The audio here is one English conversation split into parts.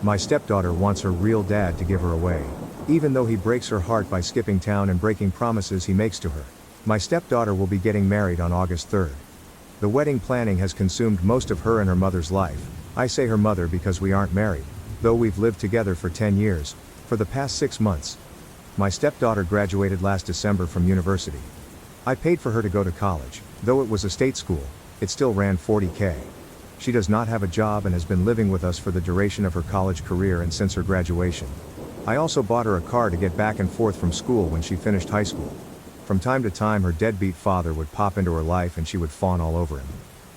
My stepdaughter wants her real dad to give her away, even though he breaks her heart by skipping town and breaking promises he makes to her. My stepdaughter will be getting married on August 3rd. The wedding planning has consumed most of her and her mother's life. I say her mother because we aren't married, though we've lived together for 10 years, for the past 6 months. My stepdaughter graduated last December from university. I paid for her to go to college, though it was a state school, it still ran $40K. She does not have a job and has been living with us for the duration of her college career and since her graduation. I also bought her a car to get back and forth from school when she finished high school. From time to time her deadbeat father would pop into her life and she would fawn all over him.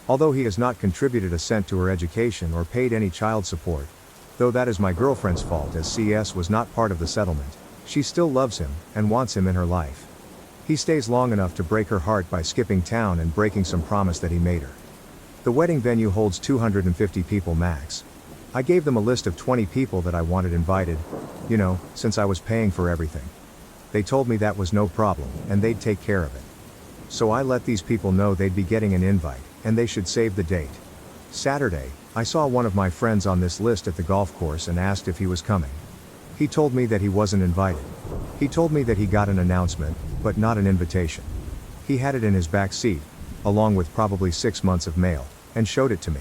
Although he has not contributed a cent to her education or paid any child support, though that is my girlfriend's fault as CS was not part of the settlement, she still loves him and wants him in her life. He stays long enough to break her heart by skipping town and breaking some promise that he made her. The wedding venue holds 250 people max. I gave them a list of 20 people that I wanted invited, since I was paying for everything. They told me that was no problem, and they'd take care of it. So I let these people know they'd be getting an invite, and they should save the date. Saturday, I saw one of my friends on this list at the golf course and asked if he was coming. He told me that he wasn't invited. He told me that he got an announcement, but not an invitation. He had it in his back seat, along with probably 6 months of mail, and showed it to me.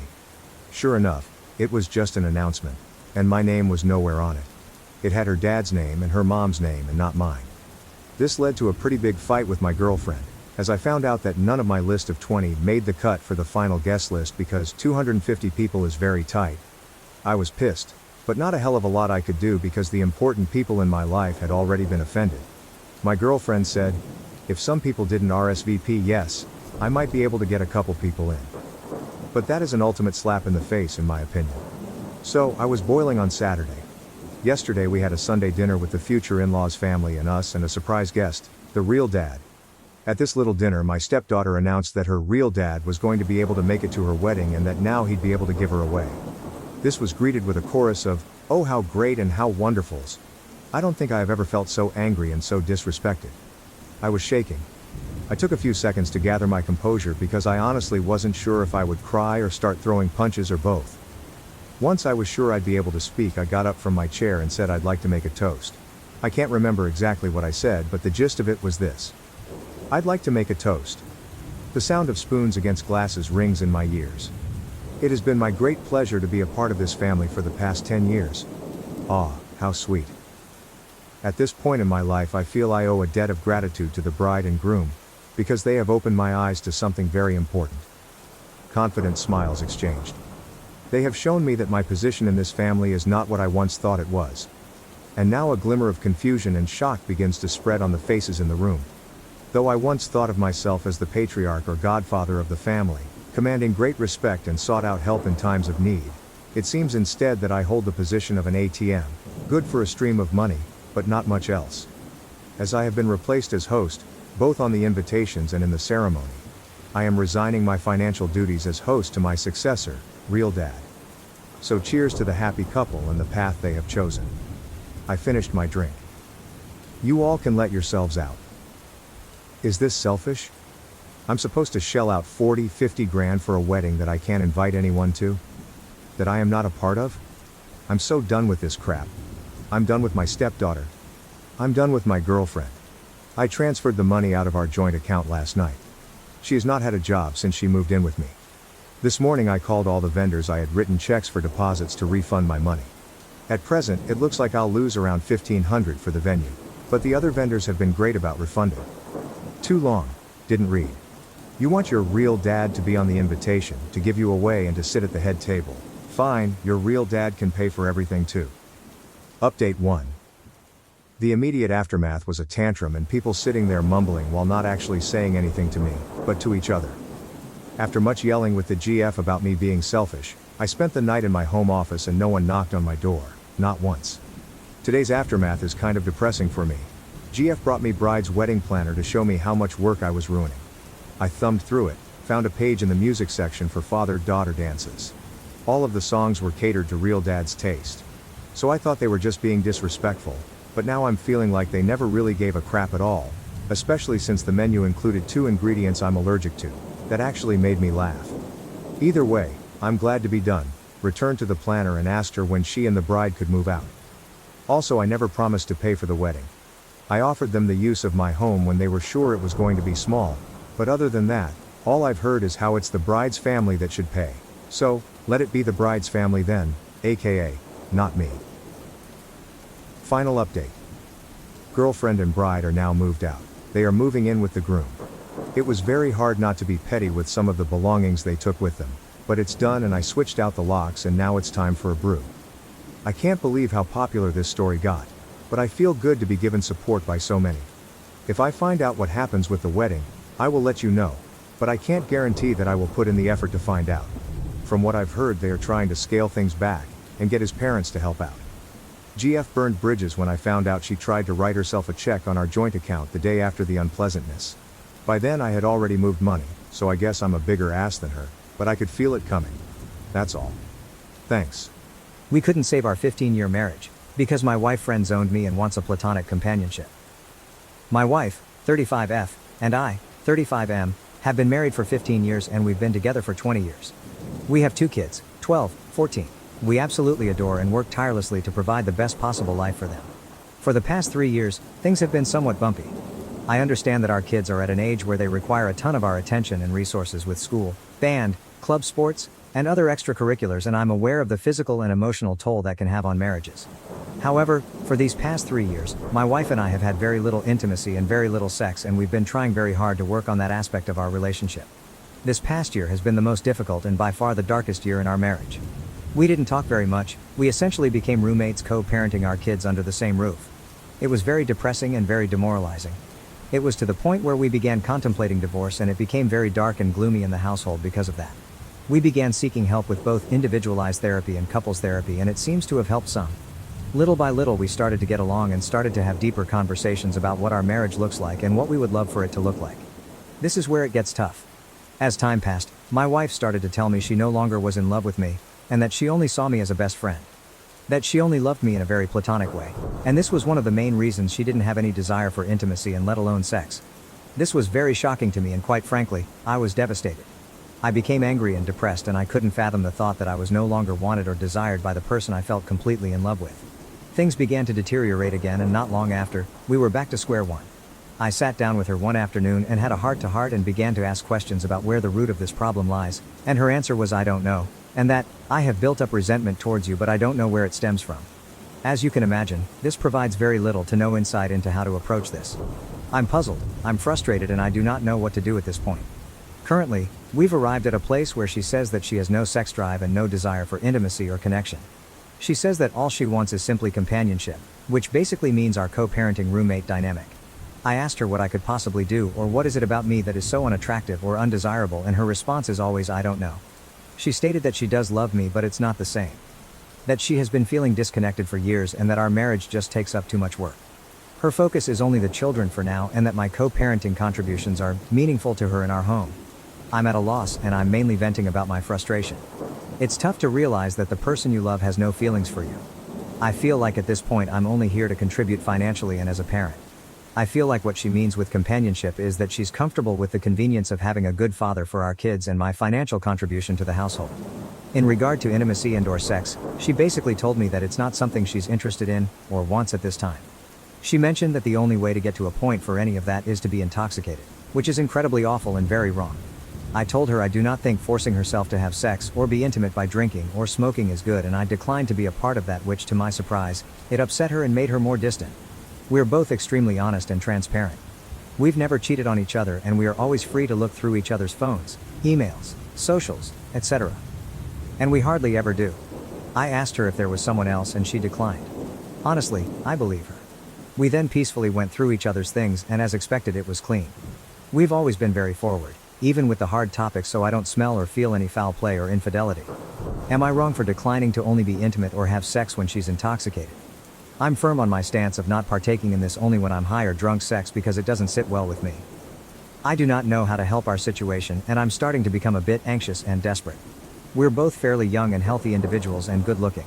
Sure enough, it was just an announcement, and my name was nowhere on it. It had her dad's name and her mom's name and not mine. This led to a pretty big fight with my girlfriend, as I found out that none of my list of 20 made the cut for the final guest list because 250 people is very tight. I was pissed, but not a hell of a lot I could do because the important people in my life had already been offended. My girlfriend said, if some people didn't RSVP yes, I might be able to get a couple people in. But that is an ultimate slap in the face in my opinion. So, I was boiling on Saturday. Yesterday we had a Sunday dinner with the future in-laws family and us and a surprise guest, the real dad. At this little dinner my stepdaughter announced that her real dad was going to be able to make it to her wedding and that now he'd be able to give her away. This was greeted with a chorus of, "Oh how great and how wonderfuls." I don't think I have ever felt so angry and so disrespected. I was shaking. I took a few seconds to gather my composure because I honestly wasn't sure if I would cry or start throwing punches or both. Once I was sure I'd be able to speak, I got up from my chair and said I'd like to make a toast. I can't remember exactly what I said, but the gist of it was this. I'd like to make a toast. The sound of spoons against glasses rings in my ears. It has been my great pleasure to be a part of this family for the past 10 years. Ah, how sweet. At this point in my life I feel I owe a debt of gratitude to the bride and groom, because they have opened my eyes to something very important. Confident smiles exchanged. They have shown me that my position in this family is not what I once thought it was. And now a glimmer of confusion and shock begins to spread on the faces in the room. Though I once thought of myself as the patriarch or godfather of the family, commanding great respect and sought out help in times of need, it seems instead that I hold the position of an ATM, good for a stream of money, but not much else. As I have been replaced as host, both on the invitations and in the ceremony, I am resigning my financial duties as host to my successor, real dad. So cheers to the happy couple and the path they have chosen. I finished my drink. You all can let yourselves out. Is this selfish? I'm supposed to shell out 40-50 grand for a wedding that I can't invite anyone to? That I am not a part of? I'm so done with this crap. I'm done with my stepdaughter. I'm done with my girlfriend. I transferred the money out of our joint account last night. She has not had a job since she moved in with me. This morning I called all the vendors I had written checks for deposits to refund my money. At present, it looks like I'll lose around $1,500 for the venue, but the other vendors have been great about refunding. Too long, didn't read. You want your real dad to be on the invitation, to give you away and to sit at the head table. Fine, your real dad can pay for everything too. Update 1. The immediate aftermath was a tantrum and people sitting there mumbling while not actually saying anything to me, but to each other. After much yelling with the GF about me being selfish, I spent the night in my home office and no one knocked on my door, not once. Today's aftermath is kind of depressing for me. GF brought me bride's wedding planner to show me how much work I was ruining. I thumbed through it, found a page in the music section for father-daughter dances. All of the songs were catered to real dad's taste. So I thought they were just being disrespectful, but now I'm feeling like they never really gave a crap at all, especially since the menu included 2 ingredients I'm allergic to, that actually made me laugh. Either way, I'm glad to be done. returned to the planner and asked her when she and the bride could move out. Also, I never promised to pay for the wedding. I offered them the use of my home when they were sure it was going to be small, but other than that, all I've heard is how it's the bride's family that should pay. So, let it be the bride's family then, aka, not me. Final update. Girlfriend and bride are now moved out. They are moving in with the groom. It was very hard not to be petty with some of the belongings they took with them, but it's done and I switched out the locks and now it's time for a brew. I can't believe how popular this story got, but I feel good to be given support by so many. If I find out what happens with the wedding, I will let you know, but I can't guarantee that I will put in the effort to find out. From what I've heard, they are trying to scale things back and get his parents to help out. GF burned bridges when I found out she tried to write herself a check on our joint account the day after the unpleasantness. By then I had already moved money, so I guess I'm a bigger ass than her, but I could feel it coming. That's all. Thanks. We couldn't save our 15-year marriage, because my wife friend-zoned me and wants a platonic companionship. My wife, 35F, and I, 35M, have been married for 15 years and we've been together for 20 years. We have 2 kids, 12, 14. We absolutely adore and work tirelessly to provide the best possible life for them. For the past 3 years, things have been somewhat bumpy. I understand that our kids are at an age where they require a ton of our attention and resources with school, band, club sports, and other extracurriculars, and I'm aware of the physical and emotional toll that can have on marriages. However, for these past 3 years, my wife and I have had very little intimacy and very little sex, and we've been trying very hard to work on that aspect of our relationship. This past year has been the most difficult and by far the darkest year in our marriage. We didn't talk very much, we essentially became roommates co-parenting our kids under the same roof. It was very depressing and very demoralizing. It was to the point where we began contemplating divorce, and it became very dark and gloomy in the household because of that. We began seeking help with both individualized therapy and couples therapy, and it seems to have helped some. Little by little we started to get along and started to have deeper conversations about what our marriage looks like and what we would love for it to look like. This is where it gets tough. As time passed, my wife started to tell me she no longer was in love with me, and that she only saw me as a best friend. That she only loved me in a very platonic way, and this was one of the main reasons she didn't have any desire for intimacy and let alone sex. This was very shocking to me, and quite frankly, I was devastated. I became angry and depressed, and I couldn't fathom the thought that I was no longer wanted or desired by the person I felt completely in love with. Things began to deteriorate again, and not long after, we were back to square one. I sat down with her one afternoon and had a heart-to-heart and began to ask questions about where the root of this problem lies, and her answer was I don't know, and that, I have built up resentment towards you but I don't know where it stems from. As you can imagine, this provides very little to no insight into how to approach this. I'm puzzled, I'm frustrated, and I do not know what to do at this point. Currently, we've arrived at a place where she says that she has no sex drive and no desire for intimacy or connection. She says that all she wants is simply companionship, which basically means our co-parenting roommate dynamic. I asked her what I could possibly do, or what is it about me that is so unattractive or undesirable, and her response is always I don't know. She stated that she does love me but it's not the same. That she has been feeling disconnected for years and that our marriage just takes up too much work. Her focus is only the children for now, and that my co-parenting contributions are meaningful to her in our home. I'm at a loss, and I'm mainly venting about my frustration. It's tough to realize that the person you love has no feelings for you. I feel like at this point I'm only here to contribute financially and as a parent. I feel like what she means with companionship is that she's comfortable with the convenience of having a good father for our kids and my financial contribution to the household. In regard to intimacy and/or sex, she basically told me that it's not something she's interested in or wants at this time. She mentioned that the only way to get to a point for any of that is to be intoxicated, which is incredibly awful and very wrong. I told her I do not think forcing herself to have sex or be intimate by drinking or smoking is good, and I declined to be a part of that, which to my surprise, it upset her and made her more distant. We're both extremely honest and transparent. We've never cheated on each other, and we are always free to look through each other's phones, emails, socials, etc. And we hardly ever do. I asked her if there was someone else and she declined. Honestly, I believe her. We then peacefully went through each other's things, and as expected it was clean. We've always been very forward, even with the hard topics, so I don't smell or feel any foul play or infidelity. Am I wrong for declining to only be intimate or have sex when she's intoxicated? I'm firm on my stance of not partaking in this only when I'm high or drunk sex, because it doesn't sit well with me. I do not know how to help our situation, and I'm starting to become a bit anxious and desperate. We're both fairly young and healthy individuals and good looking.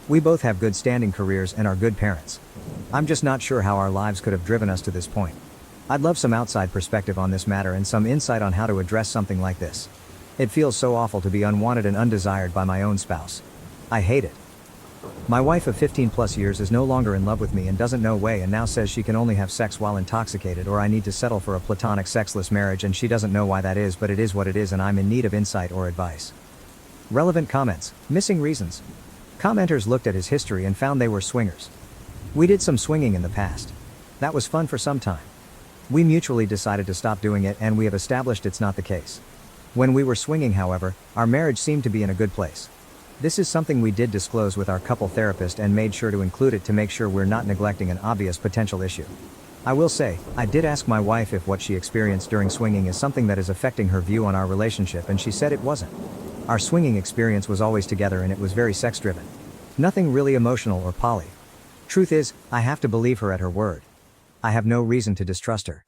We both have good standing careers and are good parents. I'm just not sure how our lives could have driven us to this point. I'd love some outside perspective on this matter and some insight on how to address something like this. It feels so awful to be unwanted and undesired by my own spouse. I hate it. My wife of 15 plus years is no longer in love with me and doesn't know why and now says she can only have sex while intoxicated or I need to settle for a platonic sexless marriage and she doesn't know why that is, but it is what it is and I'm in need of insight or advice. Relevant comments, missing reasons. Commenters looked at his history and found they were swingers. We did some swinging in the past. That was fun for some time. We mutually decided to stop doing it and we have established it's not the case. When we were swinging, however, our marriage seemed to be in a good place. This is something we did disclose with our couple therapist and made sure to include it to make sure we're not neglecting an obvious potential issue. I will say, I did ask my wife if what she experienced during swinging is something that is affecting her view on our relationship and she said it wasn't. Our swinging experience was always together and it was very sex-driven. Nothing really emotional or poly. Truth is, I have to believe her at her word. I have no reason to distrust her.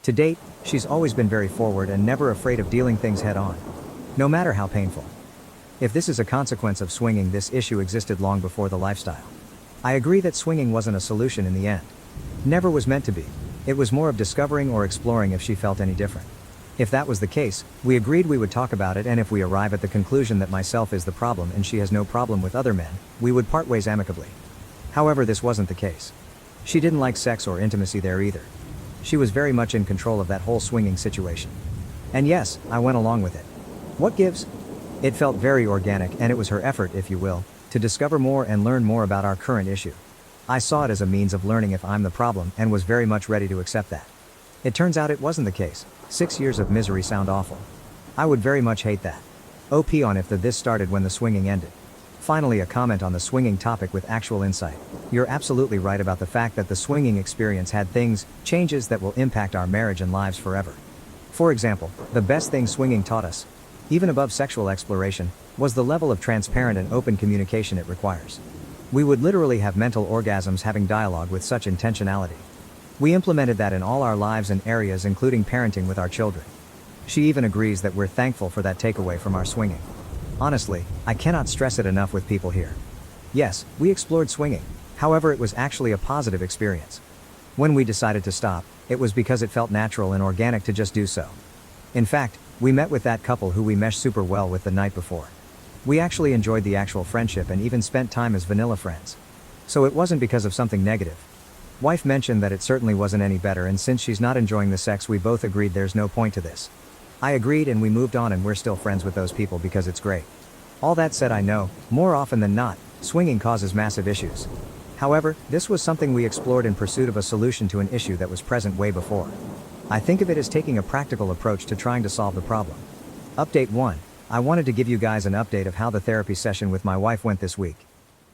To date, she's always been very forward and never afraid of dealing things head on. No matter how painful. If this is a consequence of swinging, this issue existed long before the lifestyle. I agree that swinging wasn't a solution in the end. Never was meant to be. It was more of discovering or exploring if she felt any different. If that was the case, we agreed we would talk about it and if we arrive at the conclusion that myself is the problem and she has no problem with other men, we would part ways amicably. However, this wasn't the case. She didn't like sex or intimacy there either. She was very much in control of that whole swinging situation. And yes, I went along with it. What gives? It felt very organic and it was her effort, if you will, to discover more and learn more about our current issue. I saw it as a means of learning if I'm the problem and was very much ready to accept that. It turns out it wasn't the case. 6 years of misery sound awful. I would very much hate that. OP on if this started when the swinging ended. Finally, a comment on the swinging topic with actual insight. You're absolutely right about the fact that the swinging experience had changes that will impact our marriage and lives forever. For example, the best thing swinging taught us, even above sexual exploration, was the level of transparent and open communication it requires. We would literally have mental orgasms having dialogue with such intentionality. We implemented that in all our lives and areas including parenting with our children. She even agrees that we're thankful for that takeaway from our swinging. Honestly, I cannot stress it enough with people here. Yes, we explored swinging, however it was actually a positive experience. When we decided to stop, it was because it felt natural and organic to just do so. In fact, we met with that couple who we meshed super well with the night before. We actually enjoyed the actual friendship and even spent time as vanilla friends. So it wasn't because of something negative. Wife mentioned that it certainly wasn't any better and since she's not enjoying the sex we both agreed there's no point to this. I agreed and we moved on and we're still friends with those people because it's great. All that said, I know, more often than not, swinging causes massive issues. However, this was something we explored in pursuit of a solution to an issue that was present way before. I think of it as taking a practical approach to trying to solve the problem. Update 1. I wanted to give you guys an update of how the therapy session with my wife went this week.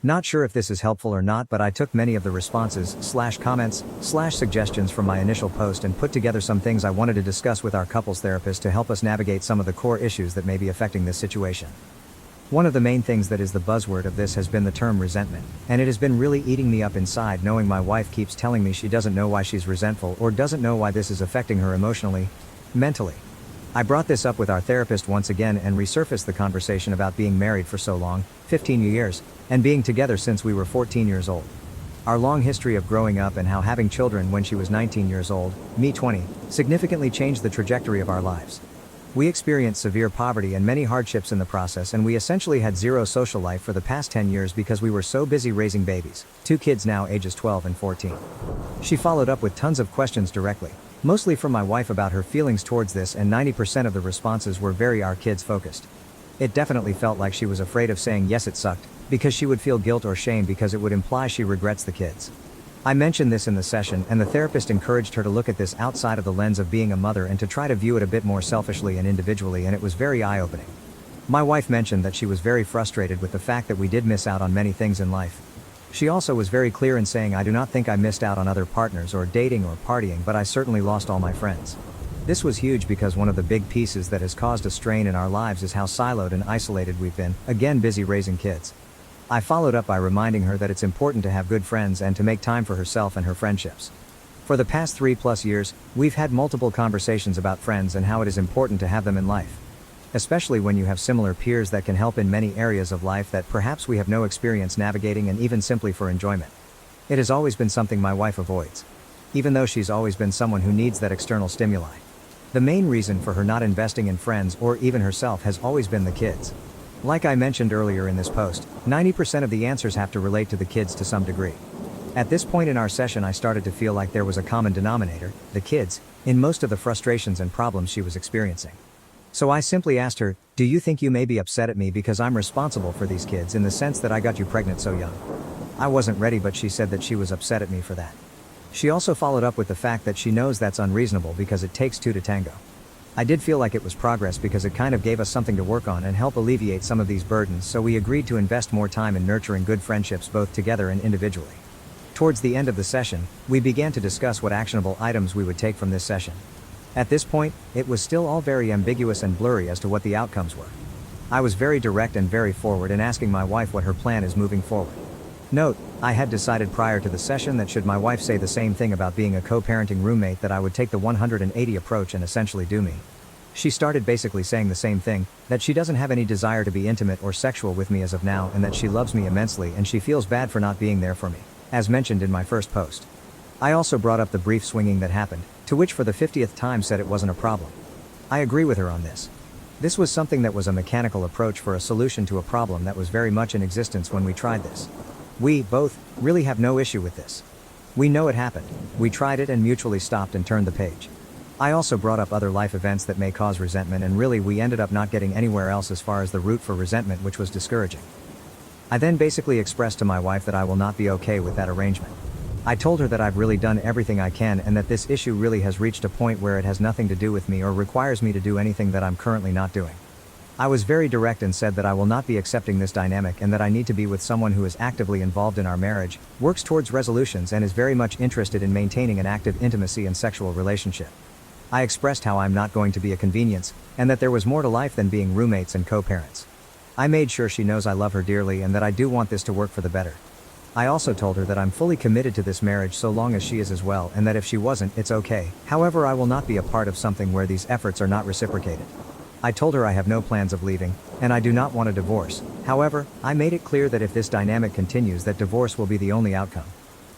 Not sure if this is helpful or not, but I took many of the responses, comments, suggestions from my initial post and put together some things I wanted to discuss with our couples therapist to help us navigate some of the core issues that may be affecting this situation. One of the main things that is the buzzword of this has been the term resentment, and it has been really eating me up inside knowing my wife keeps telling me she doesn't know why she's resentful or doesn't know why this is affecting her emotionally, mentally. I brought this up with our therapist once again and resurfaced the conversation about being married for so long, 15 years, and being together since we were 14 years old. Our long history of growing up and how having children when she was 19 years old, me 20, significantly changed the trajectory of our lives. We experienced severe poverty and many hardships in the process, and we essentially had zero social life for the past 10 years because we were so busy raising babies, 2 kids now ages 12 and 14. She followed up with tons of questions directly, mostly from my wife about her feelings towards this, and 90% of the responses were very our kids focused. It definitely felt like she was afraid of saying yes it sucked, because she would feel guilt or shame because it would imply she regrets the kids. I mentioned this in the session and the therapist encouraged her to look at this outside of the lens of being a mother and to try to view it a bit more selfishly and individually, and it was very eye-opening. My wife mentioned that she was very frustrated with the fact that we did miss out on many things in life. She also was very clear in saying, I do not think I missed out on other partners or dating or partying, but I certainly lost all my friends. This was huge because one of the big pieces that has caused a strain in our lives is how siloed and isolated we've been, again busy raising kids. I followed up by reminding her that it's important to have good friends and to make time for herself and her friendships. For the past 3+ years, we've had multiple conversations about friends and how it is important to have them in life. Especially when you have similar peers that can help in many areas of life that perhaps we have no experience navigating, and even simply for enjoyment. It has always been something my wife avoids. Even though she's always been someone who needs that external stimuli. The main reason for her not investing in friends or even herself has always been the kids. Like I mentioned earlier in this post, 90% of the answers have to relate to the kids to some degree. At this point in our session, I started to feel like there was a common denominator, the kids, in most of the frustrations and problems she was experiencing. So I simply asked her, do you think you may be upset at me because I'm responsible for these kids in the sense that I got you pregnant so young? I wasn't ready, but she said that she was upset at me for that. She also followed up with the fact that she knows that's unreasonable because it takes two to tango. I did feel like it was progress because it kind of gave us something to work on and help alleviate some of these burdens, so we agreed to invest more time in nurturing good friendships both together and individually. Towards the end of the session, we began to discuss what actionable items we would take from this session. At this point, it was still all very ambiguous and blurry as to what the outcomes were. I was very direct and very forward in asking my wife what her plan is moving forward. Note, I had decided prior to the session that should my wife say the same thing about being a co-parenting roommate, that I would take the 180 approach and essentially do me. She started basically saying the same thing, that she doesn't have any desire to be intimate or sexual with me as of now, and that she loves me immensely and she feels bad for not being there for me, as mentioned in my first post. I also brought up the brief swinging that happened, to which for the 50th time said it wasn't a problem. I agree with her on this. This was something that was a mechanical approach for a solution to a problem that was very much in existence when we tried this. We, both, really have no issue with this. We know it happened, we tried it and mutually stopped and turned the page. I also brought up other life events that may cause resentment, and really we ended up not getting anywhere else as far as the root for resentment, which was discouraging. I then basically expressed to my wife that I will not be okay with that arrangement. I told her that I've really done everything I can and that this issue really has reached a point where it has nothing to do with me or requires me to do anything that I'm currently not doing. I was very direct and said that I will not be accepting this dynamic and that I need to be with someone who is actively involved in our marriage, works towards resolutions, and is very much interested in maintaining an active intimacy and sexual relationship. I expressed how I'm not going to be a convenience, and that there was more to life than being roommates and co-parents. I made sure she knows I love her dearly and that I do want this to work for the better. I also told her that I'm fully committed to this marriage so long as she is as well, and that if she wasn't, it's okay. However, I will not be a part of something where these efforts are not reciprocated. I told her I have no plans of leaving, and I do not want a divorce. However, I made it clear that if this dynamic continues, that divorce will be the only outcome.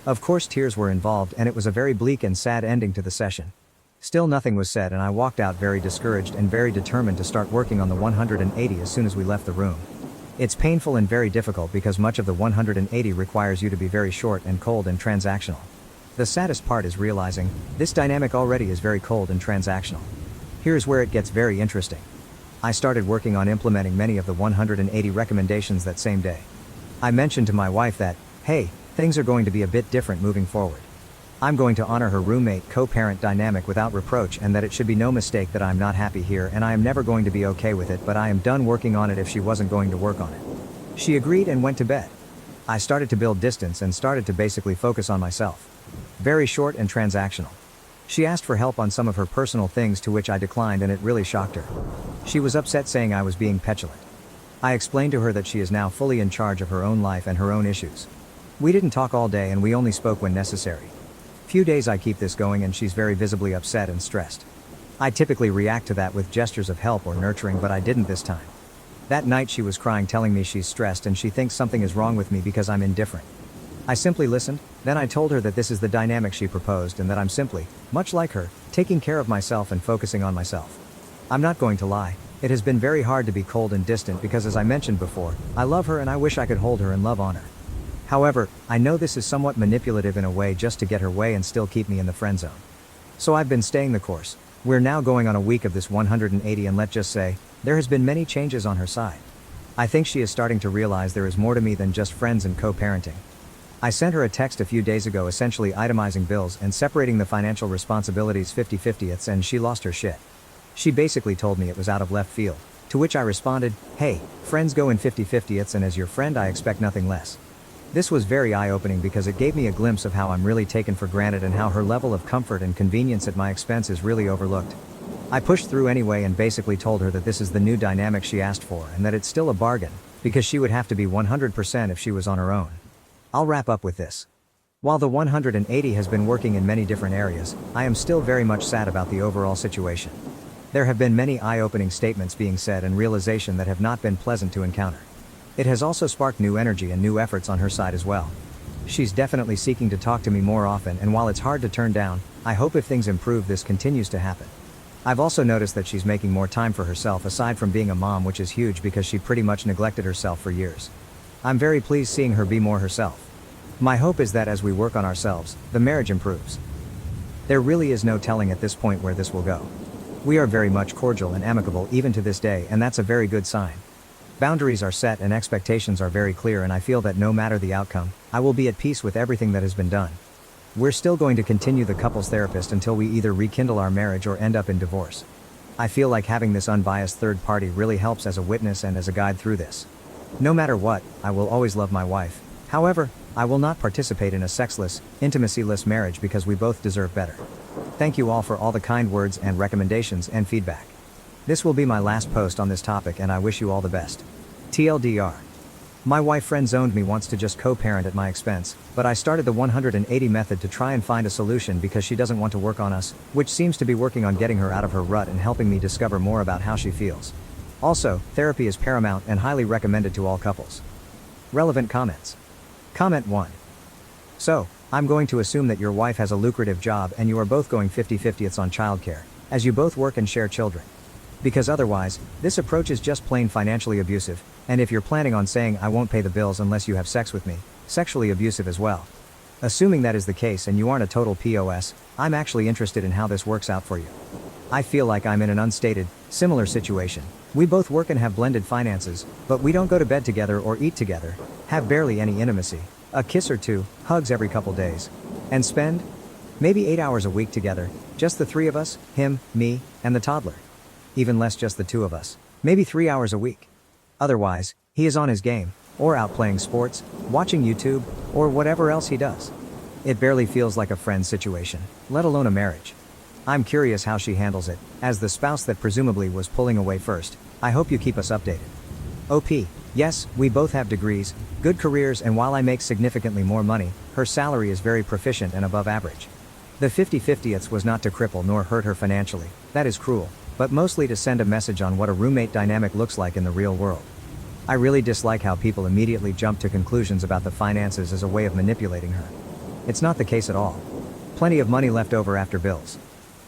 Of course, tears were involved and it was a very bleak and sad ending to the session. Still nothing was said, and I walked out very discouraged and very determined to start working on the 180 as soon as we left the room. It's painful and very difficult because much of the 180 requires you to be very short and cold and transactional. The saddest part is realizing this dynamic already is very cold and transactional. Here's where it gets very interesting. I started working on implementing many of the 180 recommendations that same day. I mentioned to my wife that, hey, things are going to be a bit different moving forward. I'm going to honor her roommate co-parent dynamic without reproach, and that it should be no mistake that I'm not happy here and I am never going to be okay with it, but I am done working on it if she wasn't going to work on it. She agreed and went to bed. I started to build distance and started to basically focus on myself. Very short and transactional. She asked for help on some of her personal things, to which I declined, and it really shocked her. She was upset, saying I was being petulant. I explained to her that she is now fully in charge of her own life and her own issues. We didn't talk all day and we only spoke when necessary. Few days I keep this going and she's very visibly upset and stressed. I typically react to that with gestures of help or nurturing, but I didn't this time. That night she was crying, telling me she's stressed and she thinks something is wrong with me because I'm indifferent. I simply listened, then I told her that this is the dynamic she proposed and that I'm simply, much like her, taking care of myself and focusing on myself. I'm not going to lie, it has been very hard to be cold and distant because, as I mentioned before, I love her and I wish I could hold her and love on her. However, I know this is somewhat manipulative in a way, just to get her way and still keep me in the friend zone. So I've been staying the course. We're now going on a week of this 180 and let's just say, there has been many changes on her side. I think she is starting to realize there is more to me than just friends and co-parenting. I sent her a text a few days ago essentially itemizing bills and separating the financial responsibilities 50-50ths, and she lost her shit. She basically told me it was out of left field, to which I responded, hey, friends go in 50-50ths and as your friend I expect nothing less. This was very eye-opening because it gave me a glimpse of how I'm really taken for granted and how her level of comfort and convenience at my expense is really overlooked. I pushed through anyway and basically told her that this is the new dynamic she asked for and that it's still a bargain, because she would have to be 100% if she was on her own. I'll wrap up with this. While the 180 has been working in many different areas, I am still very much sad about the overall situation. There have been many eye-opening statements being said and realization that have not been pleasant to encounter. It has also sparked new energy and new efforts on her side as well. She's definitely seeking to talk to me more often, and while it's hard to turn down, I hope if things improve this continues to happen. I've also noticed that she's making more time for herself aside from being a mom, which is huge because she pretty much neglected herself for years. I'm very pleased seeing her be more herself. My hope is that as we work on ourselves, the marriage improves. There really is no telling at this point where this will go. We are very much cordial and amicable even to this day, and that's a very good sign. Boundaries are set and expectations are very clear, and I feel that no matter the outcome, I will be at peace with everything that has been done. We're still going to continue the couples therapist until we either rekindle our marriage or end up in divorce. I feel like having this unbiased third party really helps as a witness and as a guide through this. No matter what, I will always love my wife. However, I will not participate in a sexless, intimacy-less marriage because we both deserve better. Thank you all for all the kind words and recommendations and feedback. This will be my last post on this topic, and I wish you all the best. TLDR. My wife friend-zoned me once to just co-parent at my expense, but I started the 180 method to try and find a solution because she doesn't want to work on us, which seems to be working on getting her out of her rut and helping me discover more about how she feels. Also, therapy is paramount and highly recommended to all couples. Relevant comments. Comment 1. So, I'm going to assume that your wife has a lucrative job and you are both going 50-50 on childcare, as you both work and share children. Because otherwise, this approach is just plain financially abusive, and if you're planning on saying I won't pay the bills unless you have sex with me, sexually abusive as well. Assuming that is the case and you aren't a total POS, I'm actually interested in how this works out for you. I feel like I'm in an unstated, similar situation. We both work and have blended finances, but we don't go to bed together or eat together, have barely any intimacy, a kiss or two, hugs every couple days, and spend maybe 8 hours a week together, just the three of us, him, me, and the toddler. Even less, just the two of us, maybe 3 hours a week. Otherwise, he is on his game, or out playing sports, watching YouTube, or whatever else he does. It barely feels like a friend situation, let alone a marriage. I'm curious how she handles it, as the spouse that presumably was pulling away first. I hope you keep us updated. OP, yes, we both have degrees, good careers, and while I make significantly more money, her salary is very proficient and above average. The 50-50th was not to cripple nor hurt her financially, that is cruel, but mostly to send a message on what a roommate dynamic looks like in the real world. I really dislike how people immediately jump to conclusions about the finances as a way of manipulating her. It's not the case at all. Plenty of money left over after bills.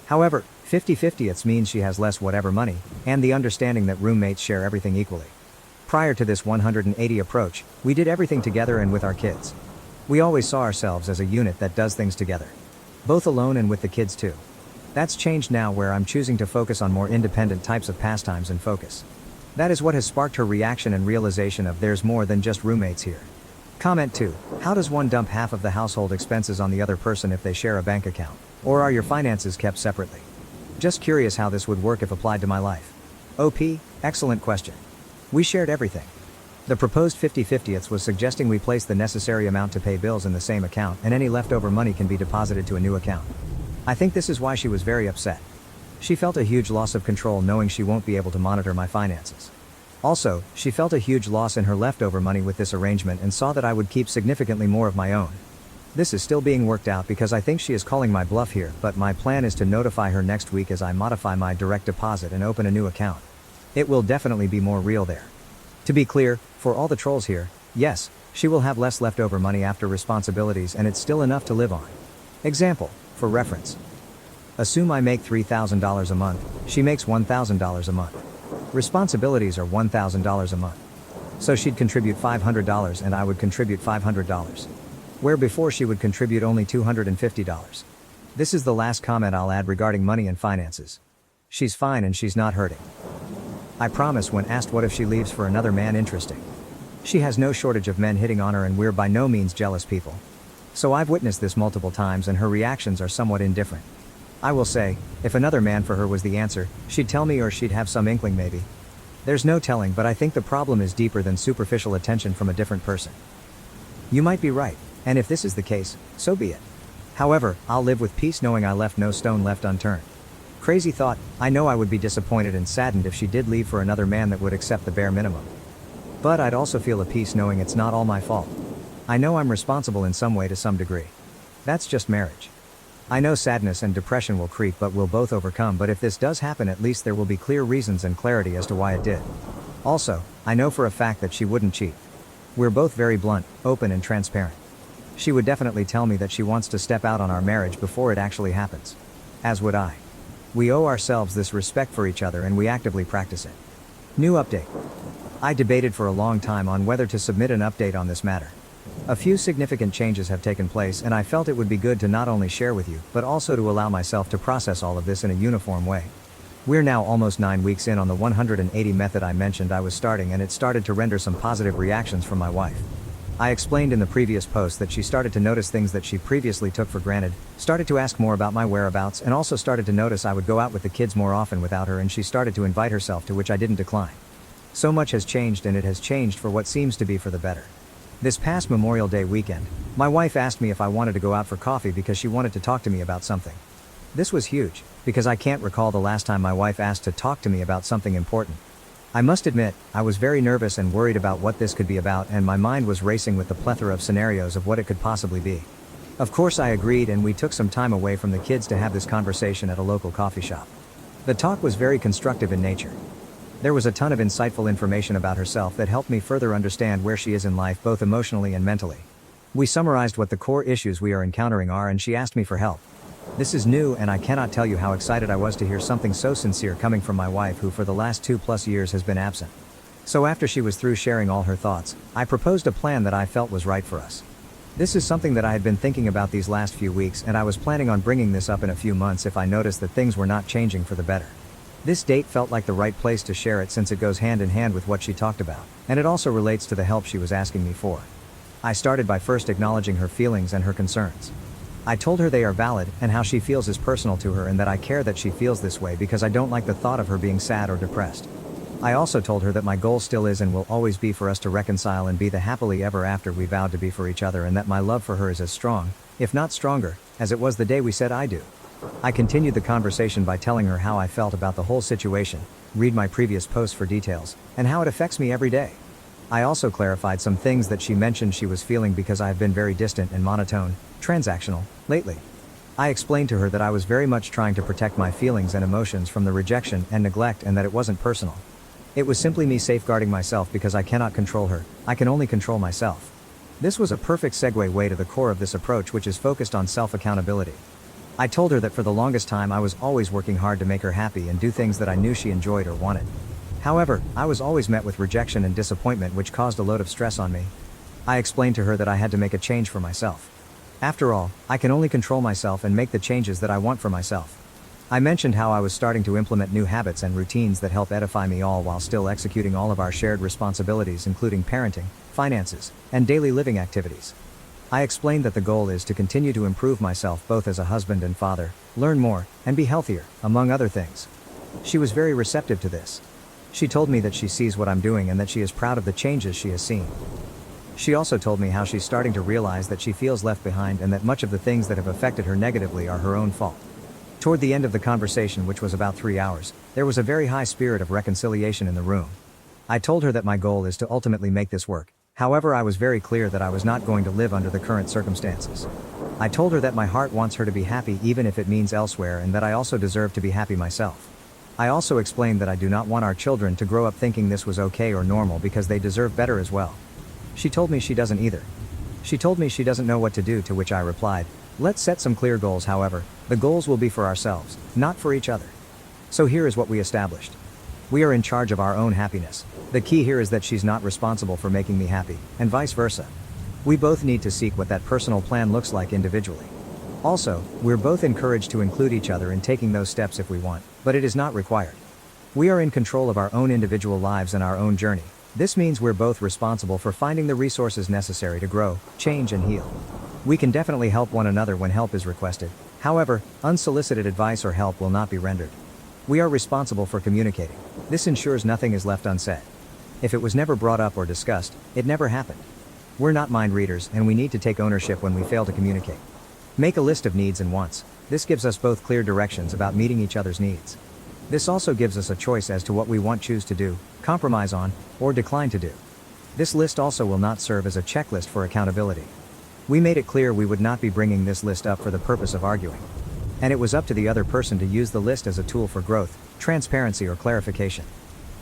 However, 50-50th means she has less whatever money, and the understanding that roommates share everything equally. Prior to this 180 approach, we did everything together and with our kids. We always saw ourselves as a unit that does things together. Both alone and with the kids too. That's changed now, where I'm choosing to focus on more independent types of pastimes and focus. That is what has sparked her reaction and realization of there's more than just roommates here. Comment 2. How does one dump half of the household expenses on the other person if they share a bank account? Or are your finances kept separately? Just curious how this would work if applied to my life. OP, excellent question. We shared everything. The proposed 50-50th was suggesting we place the necessary amount to pay bills in the same account, and any leftover money can be deposited to a new account. I think this is why she was very upset. She felt a huge loss of control knowing she won't be able to monitor my finances. Also, she felt a huge loss in her leftover money with this arrangement and saw that I would keep significantly more of my own. This is still being worked out because I think she is calling my bluff here, but my plan is to notify her next week as I modify my direct deposit and open a new account. It will definitely be more real there. To be clear, for all the trolls here, yes, she will have less leftover money after responsibilities, and it's still enough to live on. Example, for reference. Assume I make $3,000 a month, she makes $1,000 a month. Responsibilities are $1,000 a month. So she'd contribute $500 and I would contribute $500. Where before she would contribute only $250. This is the last comment I'll add regarding money and finances. She's fine and she's not hurting. I promise when asked what if she leaves for another man, interesting. She has no shortage of men hitting on her, and we're by no means jealous people. So I've witnessed this multiple times and her reactions are somewhat indifferent. I will say, if another man for her was the answer, she'd tell me, or she'd have some inkling maybe. There's no telling, but I think the problem is deeper than superficial attention from a different person. You might be right, and if this is the case, so be it. However, I'll live with peace knowing I left no stone left unturned. Crazy thought, I know I would be disappointed and saddened if she did leave for another man that would accept the bare minimum. But I'd also feel a peace knowing it's not all my fault. I know I'm responsible in some way to some degree. That's just marriage. I know sadness and depression will creep, but we'll both overcome. But if this does happen, at least there will be clear reasons and clarity as to why it did. Also, I know for a fact that she wouldn't cheat. We're both very blunt, open and transparent. She would definitely tell me that she wants to step out on our marriage before it actually happens. As would I. We owe ourselves this respect for each other and we actively practice it. New update. I debated for a long time on whether to submit an update on this matter. A few significant changes have taken place and I felt it would be good to not only share with you, but also to allow myself to process all of this in a uniform way. We're now almost 9 weeks in on the 180 method I mentioned I was starting, and it started to render some positive reactions from my wife. I explained in the previous post that she started to notice things that she previously took for granted, started to ask more about my whereabouts, and also started to notice I would go out with the kids more often without her, and she started to invite herself, to which I didn't decline. So much has changed, and it has changed for what seems to be for the better. This past Memorial Day weekend, my wife asked me if I wanted to go out for coffee because she wanted to talk to me about something. This was huge, because I can't recall the last time my wife asked to talk to me about something important. I must admit, I was very nervous and worried about what this could be about, and my mind was racing with the plethora of scenarios of what it could possibly be. Of course I agreed, and we took some time away from the kids to have this conversation at a local coffee shop. The talk was very constructive in nature. There was a ton of insightful information about herself that helped me further understand where she is in life, both emotionally and mentally. We summarized what the core issues we are encountering are, and she asked me for help. This is new, and I cannot tell you how excited I was to hear something so sincere coming from my wife, who for the last 2+ years has been absent. So after she was through sharing all her thoughts, I proposed a plan that I felt was right for us. This is something that I had been thinking about these last few weeks, and I was planning on bringing this up in a few months if I noticed that things were not changing for the better. This date felt like the right place to share it, since it goes hand in hand with what she talked about, and it also relates to the help she was asking me for. I started by first acknowledging her feelings and her concerns. I told her they are valid, and how she feels is personal to her, and that I care that she feels this way because I don't like the thought of her being sad or depressed. I also told her that my goal still is and will always be for us to reconcile and be the happily ever after we vowed to be for each other, and that my love for her is as strong, if not stronger, as it was the day we said I do. I continued the conversation by telling her how I felt about the whole situation, read my previous post for details, and how it affects me every day. I also clarified some things that she mentioned she was feeling because I have been very distant and monotone, transactional, lately. I explained to her that I was very much trying to protect my feelings and emotions from the rejection and neglect, and that it wasn't personal. It was simply me safeguarding myself because I cannot control her, I can only control myself. This was a perfect segue way to the core of this approach, which is focused on self-accountability. I told her that for the longest time I was always working hard to make her happy and do things that I knew she enjoyed or wanted. However, I was always met with rejection and disappointment, which caused a load of stress on me. I explained to her that I had to make a change for myself. After all, I can only control myself and make the changes that I want for myself. I mentioned how I was starting to implement new habits and routines that help edify me, all while still executing all of our shared responsibilities, including parenting, finances, and daily living activities. I explained that the goal is to continue to improve myself both as a husband and father, learn more, and be healthier, among other things. She was very receptive to this. She told me that she sees what I'm doing and that she is proud of the changes she has seen. She also told me how she's starting to realize that she feels left behind and that much of the things that have affected her negatively are her own fault. Toward the end of the conversation, which was about 3 hours, there was a very high spirit of reconciliation in the room. I told her that my goal is to ultimately make this work. However, I was very clear that I was not going to live under the current circumstances. I told her that my heart wants her to be happy even if it means elsewhere, and that I also deserve to be happy myself. I also explained that I do not want our children to grow up thinking this was okay or normal because they deserve better as well. She told me she doesn't either. She told me she doesn't know what to do, to which I replied, let's set some clear goals. However, the goals will be for ourselves, not for each other. So here is what we established. We are in charge of our own happiness. The key here is that she's not responsible for making me happy, and vice versa. We both need to seek what that personal plan looks like individually. Also, we're both encouraged to include each other in taking those steps if we want, but it is not required. We are in control of our own individual lives and our own journey. This means we're both responsible for finding the resources necessary to grow, change, and heal. We can definitely help one another when help is requested. However, unsolicited advice or help will not be rendered. We are responsible for communicating. This ensures nothing is left unsaid. If it was never brought up or discussed, it never happened. We're not mind readers, and we need to take ownership when we fail to communicate. Make a list of needs and wants. This gives us both clear directions about meeting each other's needs. This also gives us a choice as to what we want, choose to do, compromise on, or decline to do. This list also will not serve as a checklist for accountability. We made it clear we would not be bringing this list up for the purpose of arguing. And it was up to the other person to use the list as a tool for growth, transparency, or clarification.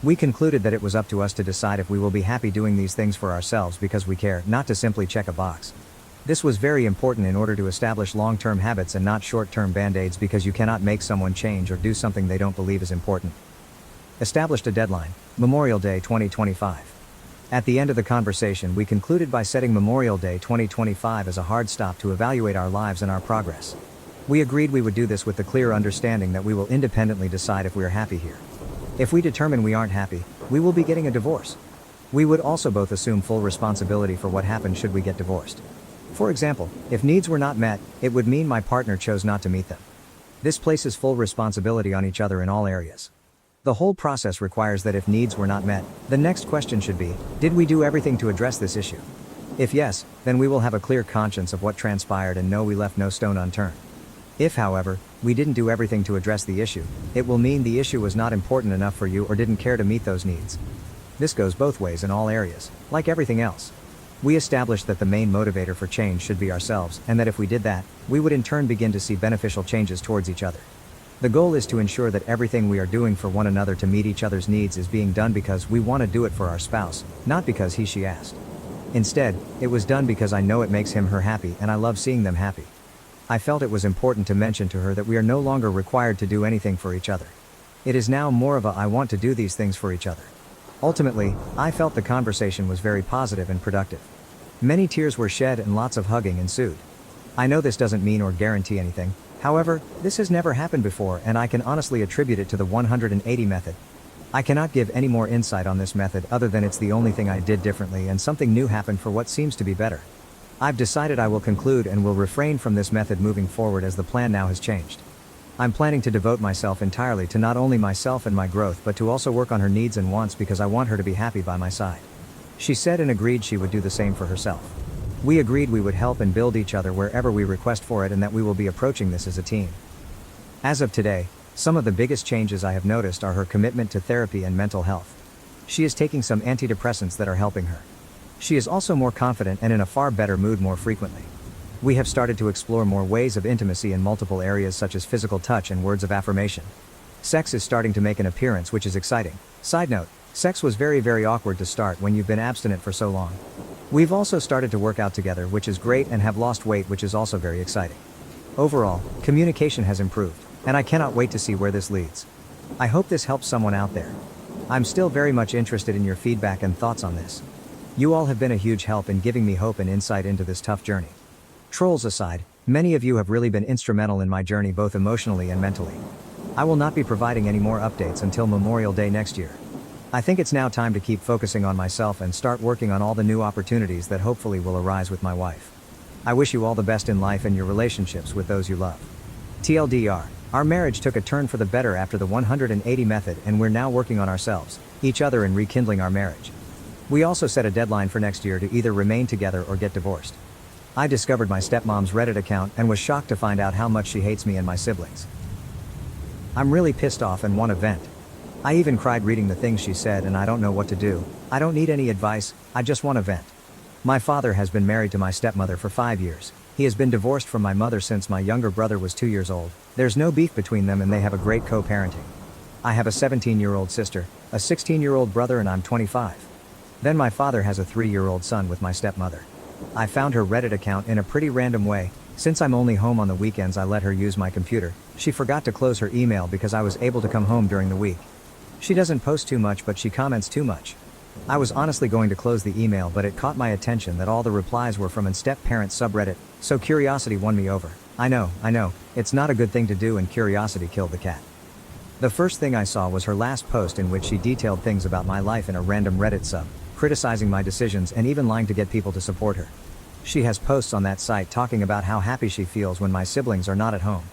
We concluded that it was up to us to decide if we will be happy doing these things for ourselves because we care, not to simply check a box. This was very important in order to establish long-term habits and not short-term band-aids, because you cannot make someone change or do something they don't believe is important. Established a deadline, Memorial Day 2025. At the end of the conversation, we concluded by setting Memorial Day 2025 as a hard stop to evaluate our lives and our progress. We agreed we would do this with the clear understanding that we will independently decide if we are happy here. If we determine we aren't happy, we will be getting a divorce. We would also both assume full responsibility for what happened should we get divorced. For example, if needs were not met, it would mean my partner chose not to meet them. This places full responsibility on each other in all areas. The whole process requires that if needs were not met, the next question should be, did we do everything to address this issue? If yes, then we will have a clear conscience of what transpired and know we left no stone unturned. If, however, we didn't do everything to address the issue, it will mean the issue was not important enough for you or didn't care to meet those needs. This goes both ways in all areas, like everything else. We established that the main motivator for change should be ourselves, and that if we did that, we would in turn begin to see beneficial changes towards each other. The goal is to ensure that everything we are doing for one another to meet each other's needs is being done because we want to do it for our spouse, not because she asked. Instead, it was done because I know it makes him her happy and I love seeing them happy. I felt it was important to mention to her that we are no longer required to do anything for each other. It is now more of a I want to do these things for each other. Ultimately, I felt the conversation was very positive and productive. Many tears were shed and lots of hugging ensued. I know this doesn't mean or guarantee anything, however, this has never happened before and I can honestly attribute it to the 180 method. I cannot give any more insight on this method other than it's the only thing I did differently and something new happened for what seems to be better. I've decided I will conclude and will refrain from this method moving forward as the plan now has changed. I'm planning to devote myself entirely to not only myself and my growth but to also work on her needs and wants because I want her to be happy by my side. She said and agreed she would do the same for herself. We agreed we would help and build each other wherever we request for it and that we will be approaching this as a team. As of today, some of the biggest changes I have noticed are her commitment to therapy and mental health. She is taking some antidepressants that are helping her. She is also more confident and in a far better mood more frequently. We have started to explore more ways of intimacy in multiple areas such as physical touch and words of affirmation. Sex is starting to make an appearance, which is exciting. Side note, sex was very awkward to start when you've been abstinent for so long. We've also started to work out together, which is great, and have lost weight, which is also very exciting. Overall, communication has improved, and I cannot wait to see where this leads. I hope this helps someone out there. I'm still very much interested in your feedback and thoughts on this. You all have been a huge help in giving me hope and insight into this tough journey. Trolls aside, many of you have really been instrumental in my journey both emotionally and mentally. I will not be providing any more updates until Memorial Day next year. I think it's now time to keep focusing on myself and start working on all the new opportunities that hopefully will arise with my wife. I wish you all the best in life and your relationships with those you love. TLDR, our marriage took a turn for the better after the 180 method and we're now working on ourselves, each other, and rekindling our marriage. We also set a deadline for next year to either remain together or get divorced. I discovered my stepmom's Reddit account and was shocked to find out how much she hates me and my siblings. I'm really pissed off and want to vent. I even cried reading the things she said and I don't know what to do. I don't need any advice, I just want to vent. My father has been married to my stepmother for 5 years. He has been divorced from my mother since my younger brother was 2 years old. There's no beef between them and they have a great co-parenting. I have a 17-year-old sister, a 16-year-old brother, and I'm 25. Then my father has a 3-year-old son with my stepmother. I found her Reddit account in a pretty random way. Since I'm only home on the weekends, I let her use my computer. She forgot to close her email because I was able to come home during the week. She doesn't post too much but she comments too much. I was honestly going to close the email but it caught my attention that all the replies were from an step-parent subreddit, so curiosity won me over. I know, it's not a good thing to do and curiosity killed the cat. The first thing I saw was her last post in which she detailed things about my life in a random Reddit sub, criticizing my decisions and even lying to get people to support her. She has posts on that site talking about how happy she feels when my siblings are not at home.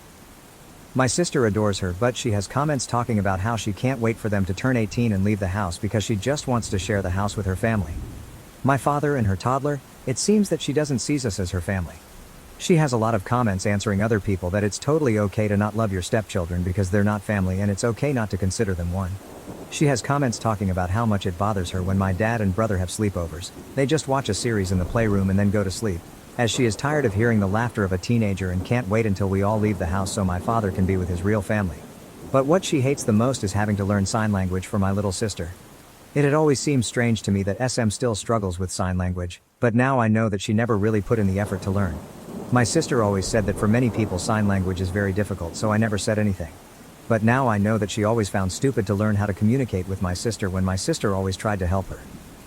My sister adores her, but she has comments talking about how she can't wait for them to turn 18 and leave the house because she just wants to share the house with her family. My father and her toddler, it seems that she doesn't see us as her family. She has a lot of comments answering other people that it's totally okay to not love your stepchildren because they're not family and it's okay not to consider them one. She has comments talking about how much it bothers her when my dad and brother have sleepovers. They just watch a series in the playroom and then go to sleep, as she is tired of hearing the laughter of a teenager and can't wait until we all leave the house so my father can be with his real family. But what she hates the most is having to learn sign language for my little sister. It had always seemed strange to me that SM still struggles with sign language. But now I know that she never really put in the effort to learn. My sister always said that for many people sign language is very difficult, so I never said anything. But now I know that she always found stupid to learn how to communicate with my sister when my sister always tried to help her.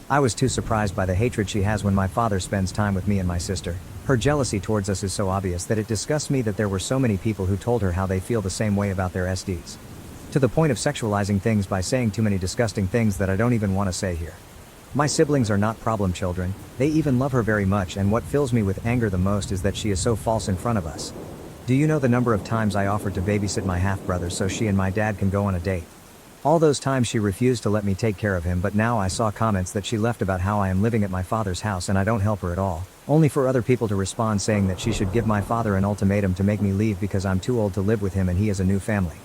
I was too surprised by the hatred she has when my father spends time with me and my sister. Her jealousy towards us is so obvious that it disgusts me that there were so many people who told her how they feel the same way about their SDs. To the point of sexualizing things by saying too many disgusting things that I don't even want to say here. My siblings are not problem children, they even love her very much, and what fills me with anger the most is that she is so false in front of us. Do you know the number of times I offered to babysit my half-brother so she and my dad can go on a date? All those times she refused to let me take care of him, but now I saw comments that she left about how I am living at my father's house and I don't help her at all, only for other people to respond saying that she should give my father an ultimatum to make me leave because I'm too old to live with him and he has a new family.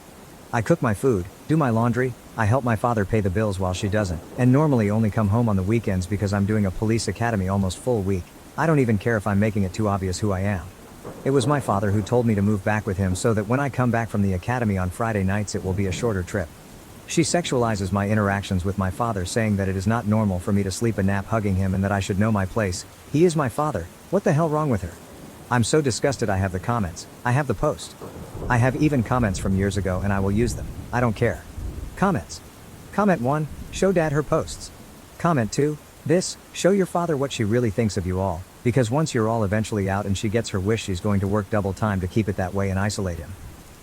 I cook my food, do my laundry, I help my father pay the bills while she doesn't, and normally only come home on the weekends because I'm doing a police academy almost full week. I don't even care if I'm making it too obvious who I am. It was my father who told me to move back with him so that when I come back from the academy on Friday nights it will be a shorter trip. She sexualizes my interactions with my father, saying that it is not normal for me to sleep a nap hugging him and that I should know my place. He is my father, what the hell wrong with her? I'm so disgusted. I have the comments, I have the post. I have even comments from years ago and I will use them, I don't care. Comments. Comment 1, show dad her posts. Comment 2, this, show your father what she really thinks of you all, because once you're all eventually out and she gets her wish she's going to work double time to keep it that way and isolate him.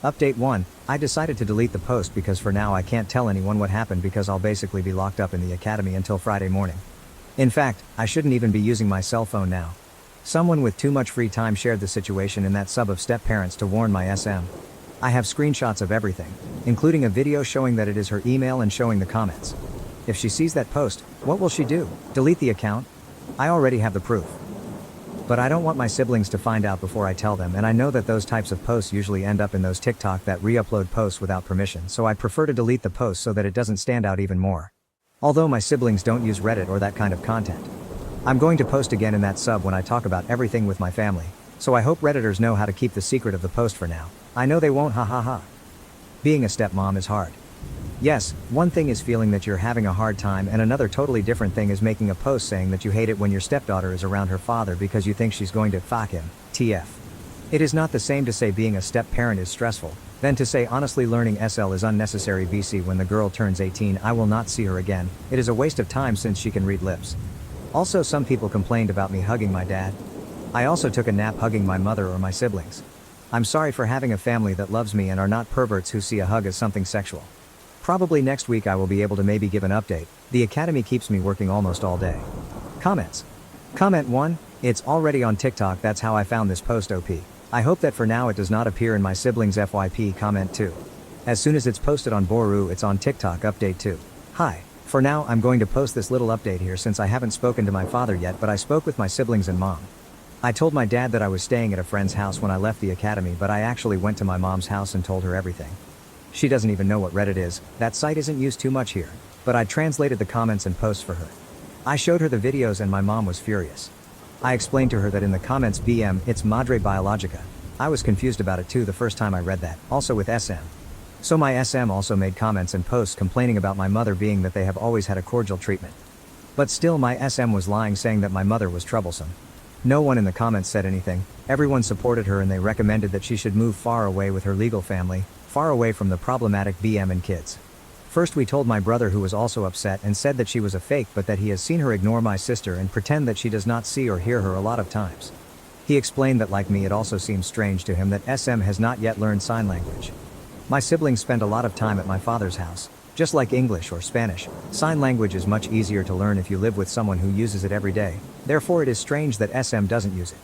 Update 1, I decided to delete the post because for now I can't tell anyone what happened because I'll basically be locked up in the academy until Friday morning. In fact, I shouldn't even be using my cell phone now. Someone with too much free time shared the situation in that sub of step-parents to warn my SM. I have screenshots of everything, including a video showing that it is her email and showing the comments. If she sees that post, what will she do? Delete the account? I already have the proof. But I don't want my siblings to find out before I tell them, and I know that those types of posts usually end up in those TikTok that re-upload posts without permission, so I prefer to delete the post so that it doesn't stand out even more. Although my siblings don't use Reddit or that kind of content. I'm going to post again in that sub when I talk about everything with my family, so I hope Redditors know how to keep the secret of the post for now. I know they won't, ha ha ha. Being a stepmom is hard. Yes, one thing is feeling that you're having a hard time, and another totally different thing is making a post saying that you hate it when your stepdaughter is around her father because you think she's going to fuck him, TF. It is not the same to say being a step-parent is stressful, than to say honestly learning SL is unnecessary. VC when the girl turns 18 I will not see her again, it is a waste of time since she can read lips. Also some people complained about me hugging my dad. I also took a nap hugging my mother or my siblings. I'm sorry for having a family that loves me and are not perverts who see a hug as something sexual. Probably next week I will be able to maybe give an update. The academy keeps me working almost all day. Comments. Comment 1, it's already on TikTok, that's how I found this post OP. I hope that for now it does not appear in my siblings FYP. Comment 2. As soon as it's posted on Boru it's on TikTok. Update 2. Hi. For now I'm going to post this little update here since I haven't spoken to my father yet, but I spoke with my siblings and mom. I told my dad that I was staying at a friend's house when I left the academy, but I actually went to my mom's house and told her everything. She doesn't even know what Reddit is, that site isn't used too much here, but I translated the comments and posts for her. I showed her the videos and my mom was furious. I explained to her that in the comments BM, it's Madre Biologica. I was confused about it too the first time I read that, also with SM. So my SM also made comments and posts complaining about my mother being that they have always had a cordial treatment. But still my SM was lying, saying that my mother was troublesome. No one in the comments said anything, everyone supported her and they recommended that she should move far away with her legal family, far away from the problematic BM and kids. First we told my brother, who was also upset and said that she was a fake, but that he has seen her ignore my sister and pretend that she does not see or hear her a lot of times. He explained that like me it also seems strange to him that SM has not yet learned sign language. My siblings spend a lot of time at my father's house. Just like English or Spanish, sign language is much easier to learn if you live with someone who uses it every day, therefore it is strange that SM doesn't use it.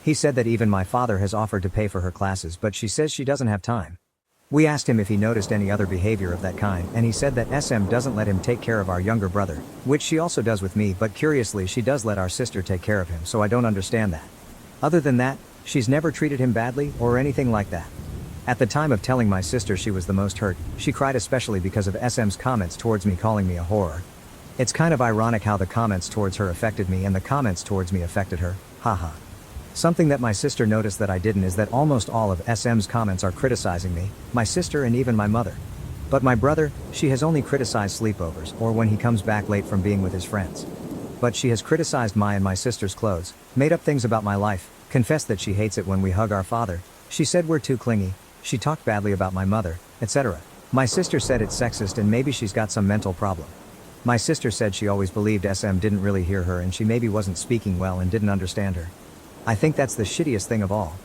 He said that even my father has offered to pay for her classes, but she says she doesn't have time. We asked him if he noticed any other behavior of that kind, and he said that SM doesn't let him take care of our younger brother, which she also does with me, but curiously she does let our sister take care of him, so I don't understand that. Other than that, she's never treated him badly or anything like that. At the time of telling my sister she was the most hurt, she cried especially because of SM's comments towards me, calling me a whore. It's kind of ironic how the comments towards her affected me and the comments towards me affected her, haha. Something that my sister noticed that I didn't is that almost all of SM's comments are criticizing me, my sister and even my mother. But my brother, she has only criticized sleepovers or when he comes back late from being with his friends. but she has criticized my and my sister's clothes, made up things about my life, confessed that she hates it when we hug our father, she said we're too clingy, she talked badly about my mother, etc. My sister said it's sexist and maybe she's got some mental problem. My sister said she always believed SM didn't really hear her and she maybe wasn't speaking well and didn't understand her. I think that's the shittiest thing of all.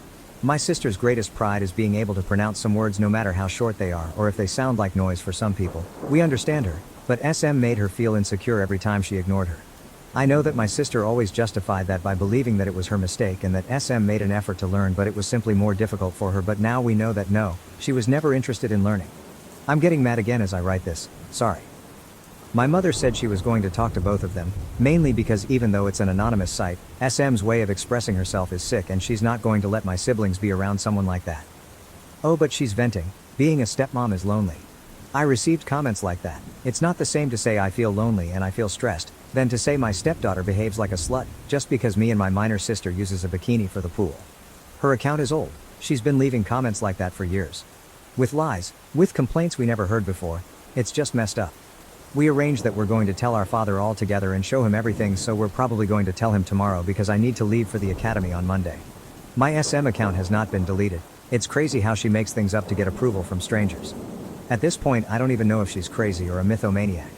My sister's greatest pride is being able to pronounce some words no matter how short they are or if they sound like noise for some people. We understand her, but SM made her feel insecure every time she ignored her. I know that my sister always justified that by believing that it was her mistake and that SM made an effort to learn, but it was simply more difficult for her, but now we know that no, she was never interested in learning. I'm getting mad again as I write this, sorry. My mother said she was going to talk to both of them, mainly because even though it's an anonymous site, SM's way of expressing herself is sick and she's not going to let my siblings be around someone like that. Oh, but she's venting. Being a stepmom is lonely. I received comments like that. It's not the same to say I feel lonely and I feel stressed, than to say my stepdaughter behaves like a slut, just because me and my minor sister uses a bikini for the pool. Her account is old. She's been leaving comments like that for years. With lies, with complaints we never heard before. It's just messed up. We arranged that we're going to tell our father all together and show him everything, so we're probably going to tell him tomorrow because I need to leave for the academy on Monday. My SM account has not been deleted. It's crazy how she makes things up to get approval from strangers. At this point I don't even know if she's crazy or a mythomaniac.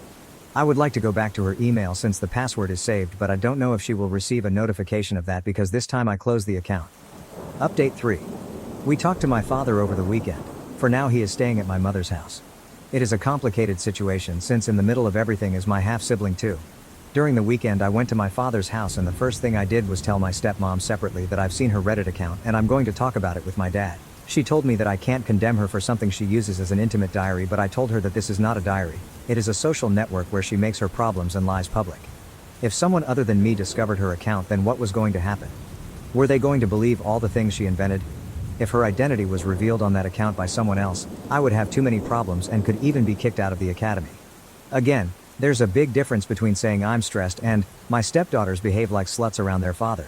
I would like to go back to her email since the password is saved, but I don't know if she will receive a notification of that because this time I closed the account. Update 3. We talked to my father over the weekend. For now he is staying at my mother's house. It is a complicated situation since in the middle of everything is my half-sibling too. During the weekend I went to my father's house and the first thing I did was tell my stepmom separately that I've seen her Reddit account and I'm going to talk about it with my dad. She told me that I can't condemn her for something she uses as an intimate diary, but I told her that this is not a diary. It is a social network where she makes her problems and lies public. If someone other than me discovered her account, then what was going to happen? Were they going to believe all the things she invented? If her identity was revealed on that account by someone else, I would have too many problems and could even be kicked out of the academy. Again, there's a big difference between saying I'm stressed and my stepdaughters behave like sluts around their father.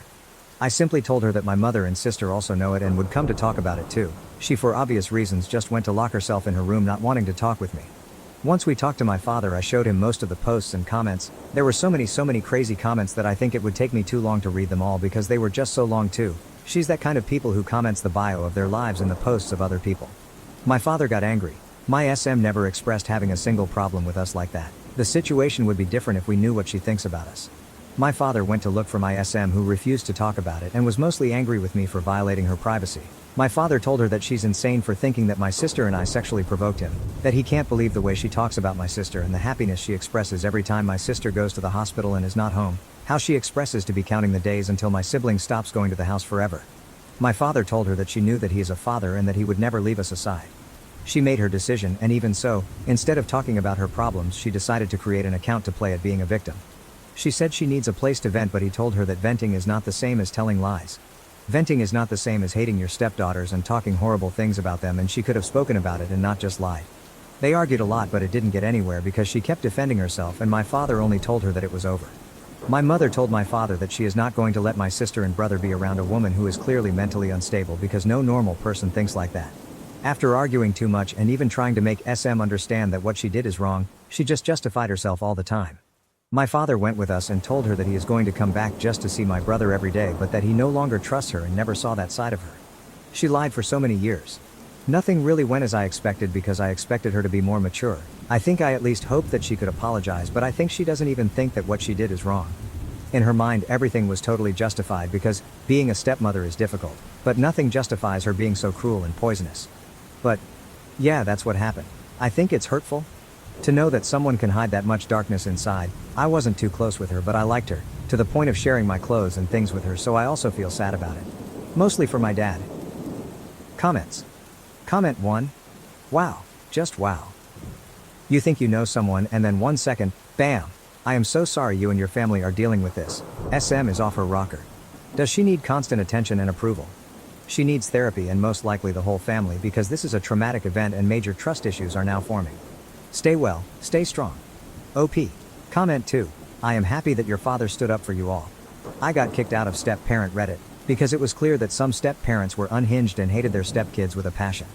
I simply told her that my mother and sister also know it and would come to talk about it too. She, for obvious reasons, just went to lock herself in her room, not wanting to talk with me. Once we talked to my father, I showed him most of the posts and comments. There were so many crazy comments that I think it would take me too long to read them all because they were just so long too. She's that kind of people who comments the bio of their lives in the posts of other people. My father got angry. My SM never expressed having a single problem with us like that. The situation would be different if we knew what she thinks about us. My father went to look for my SM, who refused to talk about it and was mostly angry with me for violating her privacy. My father told her that she's insane for thinking that my sister and I sexually provoked him, that he can't believe the way she talks about my sister and the happiness she expresses every time my sister goes to the hospital and is not home, how she expresses to be counting the days until my sibling stops going to the house forever. My father told her that she knew that he is a father and that he would never leave us aside. She made her decision, and even so, instead of talking about her problems, she decided to create an account to play at being a victim. She said she needs a place to vent, but he told her that venting is not the same as telling lies. Venting is not the same as hating your stepdaughters and talking horrible things about them, and she could have spoken about it and not just lied. They argued a lot, but it didn't get anywhere because she kept defending herself, and my father only told her that it was over. My mother told my father that she is not going to let my sister and brother be around a woman who is clearly mentally unstable because no normal person thinks like that. After arguing too much and even trying to make SM understand that what she did is wrong, she just justified herself all the time. My father went with us and told her that he is going to come back just to see my brother every day, but that he no longer trusts her and never saw that side of her. She lied for so many years. Nothing really went as I expected because I expected her to be more mature. I think I at least hoped that she could apologize, but I think she doesn't even think that what she did is wrong. In her mind, everything was totally justified because being a stepmother is difficult, but nothing justifies her being so cruel and poisonous. But yeah, that's what happened. I think it's hurtful to know that someone can hide that much darkness inside. I wasn't too close with her, but I liked her, to the point of sharing my clothes and things with her, so I also feel sad about it. Mostly for my dad. Comments. Comment 1. Wow. Just wow. You think you know someone and then 1 second, bam. I am so sorry you and your family are dealing with this. SM is off her rocker. Does she need constant attention and approval? She needs therapy and most likely the whole family because this is a traumatic event and major trust issues are now forming. Stay well, stay strong. OP. Comment 2. I am happy that your father stood up for you all. I got kicked out of step-parent Reddit because it was clear that some step-parents were unhinged and hated their step-kids with a passion.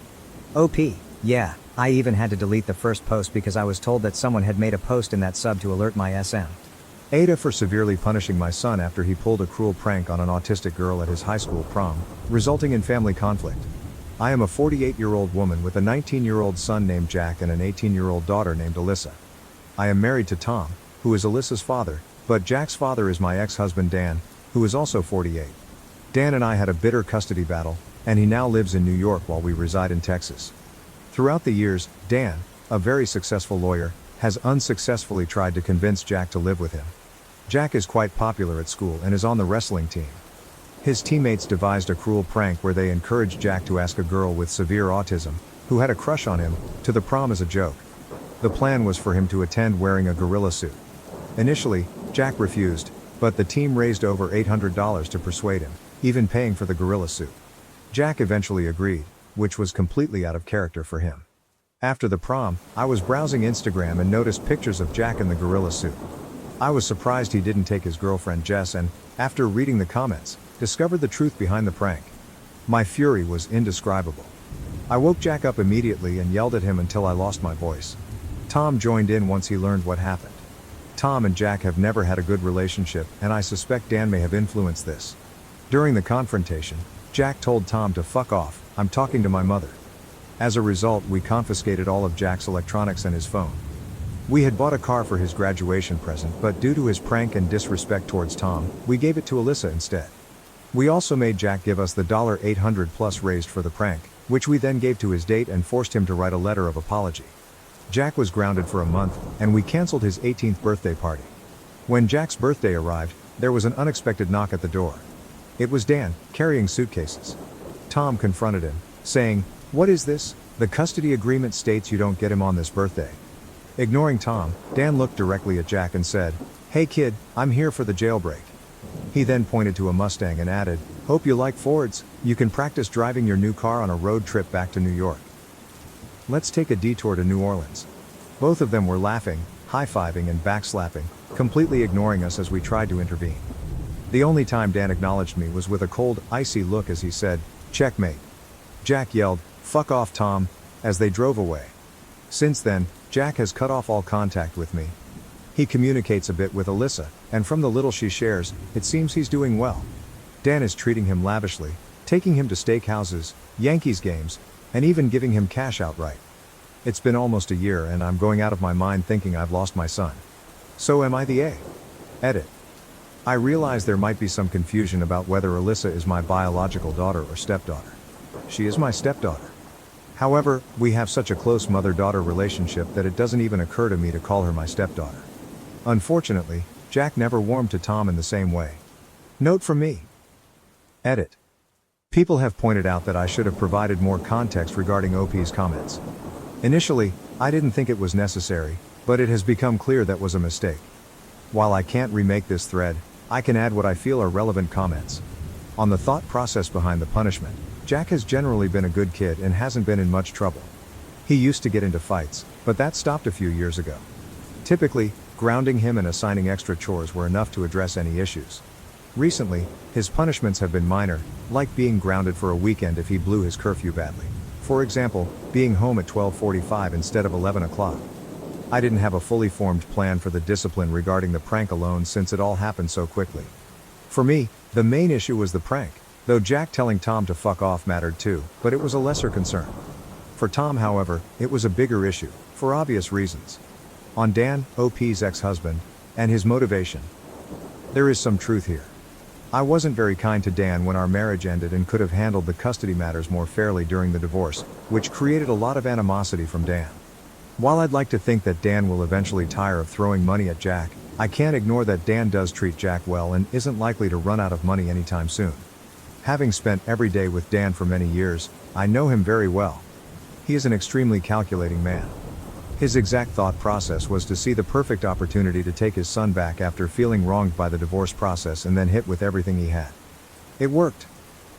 OP. Yeah, I even had to delete the first post because I was told that someone had made a post in that sub to alert my SM. Ada for severely punishing my son after he pulled a cruel prank on an autistic girl at his high school prom, resulting in family conflict. I am a 48-year-old woman with a 19-year-old son named Jack and an 18-year-old daughter named Alyssa. I am married to Tom, who is Alyssa's father, but Jack's father is my ex-husband Dan, who is also 48. Dan and I had a bitter custody battle, and he now lives in New York while we reside in Texas. Throughout the years, Dan, a very successful lawyer, has unsuccessfully tried to convince Jack to live with him. Jack is quite popular at school and is on the wrestling team. His teammates devised a cruel prank where they encouraged Jack to ask a girl with severe autism, who had a crush on him, to the prom as a joke. The plan was for him to attend wearing a gorilla suit. Initially, Jack refused, but the team raised over $800 to persuade him, even paying for the gorilla suit. Jack eventually agreed, which was completely out of character for him. After the prom, I was browsing Instagram and noticed pictures of Jack in the gorilla suit. I was surprised he didn't take his girlfriend Jess and, after reading the comments, discovered the truth behind the prank. My fury was indescribable. I woke Jack up immediately and yelled at him until I lost my voice. Tom joined in once he learned what happened. Tom and Jack have never had a good relationship, and I suspect Dan may have influenced this. During the confrontation, Jack told Tom to fuck off, "I'm talking to my mother." As a result, we confiscated all of Jack's electronics and his phone. We had bought a car for his graduation present, but due to his prank and disrespect towards Tom, we gave it to Alyssa instead. We also made Jack give us the $800 plus raised for the prank, which we then gave to his date and forced him to write a letter of apology. Jack was grounded for a month, and we canceled his 18th birthday party. When Jack's birthday arrived, there was an unexpected knock at the door. It was Dan, carrying suitcases. Tom confronted him, saying, "What is this? The custody agreement states you don't get him on this birthday." Ignoring Tom, Dan looked directly at Jack and said, "Hey kid, I'm here for the jailbreak." He then pointed to a Mustang and added, "Hope you like Fords, you can practice driving your new car on a road trip back to New York." Let's take a detour to New Orleans. Both of them were laughing, high-fiving and backslapping, completely ignoring us as we tried to intervene. The only time Dan acknowledged me was with a cold, icy look as he said, "Checkmate." Jack yelled, "Fuck off, Tom," as they drove away. Since then, Jack has cut off all contact with me. He communicates a bit with Alyssa, and from the little she shares, it seems he's doing well. Dan is treating him lavishly, taking him to steakhouses, Yankees games, and even giving him cash outright. It's been almost a year and I'm going out of my mind thinking I've lost my son. So am I the A? Edit. I realize there might be some confusion about whether Alyssa is my biological daughter or stepdaughter. She is my stepdaughter. However, we have such a close mother-daughter relationship that it doesn't even occur to me to call her my stepdaughter. Unfortunately, Jack never warmed to Tom in the same way. Note from me. Edit. People have pointed out that I should have provided more context regarding OP's comments. Initially, I didn't think it was necessary, but it has become clear that was a mistake. While I can't remake this thread, I can add what I feel are relevant comments. On the thought process behind the punishment, Jack has generally been a good kid and hasn't been in much trouble. He used to get into fights, but that stopped a few years ago. Typically, grounding him and assigning extra chores were enough to address any issues. Recently, his punishments have been minor, like being grounded for a weekend if he blew his curfew badly. For example, being home at 12:45 instead of 11 o'clock. I didn't have a fully formed plan for the discipline regarding the prank alone since it all happened so quickly. For me, the main issue was the prank, though Jack telling Tom to fuck off mattered too, but it was a lesser concern. For Tom, however, it was a bigger issue, for obvious reasons. On Dan, OP's ex-husband, and his motivation. There is some truth here. I wasn't very kind to Dan when our marriage ended and could have handled the custody matters more fairly during the divorce, which created a lot of animosity from Dan. While I'd like to think that Dan will eventually tire of throwing money at Jack, I can't ignore that Dan does treat Jack well and isn't likely to run out of money anytime soon. Having spent every day with Dan for many years, I know him very well. He is an extremely calculating man. His exact thought process was to see the perfect opportunity to take his son back after feeling wronged by the divorce process and then hit with everything he had. It worked.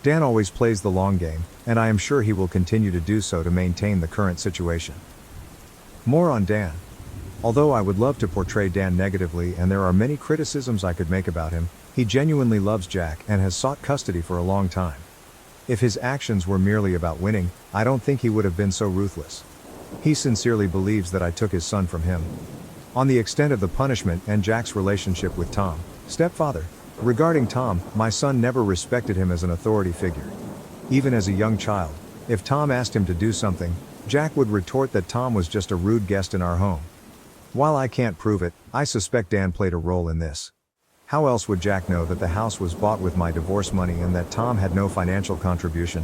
Dan always plays the long game, and I am sure he will continue to do so to maintain the current situation. More on Dan. Although I would love to portray Dan negatively and there are many criticisms I could make about him, he genuinely loves Jack and has sought custody for a long time. If his actions were merely about winning, I don't think he would have been so ruthless. He sincerely believes that I took his son from him. On the extent of the punishment and Jack's relationship with Tom, stepfather. Regarding Tom, my son never respected him as an authority figure. Even as a young child, if Tom asked him to do something, Jack would retort that Tom was just a rude guest in our home. While I can't prove it, I suspect Dan played a role in this. How else would Jack know that the house was bought with my divorce money and that Tom had no financial contribution?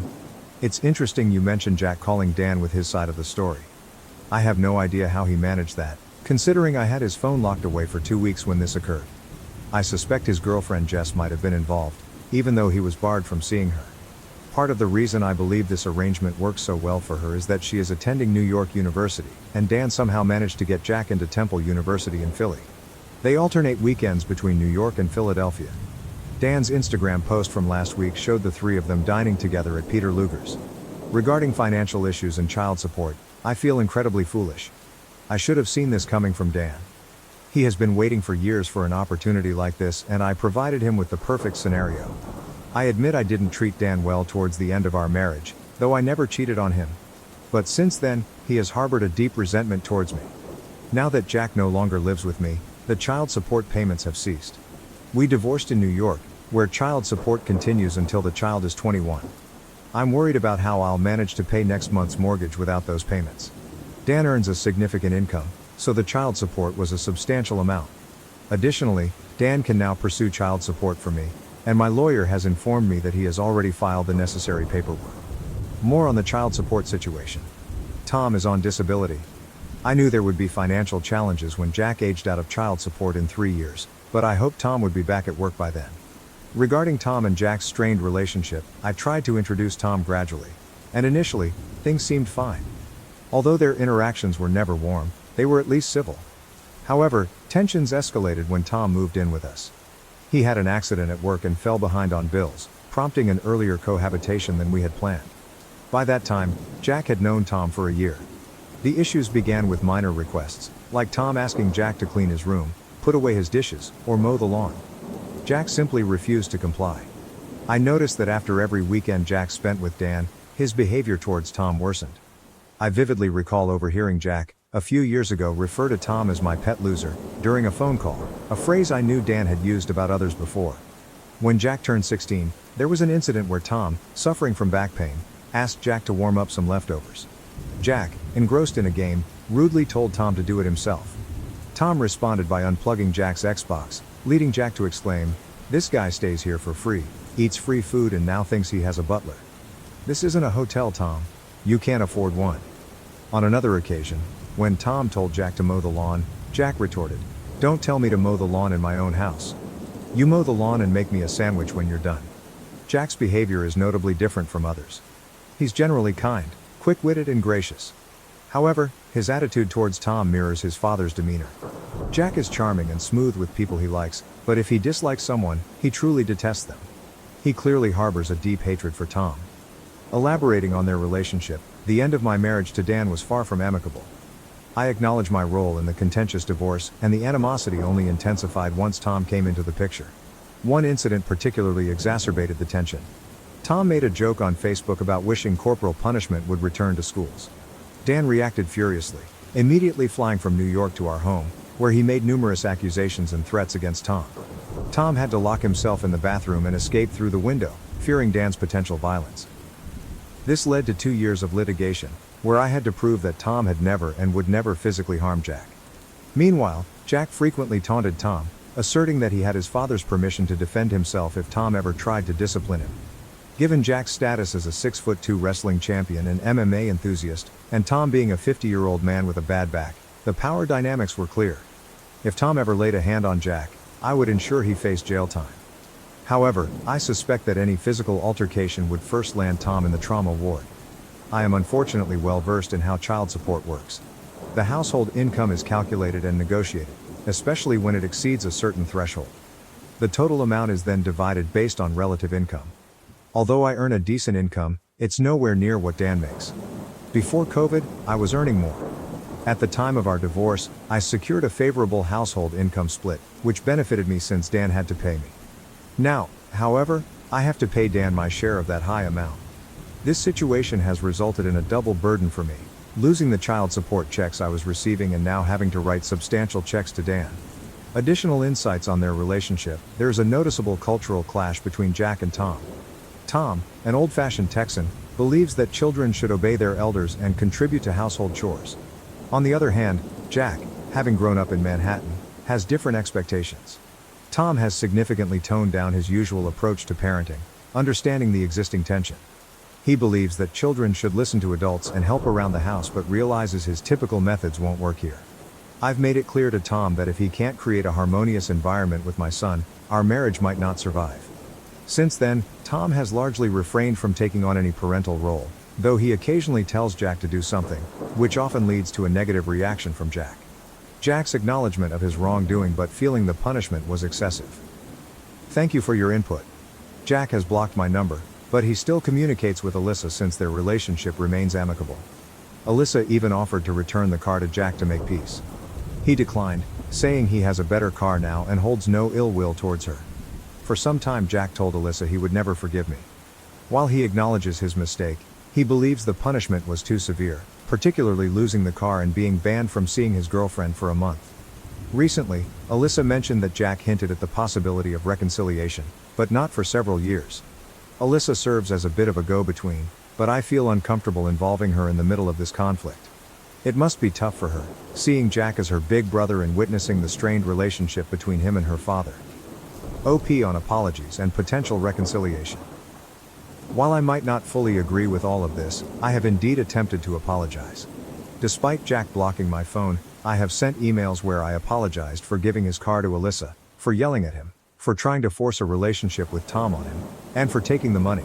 It's interesting you mentioned Jack calling Dan with his side of the story. I have no idea how he managed that, considering I had his phone locked away for 2 weeks when this occurred. I suspect his girlfriend Jess might have been involved, even though he was barred from seeing her. Part of the reason I believe this arrangement works so well for her is that she is attending New York University, and Dan somehow managed to get Jack into Temple University in Philly. They alternate weekends between New York and Philadelphia. Dan's Instagram post from last week showed the three of them dining together at Peter Luger's. Regarding financial issues and child support, I feel incredibly foolish. I should have seen this coming from Dan. He has been waiting for years for an opportunity like this, and I provided him with the perfect scenario. I admit I didn't treat Dan well towards the end of our marriage, though I never cheated on him. But since then, he has harbored a deep resentment towards me. Now that Jack no longer lives with me, the child support payments have ceased. We divorced in New York, where child support continues until the child is 21. I'm worried about how I'll manage to pay next month's mortgage without those payments. Dan earns a significant income, so the child support was a substantial amount. Additionally, Dan can now pursue child support for me, and my lawyer has informed me that he has already filed the necessary paperwork. More on the child support situation. Tom is on disability. I knew there would be financial challenges when Jack aged out of child support in 3 years, but I hoped Tom would be back at work by then. Regarding Tom and Jack's strained relationship, I tried to introduce Tom gradually, and initially, things seemed fine. Although their interactions were never warm, they were at least civil. However, tensions escalated when Tom moved in with us. He had an accident at work and fell behind on bills, prompting an earlier cohabitation than we had planned. By that time, Jack had known Tom for a year. The issues began with minor requests, like Tom asking Jack to clean his room, put away his dishes, or mow the lawn. Jack simply refused to comply. I noticed that after every weekend Jack spent with Dan, his behavior towards Tom worsened. I vividly recall overhearing Jack, a few years ago, refer to Tom as my pet loser, during a phone call, a phrase I knew Dan had used about others before. When Jack turned 16, there was an incident where Tom, suffering from back pain, asked Jack to warm up some leftovers. Jack, engrossed in a game, rudely told Tom to do it himself. Tom responded by unplugging Jack's Xbox, leading Jack to exclaim, "This guy stays here for free, eats free food and now thinks he has a butler. This isn't a hotel, Tom. You can't afford one." On another occasion, when Tom told Jack to mow the lawn, Jack retorted, "Don't tell me to mow the lawn in my own house. You mow the lawn and make me a sandwich when you're done." Jack's behavior is notably different from others. He's generally kind, quick-witted and gracious. However, his attitude towards Tom mirrors his father's demeanor. Jack is charming and smooth with people he likes, but if he dislikes someone, he truly detests them. He clearly harbors a deep hatred for Tom. Elaborating on their relationship, the end of my marriage to Dan was far from amicable. I acknowledge my role in the contentious divorce, and the animosity only intensified once Tom came into the picture. One incident particularly exacerbated the tension. Tom made a joke on Facebook about wishing corporal punishment would return to schools. Dan reacted furiously, immediately flying from New York to our home, where he made numerous accusations and threats against Tom. Tom had to lock himself in the bathroom and escape through the window, fearing Dan's potential violence. This led to 2 years of litigation, where I had to prove that Tom had never and would never physically harm Jack. Meanwhile, Jack frequently taunted Tom, asserting that he had his father's permission to defend himself if Tom ever tried to discipline him. Given Jack's status as a 6'2" wrestling champion and MMA enthusiast, and Tom being a 50-year-old man with a bad back, the power dynamics were clear. If Tom ever laid a hand on Jack, I would ensure he faced jail time. However, I suspect that any physical altercation would first land Tom in the trauma ward. I am unfortunately well versed in how child support works. The household income is calculated and negotiated, especially when it exceeds a certain threshold. The total amount is then divided based on relative income. Although I earn a decent income, it's nowhere near what Dan makes. Before COVID, I was earning more. At the time of our divorce, I secured a favorable household income split, which benefited me since Dan had to pay me. Now, however, I have to pay Dan my share of that high amount. This situation has resulted in a double burden for me, losing the child support checks I was receiving and now having to write substantial checks to Dan. Additional insights on their relationship: there's a noticeable cultural clash between Jack and Tom. Tom, an old-fashioned Texan, believes that children should obey their elders and contribute to household chores. On the other hand, Jack, having grown up in Manhattan, has different expectations. Tom has significantly toned down his usual approach to parenting, understanding the existing tension. He believes that children should listen to adults and help around the house, but realizes his typical methods won't work here. I've made it clear to Tom that if he can't create a harmonious environment with my son, our marriage might not survive. Since then, Tom has largely refrained from taking on any parental role, though he occasionally tells Jack to do something, which often leads to a negative reaction from Jack. Jack's acknowledgement of his wrongdoing but feeling the punishment was excessive. Thank you for your input. Jack has blocked my number, but he still communicates with Alyssa since their relationship remains amicable. Alyssa even offered to return the car to Jack to make peace. He declined, saying he has a better car now and holds no ill will towards her. For some time Jack told Alyssa he would never forgive me. While he acknowledges his mistake, he believes the punishment was too severe, particularly losing the car and being banned from seeing his girlfriend for a month. Recently, Alyssa mentioned that Jack hinted at the possibility of reconciliation, but not for several years. Alyssa serves as a bit of a go-between, but I feel uncomfortable involving her in the middle of this conflict. It must be tough for her, seeing Jack as her big brother and witnessing the strained relationship between him and her father. OP on apologies and potential reconciliation. While I might not fully agree with all of this, I have indeed attempted to apologize. Despite Jack blocking my phone, I have sent emails where I apologized for giving his car to Alyssa, for yelling at him, for trying to force a relationship with Tom on him, and for taking the money.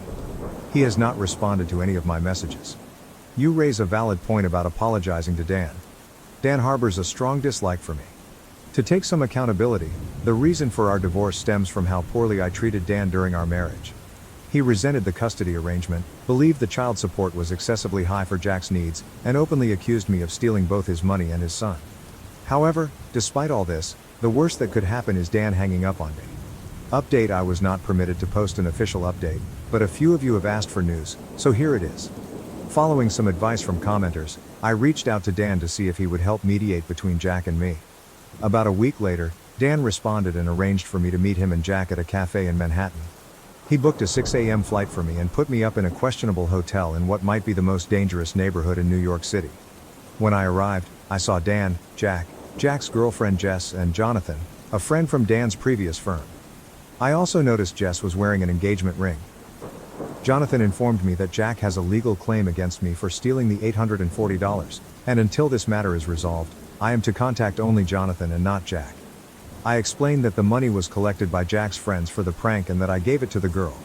He has not responded to any of my messages. You raise a valid point about apologizing to Dan. Dan harbors a strong dislike for me. To take some accountability, the reason for our divorce stems from how poorly I treated Dan during our marriage. He resented the custody arrangement, believed the child support was excessively high for Jack's needs, and openly accused me of stealing both his money and his son. However, despite all this, the worst that could happen is Dan hanging up on me. Update: I was not permitted to post an official update, but a few of you have asked for news, so here it is. Following some advice from commenters, I reached out to Dan to see if he would help mediate between Jack and me. About a week later, Dan responded and arranged for me to meet him and Jack at a cafe in Manhattan. He booked a 6 a.m. flight for me and put me up in a questionable hotel in what might be the most dangerous neighborhood in New York City. When I arrived, I saw Dan, Jack, Jack's girlfriend Jess, and Jonathan, a friend from Dan's previous firm. I also noticed Jess was wearing an engagement ring. Jonathan informed me that Jack has a legal claim against me for stealing the $840, and until this matter is resolved, I am to contact only Jonathan and not Jack. I explained that the money was collected by Jack's friends for the prank and that I gave it to the girl.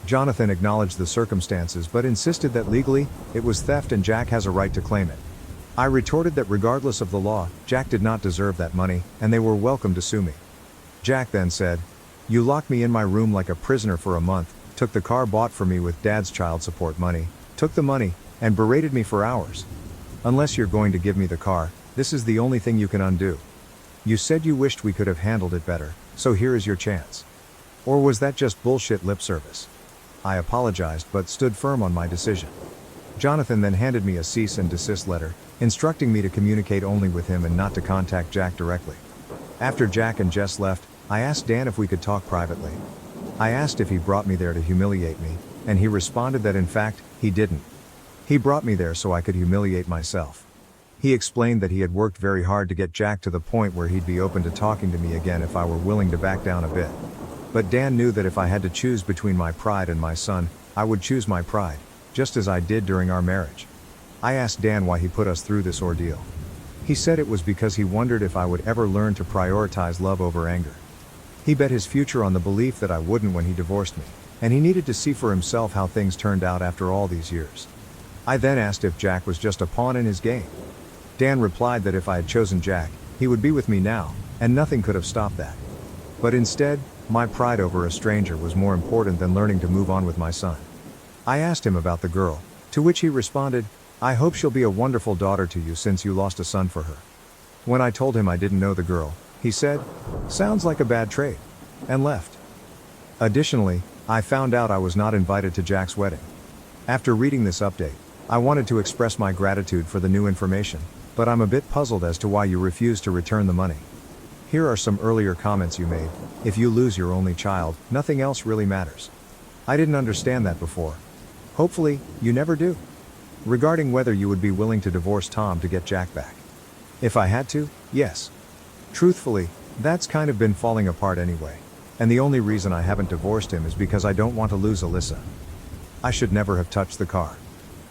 Jonathan acknowledged the circumstances but insisted that legally, it was theft and Jack has a right to claim it. I retorted that regardless of the law, Jack did not deserve that money, and they were welcome to sue me. Jack then said, "You locked me in my room like a prisoner for a month, took the car bought for me with Dad's child support money, took the money, and berated me for hours. Unless you're going to give me the car, this is the only thing you can undo. You said you wished we could have handled it better, so here is your chance. Or was that just bullshit lip service?" I apologized but stood firm on my decision. Jonathan then handed me a cease and desist letter, instructing me to communicate only with him and not to contact Jack directly. After Jack and Jess left, I asked Dan if we could talk privately. I asked if he brought me there to humiliate me, and he responded that in fact, he didn't. He brought me there so I could humiliate myself. He explained that he had worked very hard to get Jack to the point where he'd be open to talking to me again if I were willing to back down a bit. But Dan knew that if I had to choose between my pride and my son, I would choose my pride, just as I did during our marriage. I asked Dan why he put us through this ordeal. He said it was because he wondered if I would ever learn to prioritize love over anger. He bet his future on the belief that I wouldn't when he divorced me, and he needed to see for himself how things turned out after all these years. I then asked if Jack was just a pawn in his game. Dan replied that if I had chosen Jack, he would be with me now, and nothing could have stopped that. But instead, my pride over a stranger was more important than learning to move on with my son. I asked him about the girl, to which he responded, "I hope she'll be a wonderful daughter to you since you lost a son for her." When I told him I didn't know the girl, he said, "Sounds like a bad trade," and left. Additionally, I found out I was not invited to Jack's wedding. After reading this update, I wanted to express my gratitude for the new information, but I'm a bit puzzled as to why you refused to return the money. Here are some earlier comments you made. If you lose your only child, nothing else really matters. I didn't understand that before. Hopefully, you never do. Regarding whether you would be willing to divorce Tom to get Jack back. If I had to, yes. Truthfully, that's kind of been falling apart anyway. And the only reason I haven't divorced him is because I don't want to lose Alyssa. I should never have touched the car.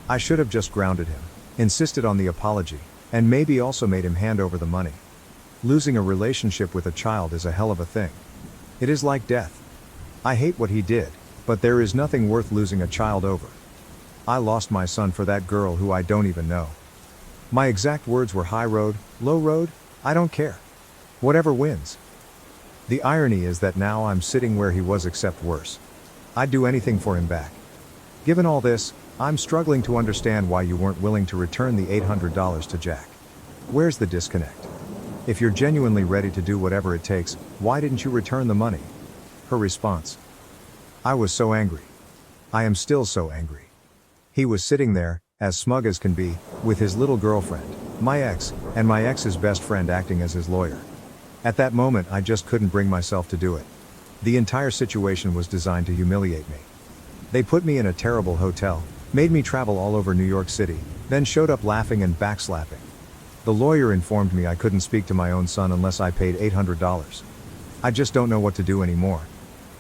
I should have just grounded him, insisted on the apology, and maybe also made him hand over the money. Losing a relationship with a child is a hell of a thing. It is like death. I hate what he did, but there is nothing worth losing a child over. I lost my son for that girl who I don't even know. My exact words were high road, low road, I don't care. Whatever wins. The irony is that now I'm sitting where he was except worse. I'd do anything for him back. Given all this, I'm struggling to understand why you weren't willing to return the $800 to Jack. Where's the disconnect? If you're genuinely ready to do whatever it takes, why didn't you return the money? Her response. I was so angry. I am still so angry. He was sitting there, as smug as can be, with his little girlfriend, my ex, and my ex's best friend acting as his lawyer. At that moment I just couldn't bring myself to do it. The entire situation was designed to humiliate me. They put me in a terrible hotel, made me travel all over New York City, then showed up laughing and backslapping. The lawyer informed me I couldn't speak to my own son unless I paid $800. I just don't know what to do anymore.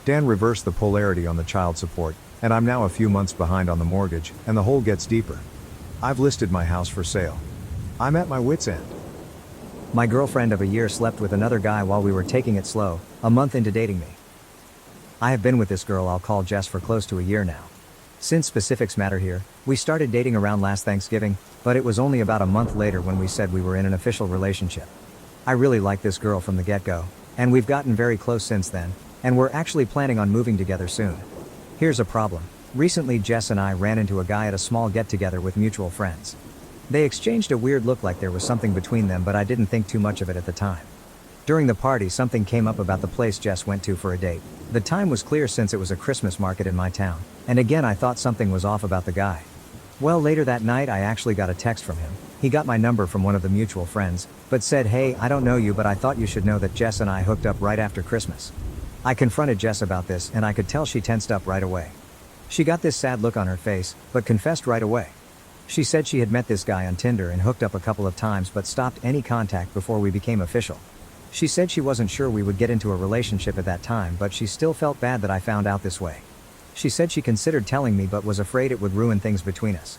Dan reversed the polarity on the child support, and I'm now a few months behind on the mortgage, and the hole gets deeper. I've listed my house for sale. I'm at my wit's end. My girlfriend of a year slept with another guy while we were taking it slow, a month into dating me. I have been with this girl I'll call Jess for close to a year now. Since specifics matter here, we started dating around last Thanksgiving, but it was only about a month later when we said we were in an official relationship. I really like this girl from the get-go, and we've gotten very close since then, and we're actually planning on moving together soon. Here's a problem. Recently Jess and I ran into a guy at a small get-together with mutual friends. They exchanged a weird look like there was something between them, but I didn't think too much of it at the time. During the party something came up about the place Jess went to for a date. The time was clear since it was a Christmas market in my town, and again I thought something was off about the guy. Well, later that night I actually got a text from him. He got my number from one of the mutual friends, but said, "Hey, I don't know you, but I thought you should know that Jess and I hooked up right after Christmas." I confronted Jess about this and I could tell she tensed up right away. She got this sad look on her face, but confessed right away. She said she had met this guy on Tinder and hooked up a couple of times but stopped any contact before we became official. She said she wasn't sure we would get into a relationship at that time, but she still felt bad that I found out this way. She said she considered telling me but was afraid it would ruin things between us.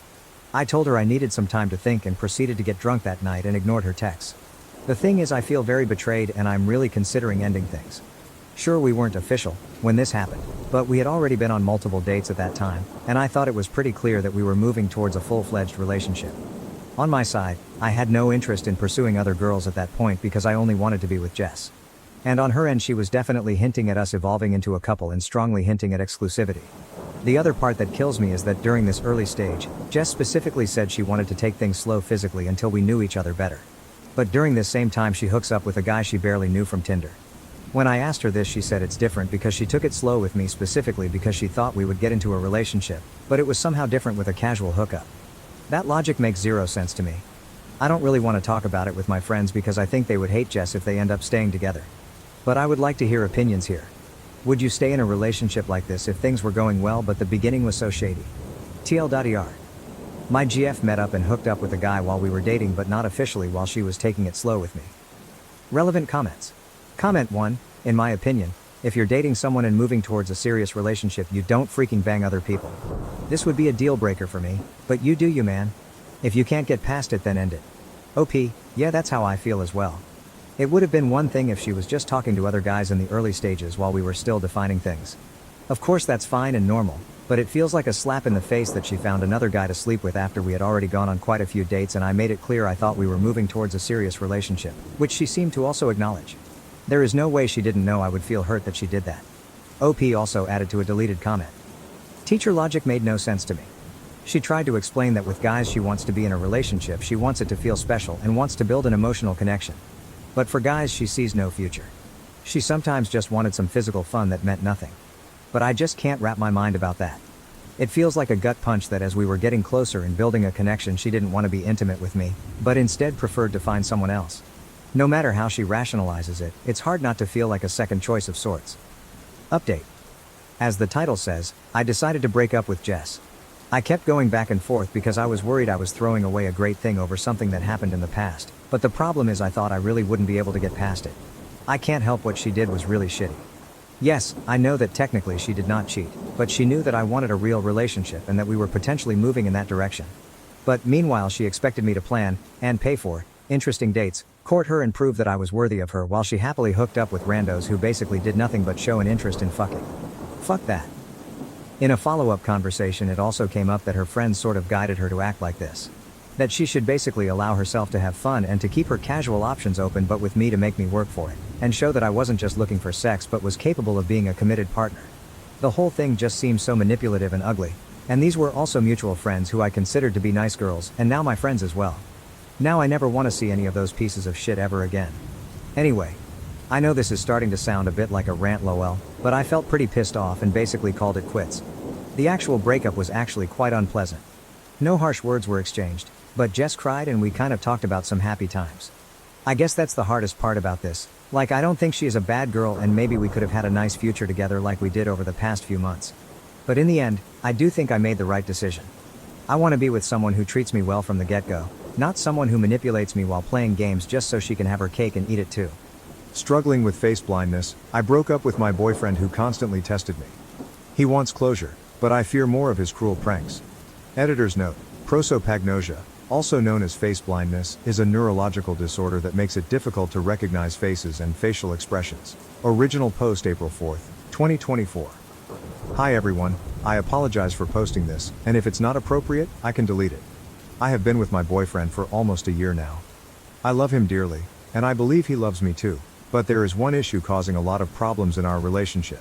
I told her I needed some time to think and proceeded to get drunk that night and ignored her texts. The thing is, I feel very betrayed and I'm really considering ending things. Sure, we weren't official when this happened, but we had already been on multiple dates at that time, and I thought it was pretty clear that we were moving towards a full-fledged relationship. On my side, I had no interest in pursuing other girls at that point because I only wanted to be with Jess. And on her end she was definitely hinting at us evolving into a couple and strongly hinting at exclusivity. The other part that kills me is that during this early stage, Jess specifically said she wanted to take things slow physically until we knew each other better. But during this same time she hooks up with a guy she barely knew from Tinder. When I asked her this, she said it's different because she took it slow with me specifically because she thought we would get into a relationship, but it was somehow different with a casual hookup. That logic makes zero sense to me. I don't really want to talk about it with my friends because I think they would hate Jess if they end up staying together. But I would like to hear opinions here. Would you stay in a relationship like this if things were going well but the beginning was so shady? TL.er. My GF met up and hooked up with a guy while we were dating but not officially while she was taking it slow with me. Relevant comments. Comment 1, in my opinion, if you're dating someone and moving towards a serious relationship, you don't freaking bang other people. This would be a deal breaker for me, but you do you, man. If you can't get past it, then end it. OP, yeah, that's how I feel as well. It would have been one thing if she was just talking to other guys in the early stages while we were still defining things. Of course that's fine and normal, but it feels like a slap in the face that she found another guy to sleep with after we had already gone on quite a few dates and I made it clear I thought we were moving towards a serious relationship, which she seemed to also acknowledge. There is no way she didn't know I would feel hurt that she did that. OP also added to a deleted comment. Teacher logic made no sense to me. She tried to explain that with guys she wants to be in a relationship, she wants it to feel special and wants to build an emotional connection. But for guys she sees no future. She sometimes just wanted some physical fun that meant nothing. But I just can't wrap my mind about that. It feels like a gut punch that as we were getting closer and building a connection, she didn't want to be intimate with me, but instead preferred to find someone else. No matter how she rationalizes it, it's hard not to feel like a second choice of sorts. Update. As the title says, I decided to break up with Jess. I kept going back and forth because I was worried I was throwing away a great thing over something that happened in the past, but the problem is I thought I really wouldn't be able to get past it. I can't help what she did was really shitty. Yes, I know that technically she did not cheat, but she knew that I wanted a real relationship and that we were potentially moving in that direction. But meanwhile she expected me to plan, and pay for, interesting dates, court her and prove that I was worthy of her while she happily hooked up with randos who basically did nothing but show an interest in fucking. Fuck that. In a follow-up conversation it also came up that her friends sort of guided her to act like this. That she should basically allow herself to have fun and to keep her casual options open, but with me to make me work for it, and show that I wasn't just looking for sex but was capable of being a committed partner. The whole thing just seemed so manipulative and ugly, and these were also mutual friends who I considered to be nice girls, and now my friends as well. Now I never want to see any of those pieces of shit ever again. Anyway, I know this is starting to sound a bit like a rant lol, but I felt pretty pissed off and basically called it quits. The actual breakup was actually quite unpleasant. No harsh words were exchanged, but Jess cried and we kind of talked about some happy times. I guess that's the hardest part about this, like I don't think she is a bad girl and maybe we could have had a nice future together like we did over the past few months. But in the end, I do think I made the right decision. I want to be with someone who treats me well from the get-go, not someone who manipulates me while playing games just so she can have her cake and eat it too. Struggling with face blindness, I broke up with my boyfriend who constantly tested me. He wants closure, but I fear more of his cruel pranks. Editor's note: prosopagnosia, also known as face blindness, is a neurological disorder that makes it difficult to recognize faces and facial expressions. Original post April 4th, 2024. Hi everyone, I apologize for posting this, and if it's not appropriate, I can delete it. I have been with my boyfriend for almost a year now. I love him dearly, and I believe he loves me too, but there is one issue causing a lot of problems in our relationship.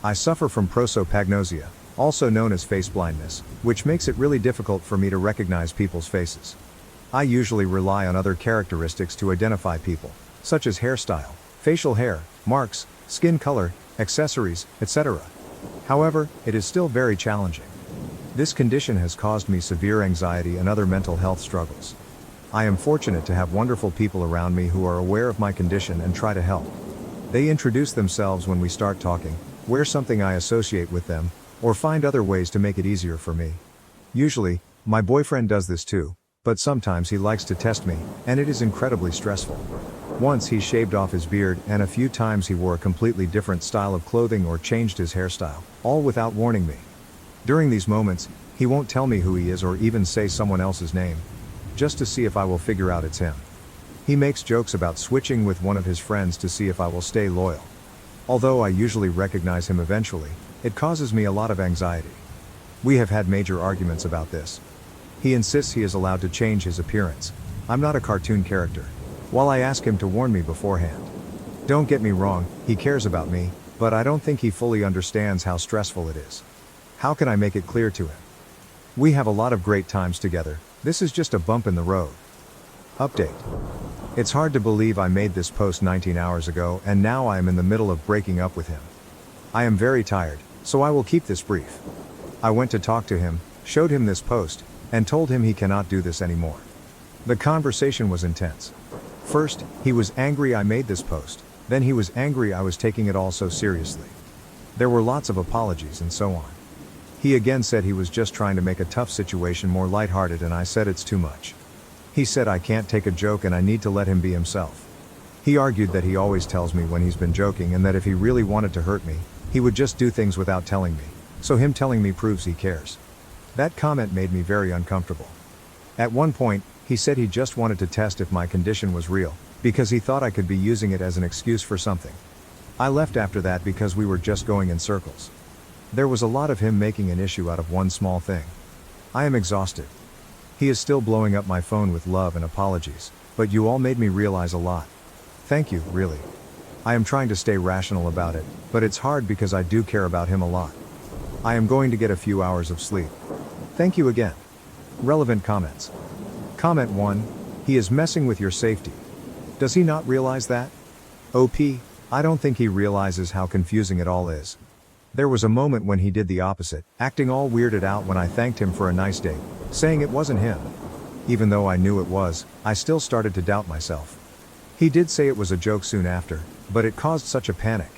I suffer from prosopagnosia, also known as face blindness, which makes it really difficult for me to recognize people's faces. I usually rely on other characteristics to identify people, such as hairstyle, facial hair, marks, skin color, accessories, etc. However, it is still very challenging. This condition has caused me severe anxiety and other mental health struggles. I am fortunate to have wonderful people around me who are aware of my condition and try to help. They introduce themselves when we start talking, wear something I associate with them, or find other ways to make it easier for me. Usually, my boyfriend does this too, but sometimes he likes to test me, and it is incredibly stressful. Once he shaved off his beard, and a few times he wore a completely different style of clothing or changed his hairstyle, all without warning me. During these moments, he won't tell me who he is or even say someone else's name, just to see if I will figure out it's him. He makes jokes about switching with one of his friends to see if I will stay loyal. Although I usually recognize him eventually, it causes me a lot of anxiety. We have had major arguments about this. He insists he is allowed to change his appearance. I'm not a cartoon character. While I ask him to warn me beforehand. Don't get me wrong, he cares about me, but I don't think he fully understands how stressful it is. How can I make it clear to him? We have a lot of great times together, this is just a bump in the road. Update. It's hard to believe I made this post 19 hours ago and now I am in the middle of breaking up with him. I am very tired, so I will keep this brief. I went to talk to him, showed him this post, and told him he cannot do this anymore. The conversation was intense. First, he was angry I made this post, then he was angry I was taking it all so seriously. There were lots of apologies and so on. He again said he was just trying to make a tough situation more lighthearted and I said it's too much. He said I can't take a joke and I need to let him be himself. He argued that he always tells me when he's been joking and that if he really wanted to hurt me, he would just do things without telling me, so him telling me proves he cares. That comment made me very uncomfortable. At one point, he said he just wanted to test if my condition was real, because he thought I could be using it as an excuse for something. I left after that because we were just going in circles. There was a lot of him making an issue out of one small thing. I am exhausted. He is still blowing up my phone with love and apologies, but you all made me realize a lot. Thank you, really. I am trying to stay rational about it, but it's hard because I do care about him a lot. I am going to get a few hours of sleep. Thank you again. Relevant comments. Comment 1. He is messing with your safety. Does he not realize that? OP, I don't think he realizes how confusing it all is. There was a moment when he did the opposite, acting all weirded out when I thanked him for a nice date, saying it wasn't him. Even though I knew it was, I still started to doubt myself. He did say it was a joke soon after, but it caused such a panic.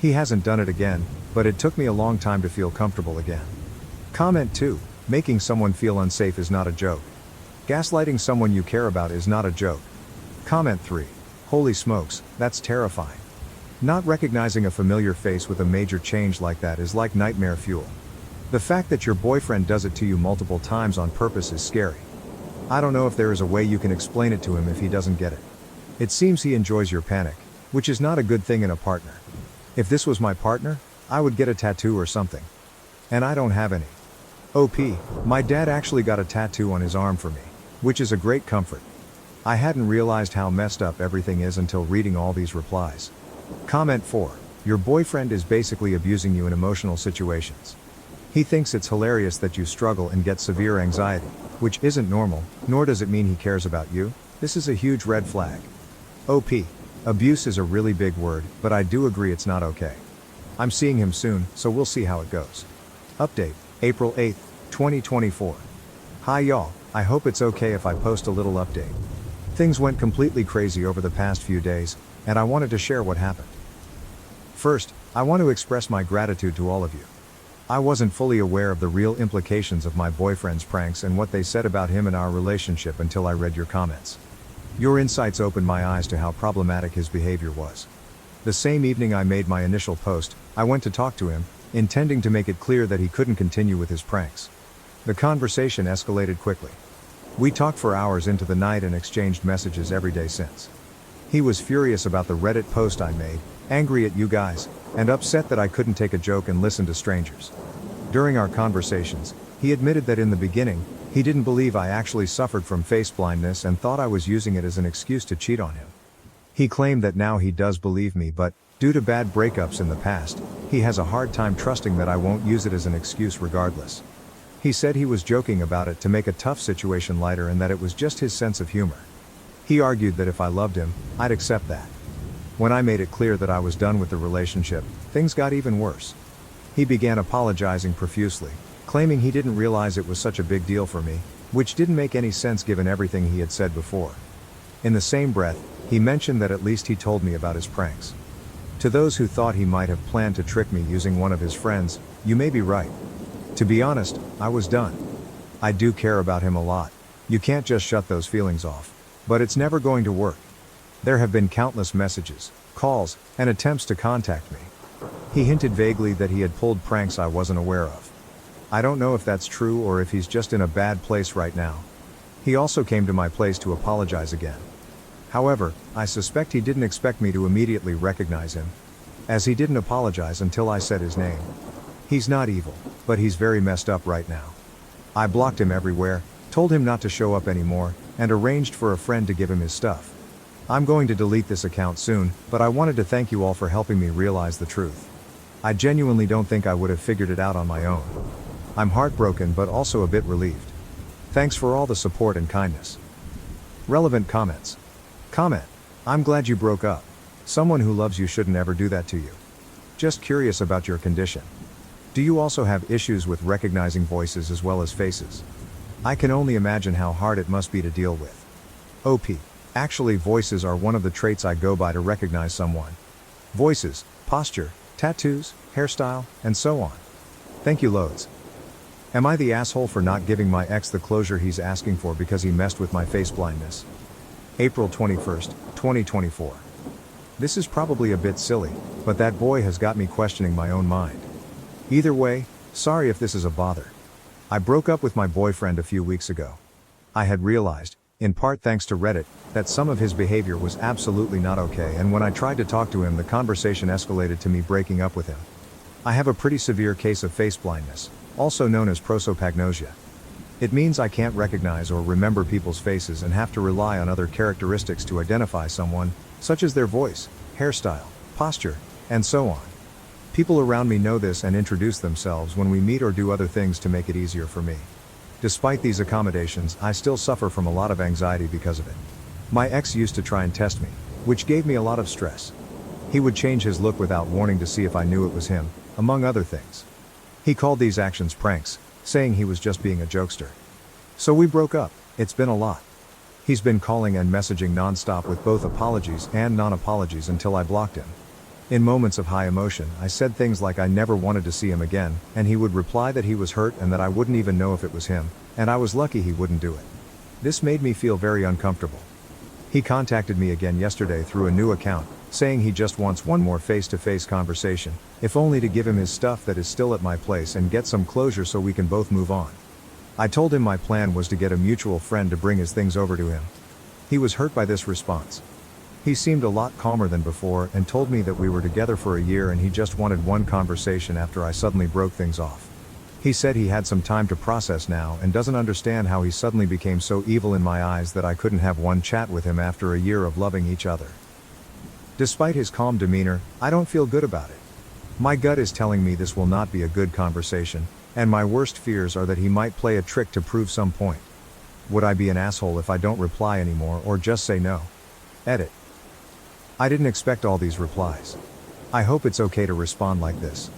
He hasn't done it again, but it took me a long time to feel comfortable again. Comment 2. Making someone feel unsafe is not a joke. Gaslighting someone you care about is not a joke. Comment 3. Holy smokes, that's terrifying. Not recognizing a familiar face with a major change like that is like nightmare fuel. The fact that your boyfriend does it to you multiple times on purpose is scary. I don't know if there is a way you can explain it to him if he doesn't get it. It seems he enjoys your panic, which is not a good thing in a partner. If this was my partner, I would get a tattoo or something. And I don't have any. OP, my dad actually got a tattoo on his arm for me, which is a great comfort. I hadn't realized how messed up everything is until reading all these replies. Comment 4. Your boyfriend is basically abusing you in emotional situations. He thinks it's hilarious that you struggle and get severe anxiety, which isn't normal, nor does it mean he cares about you. This is a huge red flag. OP. Abuse is a really big word, but I do agree it's not okay. I'm seeing him soon, so we'll see how it goes. Update, April 8, 2024. Hi y'all, I hope it's okay if I post a little update. Things went completely crazy over the past few days, and I wanted to share what happened. First, I want to express my gratitude to all of you. I wasn't fully aware of the real implications of my boyfriend's pranks and what they said about him and our relationship until I read your comments. Your insights opened my eyes to how problematic his behavior was. The same evening I made my initial post, I went to talk to him, intending to make it clear that he couldn't continue with his pranks. The conversation escalated quickly. We talked for hours into the night and exchanged messages every day since. He was furious about the Reddit post I made, angry at you guys, and upset that I couldn't take a joke and listen to strangers. During our conversations, he admitted that in the beginning, he didn't believe I actually suffered from face blindness and thought I was using it as an excuse to cheat on him. He claimed that now he does believe me, but, due to bad breakups in the past, he has a hard time trusting that I won't use it as an excuse regardless. He said he was joking about it to make a tough situation lighter and that it was just his sense of humor. He argued that if I loved him, I'd accept that. When I made it clear that I was done with the relationship, things got even worse. He began apologizing profusely, claiming he didn't realize it was such a big deal for me, which didn't make any sense given everything he had said before. In the same breath, he mentioned that at least he told me about his pranks. To those who thought he might have planned to trick me using one of his friends, you may be right. To be honest, I was done. I do care about him a lot. You can't just shut those feelings off. But it's never going to work. There have been countless messages, calls, and attempts to contact me. He hinted vaguely that he had pulled pranks I wasn't aware of. I don't know if that's true or if he's just in a bad place right now. He also came to my place to apologize again. However, I suspect he didn't expect me to immediately recognize him, as he didn't apologize until I said his name. He's not evil, but he's very messed up right now. I blocked him everywhere, told him not to show up anymore, and arranged for a friend to give him his stuff. I'm going to delete this account soon, but I wanted to thank you all for helping me realize the truth. I genuinely don't think I would have figured it out on my own. I'm heartbroken but also a bit relieved. Thanks for all the support and kindness. Relevant comments. Comment. I'm glad you broke up. Someone who loves you shouldn't ever do that to you. Just curious about your condition. Do you also have issues with recognizing voices as well as faces? I can only imagine how hard it must be to deal with. OP. Actually, voices are one of the traits I go by to recognize someone. Voices, posture, tattoos, hairstyle, and so on. Thank you loads. Am I the asshole for not giving my ex the closure he's asking for because he messed with my face blindness? April 21st, 2024. This is probably a bit silly, but that boy has got me questioning my own mind. Either way, sorry if this is a bother. I broke up with my boyfriend a few weeks ago. I had realized, in part thanks to Reddit, that some of his behavior was absolutely not okay, and when I tried to talk to him, the conversation escalated to me breaking up with him. I have a pretty severe case of face blindness, also known as prosopagnosia. It means I can't recognize or remember people's faces and have to rely on other characteristics to identify someone, such as their voice, hairstyle, posture, and so on. People around me know this and introduce themselves when we meet or do other things to make it easier for me. Despite these accommodations, I still suffer from a lot of anxiety because of it. My ex used to try and test me, which gave me a lot of stress. He would change his look without warning to see if I knew it was him, among other things. He called these actions pranks, saying he was just being a jokester. So we broke up. It's been a lot. He's been calling and messaging non-stop with both apologies and non-apologies until I blocked him. In moments of high emotion, I said things like I never wanted to see him again, and he would reply that he was hurt and that I wouldn't even know if it was him, and I was lucky he wouldn't do it. This made me feel very uncomfortable. He contacted me again yesterday through a new account, saying he just wants one more face-to-face conversation, if only to give him his stuff that is still at my place and get some closure so we can both move on. I told him my plan was to get a mutual friend to bring his things over to him. He was hurt by this response. He seemed a lot calmer than before and told me that we were together for a year and he just wanted one conversation after I suddenly broke things off. He said he had some time to process now and doesn't understand how he suddenly became so evil in my eyes that I couldn't have one chat with him after a year of loving each other. Despite his calm demeanor, I don't feel good about it. My gut is telling me this will not be a good conversation, and my worst fears are that he might play a trick to prove some point. Would I be an asshole if I don't reply anymore or just say no? Edit. I didn't expect all these replies. I hope it's okay to respond like this.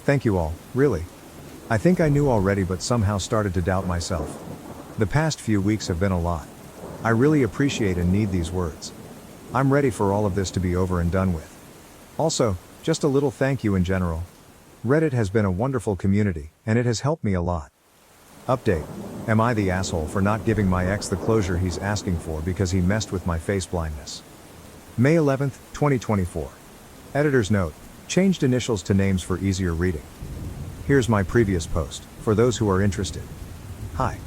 Thank you all, really. I think I knew already but somehow started to doubt myself. The past few weeks have been a lot. I really appreciate and need these words. I'm ready for all of this to be over and done with. Also, just a little thank you in general. Reddit has been a wonderful community, and it has helped me a lot. Update. Am I the asshole for not giving my ex the closure he's asking for because he messed with my face blindness? May 11th, 2024. Editor's note. Changed initials to names for easier reading. Here's my previous post, for those who are interested. Hi.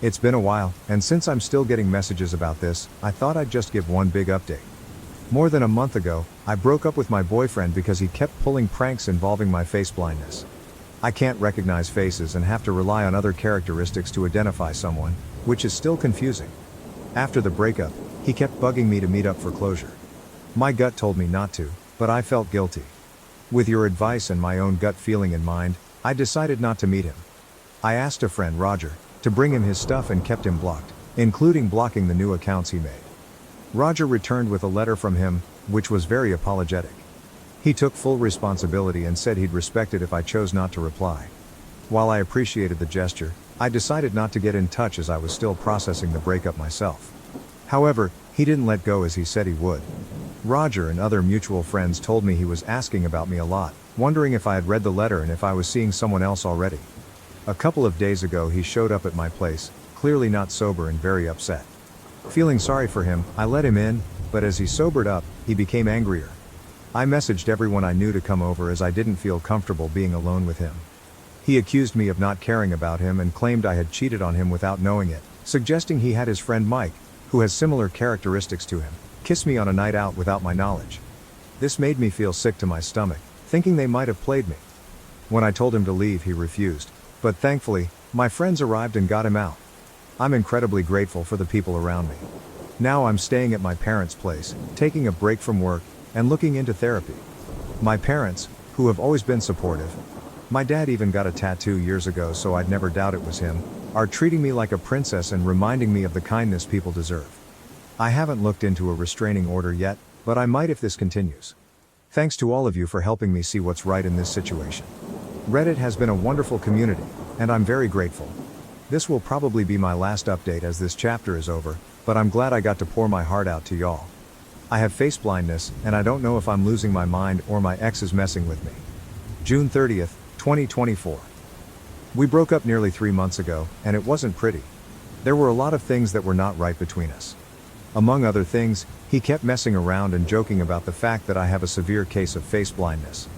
It's been a while, and since I'm still getting messages about this, I thought I'd just give one big update. More than a month ago, I broke up with my boyfriend because he kept pulling pranks involving my face blindness. I can't recognize faces and have to rely on other characteristics to identify someone, which is still confusing. After the breakup, he kept bugging me to meet up for closure. My gut told me not to, but I felt guilty. With your advice and my own gut feeling in mind, I decided not to meet him. I asked a friend, Roger, to bring him his stuff and kept him blocked, including blocking the new accounts he made. Roger returned with a letter from him, which was very apologetic. He took full responsibility and said he'd respect it if I chose not to reply. While I appreciated the gesture, I decided not to get in touch as I was still processing the breakup myself. However, he didn't let go as he said he would. Roger and other mutual friends told me he was asking about me a lot, wondering if I had read the letter and if I was seeing someone else already. A couple of days ago he showed up at my place, clearly not sober and very upset. Feeling sorry for him, I let him in, but as he sobered up, he became angrier. I messaged everyone I knew to come over as I didn't feel comfortable being alone with him. He accused me of not caring about him and claimed I had cheated on him without knowing it, suggesting he had his friend Mike, who has similar characteristics to him, kiss me on a night out without my knowledge. This made me feel sick to my stomach, thinking they might have played me. When I told him to leave, he refused, but thankfully, my friends arrived and got him out. I'm incredibly grateful for the people around me. Now I'm staying at my parents' place, taking a break from work, and looking into therapy. My parents, who have always been supportive, my dad even got a tattoo years ago so I'd never doubt it was him, are treating me like a princess and reminding me of the kindness people deserve. I haven't looked into a restraining order yet, but I might if this continues. Thanks to all of you for helping me see what's right in this situation. Reddit has been a wonderful community, and I'm very grateful. This will probably be my last update as this chapter is over, but I'm glad I got to pour my heart out to y'all. I have face blindness, and I don't know if I'm losing my mind or my ex is messing with me. June 30th, 2024. We broke up nearly 3 months ago, and it wasn't pretty. There were a lot of things that were not right between us. Among other things, he kept messing around and joking about the fact that I have a severe case of face blindness.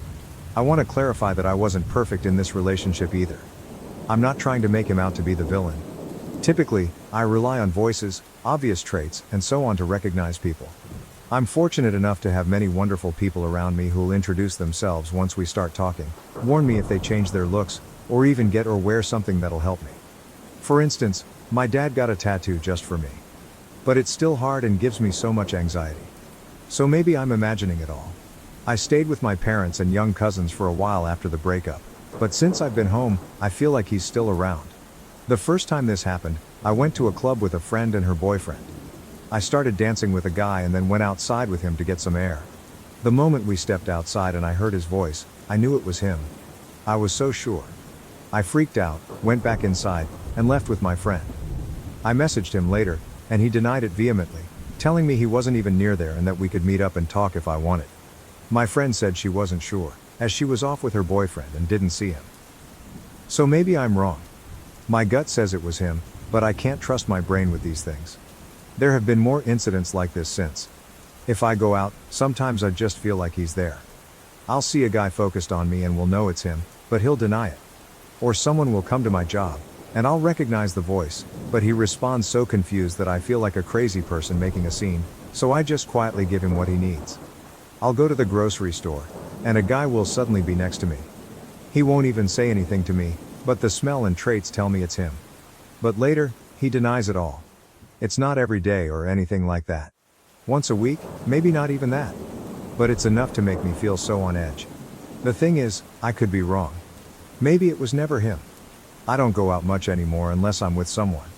I want to clarify that I wasn't perfect in this relationship either. I'm not trying to make him out to be the villain. Typically, I rely on voices, obvious traits, and so on to recognize people. I'm fortunate enough to have many wonderful people around me who'll introduce themselves once we start talking, warn me if they change their looks, or even get or wear something that'll help me. For instance, my dad got a tattoo just for me. But it's still hard and gives me so much anxiety. So maybe I'm imagining it all. I stayed with my parents and young cousins for a while after the breakup, but since I've been home, I feel like he's still around. The first time this happened, I went to a club with a friend and her boyfriend. I started dancing with a guy and then went outside with him to get some air. The moment we stepped outside and I heard his voice, I knew it was him. I was so sure. I freaked out, went back inside, and left with my friend. I messaged him later, and he denied it vehemently, telling me he wasn't even near there and that we could meet up and talk if I wanted. My friend said she wasn't sure, as she was off with her boyfriend and didn't see him. So maybe I'm wrong. My gut says it was him, but I can't trust my brain with these things. There have been more incidents like this since. If I go out, sometimes I just feel like he's there. I'll see a guy focused on me and will know it's him, but he'll deny it. Or someone will come to my job, and I'll recognize the voice, but he responds so confused that I feel like a crazy person making a scene, so I just quietly give him what he needs. I'll go to the grocery store, and a guy will suddenly be next to me. He won't even say anything to me, but the smell and traits tell me it's him. But later, he denies it all. It's not every day or anything like that. Once a week, maybe not even that. But it's enough to make me feel so on edge. The thing is, I could be wrong. Maybe it was never him. I don't go out much anymore unless I'm with someone.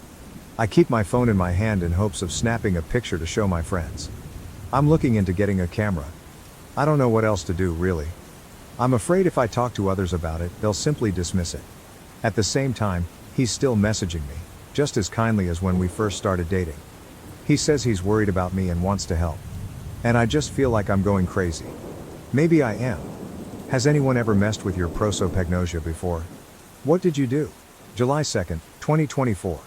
I keep my phone in my hand in hopes of snapping a picture to show my friends. I'm looking into getting a camera. I don't know what else to do, really. I'm afraid if I talk to others about it, they'll simply dismiss it. At the same time, he's still messaging me, just as kindly as when we first started dating. He says he's worried about me and wants to help. And I just feel like I'm going crazy. Maybe I am. Has anyone ever messed with your prosopagnosia before? What did you do? July 2nd, 2024.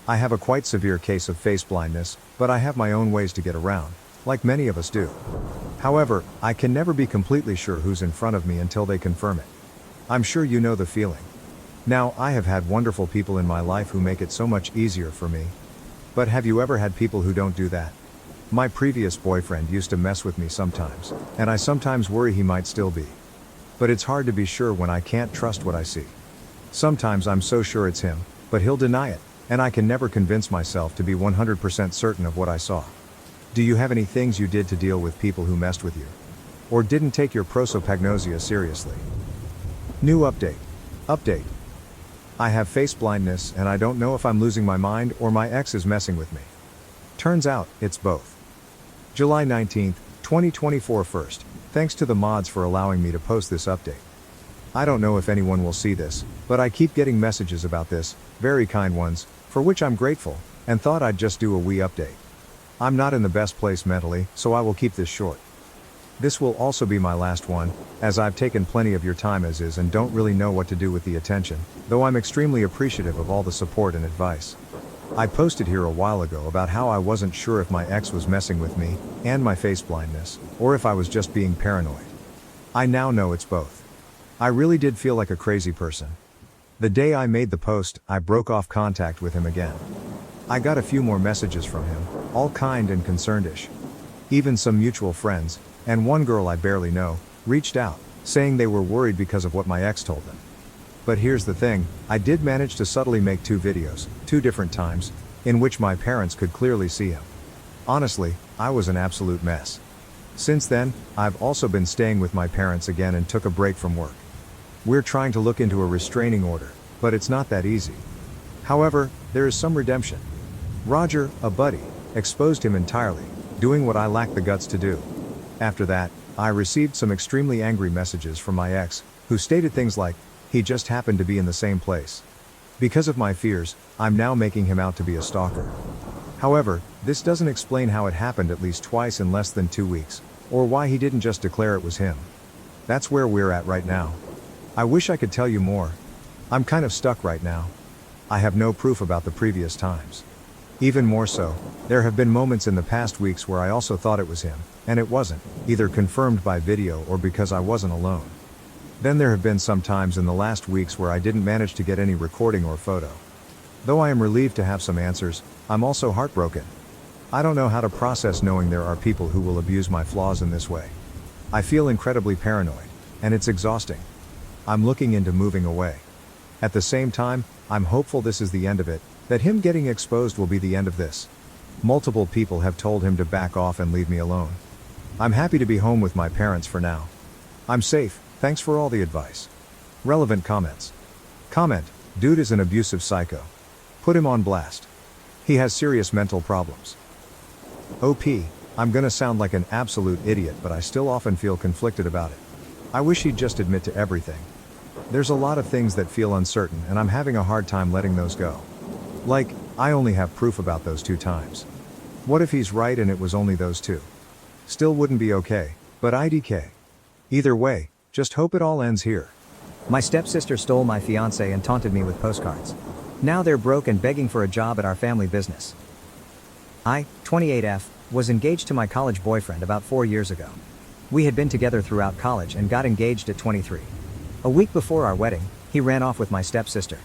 I have a quite severe case of face blindness, but I have my own ways to get around, like many of us do. However, I can never be completely sure who's in front of me until they confirm it. I'm sure you know the feeling. Now, I have had wonderful people in my life who make it so much easier for me. But have you ever had people who don't do that? My previous boyfriend used to mess with me sometimes, and I sometimes worry he might still be. But it's hard to be sure when I can't trust what I see. Sometimes I'm so sure it's him, but he'll deny it, and I can never convince myself to be 100% certain of what I saw. Do you have any things you did to deal with people who messed with you? Or didn't take your prosopagnosia seriously? New update. Update. I have face blindness and I don't know if I'm losing my mind or my ex is messing with me. Turns out, it's both. July 19th, 2024 first. Thanks to the mods for allowing me to post this update. I don't know if anyone will see this, but I keep getting messages about this, very kind ones, for which I'm grateful, and thought I'd just do a wee update. I'm not in the best place mentally, so I will keep this short. This will also be my last one, as I've taken plenty of your time as is and don't really know what to do with the attention, though I'm extremely appreciative of all the support and advice. I posted here a while ago about how I wasn't sure if my ex was messing with me, and my face blindness, or if I was just being paranoid. I now know it's both. I really did feel like a crazy person. The day I made the post, I broke off contact with him again. I got a few more messages from him, all kind and concerned-ish. Even some mutual friends, and one girl I barely know, reached out, saying they were worried because of what my ex told them. But here's the thing, I did manage to subtly make 2 videos, 2 different times, in which my parents could clearly see him. Honestly, I was an absolute mess. Since then, I've also been staying with my parents again and took a break from work. We're trying to look into a restraining order, but it's not that easy. However, there is some redemption. Roger, a buddy, exposed him entirely, doing what I lacked the guts to do. After that, I received some extremely angry messages from my ex, who stated things like, he just happened to be in the same place. Because of my fears, I'm now making him out to be a stalker. However, this doesn't explain how it happened at least twice in less than 2 weeks, or why he didn't just declare it was him. That's where we're at right now. I wish I could tell you more. I'm kind of stuck right now. I have no proof about the previous times. Even more so, there have been moments in the past weeks where I also thought it was him, and it wasn't, either confirmed by video or because I wasn't alone. Then there have been some times in the last weeks where I didn't manage to get any recording or photo. Though I am relieved to have some answers, I'm also heartbroken. I don't know how to process knowing there are people who will abuse my flaws in this way. I feel incredibly paranoid, and it's exhausting. I'm looking into moving away. At the same time, I'm hopeful this is the end of it, that him getting exposed will be the end of this. Multiple people have told him to back off and leave me alone. I'm happy to be home with my parents for now. I'm safe, thanks for all the advice. Relevant comments. Comment, dude is an abusive psycho. Put him on blast. He has serious mental problems. OP, I'm gonna sound like an absolute idiot, but I still often feel conflicted about it. I wish he'd just admit to everything. There's a lot of things that feel uncertain, and I'm having a hard time letting those go. Like, I only have proof about those 2 times. What if he's right and it was only those 2? Still wouldn't be okay, but IDK. Either way, just hope it all ends here. My stepsister stole my fiancé and taunted me with postcards. Now they're broke and begging for a job at our family business. I, 28F, was engaged to my college boyfriend about 4 years ago. We had been together throughout college and got engaged at 23. A week before our wedding, he ran off with my stepsister.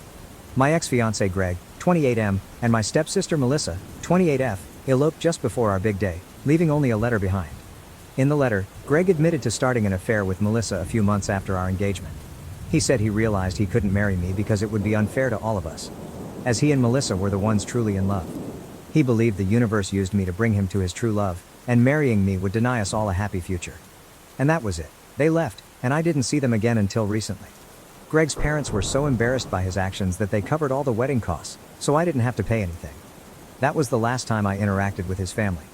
My ex-fiancé Greg, 28M, and my stepsister Melissa, 28F, eloped just before our big day, leaving only a letter behind. In the letter, Greg admitted to starting an affair with Melissa a few months after our engagement. He said he realized he couldn't marry me because it would be unfair to all of us, as he and Melissa were the ones truly in love. He believed the universe used me to bring him to his true love, and marrying me would deny us all a happy future. And that was it. They left, and I didn't see them again until recently. Greg's parents were so embarrassed by his actions that they covered all the wedding costs, so I didn't have to pay anything. That was the last time I interacted with his family.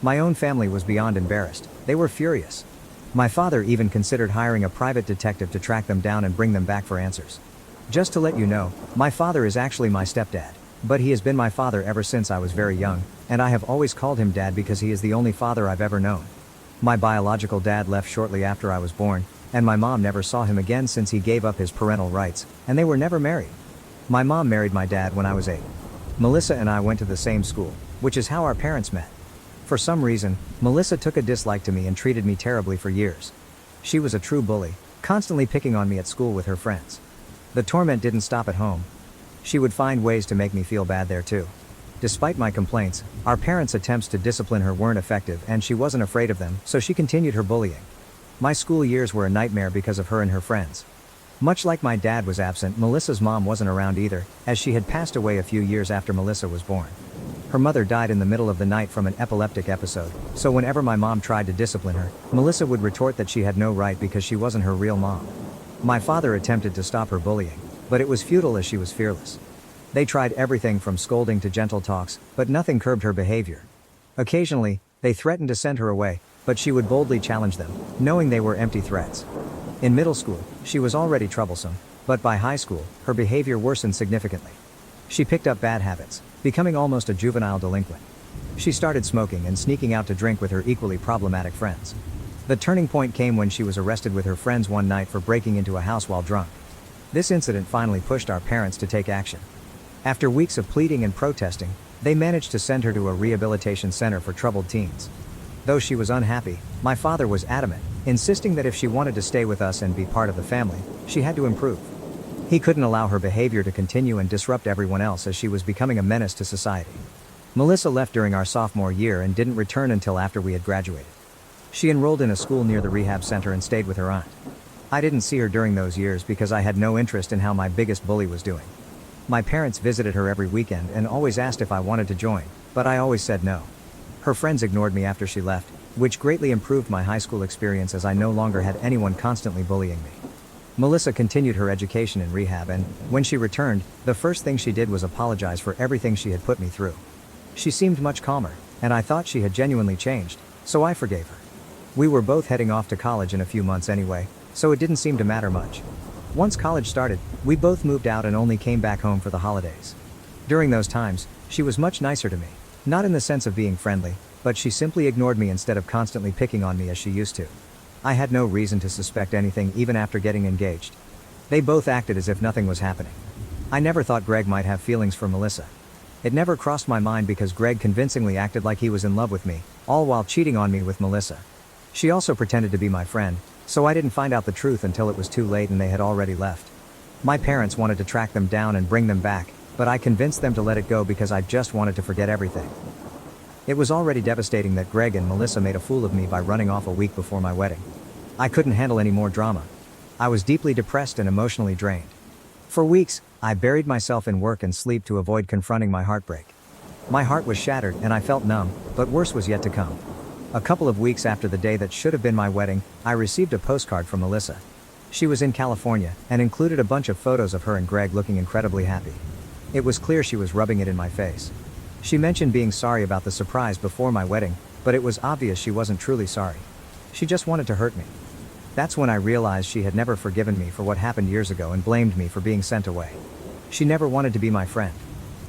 My own family was beyond embarrassed. They were furious. My father even considered hiring a private detective to track them down and bring them back for answers. Just to let you know, my father is actually my stepdad, but he has been my father ever since I was very young, and I have always called him dad because he is the only father I've ever known. My biological dad left shortly after I was born, and my mom never saw him again since he gave up his parental rights, and they were never married. My mom married my dad when I was 8. Melissa and I went to the same school, which is how our parents met. For some reason, Melissa took a dislike to me and treated me terribly for years. She was a true bully, constantly picking on me at school with her friends. The torment didn't stop at home. She would find ways to make me feel bad there too. Despite my complaints, our parents' attempts to discipline her weren't effective and she wasn't afraid of them, so she continued her bullying. My school years were a nightmare because of her and her friends. Much like my dad was absent, Melissa's mom wasn't around either, as she had passed away a few years after Melissa was born. Her mother died in the middle of the night from an epileptic episode, so whenever my mom tried to discipline her, Melissa would retort that she had no right because she wasn't her real mom. My father attempted to stop her bullying, but it was futile as she was fearless. They tried everything from scolding to gentle talks, but nothing curbed her behavior. Occasionally, they threatened to send her away, but she would boldly challenge them, knowing they were empty threats. In middle school, she was already troublesome, but by high school, her behavior worsened significantly. She picked up bad habits, becoming almost a juvenile delinquent. She started smoking and sneaking out to drink with her equally problematic friends. The turning point came when she was arrested with her friends one night for breaking into a house while drunk. This incident finally pushed our parents to take action. After weeks of pleading and protesting, they managed to send her to a rehabilitation center for troubled teens. Though she was unhappy, my father was adamant, insisting that if she wanted to stay with us and be part of the family, she had to improve. He couldn't allow her behavior to continue and disrupt everyone else as she was becoming a menace to society. Melissa left during our sophomore year and didn't return until after we had graduated. She enrolled in a school near the rehab center and stayed with her aunt. I didn't see her during those years because I had no interest in how my biggest bully was doing. My parents visited her every weekend and always asked if I wanted to join, but I always said no. Her friends ignored me after she left, which greatly improved my high school experience as I no longer had anyone constantly bullying me. Melissa continued her education in rehab and, when she returned, the first thing she did was apologize for everything she had put me through. She seemed much calmer, and I thought she had genuinely changed, so I forgave her. We were both heading off to college in a few months anyway, so it didn't seem to matter much. Once college started, we both moved out and only came back home for the holidays. During those times, she was much nicer to me, not in the sense of being friendly, but she simply ignored me instead of constantly picking on me as she used to. I had no reason to suspect anything even after getting engaged. They both acted as if nothing was happening. I never thought Greg might have feelings for Melissa. It never crossed my mind because Greg convincingly acted like he was in love with me, all while cheating on me with Melissa. She also pretended to be my friend, so I didn't find out the truth until it was too late and they had already left. My parents wanted to track them down and bring them back, but I convinced them to let it go because I just wanted to forget everything. It was already devastating that Greg and Melissa made a fool of me by running off a week before my wedding. I couldn't handle any more drama. I was deeply depressed and emotionally drained. For weeks, I buried myself in work and sleep to avoid confronting my heartbreak. My heart was shattered and I felt numb, but worse was yet to come. A couple of weeks after the day that should have been my wedding, I received a postcard from Melissa. She was in California and included a bunch of photos of her and Greg looking incredibly happy. It was clear she was rubbing it in my face. She mentioned being sorry about the surprise before my wedding, but it was obvious she wasn't truly sorry. She just wanted to hurt me. That's when I realized she had never forgiven me for what happened years ago and blamed me for being sent away. She never wanted to be my friend.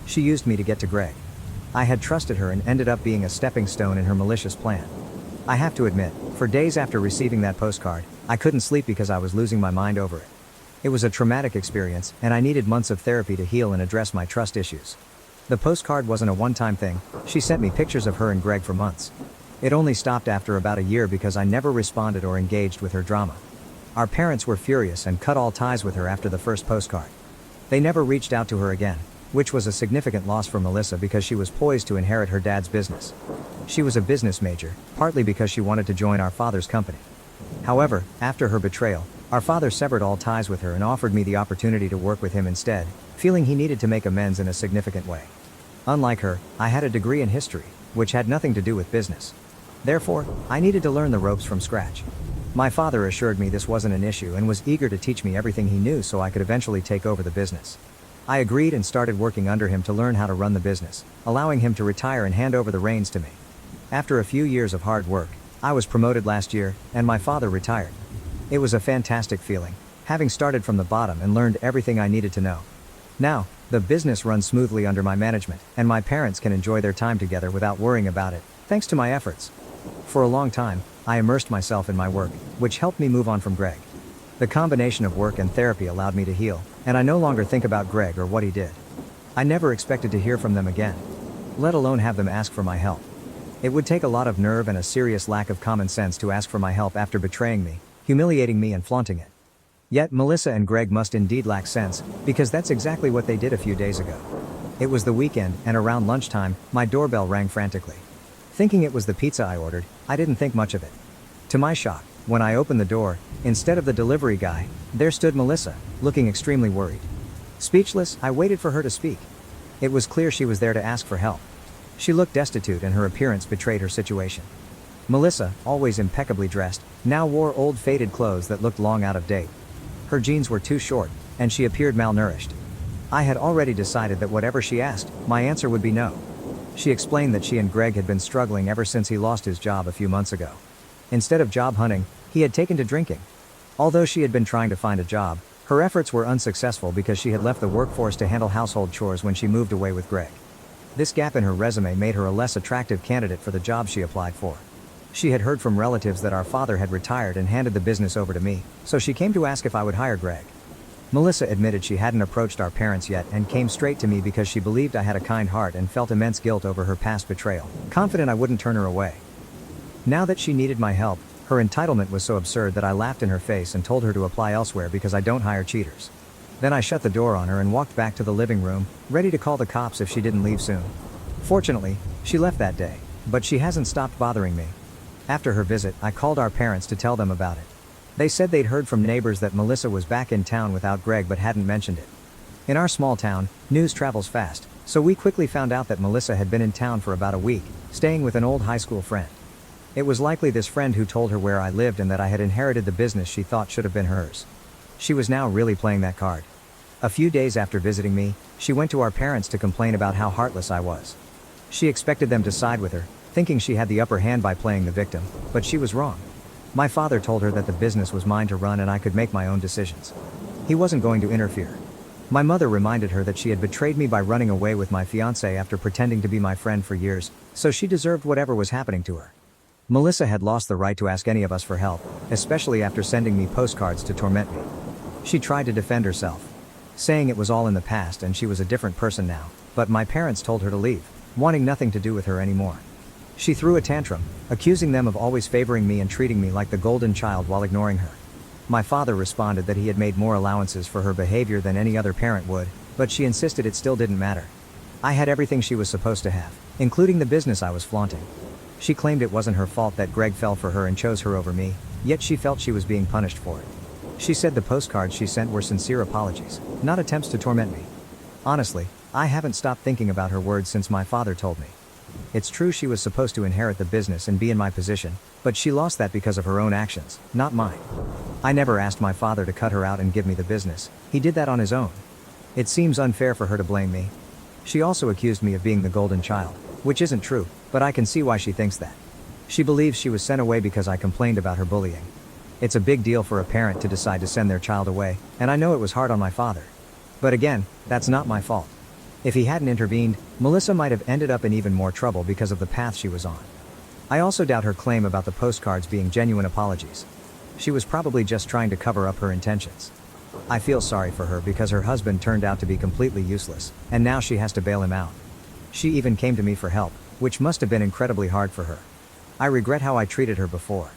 She used me to get to Greg. I had trusted her and ended up being a stepping stone in her malicious plan. I have to admit, for days after receiving that postcard, I couldn't sleep because I was losing my mind over it. It was a traumatic experience, and I needed months of therapy to heal and address my trust issues. The postcard wasn't a one-time thing. She sent me pictures of her and Greg for months. It only stopped after about a year because I never responded or engaged with her drama. Our parents were furious and cut all ties with her after the first postcard. They never reached out to her again, which was a significant loss for Melissa because she was poised to inherit her dad's business. She was a business major, partly because she wanted to join our father's company. However, after her betrayal, our father severed all ties with her and offered me the opportunity to work with him instead, feeling he needed to make amends in a significant way. Unlike her, I had a degree in history, which had nothing to do with business. Therefore, I needed to learn the ropes from scratch. My father assured me this wasn't an issue and was eager to teach me everything he knew so I could eventually take over the business. I agreed and started working under him to learn how to run the business, allowing him to retire and hand over the reins to me. After a few years of hard work, I was promoted last year, and my father retired. It was a fantastic feeling, having started from the bottom and learned everything I needed to know. Now, the business runs smoothly under my management, and my parents can enjoy their time together without worrying about it, thanks to my efforts. For a long time, I immersed myself in my work, which helped me move on from Greg. The combination of work and therapy allowed me to heal, and I no longer think about Greg or what he did. I never expected to hear from them again, let alone have them ask for my help. It would take a lot of nerve and a serious lack of common sense to ask for my help after betraying me, humiliating me and flaunting it. Yet Melissa and Greg must indeed lack sense, because that's exactly what they did a few days ago. It was the weekend, and around lunchtime, my doorbell rang frantically. Thinking it was the pizza I ordered, I didn't think much of it. To my shock, when I opened the door, instead of the delivery guy, there stood Melissa, looking extremely worried. Speechless, I waited for her to speak. It was clear she was there to ask for help. She looked destitute and her appearance betrayed her situation. Melissa, always impeccably dressed, now wore old faded clothes that looked long out of date. Her jeans were too short, and she appeared malnourished. I had already decided that whatever she asked, my answer would be no. She explained that she and Greg had been struggling ever since he lost his job a few months ago. Instead of job hunting, he had taken to drinking. Although she had been trying to find a job, her efforts were unsuccessful because she had left the workforce to handle household chores when she moved away with Greg. This gap in her resume made her a less attractive candidate for the job she applied for. She had heard from relatives that our father had retired and handed the business over to me, so she came to ask if I would hire Greg. Melissa admitted she hadn't approached our parents yet and came straight to me because she believed I had a kind heart and felt immense guilt over her past betrayal, confident I wouldn't turn her away. Now that she needed my help, her entitlement was so absurd that I laughed in her face and told her to apply elsewhere because I don't hire cheaters. Then I shut the door on her and walked back to the living room, ready to call the cops if she didn't leave soon. Fortunately, she left that day, but she hasn't stopped bothering me. After her visit, I called our parents to tell them about it. They said they'd heard from neighbors that Melissa was back in town without Greg but hadn't mentioned it. In our small town, news travels fast, so we quickly found out that Melissa had been in town for about a week, staying with an old high school friend. It was likely this friend who told her where I lived and that I had inherited the business she thought should have been hers. She was now really playing that card. A few days after visiting me, she went to our parents to complain about how heartless I was. She expected them to side with her, thinking she had the upper hand by playing the victim, but she was wrong. My father told her that the business was mine to run and I could make my own decisions. He wasn't going to interfere. My mother reminded her that she had betrayed me by running away with my fiancé after pretending to be my friend for years, so she deserved whatever was happening to her. Melissa had lost the right to ask any of us for help, especially after sending me postcards to torment me. She tried to defend herself, saying it was all in the past and she was a different person now, but my parents told her to leave, wanting nothing to do with her anymore. She threw a tantrum, accusing them of always favoring me and treating me like the golden child while ignoring her. My father responded that he had made more allowances for her behavior than any other parent would, but she insisted it still didn't matter. I had everything she was supposed to have, including the business I was flaunting. She claimed it wasn't her fault that Greg fell for her and chose her over me, yet she felt she was being punished for it. She said the postcards she sent were sincere apologies, not attempts to torment me. Honestly, I haven't stopped thinking about her words since my father told me. It's true she was supposed to inherit the business and be in my position, but she lost that because of her own actions, not mine. I never asked my father to cut her out and give me the business, he did that on his own. It seems unfair for her to blame me. She also accused me of being the golden child, which isn't true, but I can see why she thinks that. She believes she was sent away because I complained about her bullying. It's a big deal for a parent to decide to send their child away, and I know it was hard on my father. But again, that's not my fault. If he hadn't intervened, Melissa might have ended up in even more trouble because of the path she was on. I also doubt her claim about the postcards being genuine apologies. She was probably just trying to cover up her intentions. I feel sorry for her because her husband turned out to be completely useless, and now she has to bail him out. She even came to me for help, which must have been incredibly hard for her. I regret how I treated her before.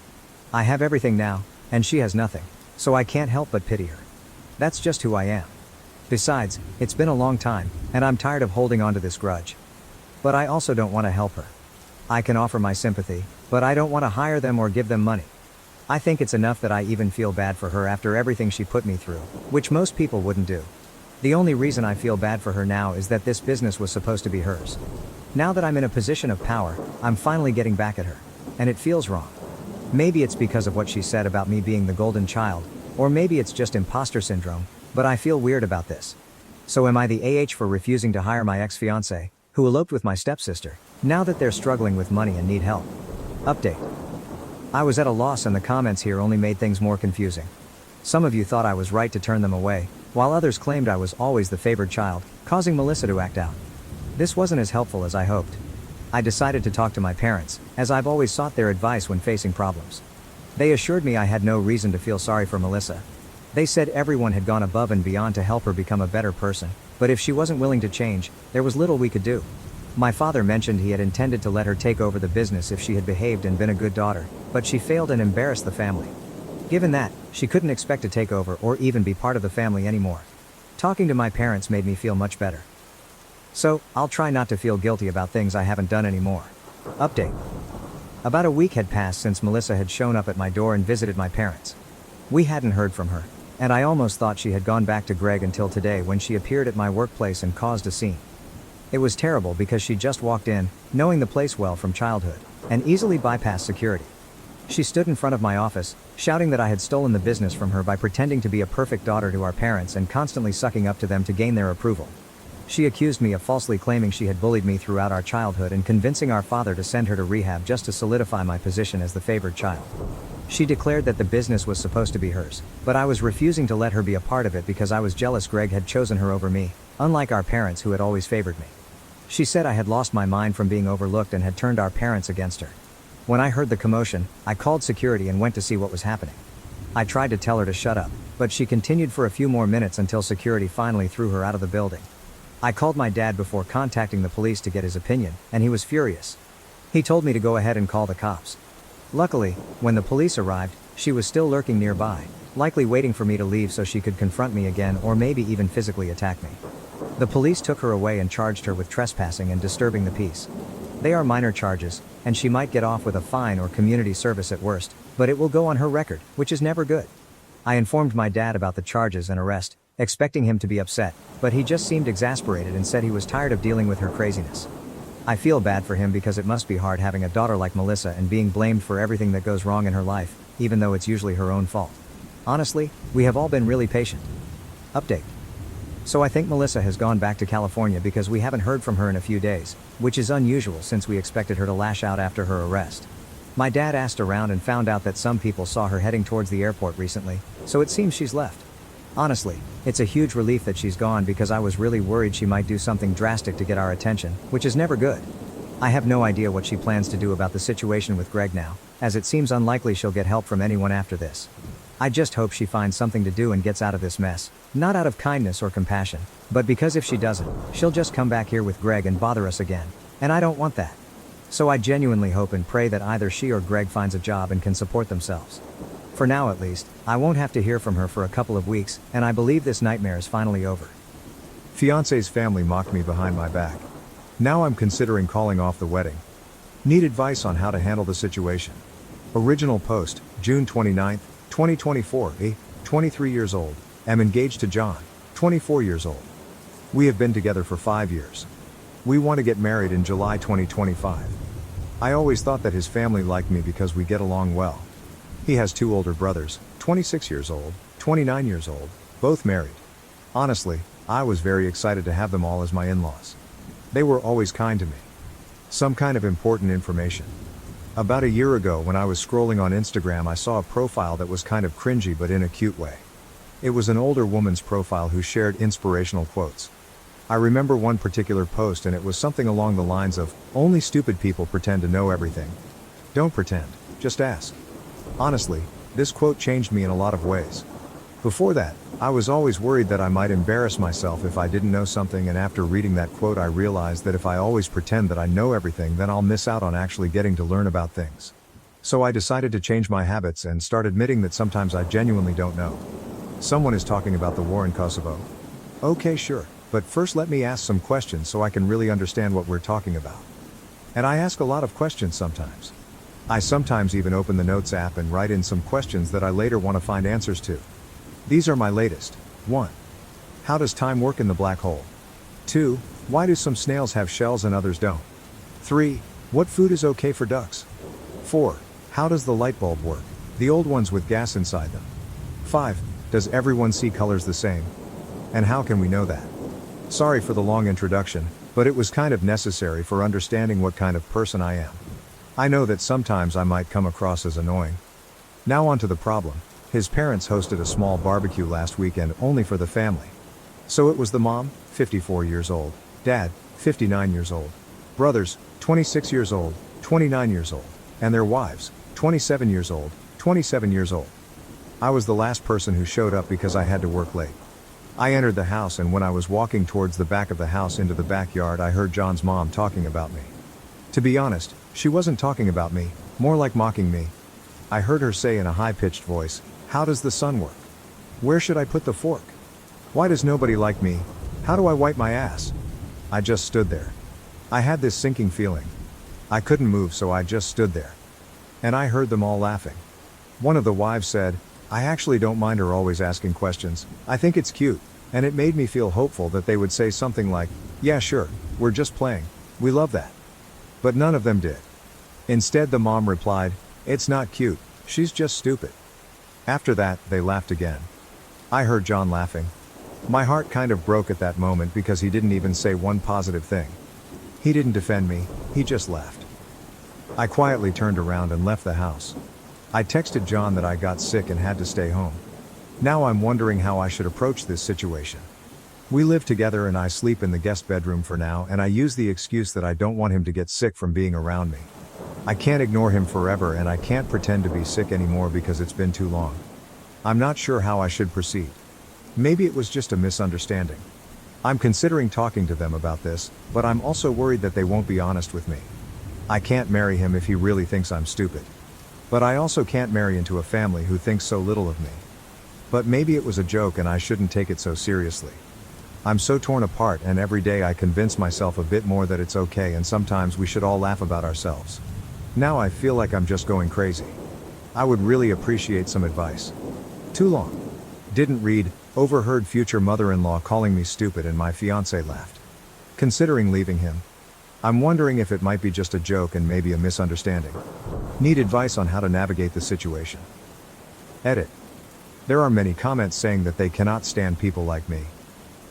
I have everything now, and she has nothing, so I can't help but pity her. That's just who I am. Besides, it's been a long time, and I'm tired of holding on to this grudge. But I also don't want to help her. I can offer my sympathy, but I don't want to hire them or give them money. I think it's enough that I even feel bad for her after everything she put me through, which most people wouldn't do. The only reason I feel bad for her now is that this business was supposed to be hers. Now that I'm in a position of power, I'm finally getting back at her. And it feels wrong. Maybe it's because of what she said about me being the golden child, or maybe it's just imposter syndrome, but I feel weird about this. So am I the AH for refusing to hire my ex-fiancé, who eloped with my stepsister, now that they're struggling with money and need help? Update. I was at a loss and the comments here only made things more confusing. Some of you thought I was right to turn them away, while others claimed I was always the favored child, causing Melissa to act out. This wasn't as helpful as I hoped. I decided to talk to my parents, as I've always sought their advice when facing problems. They assured me I had no reason to feel sorry for Melissa. They said everyone had gone above and beyond to help her become a better person, but if she wasn't willing to change, there was little we could do. My father mentioned he had intended to let her take over the business if she had behaved and been a good daughter, but she failed and embarrassed the family. Given that, she couldn't expect to take over or even be part of the family anymore. Talking to my parents made me feel much better. So, I'll try not to feel guilty about things I haven't done anymore. Update. About a week had passed since Melissa had shown up at my door and visited my parents. We hadn't heard from her, and I almost thought she had gone back to Greg until today when she appeared at my workplace and caused a scene. It was terrible because she just walked in, knowing the place well from childhood, and easily bypassed security. She stood in front of my office, shouting that I had stolen the business from her by pretending to be a perfect daughter to our parents and constantly sucking up to them to gain their approval. She accused me of falsely claiming she had bullied me throughout our childhood and convincing our father to send her to rehab just to solidify my position as the favored child. She declared that the business was supposed to be hers, but I was refusing to let her be a part of it because I was jealous Greg had chosen her over me, unlike our parents who had always favored me. She said I had lost my mind from being overlooked and had turned our parents against her. When I heard the commotion, I called security and went to see what was happening. I tried to tell her to shut up, but she continued for a few more minutes until security finally threw her out of the building. I called my dad before contacting the police to get his opinion, and he was furious. He told me to go ahead and call the cops. Luckily, when the police arrived, she was still lurking nearby, likely waiting for me to leave so she could confront me again or maybe even physically attack me. The police took her away and charged her with trespassing and disturbing the peace. They are minor charges, and she might get off with a fine or community service at worst, but it will go on her record, which is never good. I informed my dad about the charges and arrest, expecting him to be upset, but he just seemed exasperated and said he was tired of dealing with her craziness. I feel bad for him because it must be hard having a daughter like Melissa and being blamed for everything that goes wrong in her life, even though it's usually her own fault. Honestly, we have all been really patient. Update. So I think Melissa has gone back to California because we haven't heard from her in a few days, which is unusual since we expected her to lash out after her arrest. My dad asked around and found out that some people saw her heading towards the airport recently, so it seems she's left. Honestly, it's a huge relief that she's gone because I was really worried she might do something drastic to get our attention, which is never good. I have no idea what she plans to do about the situation with Greg now, as it seems unlikely she'll get help from anyone after this. I just hope she finds something to do and gets out of this mess, not out of kindness or compassion, but because if she doesn't, she'll just come back here with Greg and bother us again, and I don't want that. So I genuinely hope and pray that either she or Greg finds a job and can support themselves. For now at least, I won't have to hear from her for a couple of weeks, and I believe this nightmare is finally over. Fiancé's family mocked me behind my back. Now I'm considering calling off the wedding. Need advice on how to handle the situation. Original post, June 29, 2024, 23 years old, am engaged to John, 24 years old. We have been together for 5 years. We want to get married in July 2025. I always thought that his family liked me because we get along well. He has 2 older brothers, 26 years old, 29 years old, both married. Honestly, I was very excited to have them all as my in-laws. They were always kind to me. Some kind of important information. About a year ago when I was scrolling on Instagram, I saw a profile that was kind of cringy but in a cute way. It was an older woman's profile who shared inspirational quotes. I remember one particular post and it was something along the lines of, "Only stupid people pretend to know everything. Don't pretend, just ask." Honestly, this quote changed me in a lot of ways. Before that, I was always worried that I might embarrass myself if I didn't know something, and after reading that quote I realized that if I always pretend that I know everything, then I'll miss out on actually getting to learn about things. So I decided to change my habits and start admitting that sometimes I genuinely don't know. Someone is talking about the war in Kosovo. Okay, sure, but first let me ask some questions so I can really understand what we're talking about. And I ask a lot of questions sometimes. I sometimes even open the Notes app and write in some questions that I later want to find answers to. These are my latest. 1. How does time work in the black hole? 2. Why do some snails have shells and others don't? 3. What food is okay for ducks? 4. How does the light bulb work? The old ones with gas inside them. 5. Does everyone see colors the same? And how can we know that? Sorry for the long introduction, but it was kind of necessary for understanding what kind of person I am. I know that sometimes I might come across as annoying. Now on to the problem. His parents hosted a small barbecue last weekend only for the family. So it was the mom, 54 years old, dad, 59 years old, brothers, 26 years old, 29 years old, and their wives, 27 years old, 27 years old. I was the last person who showed up because I had to work late. I entered the house, and when I was walking towards the back of the house into the backyard, I heard John's mom talking about me. To be honest, she wasn't talking about me, more like mocking me. I heard her say in a high-pitched voice, "How does the sun work? Where should I put the fork? Why does nobody like me? How do I wipe my ass?" I just stood there. I had this sinking feeling. I couldn't move, so I just stood there. And I heard them all laughing. One of the wives said, "I actually don't mind her always asking questions. I think it's cute." And it made me feel hopeful that they would say something like, "Yeah, sure, we're just playing. We love that." But none of them did. Instead, the mom replied, "It's not cute, she's just stupid." After that, they laughed again. I heard John laughing. My heart kind of broke at that moment because he didn't even say one positive thing. He didn't defend me, he just laughed. I quietly turned around and left the house. I texted John that I got sick and had to stay home. Now I'm wondering how I should approach this situation. We live together and I sleep in the guest bedroom for now, and I use the excuse that I don't want him to get sick from being around me. I can't ignore him forever, and I can't pretend to be sick anymore because it's been too long. I'm not sure how I should proceed. Maybe it was just a misunderstanding. I'm considering talking to them about this, but I'm also worried that they won't be honest with me. I can't marry him if he really thinks I'm stupid. But I also can't marry into a family who thinks so little of me. But maybe it was a joke and I shouldn't take it so seriously. I'm so torn apart, and every day I convince myself a bit more that it's okay and sometimes we should all laugh about ourselves. Now I feel like I'm just going crazy. I would really appreciate some advice. Too long. Didn't read, overheard future mother-in-law calling me stupid and my fiancé laughed. Considering leaving him. I'm wondering if it might be just a joke and maybe a misunderstanding. Need advice on how to navigate the situation. Edit. There are many comments saying that they cannot stand people like me.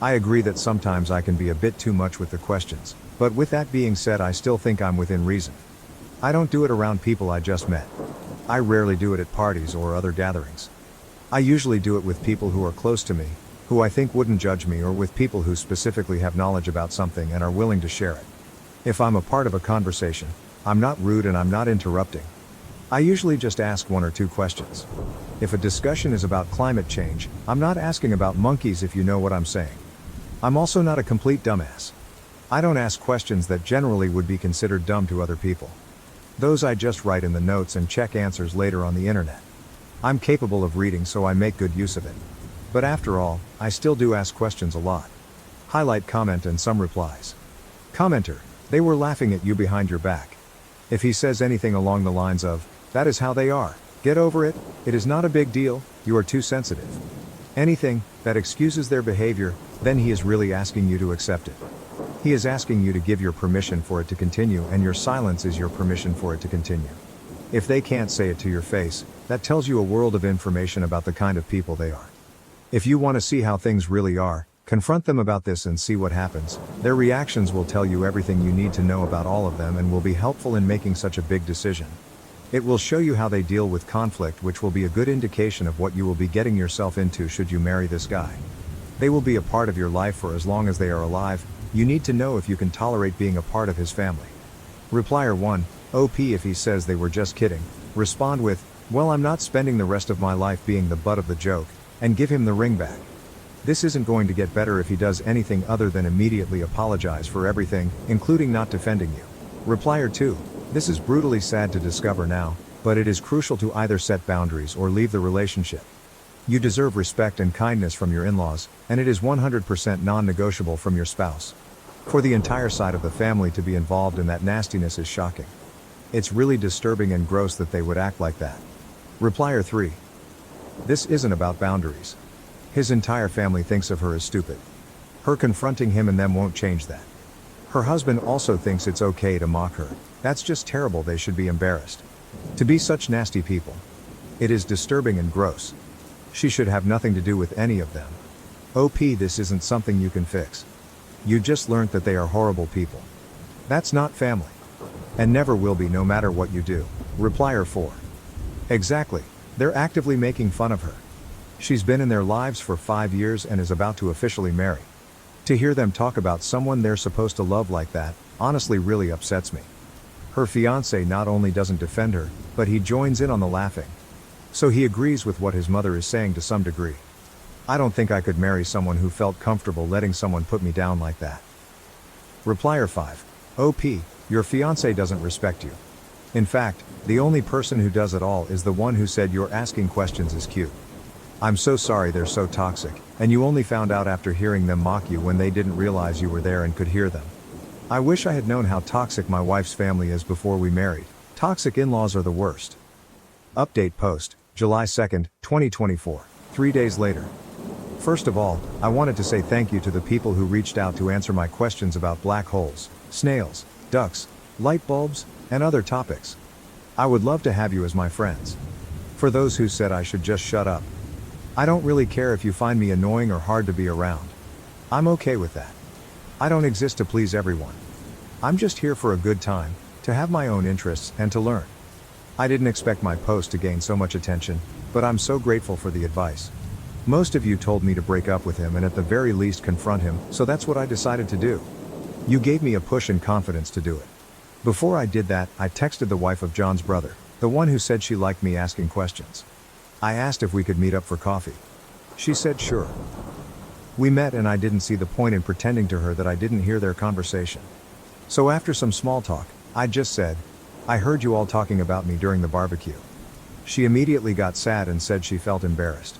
I agree that sometimes I can be a bit too much with the questions, but with that being said, I still think I'm within reason. I don't do it around people I just met. I rarely do it at parties or other gatherings. I usually do it with people who are close to me, who I think wouldn't judge me, or with people who specifically have knowledge about something and are willing to share it. If I'm a part of a conversation, I'm not rude and I'm not interrupting. I usually just ask one or two questions. If a discussion is about climate change, I'm not asking about monkeys, if you know what I'm saying. I'm also not a complete dumbass. I don't ask questions that generally would be considered dumb to other people. Those I just write in the notes and check answers later on the internet. I'm capable of reading, so I make good use of it. But after all, I still do ask questions a lot. Highlight comment and some replies. Commenter, they were laughing at you behind your back. If he says anything along the lines of, "That is how they are, get over it, it is not a big deal, you are too sensitive." Anything that excuses their behavior, then he is really asking you to accept it. He is asking you to give your permission for it to continue, and your silence is your permission for it to continue. If they can't say it to your face, that tells you a world of information about the kind of people they are. If you want to see how things really are, confront them about this and see what happens. Their reactions will tell you everything you need to know about all of them and will be helpful in making such a big decision. It will show you how they deal with conflict, which will be a good indication of what you will be getting yourself into should you marry this guy. They will be a part of your life for as long as they are alive. You need to know if you can tolerate being a part of his family. Replier 1, OP. If he says they were just kidding, respond with, well, I'm not spending the rest of my life being the butt of the joke, and give him the ring back. This isn't going to get better if he does anything other than immediately apologize for everything, including not defending you. Replier 2, this is brutally sad to discover now, but it is crucial to either set boundaries or leave the relationship. You deserve respect and kindness from your in-laws, and it is 100% non-negotiable from your spouse. For the entire side of the family to be involved in that nastiness is shocking. It's really disturbing and gross that they would act like that. Replier 3, this isn't about boundaries. His entire family thinks of her as stupid. Her confronting him and them won't change that. Her husband also thinks it's okay to mock her. That's just terrible. They should be embarrassed. To be such nasty people. It is disturbing and gross. She should have nothing to do with any of them. OP, this isn't something you can fix. You just learned that they are horrible people. That's not family. And never will be, no matter what you do. Replier 4. Exactly. They're actively making fun of her. She's been in their lives for 5 years and is about to officially marry. To hear them talk about someone they're supposed to love like that, honestly really upsets me. Her fiancé not only doesn't defend her, but he joins in on the laughing. So he agrees with what his mother is saying to some degree. I don't think I could marry someone who felt comfortable letting someone put me down like that. Replier 5. OP, your fiancé doesn't respect you. In fact, the only person who does it all is the one who said your asking questions is cute. I'm so sorry they're so toxic, and you only found out after hearing them mock you when they didn't realize you were there and could hear them. I wish I had known how toxic my wife's family is before we married. Toxic in-laws are the worst. Update post, July 2nd, 2024. 3 days later. First of all, I wanted to say thank you to the people who reached out to answer my questions about black holes, snails, ducks, light bulbs, and other topics. I would love to have you as my friends. For those who said I should just shut up, I don't really care if you find me annoying or hard to be around. I'm okay with that. I don't exist to please everyone. I'm just here for a good time, to have my own interests, and to learn. I didn't expect my post to gain so much attention, but I'm so grateful for the advice. Most of you told me to break up with him and at the very least confront him, so that's what I decided to do. You gave me a push and confidence to do it. Before I did that, I texted the wife of John's brother, the one who said she liked me asking questions. I asked if we could meet up for coffee. She said sure. We met and I didn't see the point in pretending to her that I didn't hear their conversation. So after some small talk, I just said, I heard you all talking about me during the barbecue. She immediately got sad and said she felt embarrassed.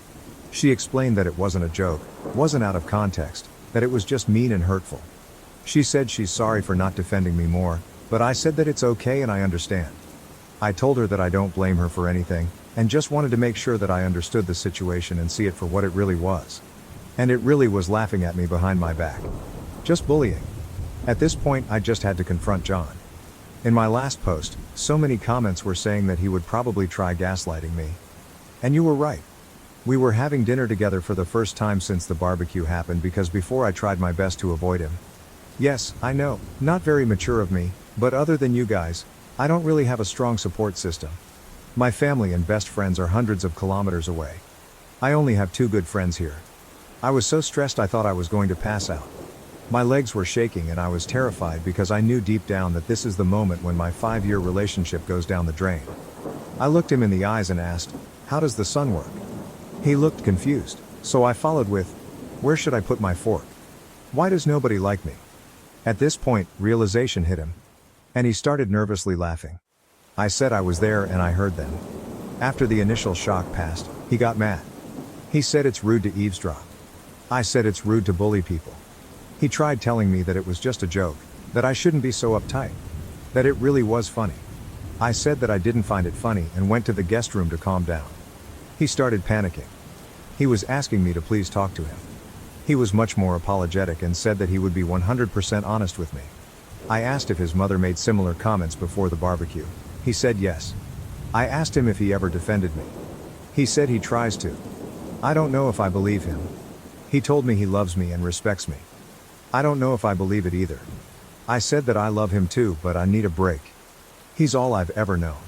She explained that it wasn't a joke, wasn't out of context, that it was just mean and hurtful. She said she's sorry for not defending me more, but I said that it's okay and I understand. I told her that I don't blame her for anything, and just wanted to make sure that I understood the situation and see it for what it really was. And it really was laughing at me behind my back. Just bullying. At this point, I just had to confront John. In my last post, so many comments were saying that he would probably try gaslighting me. And you were right. We were having dinner together for the first time since the barbecue happened because before I tried my best to avoid him. Yes, I know, not very mature of me, but other than you guys, I don't really have a strong support system. My family and best friends are hundreds of kilometers away. I only have 2 good friends here. I was so stressed I thought I was going to pass out. My legs were shaking and I was terrified because I knew deep down that this is the moment when my 5-year relationship goes down the drain. I looked him in the eyes and asked, how does the sun work? He looked confused, so I followed with, where should I put my fork? Why does nobody like me? At this point, realization hit him. And he started nervously laughing. I said I was there and I heard them. After the initial shock passed, he got mad. He said it's rude to eavesdrop. I said it's rude to bully people. He tried telling me that it was just a joke, that I shouldn't be so uptight, that it really was funny. I said that I didn't find it funny and went to the guest room to calm down. He started panicking. He was asking me to please talk to him. He was much more apologetic and said that he would be 100% honest with me. I asked if his mother made similar comments before the barbecue. He said yes. I asked him if he ever defended me. He said he tries to. I don't know if I believe him. He told me he loves me and respects me. I don't know if I believe it either. I said that I love him too, but I need a break. He's all I've ever known.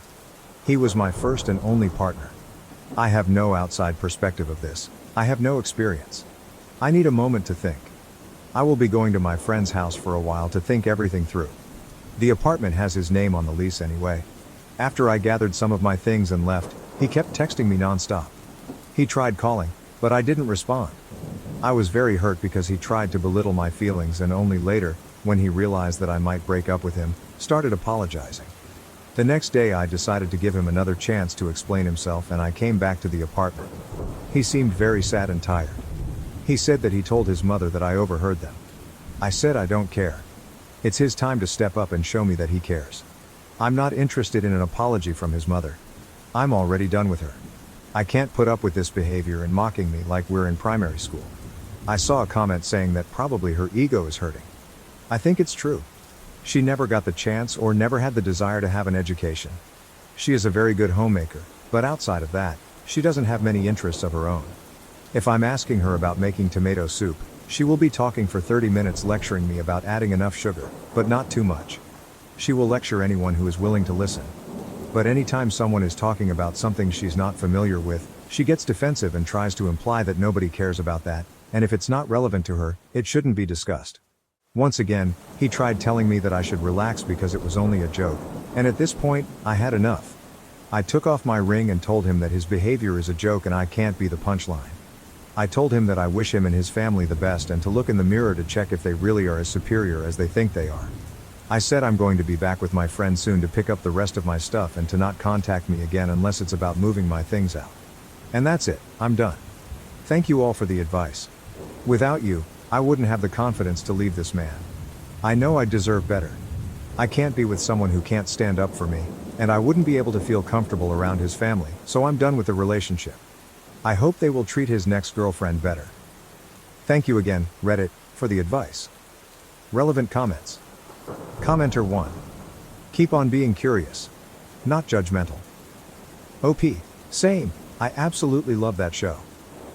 He was my first and only partner. I have no outside perspective of this. I have no experience. I need a moment to think. I will be going to my friend's house for a while to think everything through. The apartment has his name on the lease anyway. After I gathered some of my things and left, he kept texting me nonstop. He tried calling, but I didn't respond. I was very hurt because he tried to belittle my feelings and only later, when he realized that I might break up with him, started apologizing. The next day I decided to give him another chance to explain himself and I came back to the apartment. He seemed very sad and tired. He said that he told his mother that I overheard them. I said I don't care. It's his time to step up and show me that he cares. I'm not interested in an apology from his mother. I'm already done with her. I can't put up with this behavior and mocking me like we're in primary school. I saw a comment saying that probably her ego is hurting. I think it's true. She never got the chance or never had the desire to have an education. She is a very good homemaker, but outside of that, she doesn't have many interests of her own. If I'm asking her about making tomato soup, she will be talking for 30 minutes lecturing me about adding enough sugar, but not too much. She will lecture anyone who is willing to listen. But anytime someone is talking about something she's not familiar with, she gets defensive and tries to imply that nobody cares about that, and if it's not relevant to her, it shouldn't be discussed. Once again, he tried telling me that I should relax because it was only a joke, and at this point, I had enough. I took off my ring and told him that his behavior is a joke and I can't be the punchline. I told him that I wish him and his family the best and to look in the mirror to check if they really are as superior as they think they are. I said I'm going to be back with my friend soon to pick up the rest of my stuff and to not contact me again unless it's about moving my things out. And that's it, I'm done. Thank you all for the advice. Without you, I wouldn't have the confidence to leave this man. I know I deserve better. I can't be with someone who can't stand up for me, and I wouldn't be able to feel comfortable around his family, so I'm done with the relationship. I hope they will treat his next girlfriend better. Thank you again, Reddit, for the advice. Relevant comments. Commenter 1. Keep on being curious. Not judgmental. OP. Same, I absolutely love that show.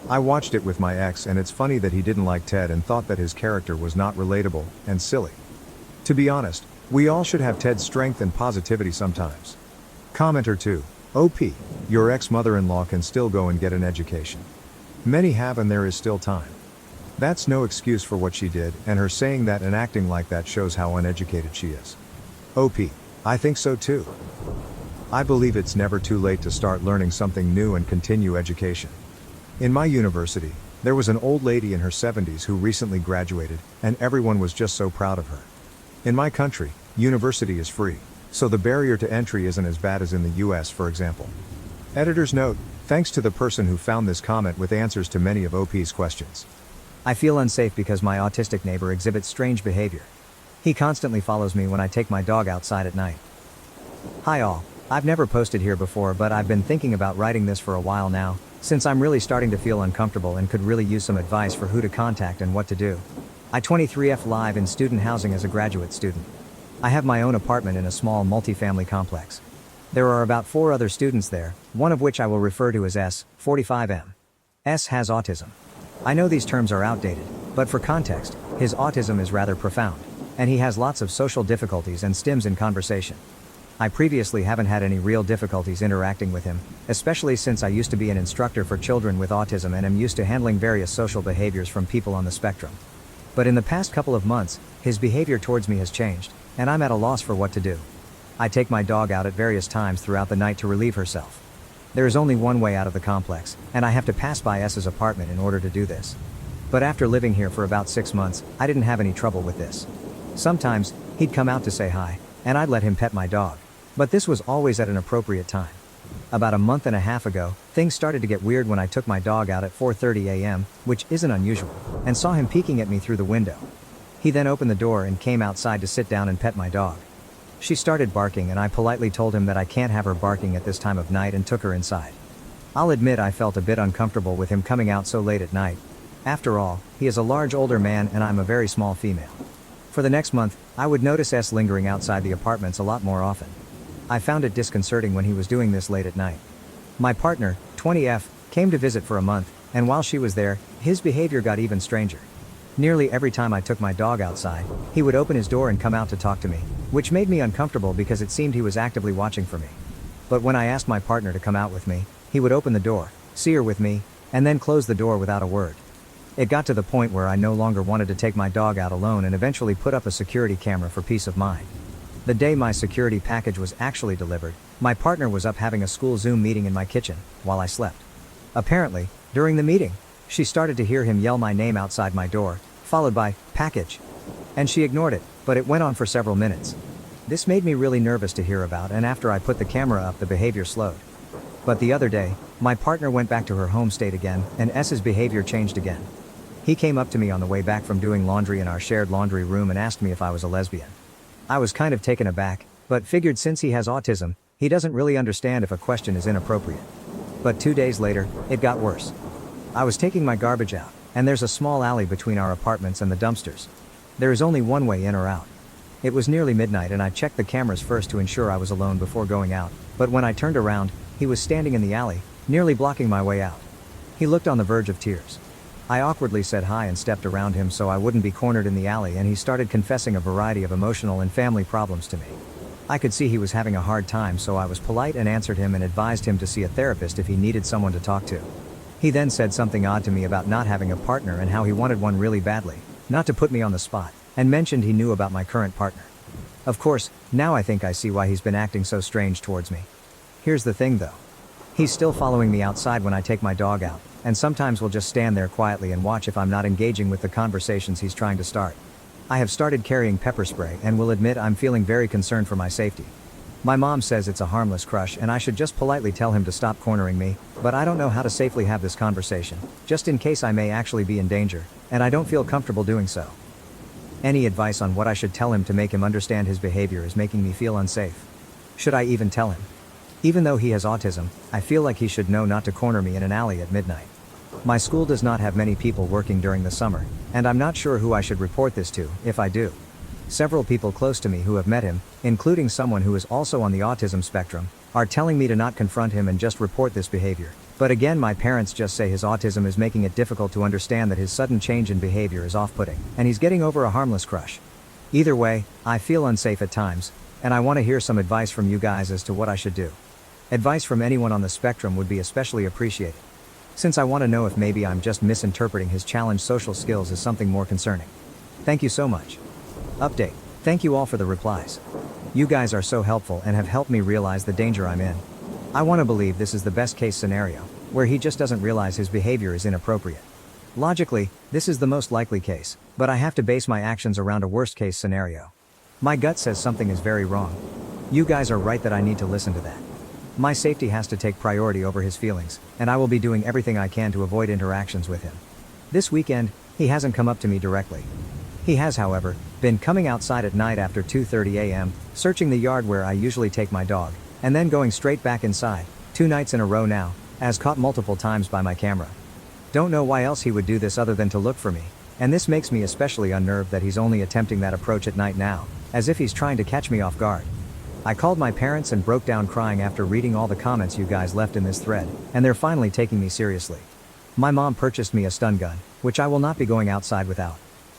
I watched it with my ex and it's funny that he didn't like Ted and thought that his character was not relatable and silly. To be honest, we all should have Ted's strength and positivity sometimes. Commenter 2. OP. Your ex-mother-in-law can still go and get an education. Many have and there is still time. That's no excuse for what she did, and her saying that and acting like that shows how uneducated she is. OP. I think so too. I believe it's never too late to start learning something new and continue education. In my university, there was an old lady in her 70s who recently graduated, and everyone was just so proud of her. In my country, university is free, so the barrier to entry isn't as bad as in the US, for example. Editor's note, thanks to the person who found this comment with answers to many of OP's questions. I feel unsafe because my autistic neighbor exhibits strange behavior. He constantly follows me when I take my dog outside at night. Hi all, I've never posted here before but I've been thinking about writing this for a while now, since I'm really starting to feel uncomfortable and could really use some advice for who to contact and what to do. I 23F live in student housing as a graduate student. I have my own apartment in a small multifamily complex. There are about 4 other students there, one of which I will refer to as S, 45M. S has autism. I know these terms are outdated, but for context, his autism is rather profound, and he has lots of social difficulties and stims in conversation. I previously haven't had any real difficulties interacting with him, especially since I used to be an instructor for children with autism and am used to handling various social behaviors from people on the spectrum. But in the past couple of months, his behavior towards me has changed, and I'm at a loss for what to do. I take my dog out at various times throughout the night to relieve herself. There is only one way out of the complex, and I have to pass by S's apartment in order to do this. But after living here for about 6 months, I didn't have any trouble with this. Sometimes, he'd come out to say hi, and I'd let him pet my dog. But this was always at an appropriate time. About a month and a half ago, things started to get weird when I took my dog out at 4:30 a.m., which isn't unusual, and saw him peeking at me through the window. He then opened the door and came outside to sit down and pet my dog. She started barking and I politely told him that I can't have her barking at this time of night and took her inside. I'll admit I felt a bit uncomfortable with him coming out so late at night. After all, he is a large older man and I'm a very small female. For the next month, I would notice S lingering outside the apartments a lot more often. I found it disconcerting when he was doing this late at night. My partner, 20F, came to visit for a month, and while she was there, his behavior got even stranger. Nearly every time I took my dog outside, he would open his door and come out to talk to me, which made me uncomfortable because it seemed he was actively watching for me. but when I asked my partner to come out with me, he would open the door, see her with me, and then close the door without a word. It got to the point where I no longer wanted to take my dog out alone and eventually put up a security camera for peace of mind. The day my security package was actually delivered, my partner was up having a school Zoom meeting in my kitchen, while I slept. Apparently, during the meeting, she started to hear him yell my name outside my door, followed by, "Package." And she ignored it, but it went on for several minutes. This made me really nervous to hear about, and after I put the camera up, the behavior slowed. But the other day, my partner went back to her home state again, and S's behavior changed again. He came up to me on the way back from doing laundry in our shared laundry room and asked me if I was a lesbian. I was kind of taken aback, but figured since he has autism, he doesn't really understand if a question is inappropriate. But 2 days later, it got worse. I was taking my garbage out, and there's a small alley between our apartments and the dumpsters. There is only one way in or out. It was nearly midnight and I checked the cameras first to ensure I was alone before going out, but when I turned around, he was standing in the alley, nearly blocking my way out. He looked on the verge of tears. I awkwardly said hi and stepped around him so I wouldn't be cornered in the alley, and he started confessing a variety of emotional and family problems to me. I could see he was having a hard time, so I was polite and answered him and advised him to see a therapist if he needed someone to talk to. He then said something odd to me about not having a partner and how he wanted one really badly, not to put me on the spot, and mentioned he knew about my current partner. Of course, now I think I see why he's been acting so strange towards me. Here's the thing though. He's still following me outside when I take my dog out, and sometimes will just stand there quietly and watch if I'm not engaging with the conversations he's trying to start. I have started carrying pepper spray and will admit I'm feeling very concerned for my safety. My mom says it's a harmless crush and I should just politely tell him to stop cornering me, but I don't know how to safely have this conversation, just in case I may actually be in danger, and I don't feel comfortable doing so. Any advice on what I should tell him to make him understand his behavior is making me feel unsafe. Should I even tell him? Even though he has autism, I feel like he should know not to corner me in an alley at midnight. My school does not have many people working during the summer, and I'm not sure who I should report this to, if I do. Several people close to me who have met him, including someone who is also on the autism spectrum, are telling me to not confront him and just report this behavior. But again, my parents just say his autism is making it difficult to understand that his sudden change in behavior is off-putting, and he's getting over a harmless crush. Either way, I feel unsafe at times, and I want to hear some advice from you guys as to what I should do. Advice from anyone on the spectrum would be especially appreciated, since I want to know if maybe I'm just misinterpreting his challenged social skills as something more concerning. Thank you so much. Update. Thank you all for the replies. You guys are so helpful and have helped me realize the danger I'm in. I want to believe this is the best case scenario, where he just doesn't realize his behavior is inappropriate. Logically, this is the most likely case, but I have to base my actions around a worst case scenario. My gut says something is very wrong. You guys are right that I need to listen to that. My safety has to take priority over his feelings, and I will be doing everything I can to avoid interactions with him. This weekend, he hasn't come up to me directly. He has, however, been coming outside at night after 2:30 a.m., searching the yard where I usually take my dog, and then going straight back inside, 2 nights in a row now, as caught multiple times by my camera. Don't know why else he would do this other than to look for me, and this makes me especially unnerved that he's only attempting that approach at night now, as if he's trying to catch me off guard. I called my parents and broke down crying after reading all the comments you guys left in this thread, and they're finally taking me seriously. My mom purchased me a stun gun, which I will not be going outside without.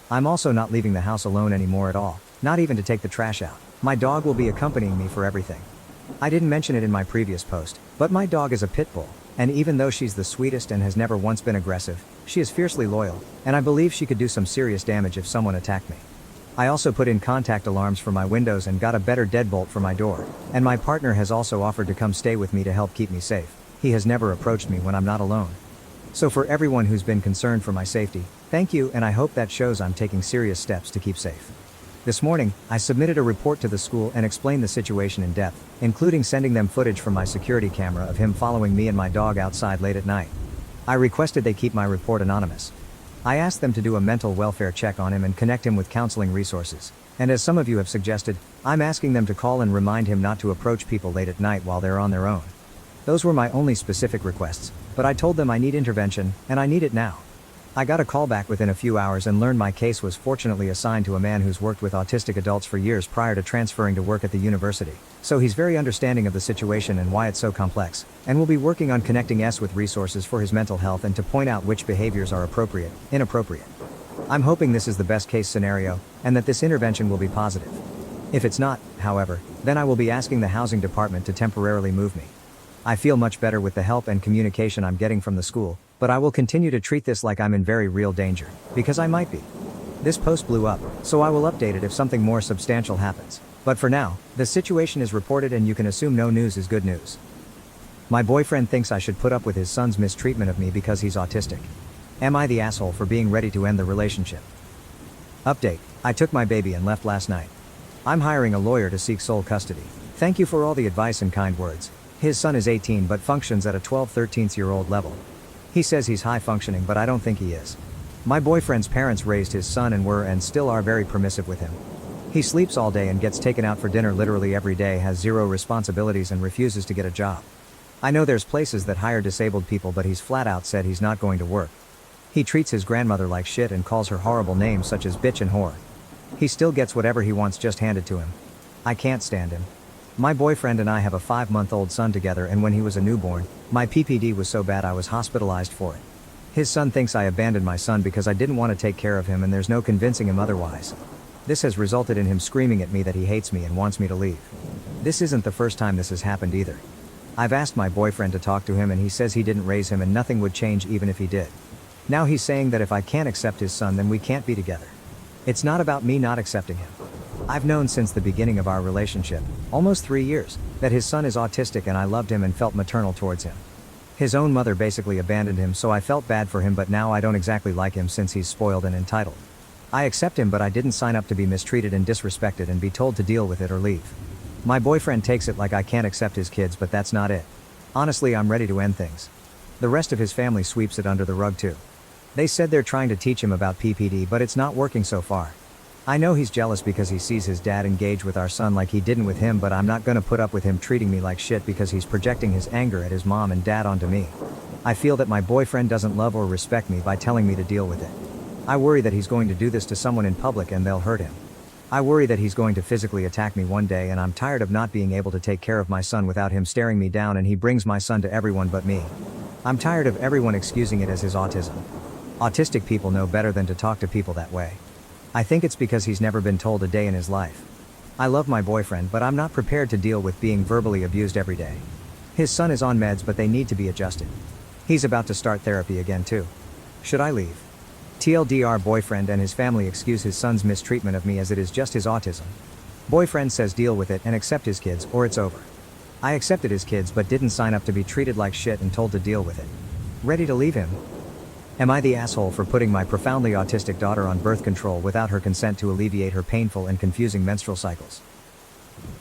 I'm also not leaving the house alone anymore at all, not even to take the trash out. My dog will be accompanying me for everything. I didn't mention it in my previous post, but my dog is a pit bull, and even though she's the sweetest and has never once been aggressive, she is fiercely loyal, and I believe she could do some serious damage if someone attacked me. I also put in contact alarms for my windows and got a better deadbolt for my door, and my partner has also offered to come stay with me to help keep me safe. He has never approached me when I'm not alone. So for everyone who's been concerned for my safety, thank you, and I hope that shows I'm taking serious steps to keep safe. This morning, I submitted a report to the school and explained the situation in depth, including sending them footage from my security camera of him following me and my dog outside late at night. I requested they keep my report anonymous. I asked them to do a mental welfare check on him and connect him with counseling resources. And as some of you have suggested, I'm asking them to call and remind him not to approach people late at night while they're on their own. Those were my only specific requests, but I told them I need intervention, and I need it now. I got a call back within a few hours and learned my case was fortunately assigned to a man who's worked with autistic adults for years prior to transferring to work at the university. So he's very understanding of the situation and why it's so complex, and will be working on connecting us with resources for his mental health and to point out which behaviors are appropriate, inappropriate. I'm hoping this is the best case scenario, and that this intervention will be positive. If it's not, however, then I will be asking the housing department to temporarily move me. I feel much better with the help and communication I'm getting from the school, but I will continue to treat this like I'm in very real danger, because I might be. This post blew up, so I will update it if something more substantial happens. But for now, the situation is reported and you can assume no news is good news. My boyfriend thinks I should put up with his son's mistreatment of me because he's autistic. Am I the asshole for being ready to end the relationship? Update: I took my baby and left last night. I'm hiring a lawyer to seek sole custody. Thank you for all the advice and kind words. His son is 18 but functions at a 12-13-year-old level. He says he's high functioning, but I don't think he is. My boyfriend's parents raised his son and were and still are very permissive with him. He sleeps all day and gets taken out for dinner literally every day, has zero responsibilities and refuses to get a job. I know there's places that hire disabled people, but he's flat out said he's not going to work. He treats his grandmother like shit and calls her horrible names such as bitch and whore. He still gets whatever he wants just handed to him. I can't stand him. My boyfriend and I have a 5-month-old son together, and when he was a newborn, my PPD was so bad I was hospitalized for it. His son thinks I abandoned my son because I didn't want to take care of him, and there's no convincing him otherwise. This has resulted in him screaming at me that he hates me and wants me to leave. This isn't the first time this has happened either. I've asked my boyfriend to talk to him and he says he didn't raise him and nothing would change even if he did. Now he's saying that if I can't accept his son then we can't be together. It's not about me not accepting him. I've known since the beginning of our relationship, almost 3 years, that his son is autistic and I loved him and felt maternal towards him. His own mother basically abandoned him, so I felt bad for him, but now I don't exactly like him since he's spoiled and entitled. I accept him, but I didn't sign up to be mistreated and disrespected and be told to deal with it or leave. My boyfriend takes it like I can't accept his kids, but that's not it. Honestly, I'm ready to end things. The rest of his family sweeps it under the rug too. They said they're trying to teach him about PPD, but it's not working so far. I know he's jealous because he sees his dad engage with our son like he didn't with him, but I'm not gonna put up with him treating me like shit because he's projecting his anger at his mom and dad onto me. I feel that my boyfriend doesn't love or respect me by telling me to deal with it. I worry that he's going to do this to someone in public and they'll hurt him. I worry that he's going to physically attack me one day, and I'm tired of not being able to take care of my son without him staring me down, and he brings my son to everyone but me. I'm tired of everyone excusing it as his autism. Autistic people know better than to talk to people that way. I think it's because he's never been told a day in his life. I love my boyfriend, but I'm not prepared to deal with being verbally abused every day. His son is on meds, but they need to be adjusted. He's about to start therapy again too. Should I leave? TLDR: boyfriend and his family excuse his son's mistreatment of me as it is just his autism. Boyfriend says deal with it and accept his kids or it's over. I accepted his kids but didn't sign up to be treated like shit and told to deal with it. Ready to leave him? Am I the asshole for putting my profoundly autistic daughter on birth control without her consent to alleviate her painful and confusing menstrual cycles?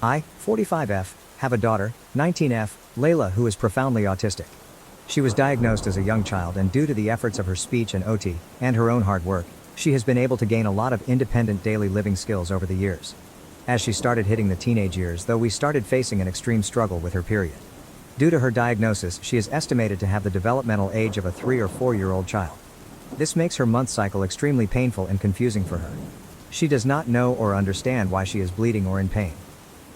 I, 45F, have a daughter, 19F, Layla, who is profoundly autistic. She was diagnosed as a young child, and due to the efforts of her speech and OT, and her own hard work, she has been able to gain a lot of independent daily living skills over the years. As she started hitting the teenage years, though, we started facing an extreme struggle with her period. Due to her diagnosis, she is estimated to have the developmental age of a 3 or 4-year-old child. This makes her month cycle extremely painful and confusing for her. She does not know or understand why she is bleeding or in pain.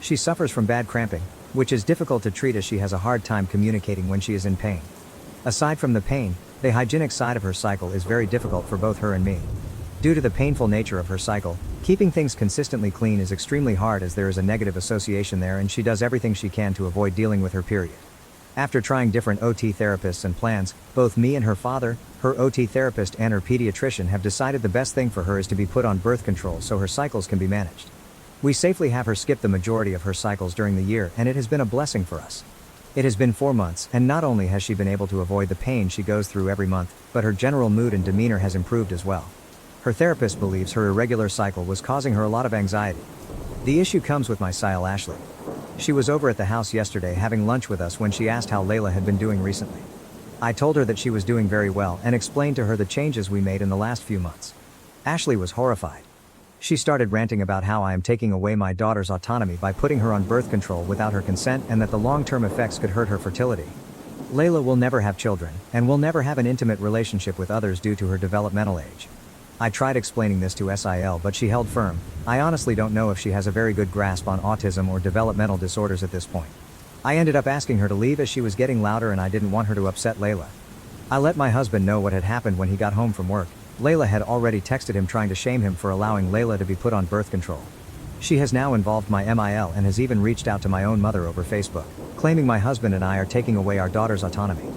She suffers from bad cramping, which is difficult to treat as she has a hard time communicating when she is in pain. Aside from the pain, the hygienic side of her cycle is very difficult for both her and me. Due to the painful nature of her cycle, keeping things consistently clean is extremely hard as there is a negative association there, and she does everything she can to avoid dealing with her period. After trying different OT therapists and plans, both me and her father, her OT therapist and her pediatrician have decided the best thing for her is to be put on birth control so her cycles can be managed. We safely have her skip the majority of her cycles during the year, and it has been a blessing for us. It has been 4 months, and not only has she been able to avoid the pain she goes through every month, but her general mood and demeanor has improved as well. Her therapist believes her irregular cycle was causing her a lot of anxiety. The issue comes with my Sile Ashley. She was over at the house yesterday having lunch with us when she asked how Layla had been doing recently. I told her that she was doing very well and explained to her the changes we made in the last few months. Ashley was horrified. She started ranting about how I am taking away my daughter's autonomy by putting her on birth control without her consent, and that the long-term effects could hurt her fertility. Layla will never have children, and will never have an intimate relationship with others due to her developmental age. I tried explaining this to SIL, but she held firm. I honestly don't know if she has a very good grasp on autism or developmental disorders at this point. I ended up asking her to leave as she was getting louder and I didn't want her to upset Layla. I let my husband know what had happened when he got home from work. Layla had already texted him trying to shame him for allowing Layla to be put on birth control. She has now involved my MIL and has even reached out to my own mother over Facebook, claiming my husband and I are taking away our daughter's autonomy.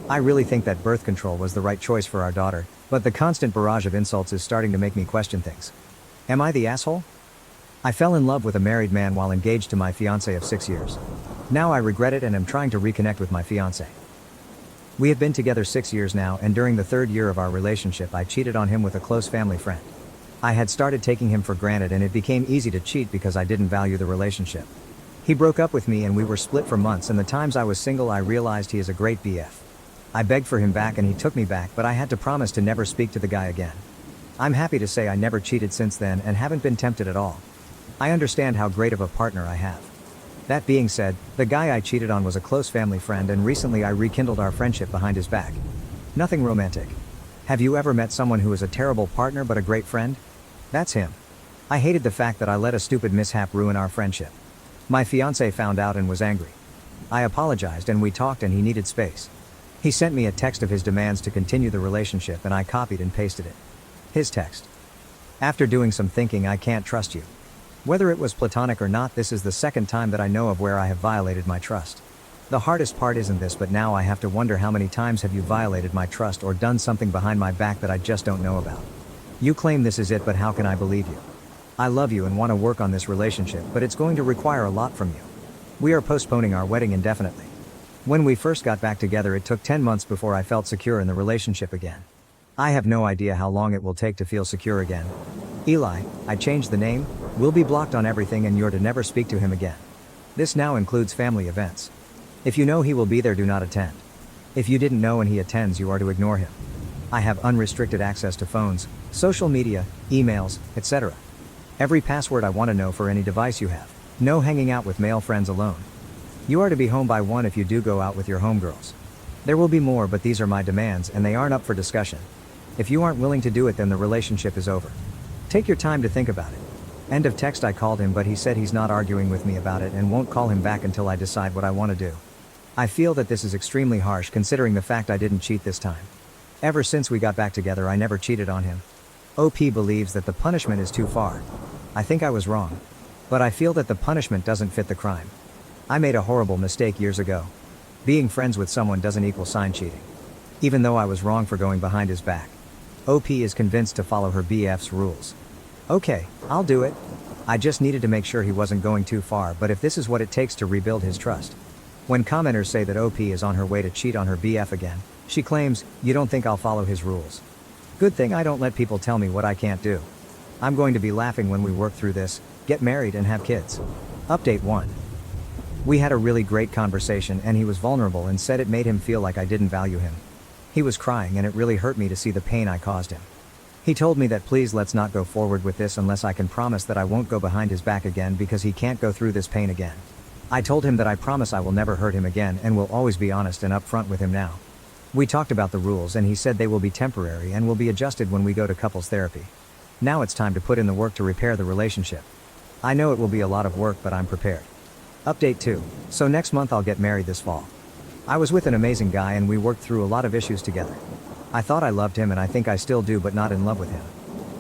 I really think that birth control was the right choice for our daughter, but the constant barrage of insults is starting to make me question things. Am I the asshole? I fell in love with a married man while engaged to my fiancé of 6 years. Now I regret it and am trying to reconnect with my fiancé. We have been together 6 years now, and during the 3rd year of our relationship I cheated on him with a close family friend. I had started taking him for granted and it became easy to cheat because I didn't value the relationship. He broke up with me and we were split for months, and the times I was single I realized he is a great BF. I begged for him back and he took me back, but I had to promise to never speak to the guy again. I'm happy to say I never cheated since then and haven't been tempted at all. I understand how great of a partner I have. That being said, the guy I cheated on was a close family friend, and recently I rekindled our friendship behind his back. Nothing romantic. Have you ever met someone who is a terrible partner but a great friend? That's him. I hated the fact that I let a stupid mishap ruin our friendship. My fiancé found out and was angry. I apologized and we talked, and he needed space. He sent me a text of his demands to continue the relationship and I copied and pasted it. His text. After doing some thinking, I can't trust you. Whether it was platonic or not, this is the 2nd time that I know of where I have violated my trust. The hardest part isn't this, but now I have to wonder how many times have you violated my trust or done something behind my back that I just don't know about. You claim this is it, but how can I believe you? I love you and want to work on this relationship, but it's going to require a lot from you. We are postponing our wedding indefinitely. When we first got back together it took 10 months before I felt secure in the relationship again. I have no idea how long it will take to feel secure again. Eli, I changed the name, will be blocked on everything and you're to never speak to him again. This now includes family events. If you know he will be there, do not attend. If you didn't know and he attends, you are to ignore him. I have unrestricted access to phones, social media, emails, etc. Every password I want to know for any device you have. No hanging out with male friends alone. You are to be home by 1 if you do go out with your homegirls. There will be more, but these are my demands and they aren't up for discussion. If you aren't willing to do it, then the relationship is over. Take your time to think about it. End of text. I called him, but he said he's not arguing with me about it and won't call him back until I decide what I want to do. I feel that this is extremely harsh considering the fact I didn't cheat this time. Ever since we got back together I never cheated on him. OP believes that the punishment is too far. I think I was wrong. But I feel that the punishment doesn't fit the crime. I made a horrible mistake years ago. Being friends with someone doesn't equal sign cheating. Even though I was wrong for going behind his back. OP is convinced to follow her BF's rules. Okay, I'll do it. I just needed to make sure he wasn't going too far, but if this is what it takes to rebuild his trust. When commenters say that OP is on her way to cheat on her BF again, she claims, "You don't think I'll follow his rules?" Good thing I don't let people tell me what I can't do. I'm going to be laughing when we work through this, get married and have kids. Update 1. We had a really great conversation and he was vulnerable and said it made him feel like I didn't value him. He was crying and it really hurt me to see the pain I caused him. He told me that please let's not go forward with this unless I can promise that I won't go behind his back again because he can't go through this pain again. I told him that I promise I will never hurt him again and will always be honest and upfront with him now. We talked about the rules and he said they will be temporary and will be adjusted when we go to couples therapy. Now it's time to put in the work to repair the relationship. I know it will be a lot of work, but I'm prepared. Update 2. So next month I'll get married this fall. I was with an amazing guy and we worked through a lot of issues together. I thought I loved him and I think I still do, but not in love with him.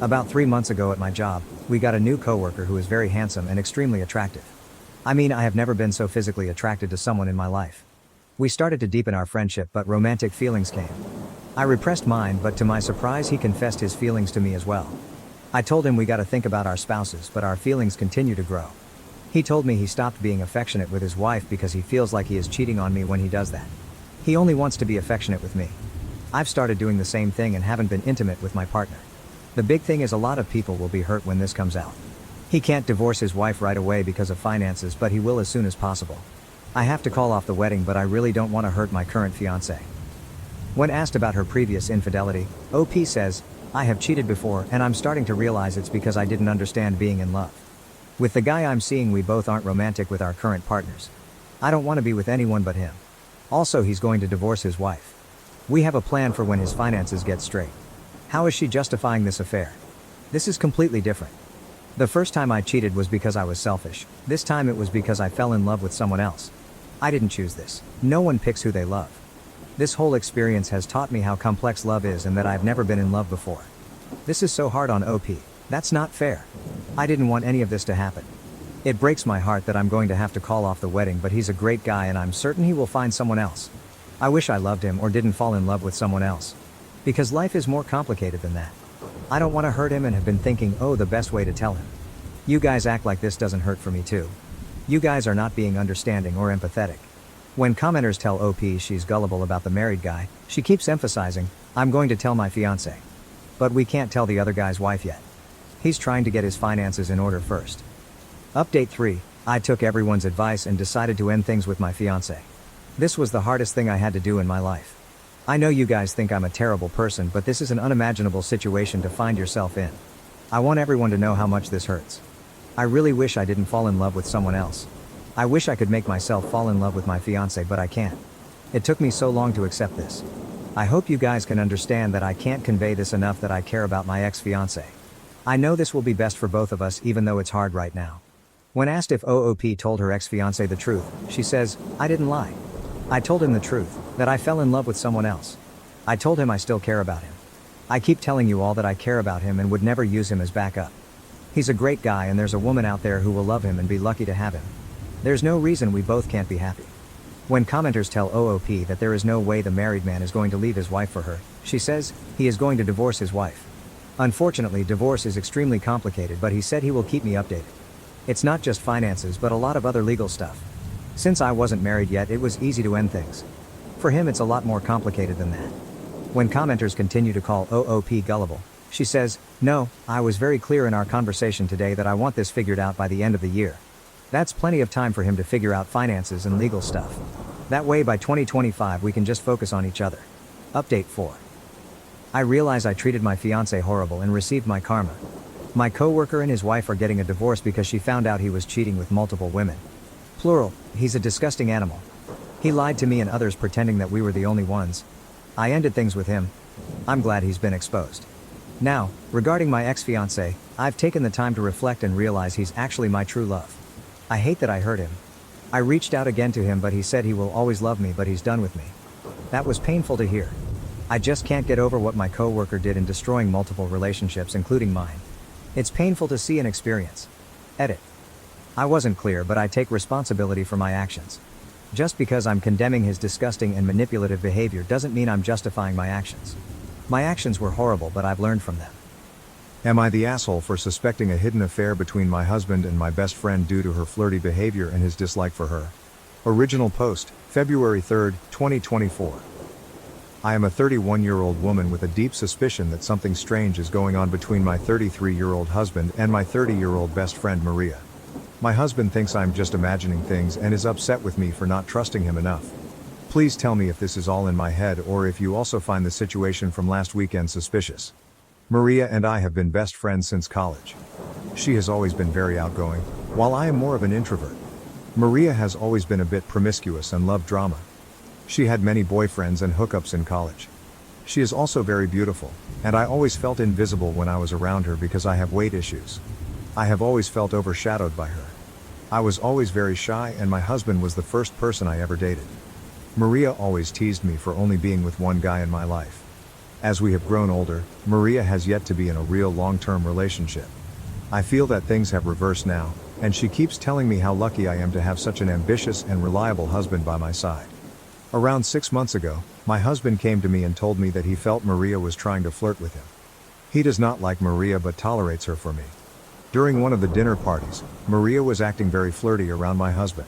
About 3 months ago at my job, we got a new coworker who is very handsome and extremely attractive. I mean, I have never been so physically attracted to someone in my life. We started to deepen our friendship, but romantic feelings came. I repressed mine, but to my surprise he confessed his feelings to me as well. I told him we gotta think about our spouses, but our feelings continue to grow. He told me he stopped being affectionate with his wife because he feels like he is cheating on me when he does that. He only wants to be affectionate with me. I've started doing the same thing and haven't been intimate with my partner. The big thing is a lot of people will be hurt when this comes out. He can't divorce his wife right away because of finances, but he will as soon as possible. I have to call off the wedding, but I really don't want to hurt my current fiancé. When asked about her previous infidelity, OP says, "I have cheated before and I'm starting to realize it's because I didn't understand being in love. With the guy I'm seeing we both aren't romantic with our current partners. I don't want to be with anyone but him. Also he's going to divorce his wife. We have a plan for when his finances get straight. How is she justifying this affair? This is completely different. The first time I cheated was because I was selfish. This time it was because I fell in love with someone else. I didn't choose this. No one picks who they love. This whole experience has taught me how complex love is and that I've never been in love before. This is so hard on OP. That's not fair. I didn't want any of this to happen. It breaks my heart that I'm going to have to call off the wedding, but he's a great guy and I'm certain he will find someone else. I wish I loved him or didn't fall in love with someone else. Because life is more complicated than that. I don't want to hurt him and have been thinking, oh, the best way to tell him. You guys act like this doesn't hurt for me too. You guys are not being understanding or empathetic. When commenters tell OP she's gullible about the married guy, she keeps emphasizing, I'm going to tell my fiance. But we can't tell the other guy's wife yet. He's trying to get his finances in order first. Update 3, I took everyone's advice and decided to end things with my fiance. This was the hardest thing I had to do in my life. I know you guys think I'm a terrible person, but this is an unimaginable situation to find yourself in. I want everyone to know how much this hurts. I really wish I didn't fall in love with someone else. I wish I could make myself fall in love with my fiance, but I can't. It took me so long to accept this. I hope you guys can understand that I can't convey this enough, that I care about my ex-fiance. I know this will be best for both of us, even though it's hard right now. When asked if OOP told her ex-fiance the truth, she says, I didn't lie. I told him the truth, that I fell in love with someone else. I told him I still care about him. I keep telling you all that I care about him and would never use him as backup. He's a great guy and there's a woman out there who will love him and be lucky to have him. There's no reason we both can't be happy. When commenters tell OOP that there is no way the married man is going to leave his wife for her, she says, he is going to divorce his wife. Unfortunately, divorce is extremely complicated, but he said he will keep me updated. It's not just finances but a lot of other legal stuff. Since I wasn't married yet, it was easy to end things. For him it's a lot more complicated than that. When commenters continue to call OOP gullible, she says, no, I was very clear in our conversation today that I want this figured out by the end of the year. That's plenty of time for him to figure out finances and legal stuff. That way by 2025 we can just focus on each other. Update 4. I realize I treated my fiance horrible and received my karma. My coworker and his wife are getting a divorce because she found out he was cheating with multiple women. Plural, he's a disgusting animal. He lied to me and others pretending that we were the only ones. I ended things with him. I'm glad he's been exposed. Now, regarding my ex-fiance, I've taken the time to reflect and realize he's actually my true love. I hate that I hurt him. I reached out again to him, but he said he will always love me, but he's done with me. That was painful to hear. I just can't get over what my coworker did in destroying multiple relationships, including mine. It's painful to see and experience. Edit. I wasn't clear, but I take responsibility for my actions. Just because I'm condemning his disgusting and manipulative behavior doesn't mean I'm justifying my actions. My actions were horrible, but I've learned from them. Am I the asshole for suspecting a hidden affair between my husband and my best friend due to her flirty behavior and his dislike for her? Original post, February 3, 2024. I am a 31-year-old woman with a deep suspicion that something strange is going on between my 33-year-old husband and my 30-year-old best friend Maria. My husband thinks I'm just imagining things and is upset with me for not trusting him enough. Please tell me if this is all in my head or if you also find the situation from last weekend suspicious. Maria and I have been best friends since college. She has always been very outgoing, while I am more of an introvert. Maria has always been a bit promiscuous and loved drama. She had many boyfriends and hookups in college. She is also very beautiful, and I always felt invisible when I was around her because I have weight issues. I have always felt overshadowed by her. I was always very shy, and my husband was the first person I ever dated. Maria always teased me for only being with one guy in my life. As we have grown older, Maria has yet to be in a real long-term relationship. I feel that things have reversed now, and she keeps telling me how lucky I am to have such an ambitious and reliable husband by my side. Around 6 months ago, my husband came to me and told me that he felt Maria was trying to flirt with him. He does not like Maria but tolerates her for me. During one of the dinner parties, Maria was acting very flirty around my husband.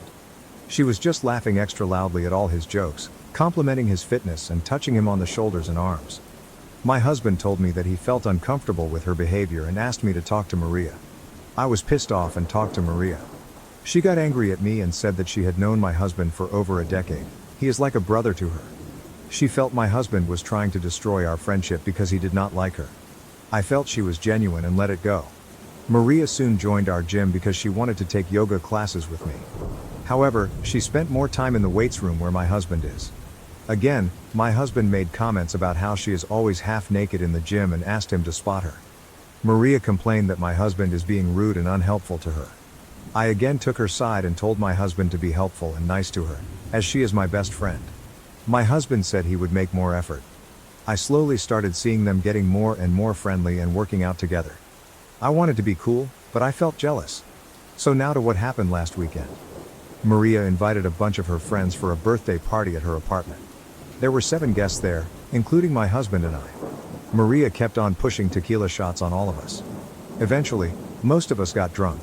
She was just laughing extra loudly at all his jokes, complimenting his fitness and touching him on the shoulders and arms. My husband told me that he felt uncomfortable with her behavior and asked me to talk to Maria. I was pissed off and talked to Maria. She got angry at me and said that she had known my husband for over a decade. He is like a brother to her. She felt my husband was trying to destroy our friendship because he did not like her. I felt she was genuine and let it go. Maria soon joined our gym because she wanted to take yoga classes with me. However, she spent more time in the weights room where my husband is. Again, my husband made comments about how she is always half naked in the gym and asked him to spot her. Maria complained that my husband is being rude and unhelpful to her. I again took her side and told my husband to be helpful and nice to her, as she is my best friend. My husband said he would make more effort. I slowly started seeing them getting more and more friendly and working out together. I wanted to be cool, but I felt jealous. So now to what happened last weekend. Maria invited a bunch of her friends for a birthday party at her apartment. There were 7 guests there, including my husband and I. Maria kept on pushing tequila shots on all of us. Eventually, most of us got drunk.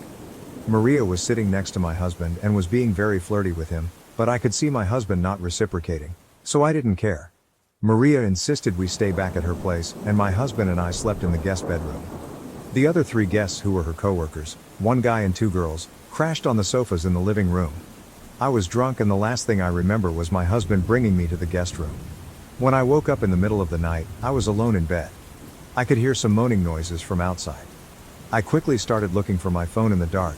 Maria was sitting next to my husband and was being very flirty with him, but I could see my husband not reciprocating, so I didn't care. Maria insisted we stay back at her place, and my husband and I slept in the guest bedroom. The other 3 guests, who were her coworkers, 1 guy and 2 girls, crashed on the sofas in the living room. I was drunk, and the last thing I remember was my husband bringing me to the guest room. When I woke up in the middle of the night, I was alone in bed. I could hear some moaning noises from outside. I quickly started looking for my phone in the dark.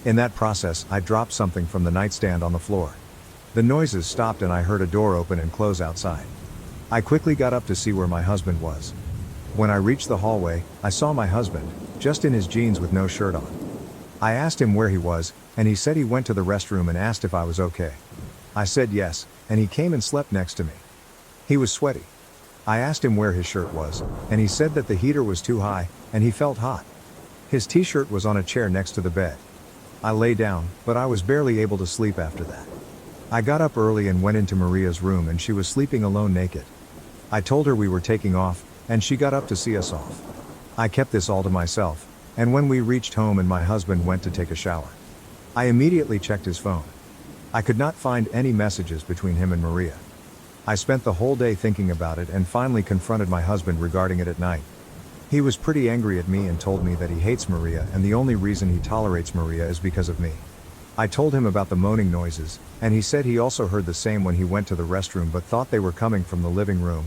In that process, I dropped something from the nightstand on the floor. The noises stopped and I heard a door open and close outside. I quickly got up to see where my husband was. When I reached the hallway, I saw my husband, just in his jeans with no shirt on. I asked him where he was, and he said he went to the restroom and asked if I was okay. I said yes, and he came and slept next to me. He was sweaty. I asked him where his shirt was, and he said that the heater was too high, and he felt hot. His t-shirt was on a chair next to the bed. I lay down, but I was barely able to sleep after that. I got up early and went into Maria's room, and she was sleeping alone naked. I told her we were taking off, and she got up to see us off. I kept this all to myself, and when we reached home and my husband went to take a shower, I immediately checked his phone. I could not find any messages between him and Maria. I spent the whole day thinking about it and finally confronted my husband regarding it at night. He was pretty angry at me and told me that he hates Maria, and the only reason he tolerates Maria is because of me. I told him about the moaning noises, and he said he also heard the same when he went to the restroom but thought they were coming from the living room.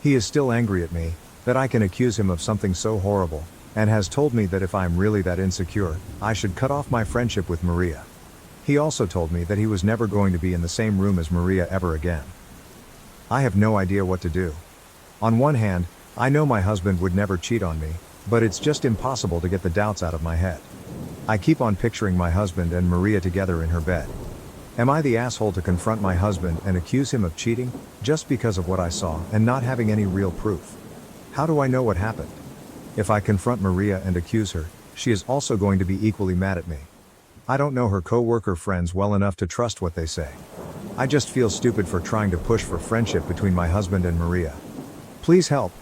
He is still angry at me, that I can accuse him of something so horrible, and has told me that if I'm really that insecure, I should cut off my friendship with Maria. He also told me that he was never going to be in the same room as Maria ever again. I have no idea what to do. On one hand, I know my husband would never cheat on me, but it's just impossible to get the doubts out of my head. I keep on picturing my husband and Maria together in her bed. Am I the asshole to confront my husband and accuse him of cheating, just because of what I saw and not having any real proof? How do I know what happened? If I confront Maria and accuse her, she is also going to be equally mad at me. I don't know her co-worker friends well enough to trust what they say. I just feel stupid for trying to push for friendship between my husband and Maria. Please help.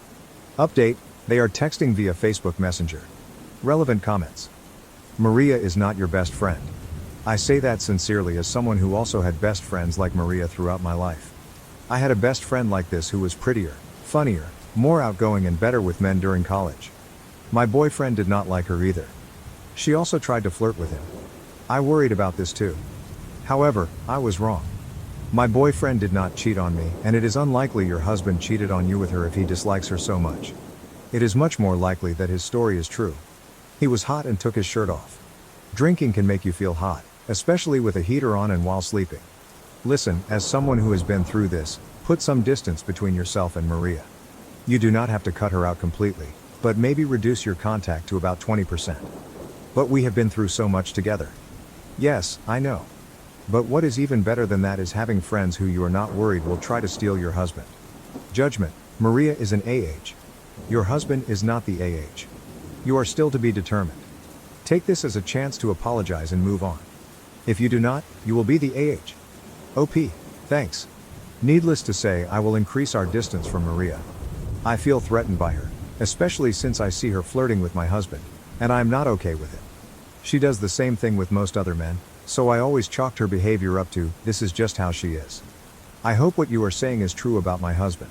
Update, they are texting via Facebook Messenger. Relevant comments. Maria is not your best friend. I say that sincerely as someone who also had best friends like Maria throughout my life. I had a best friend like this who was prettier, funnier, more outgoing and better with men during college. My boyfriend did not like her either. She also tried to flirt with him. I worried about this too. However, I was wrong. My boyfriend did not cheat on me, and it is unlikely your husband cheated on you with her if he dislikes her so much. It is much more likely that his story is true. He was hot and took his shirt off. Drinking can make you feel hot, especially with a heater on and while sleeping. Listen, as someone who has been through this, put some distance between yourself and Maria. You do not have to cut her out completely, but maybe reduce your contact to about 20%. But we have been through so much together. Yes, I know. But what is even better than that is having friends who you are not worried will try to steal your husband. Judgment, Maria is an AH. Your husband is not the AH. You are still to be determined. Take this as a chance to apologize and move on. If you do not, you will be the AH. OP, thanks. Needless to say, I will increase our distance from Maria. I feel threatened by her, especially since I see her flirting with my husband, and I am not okay with it. She does the same thing with most other men, so I always chalked her behavior up to, this is just how she is. I hope what you are saying is true about my husband.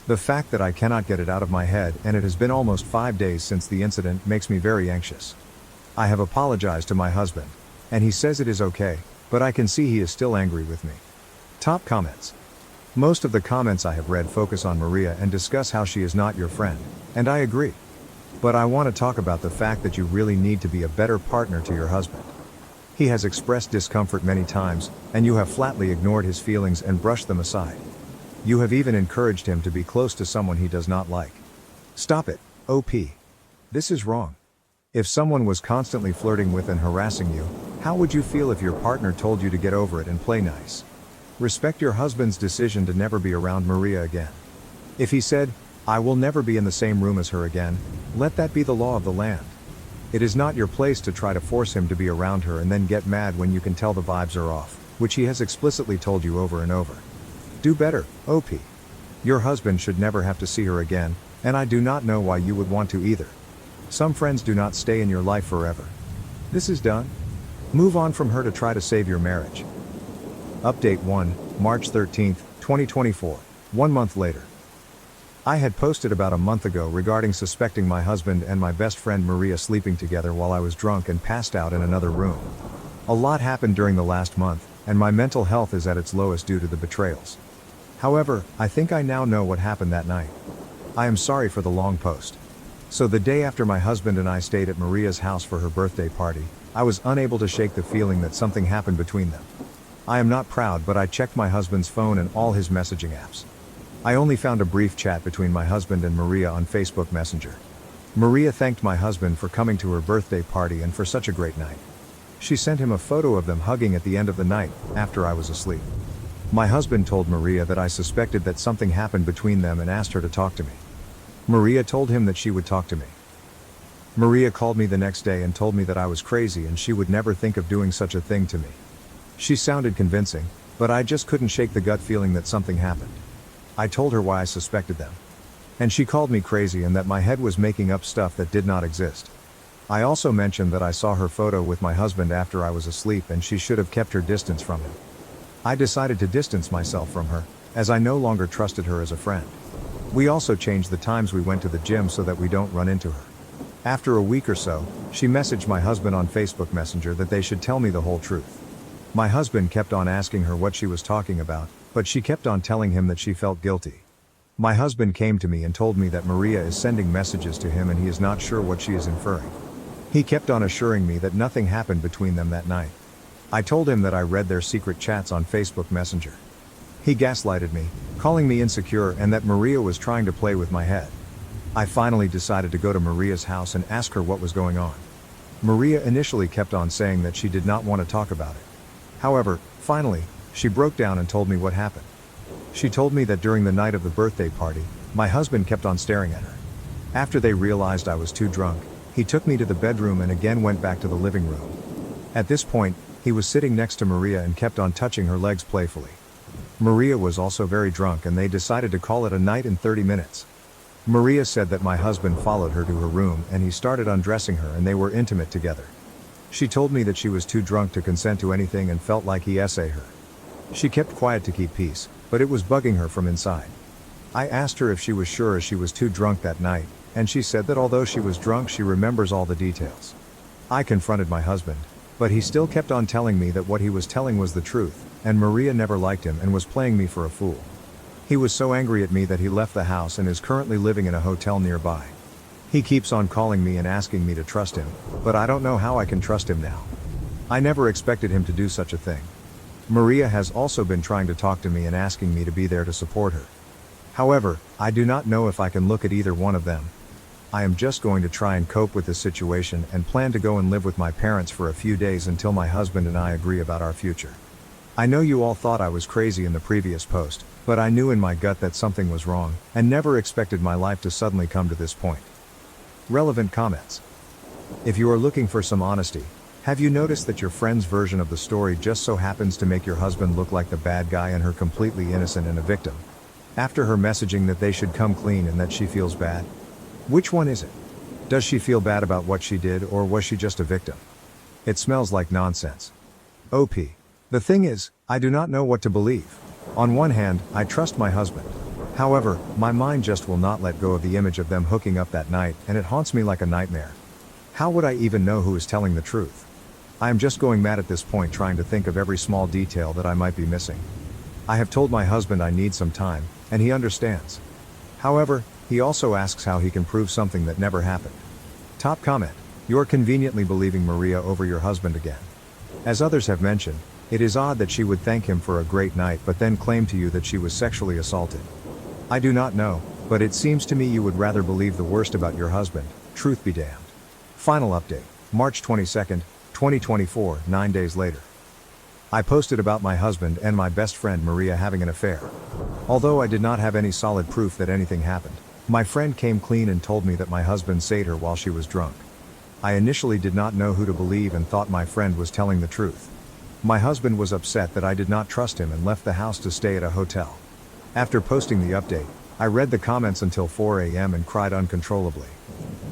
The fact that I cannot get it out of my head and it has been almost 5 days since the incident makes me very anxious. I have apologized to my husband, and he says it is okay, but I can see he is still angry with me. Top comments. Most of the comments I have read focus on Maria and discuss how she is not your friend, and I agree. But I want to talk about the fact that you really need to be a better partner to your husband. He has expressed discomfort many times, and you have flatly ignored his feelings and brushed them aside. You have even encouraged him to be close to someone he does not like. Stop it, OP. This is wrong. If someone was constantly flirting with and harassing you, how would you feel if your partner told you to get over it and play nice? Respect your husband's decision to never be around Maria again. If he said, I will never be in the same room as her again, let that be the law of the land. It is not your place to try to force him to be around her and then get mad when you can tell the vibes are off, which he has explicitly told you over and over. Do better, OP. Your husband should never have to see her again, and I do not know why you would want to either. Some friends do not stay in your life forever. This is done. Move on from her to try to save your marriage. Update 1, March 13, 2024, 1 month later. I had posted about a month ago regarding suspecting my husband and my best friend Maria sleeping together while I was drunk and passed out in another room. A lot happened during the last month, and my mental health is at its lowest due to the betrayals. However, I think I now know what happened that night. I am sorry for the long post. So the day after my husband and I stayed at Maria's house for her birthday party, I was unable to shake the feeling that something happened between them. I am not proud, but I checked my husband's phone and all his messaging apps. I only found a brief chat between my husband and Maria on Facebook Messenger. Maria thanked my husband for coming to her birthday party and for such a great night. She sent him a photo of them hugging at the end of the night, after I was asleep. My husband told Maria that I suspected that something happened between them and asked her to talk to me. Maria told him that she would talk to me. Maria called me the next day and told me that I was crazy and she would never think of doing such a thing to me. She sounded convincing, but I just couldn't shake the gut feeling that something happened. I told her why I suspected them. And she called me crazy and that my head was making up stuff that did not exist. I also mentioned that I saw her photo with my husband after I was asleep and she should have kept her distance from him. I decided to distance myself from her, as I no longer trusted her as a friend. We also changed the times we went to the gym so that we don't run into her. After a week or so, she messaged my husband on Facebook Messenger that they should tell me the whole truth. My husband kept on asking her what she was talking about, but she kept on telling him that she felt guilty. My husband came to me and told me that Maria is sending messages to him and he is not sure what she is inferring. He kept on assuring me that nothing happened between them that night. I told him that I read their secret chats on Facebook Messenger. He gaslighted me, calling me insecure and that Maria was trying to play with my head. I finally decided to go to Maria's house and ask her what was going on. Maria initially kept on saying that she did not want to talk about it. However, finally, she broke down and told me what happened. She told me that during the night of the birthday party, my husband kept on staring at her. After they realized I was too drunk, he took me to the bedroom and again went back to the living room. At this point, he was sitting next to Maria and kept on touching her legs playfully. Maria was also very drunk and they decided to call it a night in 30 minutes. Maria said that my husband followed her to her room and he started undressing her and they were intimate together. She told me that she was too drunk to consent to anything and felt like he essayed her. She kept quiet to keep peace, but it was bugging her from inside. I asked her if she was sure as she was too drunk that night, and she said that although she was drunk she remembers all the details. I confronted my husband, but he still kept on telling me that what he was telling was the truth, and Maria never liked him and was playing me for a fool. He was so angry at me that he left the house and is currently living in a hotel nearby. He keeps on calling me and asking me to trust him, but I don't know how I can trust him now. I never expected him to do such a thing. Maria has also been trying to talk to me and asking me to be there to support her. However, I do not know if I can look at either one of them. I am just going to try and cope with this situation and plan to go and live with my parents for a few days until my husband and I agree about our future. I know you all thought I was crazy in the previous post, but I knew in my gut that something was wrong, and never expected my life to suddenly come to this point. Relevant comments. If you are looking for some honesty, have you noticed that your friend's version of the story just so happens to make your husband look like the bad guy and her completely innocent and a victim? After her messaging that they should come clean and that she feels bad? Which one is it? Does she feel bad about what she did or was she just a victim? It smells like nonsense. OP. The thing is, I do not know what to believe. On one hand, I trust my husband. However, my mind just will not let go of the image of them hooking up that night and it haunts me like a nightmare. How would I even know who is telling the truth? I am just going mad at this point trying to think of every small detail that I might be missing. I have told my husband I need some time, and he understands. However, he also asks how he can prove something that never happened. Top comment. You're conveniently believing Maria over your husband again. As others have mentioned, it is odd that she would thank him for a great night but then claim to you that she was sexually assaulted. I do not know, but it seems to me you would rather believe the worst about your husband, truth be damned. Final update, March 22nd, 2024, 9 days later. I posted about my husband and my best friend Maria having an affair. Although I did not have any solid proof that anything happened, my friend came clean and told me that my husband saved her while she was drunk. I initially did not know who to believe and thought my friend was telling the truth. My husband was upset that I did not trust him and left the house to stay at a hotel. After posting the update, I read the comments until 4 a.m. and cried uncontrollably.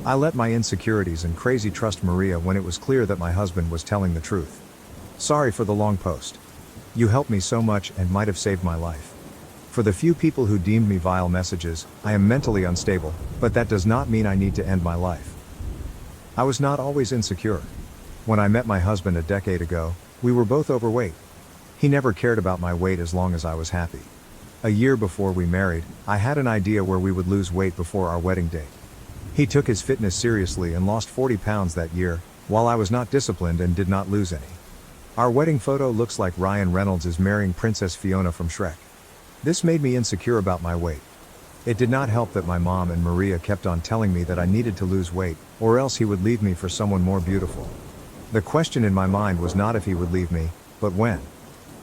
I let my insecurities and crazy trust Maria when it was clear that my husband was telling the truth. Sorry for the long post. You helped me so much and might have saved my life. For the few people who deemed me vile messages, I am mentally unstable, but that does not mean I need to end my life. I was not always insecure. When I met my husband a decade ago, we were both overweight. He never cared about my weight as long as I was happy. A year before we married, I had an idea where we would lose weight before our wedding date. He took his fitness seriously and lost 40 pounds that year, while I was not disciplined and did not lose any. Our wedding photo looks like Ryan Reynolds is marrying Princess Fiona from Shrek. This made me insecure about my weight. It did not help that my mom and Maria kept on telling me that I needed to lose weight, or else he would leave me for someone more beautiful. The question in my mind was not if he would leave me, but when.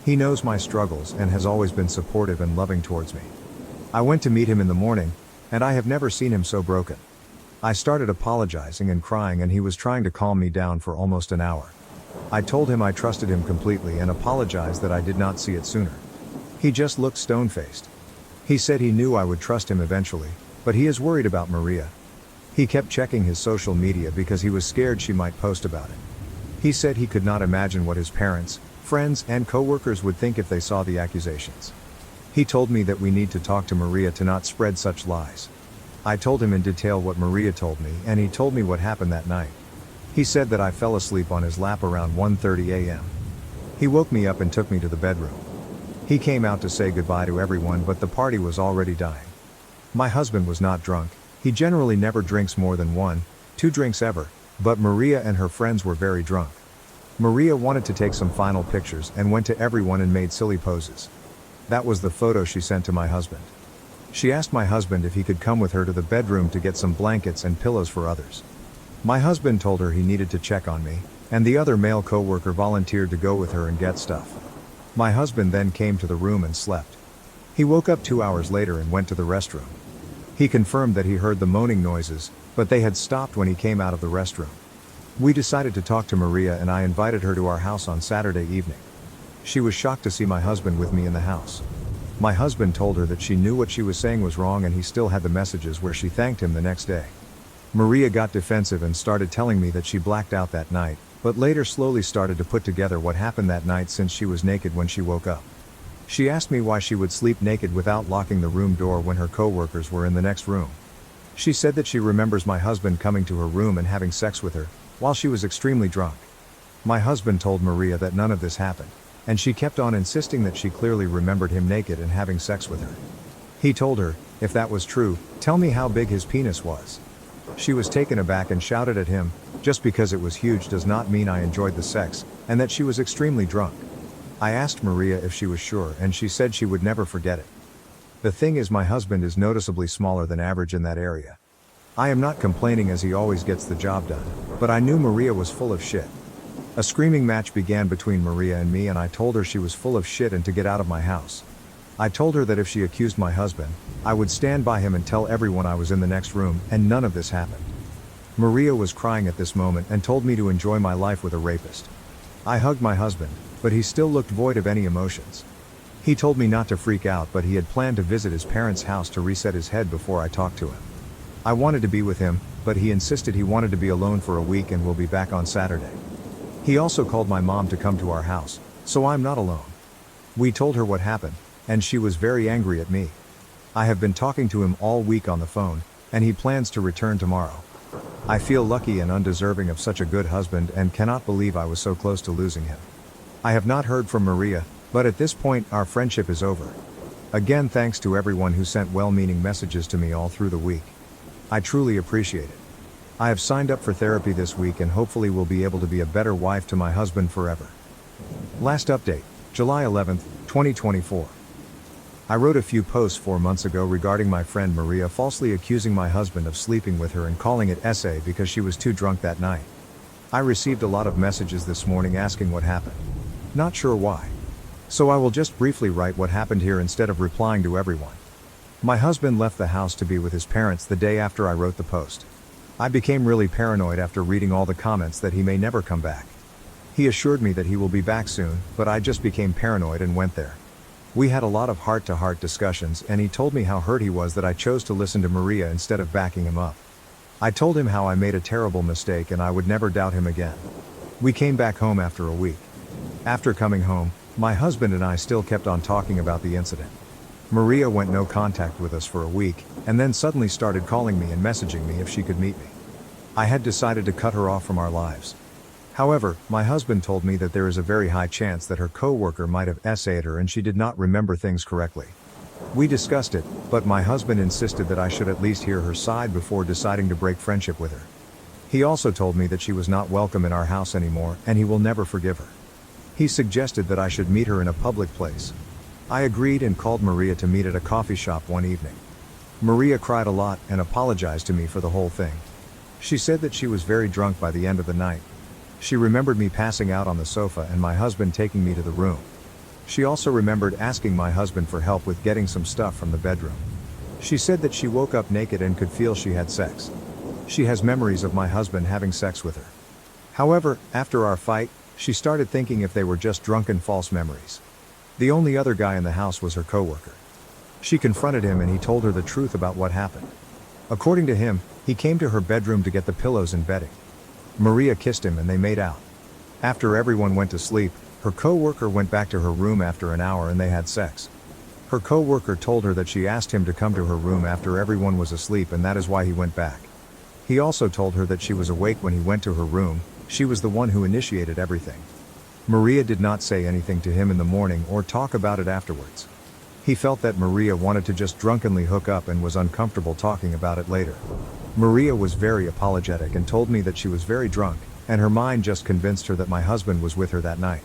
He knows my struggles and has always been supportive and loving towards me. I went to meet him in the morning, and I have never seen him so broken. I started apologizing and crying, and he was trying to calm me down for almost an hour. I told him I trusted him completely and apologized that I did not see it sooner. He just looked stone-faced. He said he knew I would trust him eventually, but he is worried about Maria. He kept checking his social media because he was scared she might post about it. He said he could not imagine what his parents, friends, and co-workers would think if they saw the accusations. He told me that we need to talk to Maria to not spread such lies. I told him in detail what Maria told me, and he told me what happened that night. He said that I fell asleep on his lap around 1:30 a.m. He woke me up and took me to the bedroom. He came out to say goodbye to everyone, but the party was already dying. My husband was not drunk. He generally never drinks more than 1-2 drinks ever, but Maria and her friends were very drunk. Maria wanted to take some final pictures and went to everyone and made silly poses. That was the photo she sent to my husband. She asked my husband if he could come with her to the bedroom to get some blankets and pillows for others. My husband told her he needed to check on me, and the other male co-worker volunteered to go with her and get stuff. My husband then came to the room and slept. He woke up 2 hours later and went to the restroom. He confirmed that he heard the moaning noises, but they had stopped when he came out of the restroom. We decided to talk to Maria, and I invited her to our house on Saturday evening. She was shocked to see my husband with me in the house. My husband told her that she knew what she was saying was wrong, and he still had the messages where she thanked him the next day. Maria got defensive and started telling me that she blacked out that night, but later slowly started to put together what happened that night since she was naked when she woke up. She asked me why she would sleep naked without locking the room door when her co-workers were in the next room. She said that she remembers my husband coming to her room and having sex with her, while she was extremely drunk. My husband told Maria that none of this happened, and she kept on insisting that she clearly remembered him naked and having sex with her. He told her, if that was true, tell me how big his penis was. She was taken aback and shouted at him, just because it was huge does not mean I enjoyed the sex, and that she was extremely drunk. I asked Maria if she was sure, and she said she would never forget it. The thing is, my husband is noticeably smaller than average in that area. I am not complaining as he always gets the job done, but I knew Maria was full of shit. A screaming match began between Maria and me, and I told her she was full of shit and to get out of my house. I told her that if she accused my husband, I would stand by him and tell everyone I was in the next room, and none of this happened. Maria was crying at this moment and told me to enjoy my life with a rapist. I hugged my husband, but he still looked void of any emotions. He told me not to freak out, but he had planned to visit his parents' house to reset his head before I talked to him. I wanted to be with him, but he insisted he wanted to be alone for a week and will be back on Saturday. He also called my mom to come to our house, so I'm not alone. We told her what happened, and she was very angry at me. I have been talking to him all week on the phone, and he plans to return tomorrow. I feel lucky and undeserving of such a good husband and cannot believe I was so close to losing him. I have not heard from Maria, but at this point our friendship is over. Again, thanks to everyone who sent well-meaning messages to me all through the week. I truly appreciate it. I have signed up for therapy this week and hopefully will be able to be a better wife to my husband forever. Last update, July 11th, 2024. I wrote a few posts 4 months ago regarding my friend Maria falsely accusing my husband of sleeping with her and calling it SA because she was too drunk that night. I received a lot of messages this morning asking what happened. Not sure why. So I will just briefly write what happened here instead of replying to everyone. My husband left the house to be with his parents the day after I wrote the post. I became really paranoid after reading all the comments that he may never come back. He assured me that he will be back soon, but I just became paranoid and went there. We had a lot of heart-to-heart discussions and he told me how hurt he was that I chose to listen to Maria instead of backing him up. I told him how I made a terrible mistake and I would never doubt him again. We came back home after a week. After coming home, my husband and I still kept on talking about the incident. Maria went no contact with us for a week, and then suddenly started calling me and messaging me if she could meet me. I had decided to cut her off from our lives. However, my husband told me that there is a very high chance that her co-worker might have essayed her and she did not remember things correctly. We discussed it, but my husband insisted that I should at least hear her side before deciding to break friendship with her. He also told me that she was not welcome in our house anymore and he will never forgive her. He suggested that I should meet her in a public place. I agreed and called Maria to meet at a coffee shop one evening. Maria cried a lot and apologized to me for the whole thing. She said that she was very drunk by the end of the night. She remembered me passing out on the sofa and my husband taking me to the room. She also remembered asking my husband for help with getting some stuff from the bedroom. She said that she woke up naked and could feel she had sex. She has memories of my husband having sex with her. However, after our fight, she started thinking if they were just drunken false memories. The only other guy in the house was her coworker. She confronted him and he told her the truth about what happened. According to him, he came to her bedroom to get the pillows and bedding. Maria kissed him and they made out. After everyone went to sleep, her coworker went back to her room after an hour and they had sex. Her coworker told her that she asked him to come to her room after everyone was asleep and that is why he went back. He also told her that she was awake when he went to her room. She was the one who initiated everything. Maria did not say anything to him in the morning or talk about it afterwards. He felt that Maria wanted to just drunkenly hook up and was uncomfortable talking about it later. Maria was very apologetic and told me that she was very drunk, and her mind just convinced her that my husband was with her that night.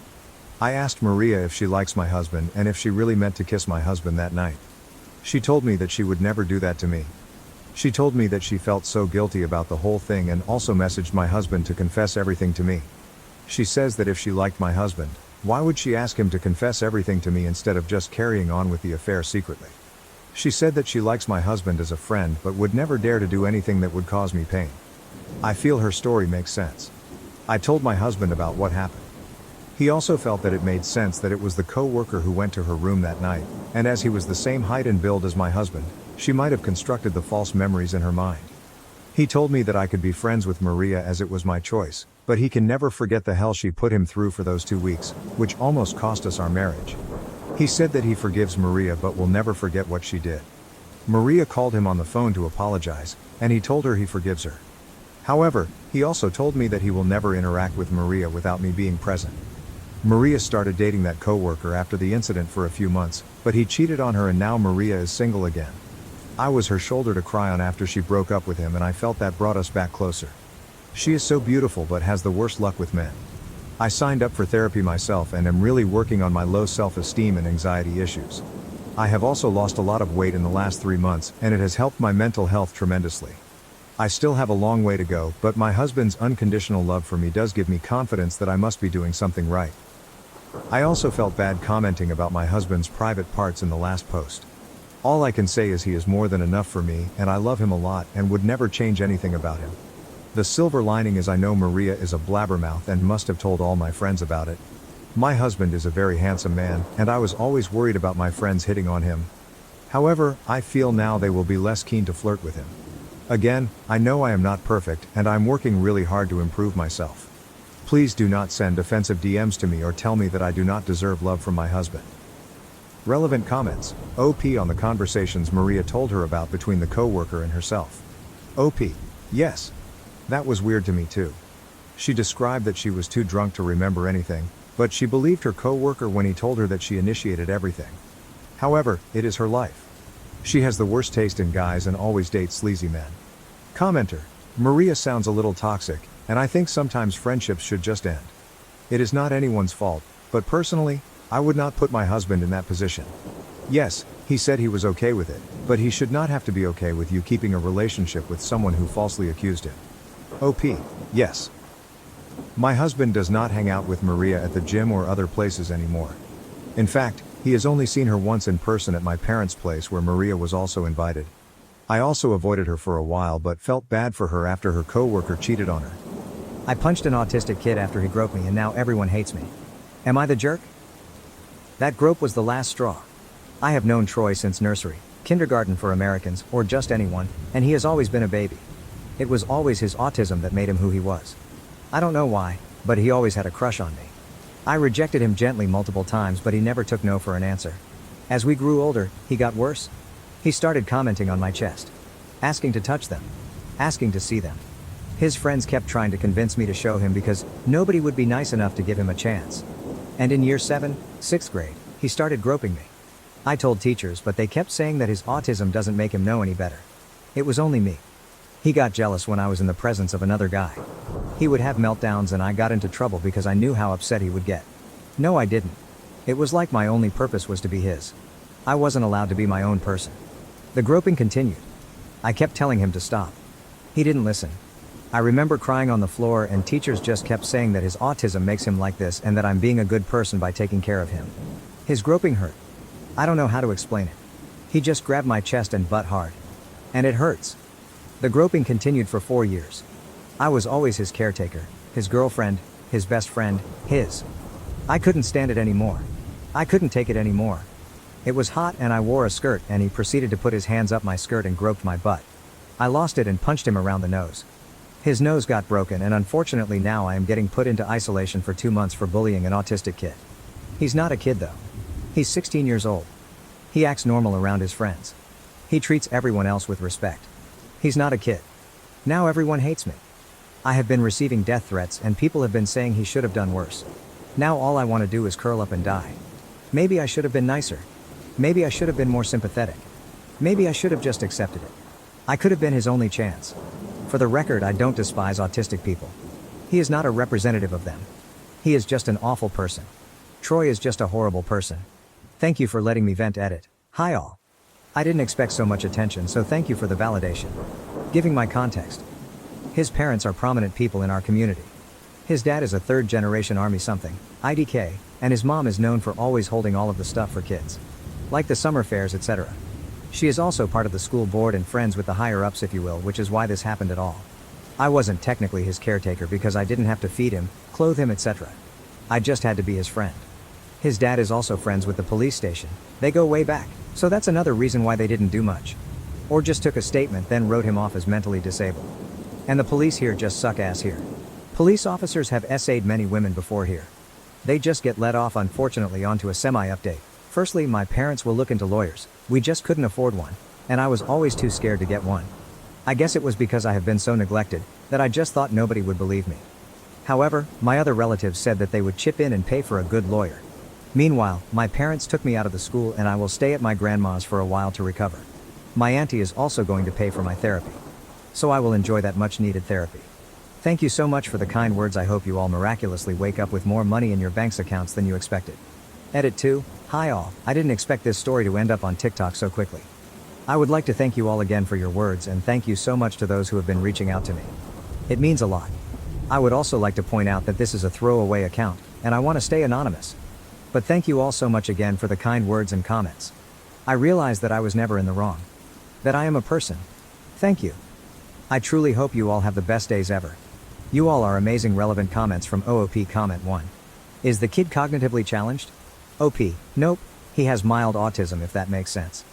I asked Maria if she likes my husband and if she really meant to kiss my husband that night. She told me that she would never do that to me. She told me that she felt so guilty about the whole thing and also messaged my husband to confess everything to me. She says that if she liked my husband, why would she ask him to confess everything to me instead of just carrying on with the affair secretly? She said that she likes my husband as a friend but would never dare to do anything that would cause me pain. I feel her story makes sense. I told my husband about what happened. He also felt that it made sense that it was the co-worker who went to her room that night, and as he was the same height and build as my husband, she might have constructed the false memories in her mind. He told me that I could be friends with Maria as it was my choice, but he can never forget the hell she put him through for those 2 weeks, which almost cost us our marriage. He said that he forgives Maria but will never forget what she did. Maria called him on the phone to apologize, and he told her he forgives her. However, he also told me that he will never interact with Maria without me being present. Maria started dating that coworker after the incident for a few months, but he cheated on her and now Maria is single again. I was her shoulder to cry on after she broke up with him and I felt that brought us back closer. She is so beautiful but has the worst luck with men. I signed up for therapy myself and am really working on my low self-esteem and anxiety issues. I have also lost a lot of weight in the last 3 months and it has helped my mental health tremendously. I still have a long way to go, but my husband's unconditional love for me does give me confidence that I must be doing something right. I also felt bad commenting about my husband's private parts in the last post. All I can say is he is more than enough for me and I love him a lot and would never change anything about him. The silver lining is I know Maria is a blabbermouth and must have told all my friends about it. My husband is a very handsome man and I was always worried about my friends hitting on him. However, I feel now they will be less keen to flirt with him. Again, I know I am not perfect and I'm working really hard to improve myself. Please do not send offensive DMs to me or tell me that I do not deserve love from my husband. Relevant comments. OP on the conversations Maria told her about between the coworker and herself. OP. Yes. That was weird to me too. She described that she was too drunk to remember anything, but she believed her coworker when he told her that she initiated everything. However, it is her life. She has the worst taste in guys and always dates sleazy men. Commenter. Maria sounds a little toxic, and I think sometimes friendships should just end. It is not anyone's fault, but personally, I would not put my husband in that position. Yes, he said he was okay with it, but he should not have to be okay with you keeping a relationship with someone who falsely accused him. OP. Yes. My husband does not hang out with Maria at the gym or other places anymore. In fact, he has only seen her once in person at my parents' place where Maria was also invited. I also avoided her for a while but felt bad for her after her coworker cheated on her. I punched an autistic kid after he groped me and now everyone hates me. Am I the jerk? That grope was the last straw. I have known Troy since nursery, kindergarten for Americans, or just anyone, and he has always been a baby. It was always his autism that made him who he was. I don't know why, but he always had a crush on me. I rejected him gently multiple times but he never took no for an answer. As we grew older, he got worse. He started commenting on my chest. Asking to touch them. Asking to see them. His friends kept trying to convince me to show him because nobody would be nice enough to give him a chance. And in year 7, 6th grade, he started groping me. I told teachers but they kept saying that his autism doesn't make him know any better. It was only me. He got jealous when I was in the presence of another guy. He would have meltdowns and I got into trouble because I knew how upset he would get. No, I didn't. It was like my only purpose was to be his. I wasn't allowed to be my own person. The groping continued. I kept telling him to stop. He didn't listen. I remember crying on the floor and teachers just kept saying that his autism makes him like this and that I'm being a good person by taking care of him. His groping hurt. I don't know how to explain it. He just grabbed my chest and butt hard. And it hurts. The groping continued for 4 years. I was always his caretaker, his girlfriend, his best friend, his. I couldn't stand it anymore. I couldn't take it anymore. It was hot and I wore a skirt and he proceeded to put his hands up my skirt and groped my butt. I lost it and punched him around the nose. His nose got broken and unfortunately now I am getting put into isolation for 2 months for bullying an autistic kid. He's not a kid though. He's 16 years old. He acts normal around his friends. He treats everyone else with respect. He's not a kid. Now everyone hates me. I have been receiving death threats and people have been saying he should have done worse. Now all I want to do is curl up and die. Maybe I should have been nicer. Maybe I should have been more sympathetic. Maybe I should have just accepted it. I could have been his only chance. For the record, I don't despise autistic people. He is not a representative of them. He is just an awful person. Troy is just a horrible person. Thank you for letting me vent at it. Hi all. I didn't expect so much attention, so thank you for the validation. Giving my context. His parents are prominent people in our community. His dad is a third-generation Army something, IDK, and his mom is known for always holding all of the stuff for kids. Like the summer fairs, etc. She is also part of the school board and friends with the higher-ups if you will, which is why this happened at all. I wasn't technically his caretaker because I didn't have to feed him, clothe him, etc. I just had to be his friend. His dad is also friends with the police station. They go way back, so that's another reason why they didn't do much. Or just took a statement then wrote him off as mentally disabled. And the police here just suck ass here. Police officers have essayed many women before here. They just get let off unfortunately onto a semi-update. Firstly, my parents will look into lawyers. We just couldn't afford one. And I was always too scared to get one. I guess it was because I have been so neglected, that I just thought nobody would believe me. However, my other relatives said that they would chip in and pay for a good lawyer. Meanwhile, my parents took me out of the school and I will stay at my grandma's for a while to recover. My auntie is also going to pay for my therapy. So I will enjoy that much needed therapy. Thank you so much for the kind words. I hope you all miraculously wake up with more money in your bank's accounts than you expected. Edit 2. Hi all, I didn't expect this story to end up on TikTok so quickly. I would like to thank you all again for your words and thank you so much to those who have been reaching out to me. It means a lot. I would also like to point out that this is a throwaway account, and I want to stay anonymous. But thank you all so much again for the kind words and comments. I realize that I was never in the wrong. That I am a person. Thank you. I truly hope you all have the best days ever. You all are amazing. Relevant comments from OOP. Comment 1. Is the kid cognitively challenged? OP, nope, he has mild autism if that makes sense.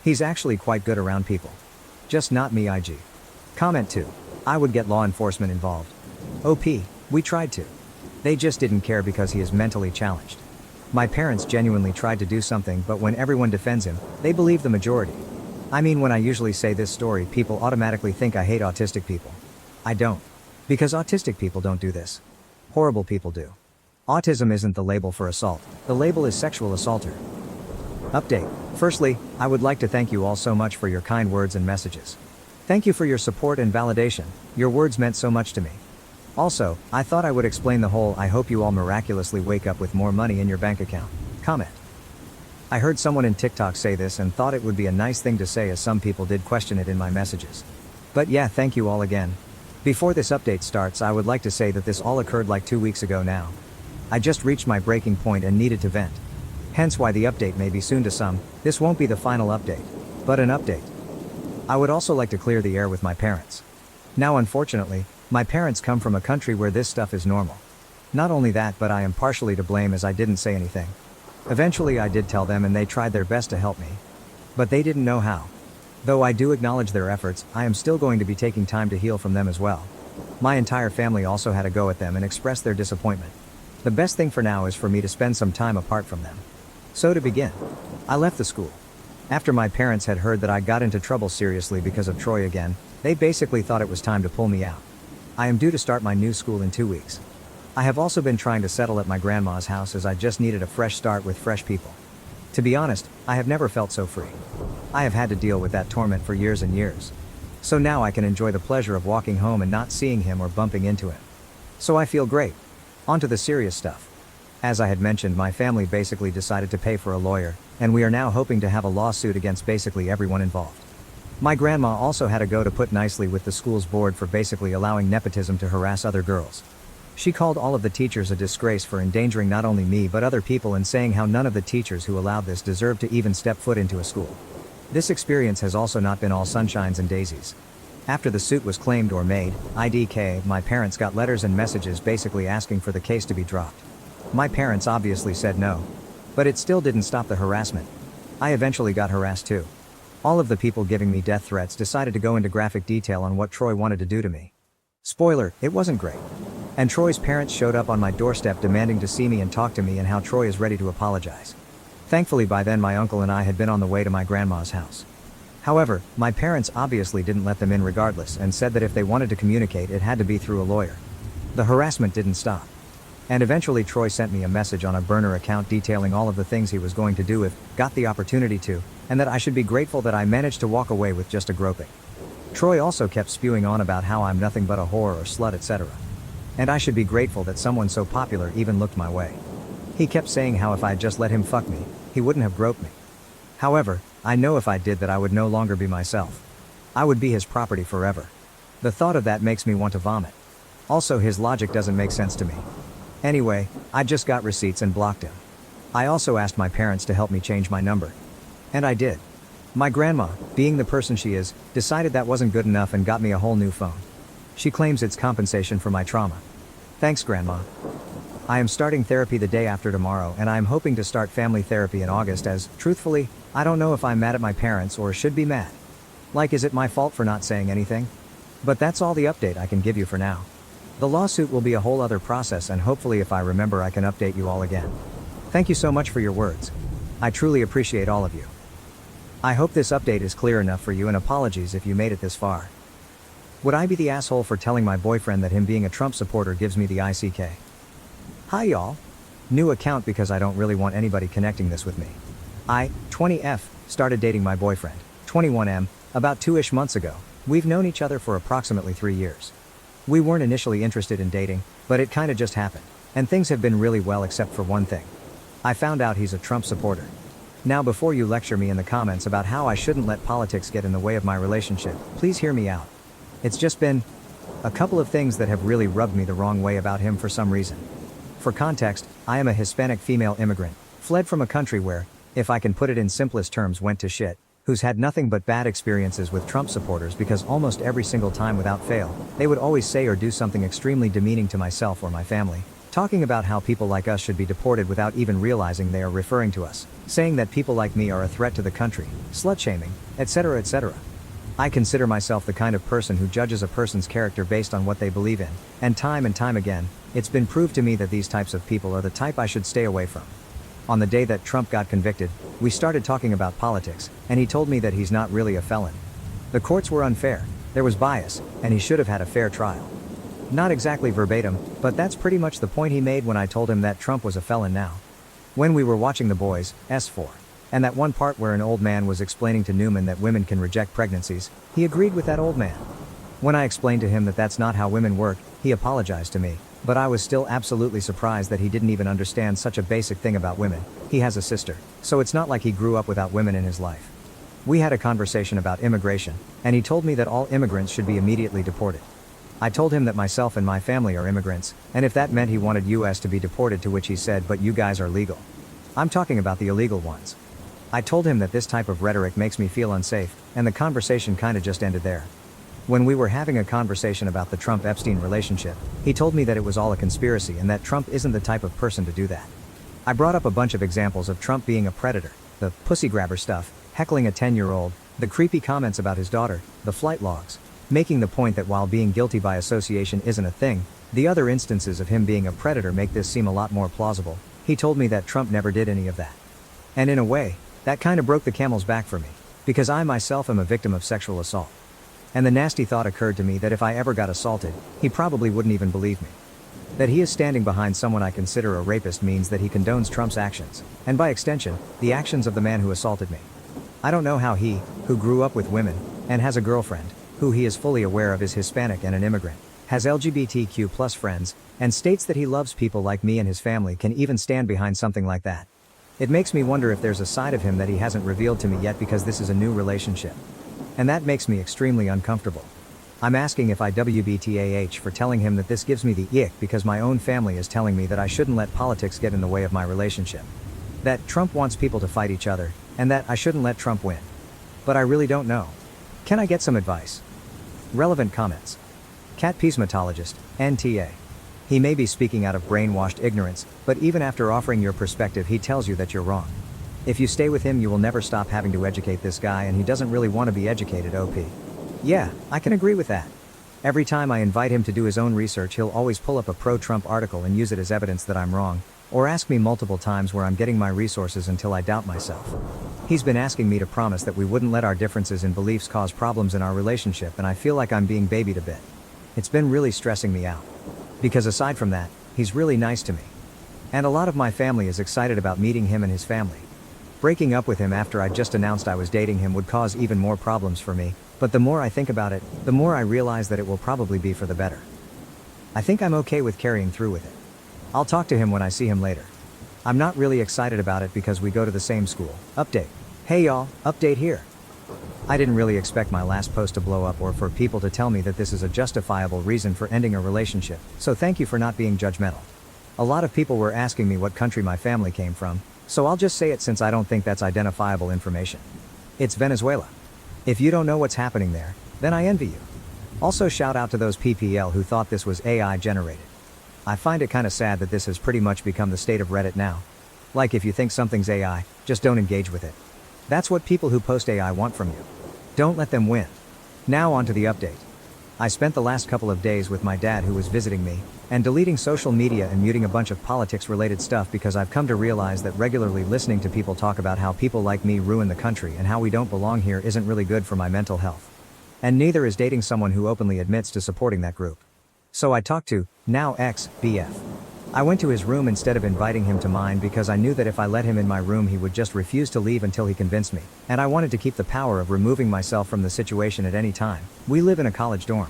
He's actually quite good around people. Just not me. IG. Comment 2. I would get law enforcement involved. OP, we tried to. They just didn't care because he is mentally challenged. My parents genuinely tried to do something, but when everyone defends him, they believe the majority. I mean, when I usually say this story, people automatically think I hate autistic people. I don't. Because autistic people don't do this. Horrible people do. Autism isn't the label for assault, the label is sexual assaulter. Update. Firstly, I would like to thank you all so much for your kind words and messages. Thank you for your support and validation, your words meant so much to me. Also, I thought I would explain the whole I hope you all miraculously wake up with more money in your bank account comment. I heard someone in TikTok say this and thought it would be a nice thing to say as some people did question it in my messages. But yeah, thank you all again. Before this update starts, I would like to say that this all occurred like 2 weeks ago now. I just reached my breaking point and needed to vent. Hence why the update may be soon to some. This won't be the final update, but an update. I would also like to clear the air with my parents. Now unfortunately, my parents come from a country where this stuff is normal. Not only that, but I am partially to blame as I didn't say anything. Eventually I did tell them and they tried their best to help me. But they didn't know how. Though I do acknowledge their efforts, I am still going to be taking time to heal from them as well. My entire family also had a go at them and expressed their disappointment. The best thing for now is for me to spend some time apart from them. So to begin, I left the school. After my parents had heard that I got into trouble seriously because of Troy again, they basically thought it was time to pull me out. I am due to start my new school in 2 weeks. I have also been trying to settle at my grandma's house as I just needed a fresh start with fresh people. To be honest, I have never felt so free. I have had to deal with that torment for years and years. So now I can enjoy the pleasure of walking home and not seeing him or bumping into him. So I feel great. On to the serious stuff. As I had mentioned, my family basically decided to pay for a lawyer, and we are now hoping to have a lawsuit against basically everyone involved. My grandma also had a go, to put nicely, with the school's board for basically allowing nepotism to harass other girls. She called all of the teachers a disgrace for endangering not only me but other people, and saying how none of the teachers who allowed this deserved to even step foot into a school. This experience has also not been all sunshines and daisies. After the suit was claimed or made, IDK, my parents got letters and messages basically asking for the case to be dropped. My parents obviously said no. But it still didn't stop the harassment. I eventually got harassed too. All of the people giving me death threats decided to go into graphic detail on what Troy wanted to do to me. Spoiler, it wasn't great. And Troy's parents showed up on my doorstep demanding to see me and talk to me, and how Troy is ready to apologize. Thankfully by then my uncle and I had been on the way to my grandma's house. However, my parents obviously didn't let them in regardless, and said that if they wanted to communicate it had to be through a lawyer. The harassment didn't stop. And eventually Troy sent me a message on a burner account detailing all of the things he was going to do if got the opportunity to, and that I should be grateful that I managed to walk away with just a groping. Troy also kept spewing on about how I'm nothing but a whore or slut, etc. And I should be grateful that someone so popular even looked my way. He kept saying how if I had just let him fuck me, he wouldn't have groped me. However, I know if I did that I would no longer be myself. I would be his property forever. The thought of that makes me want to vomit. Also, his logic doesn't make sense to me. Anyway, I just got receipts and blocked him. I also asked my parents to help me change my number. And I did. My grandma, being the person she is, decided that wasn't good enough and got me a whole new phone. She claims it's compensation for my trauma. Thanks, Grandma. I am starting therapy the day after tomorrow, and I am hoping to start family therapy in August, as, truthfully, I don't know if I'm mad at my parents or should be mad. Like, is it my fault for not saying anything? But that's all the update I can give you for now. The lawsuit will be a whole other process, and hopefully if I remember I can update you all again. Thank you so much for your words. I truly appreciate all of you. I hope this update is clear enough for you, and apologies if you made it this far. Would I be the asshole for telling my boyfriend that him being a Trump supporter gives me the ICK? Hi y'all. New account because I don't really want anybody connecting this with me. I, 20F, started dating my boyfriend, 21M, about 2-ish months ago. We've known each other for approximately 3 years. We weren't initially interested in dating, but it kinda just happened. And things have been really well except for one thing. I found out he's a Trump supporter. Now before you lecture me in the comments about how I shouldn't let politics get in the way of my relationship, please hear me out. It's just been a couple of things that have really rubbed me the wrong way about him for some reason. For context, I am a Hispanic female immigrant, fled from a country where, if I can put it in simplest terms, went to shit, who's had nothing but bad experiences with Trump supporters because almost every single time without fail, they would always say or do something extremely demeaning to myself or my family, talking about how people like us should be deported without even realizing they are referring to us, saying that people like me are a threat to the country, slut-shaming, etc., etc. I consider myself the kind of person who judges a person's character based on what they believe in, and time again, it's been proved to me that these types of people are the type I should stay away from. On the day that Trump got convicted, we started talking about politics, and he told me that he's not really a felon. The courts were unfair, there was bias, and he should have had a fair trial. Not exactly verbatim, but that's pretty much the point he made when I told him that Trump was a felon now. When we were watching The Boys, S4, and that one part where an old man was explaining to Newman that women can reject pregnancies, he agreed with that old man. When I explained to him that that's not how women work, he apologized to me, but I was still absolutely surprised that he didn't even understand such a basic thing about women. He has a sister, so it's not like he grew up without women in his life. We had a conversation about immigration, and he told me that all immigrants should be immediately deported. I told him that myself and my family are immigrants, and if that meant he wanted US to be deported, to which he said, but you guys are legal. I'm talking about the illegal ones. I told him that this type of rhetoric makes me feel unsafe, and the conversation kinda just ended there. When we were having a conversation about the Trump-Epstein relationship, he told me that it was all a conspiracy and that Trump isn't the type of person to do that. I brought up a bunch of examples of Trump being a predator, the pussy grabber stuff, heckling a 10-year-old, the creepy comments about his daughter, the flight logs, making the point that while being guilty by association isn't a thing, the other instances of him being a predator make this seem a lot more plausible. He told me that Trump never did any of that. And in a way, that kinda broke the camel's back for me, because I myself am a victim of sexual assault. And the nasty thought occurred to me that if I ever got assaulted, he probably wouldn't even believe me. That he is standing behind someone I consider a rapist means that he condones Trump's actions, and by extension, the actions of the man who assaulted me. I don't know how he, who grew up with women, and has a girlfriend, who he is fully aware of is Hispanic and an immigrant, has LGBTQ+ friends, and states that he loves people like me and his family, can even stand behind something like that. It makes me wonder if there's a side of him that he hasn't revealed to me yet, because this is a new relationship. And that makes me extremely uncomfortable. I'm asking if I WBTAH for telling him that this gives me the ick, because my own family is telling me that I shouldn't let politics get in the way of my relationship. That Trump wants people to fight each other, and that I shouldn't let Trump win. But I really don't know. Can I get some advice? Relevant comments. Cat Peacematologist, NTA. He may be speaking out of brainwashed ignorance, but even after offering your perspective, he tells you that you're wrong. If you stay with him, you will never stop having to educate this guy, and he doesn't really want to be educated, OP. Yeah, I can agree with that. Every time I invite him to do his own research, he'll always pull up a pro-Trump article and use it as evidence that I'm wrong, or ask me multiple times where I'm getting my resources until I doubt myself. He's been asking me to promise that we wouldn't let our differences in beliefs cause problems in our relationship, and I feel like I'm being babied a bit. It's been really stressing me out. Because aside from that, he's really nice to me. And a lot of my family is excited about meeting him and his family. Breaking up with him after I just announced I was dating him would cause even more problems for me, but the more I think about it, the more I realize that it will probably be for the better. I think I'm okay with carrying through with it. I'll talk to him when I see him later. I'm not really excited about it because we go to the same school. Update. Hey y'all, update here. I didn't really expect my last post to blow up or for people to tell me that this is a justifiable reason for ending a relationship, so thank you for not being judgmental. A lot of people were asking me what country my family came from, so I'll just say it since I don't think that's identifiable information. It's Venezuela. If you don't know what's happening there, then I envy you. Also, shout out to those PPL who thought this was AI generated. I find it kinda sad that this has pretty much become the state of Reddit now. Like, if you think something's AI, just don't engage with it. That's what people who post AI want from you. Don't let them win. Now on to the update. I spent the last couple of days with my dad, who was visiting me, and deleting social media and muting a bunch of politics-related stuff, because I've come to realize that regularly listening to people talk about how people like me ruin the country and how we don't belong here isn't really good for my mental health. And neither is dating someone who openly admits to supporting that group. So I talked to, now ex-BF. I went to his room instead of inviting him to mine, because I knew that if I let him in my room he would just refuse to leave until he convinced me, and I wanted to keep the power of removing myself from the situation at any time. We live in a college dorm.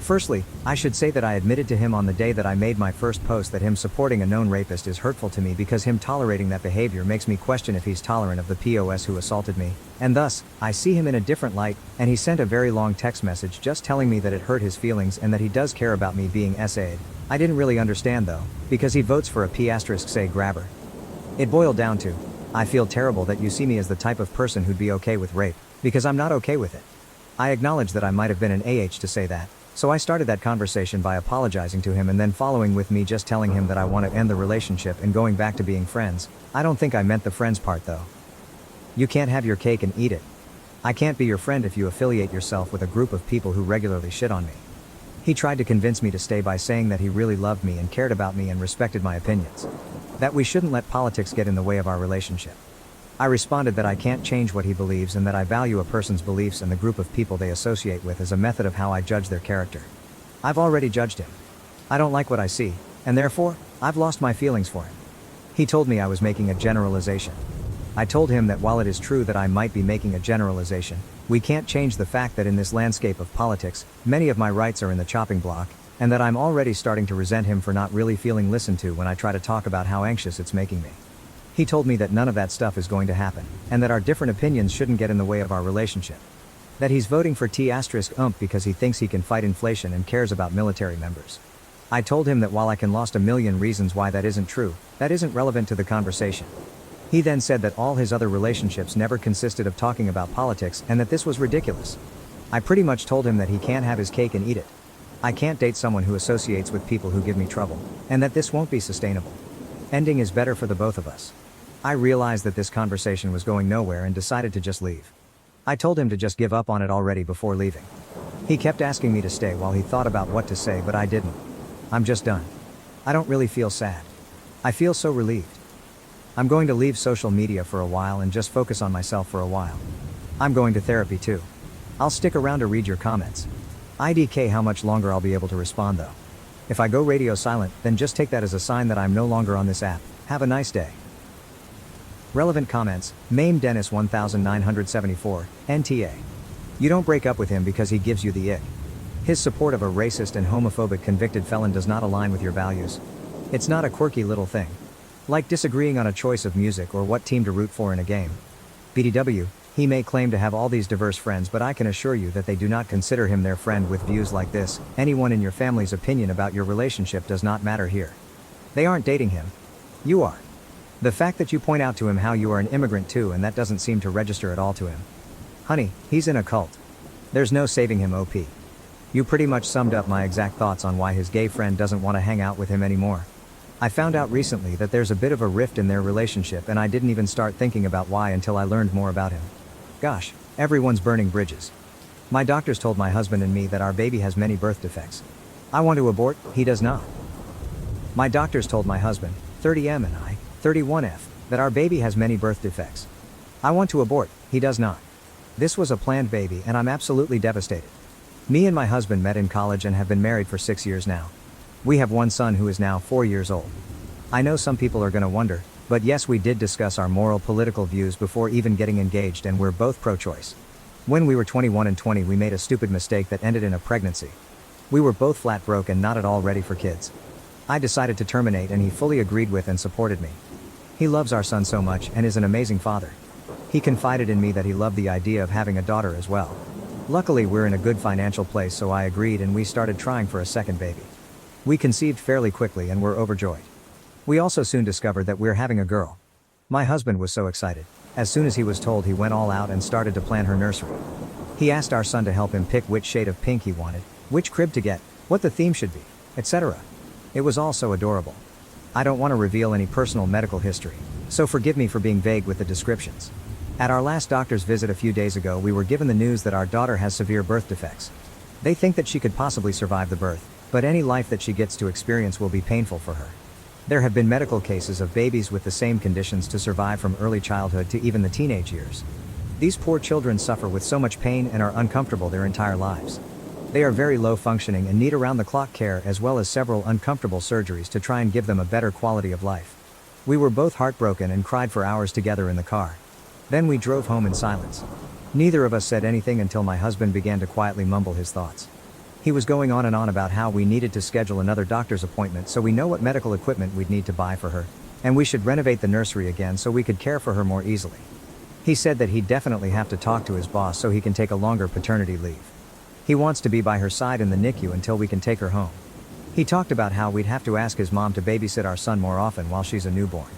Firstly, I should say that I admitted to him on the day that I made my first post that him supporting a known rapist is hurtful to me, because him tolerating that behavior makes me question if he's tolerant of the POS who assaulted me, and thus, I see him in a different light, and he sent a very long text message just telling me that it hurt his feelings and that he does care about me being SA'd. I didn't really understand though, because he votes for a P***say grabber. It boiled down to, I feel terrible that you see me as the type of person who'd be okay with rape, because I'm not okay with it. I acknowledge that I might have been an AH to say that. So I started that conversation by apologizing to him and then following with me just telling him that I want to end the relationship and going back to being friends. I don't think I meant the friends part though. You can't have your cake and eat it. I can't be your friend if you affiliate yourself with a group of people who regularly shit on me. He tried to convince me to stay by saying that he really loved me and cared about me and respected my opinions. That we shouldn't let politics get in the way of our relationship. I responded that I can't change what he believes and that I value a person's beliefs and the group of people they associate with as a method of how I judge their character. I've already judged him. I don't like what I see, and therefore, I've lost my feelings for him. He told me I was making a generalization. I told him that while it is true that I might be making a generalization, we can't change the fact that in this landscape of politics, many of my rights are in the chopping block, and that I'm already starting to resent him for not really feeling listened to when I try to talk about how anxious it's making me. He told me that none of that stuff is going to happen, and that our different opinions shouldn't get in the way of our relationship. That he's voting for T**ump because he thinks he can fight inflation and cares about military members. I told him that while I can list a million reasons why that isn't true, that isn't relevant to the conversation. He then said that all his other relationships never consisted of talking about politics and that this was ridiculous. I pretty much told him that he can't have his cake and eat it. I can't date someone who associates with people who give me trouble, and that this won't be sustainable. Ending is better for the both of us. I realized that this conversation was going nowhere and decided to just leave. I told him to just give up on it already before leaving. He kept asking me to stay while he thought about what to say, but I didn't. I'm just done. I don't really feel sad. I feel so relieved. I'm going to leave social media for a while and just focus on myself for a while. I'm going to therapy too. I'll stick around to read your comments. IDK how much longer I'll be able to respond though. If I go radio silent, then just take that as a sign that I'm no longer on this app. Have a nice day. Relevant comments, Mame Dennis 1974, NTA. You don't break up with him because he gives you the ick. His support of a racist and homophobic convicted felon does not align with your values. It's not a quirky little thing. Like disagreeing on a choice of music or what team to root for in a game. BDW, he may claim to have all these diverse friends, but I can assure you that they do not consider him their friend with views like this. Anyone in your family's opinion about your relationship does not matter here. They aren't dating him. You are. The fact that you point out to him how you are an immigrant too, and that doesn't seem to register at all to him. Honey, he's in a cult. There's no saving him, OP. You pretty much summed up my exact thoughts on why his gay friend doesn't want to hang out with him anymore. I found out recently that there's a bit of a rift in their relationship, and I didn't even start thinking about why until I learned more about him. Gosh, everyone's burning bridges. My doctors told my husband and me that our baby has many birth defects. I want to abort, he does not. My doctors told my husband, 30M, and I, 31F, that our baby has many birth defects. I want to abort, he does not. This was a planned baby and I'm absolutely devastated. Me and my husband met in college and have been married for 6 years now. We have one son who is now 4 years old. I know some people are gonna wonder, but yes, we did discuss our moral political views before even getting engaged, and we're both pro-choice. When we were 21 and 20, we made a stupid mistake that ended in a pregnancy. We were both flat broke and not at all ready for kids. I decided to terminate and he fully agreed with and supported me. He loves our son so much and is an amazing father. He confided in me that he loved the idea of having a daughter as well. Luckily, we're in a good financial place, so I agreed and we started trying for a second baby. We conceived fairly quickly and were overjoyed. We also soon discovered that we're having a girl. My husband was so excited. As soon as he was told, he went all out and started to plan her nursery. He asked our son to help him pick which shade of pink he wanted, which crib to get, what the theme should be, etc. It was all so adorable. I don't want to reveal any personal medical history, so forgive me for being vague with the descriptions. At our last doctor's visit a few days ago, we were given the news that our daughter has severe birth defects. They think that she could possibly survive the birth, but any life that she gets to experience will be painful for her. There have been medical cases of babies with the same conditions to survive from early childhood to even the teenage years. These poor children suffer with so much pain and are uncomfortable their entire lives. They are very low functioning and need around-the-clock care, as well as several uncomfortable surgeries to try and give them a better quality of life. We were both heartbroken and cried for hours together in the car. Then we drove home in silence. Neither of us said anything until my husband began to quietly mumble his thoughts. He was going on and on about how we needed to schedule another doctor's appointment so we know what medical equipment we'd need to buy for her, and we should renovate the nursery again so we could care for her more easily. He said that he'd definitely have to talk to his boss so he can take a longer paternity leave. He wants to be by her side in the NICU until we can take her home. He talked about how we'd have to ask his mom to babysit our son more often while she's a newborn.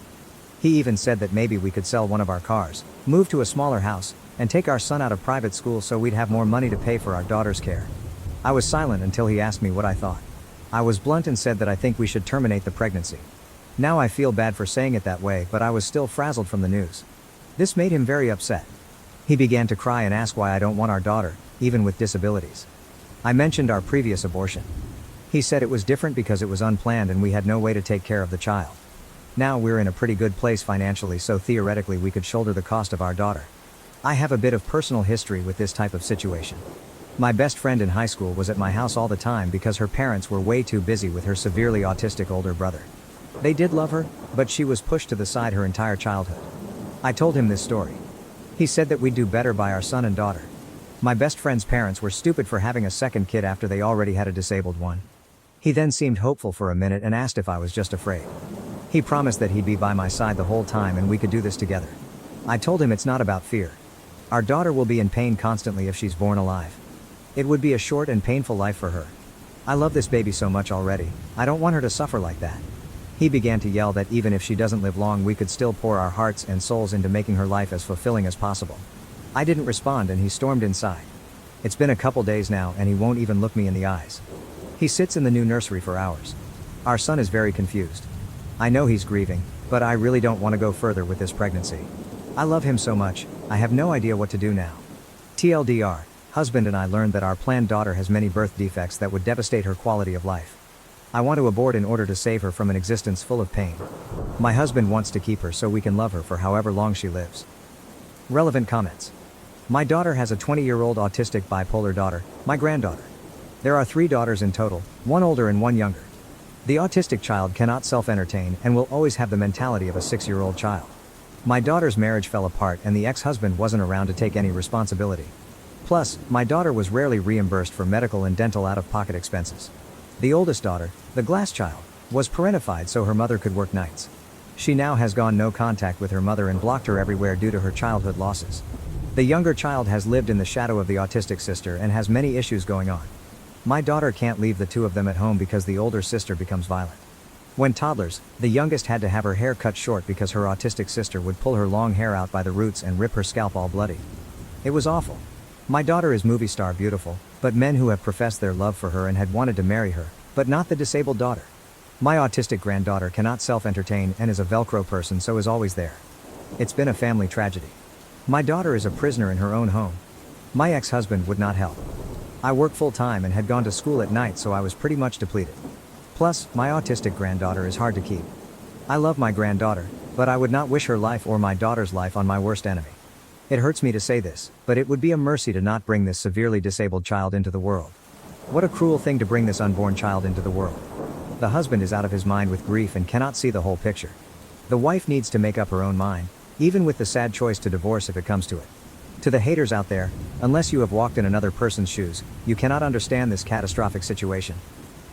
He even said that maybe we could sell one of our cars, move to a smaller house, and take our son out of private school so we'd have more money to pay for our daughter's care. I was silent until he asked me what I thought. I was blunt and said that I think we should terminate the pregnancy. Now I feel bad for saying it that way, but I was still frazzled from the news. This made him very upset. He began to cry and ask why I don't want our daughter, even with disabilities. I mentioned our previous abortion. He said it was different because it was unplanned and we had no way to take care of the child. Now we're in a pretty good place financially, so theoretically we could shoulder the cost of our daughter. I have a bit of personal history with this type of situation. My best friend in high school was at my house all the time because her parents were way too busy with her severely autistic older brother. They did love her, but she was pushed to the side her entire childhood. I told him this story. He said that we'd do better by our son and daughter. My best friend's parents were stupid for having a second kid after they already had a disabled one. He then seemed hopeful for a minute and asked if I was just afraid. He promised that he'd be by my side the whole time and we could do this together. I told him it's not about fear. Our daughter will be in pain constantly if she's born alive. It would be a short and painful life for her. I love this baby so much already, I don't want her to suffer like that. He began to yell that even if she doesn't live long, we could still pour our hearts and souls into making her life as fulfilling as possible. I didn't respond and he stormed inside. It's been a couple days now and he won't even look me in the eyes. He sits in the new nursery for hours. Our son is very confused. I know he's grieving, but I really don't want to go further with this pregnancy. I love him so much, I have no idea what to do now. TLDR, husband and I learned that our planned daughter has many birth defects that would devastate her quality of life. I want to abort in order to save her from an existence full of pain. My husband wants to keep her so we can love her for however long she lives. Relevant comments. My daughter has a 20-year-old autistic bipolar daughter, my granddaughter. There are 3 daughters in total, 1 older and 1 younger. The autistic child cannot self-entertain and will always have the mentality of a 6-year-old child. My daughter's marriage fell apart and the ex-husband wasn't around to take any responsibility. Plus, my daughter was rarely reimbursed for medical and dental out-of-pocket expenses. The oldest daughter, the glass child, was parentified so her mother could work nights. She now has gone no contact with her mother and blocked her everywhere due to her childhood losses. The younger child has lived in the shadow of the autistic sister and has many issues going on. My daughter can't leave the 2 of them at home because the older sister becomes violent. When toddlers, the youngest had to have her hair cut short because her autistic sister would pull her long hair out by the roots and rip her scalp all bloody. It was awful. My daughter is movie star beautiful, but men who have professed their love for her and had wanted to marry her, but not the disabled daughter. My autistic granddaughter cannot self-entertain and is a Velcro person, so is always there. It's been a family tragedy. My daughter is a prisoner in her own home. My ex-husband would not help. I work full-time and had gone to school at night, so I was pretty much depleted. Plus, my autistic granddaughter is hard to keep. I love my granddaughter, but I would not wish her life or my daughter's life on my worst enemy. It hurts me to say this, but it would be a mercy to not bring this severely disabled child into the world. What a cruel thing to bring this unborn child into the world. The husband is out of his mind with grief and cannot see the whole picture. The wife needs to make up her own mind, even with the sad choice to divorce if it comes to it. To the haters out there, unless you have walked in another person's shoes, you cannot understand this catastrophic situation.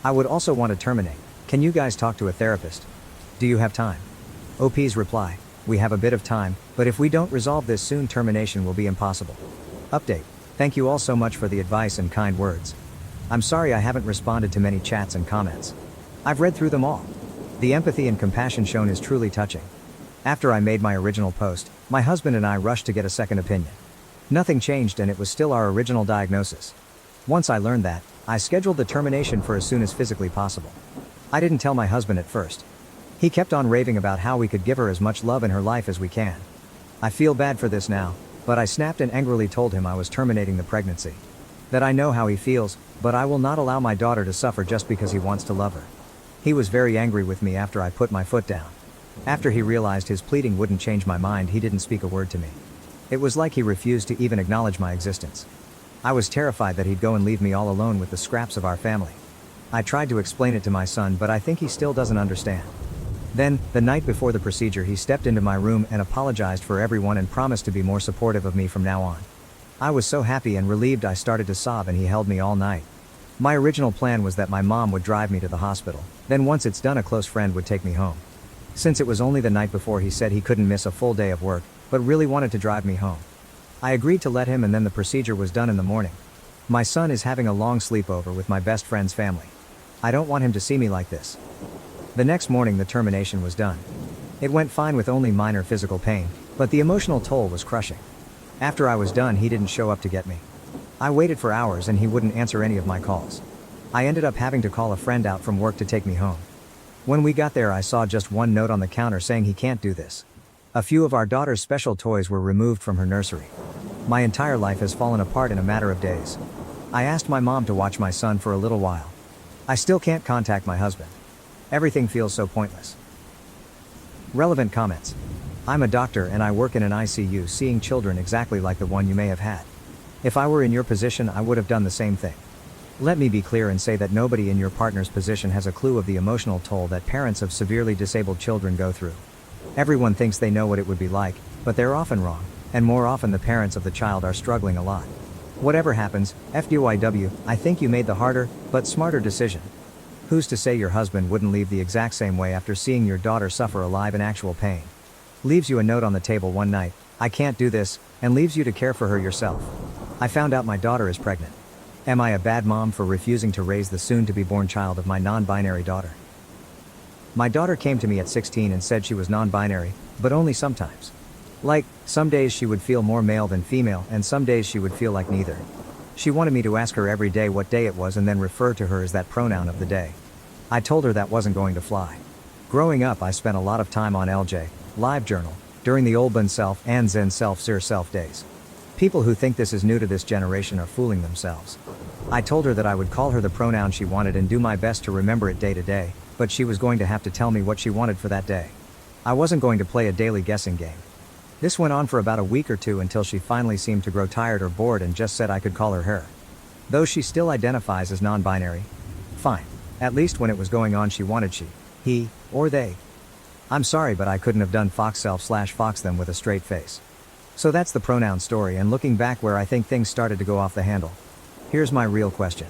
I would also want to terminate. Can you guys talk to a therapist? Do you have time? OP's reply: we have a bit of time, but if we don't resolve this soon, termination will be impossible. Update: thank you all so much for the advice and kind words. I'm sorry I haven't responded to many chats and comments. I've read through them all. The empathy and compassion shown is truly touching. After I made my original post, my husband and I rushed to get a second opinion. Nothing changed and it was still our original diagnosis. Once I learned that, I scheduled the termination for as soon as physically possible. I didn't tell my husband at first. He kept on raving about how we could give her as much love in her life as we can. I feel bad for this now, but I snapped and angrily told him I was terminating the pregnancy. That I know how he feels, but I will not allow my daughter to suffer just because he wants to love her. He was very angry with me after I put my foot down. After he realized his pleading wouldn't change my mind, he didn't speak a word to me. It was like he refused to even acknowledge my existence. I was terrified that he'd go and leave me all alone with the scraps of our family. I tried to explain it to my son, but I think he still doesn't understand. Then, the night before the procedure, he stepped into my room and apologized for everyone and promised to be more supportive of me from now on. I was so happy and relieved I started to sob and he held me all night. My original plan was that my mom would drive me to the hospital, then once it's done a close friend would take me home. Since it was only the night before, he said he couldn't miss a full day of work, but really wanted to drive me home. I agreed to let him and then the procedure was done in the morning. My son is having a long sleepover with my best friend's family. I don't want him to see me like this. The next morning the termination was done. It went fine with only minor physical pain, but the emotional toll was crushing. After I was done, he didn't show up to get me. I waited for hours and he wouldn't answer any of my calls. I ended up having to call a friend out from work to take me home. When we got there, I saw just one note on the counter saying he can't do this. A few of our daughter's special toys were removed from her nursery. My entire life has fallen apart in a matter of days. I asked my mom to watch my son for a little while. I still can't contact my husband. Everything feels so pointless. Relevant comments. I'm a doctor and I work in an ICU seeing children exactly like the one you may have had. If I were in your position, I would have done the same thing. Let me be clear and say that nobody in your partner's position has a clue of the emotional toll that parents of severely disabled children go through. Everyone thinks they know what it would be like, but they're often wrong, and more often the parents of the child are struggling a lot. Whatever happens, FDYW, I think you made the harder, but smarter decision. Who's to say your husband wouldn't leave the exact same way after seeing your daughter suffer alive in actual pain? Leaves you a note on the table one night, I can't do this, and leaves you to care for her yourself. I found out my daughter is pregnant. Am I a bad mom for refusing to raise the soon-to-be-born child of my non-binary daughter? My daughter came to me at 16 and said she was non-binary, but only sometimes. Like, some days she would feel more male than female, and some days she would feel like neither. She wanted me to ask her every day what day it was and then refer to her as that pronoun of the day. I told her that wasn't going to fly. Growing up, I spent a lot of time on LJ, LiveJournal, during the Olban Self and Zen Self-Seer Self days. People who think this is new to this generation are fooling themselves. I told her that I would call her the pronoun she wanted and do my best to remember it day to day, but she was going to have to tell me what she wanted for that day. I wasn't going to play a daily guessing game. This went on for about a week or two until she finally seemed to grow tired or bored and just said I could call her her. Though she still identifies as non-binary. Fine. At least when it was going on she wanted she, he, or they. I'm sorry, but I couldn't have done fox self/fox them with a straight face. So that's the pronoun story, and looking back where I think things started to go off the handle. Here's my real question.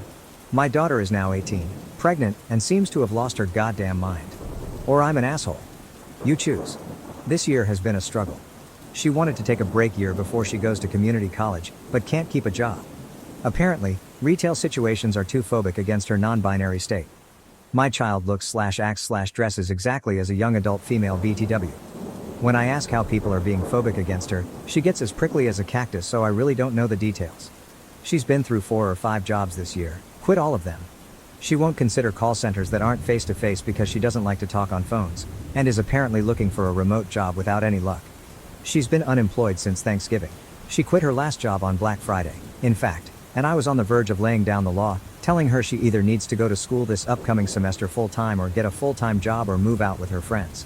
My daughter is now 18, pregnant, and seems to have lost her goddamn mind. Or I'm an asshole. You choose. This year has been a struggle. She wanted to take a break year before she goes to community college, but can't keep a job. Apparently, retail situations are too phobic against her non-binary state. My child looks/acts/dresses exactly as a young adult female BTW. When I ask how people are being phobic against her, she gets as prickly as a cactus, so I really don't know the details. She's been through 4 or 5 jobs this year, quit all of them. She won't consider call centers that aren't face-to-face because she doesn't like to talk on phones, and is apparently looking for a remote job without any luck. She's been unemployed since Thanksgiving. She quit her last job on Black Friday, in fact, and I was on the verge of laying down the law, telling her she either needs to go to school this upcoming semester full-time or get a full-time job or move out with her friends.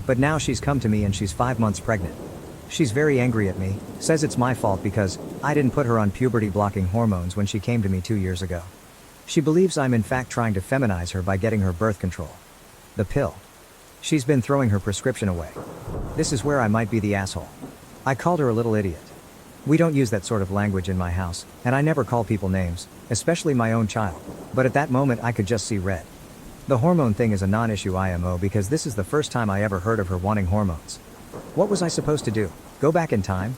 But now she's come to me and she's 5 months pregnant. She's very angry at me, says it's my fault because I didn't put her on puberty-blocking hormones when she came to me 2 years ago. She believes I'm in fact trying to feminize her by getting her birth control. The pill. She's been throwing her prescription away. This is where I might be the asshole. I called her a little idiot. We don't use that sort of language in my house, and I never call people names, especially my own child, but at that moment I could just see red. The hormone thing is a non-issue IMO because this is the first time I ever heard of her wanting hormones. What was I supposed to do? Go back in time?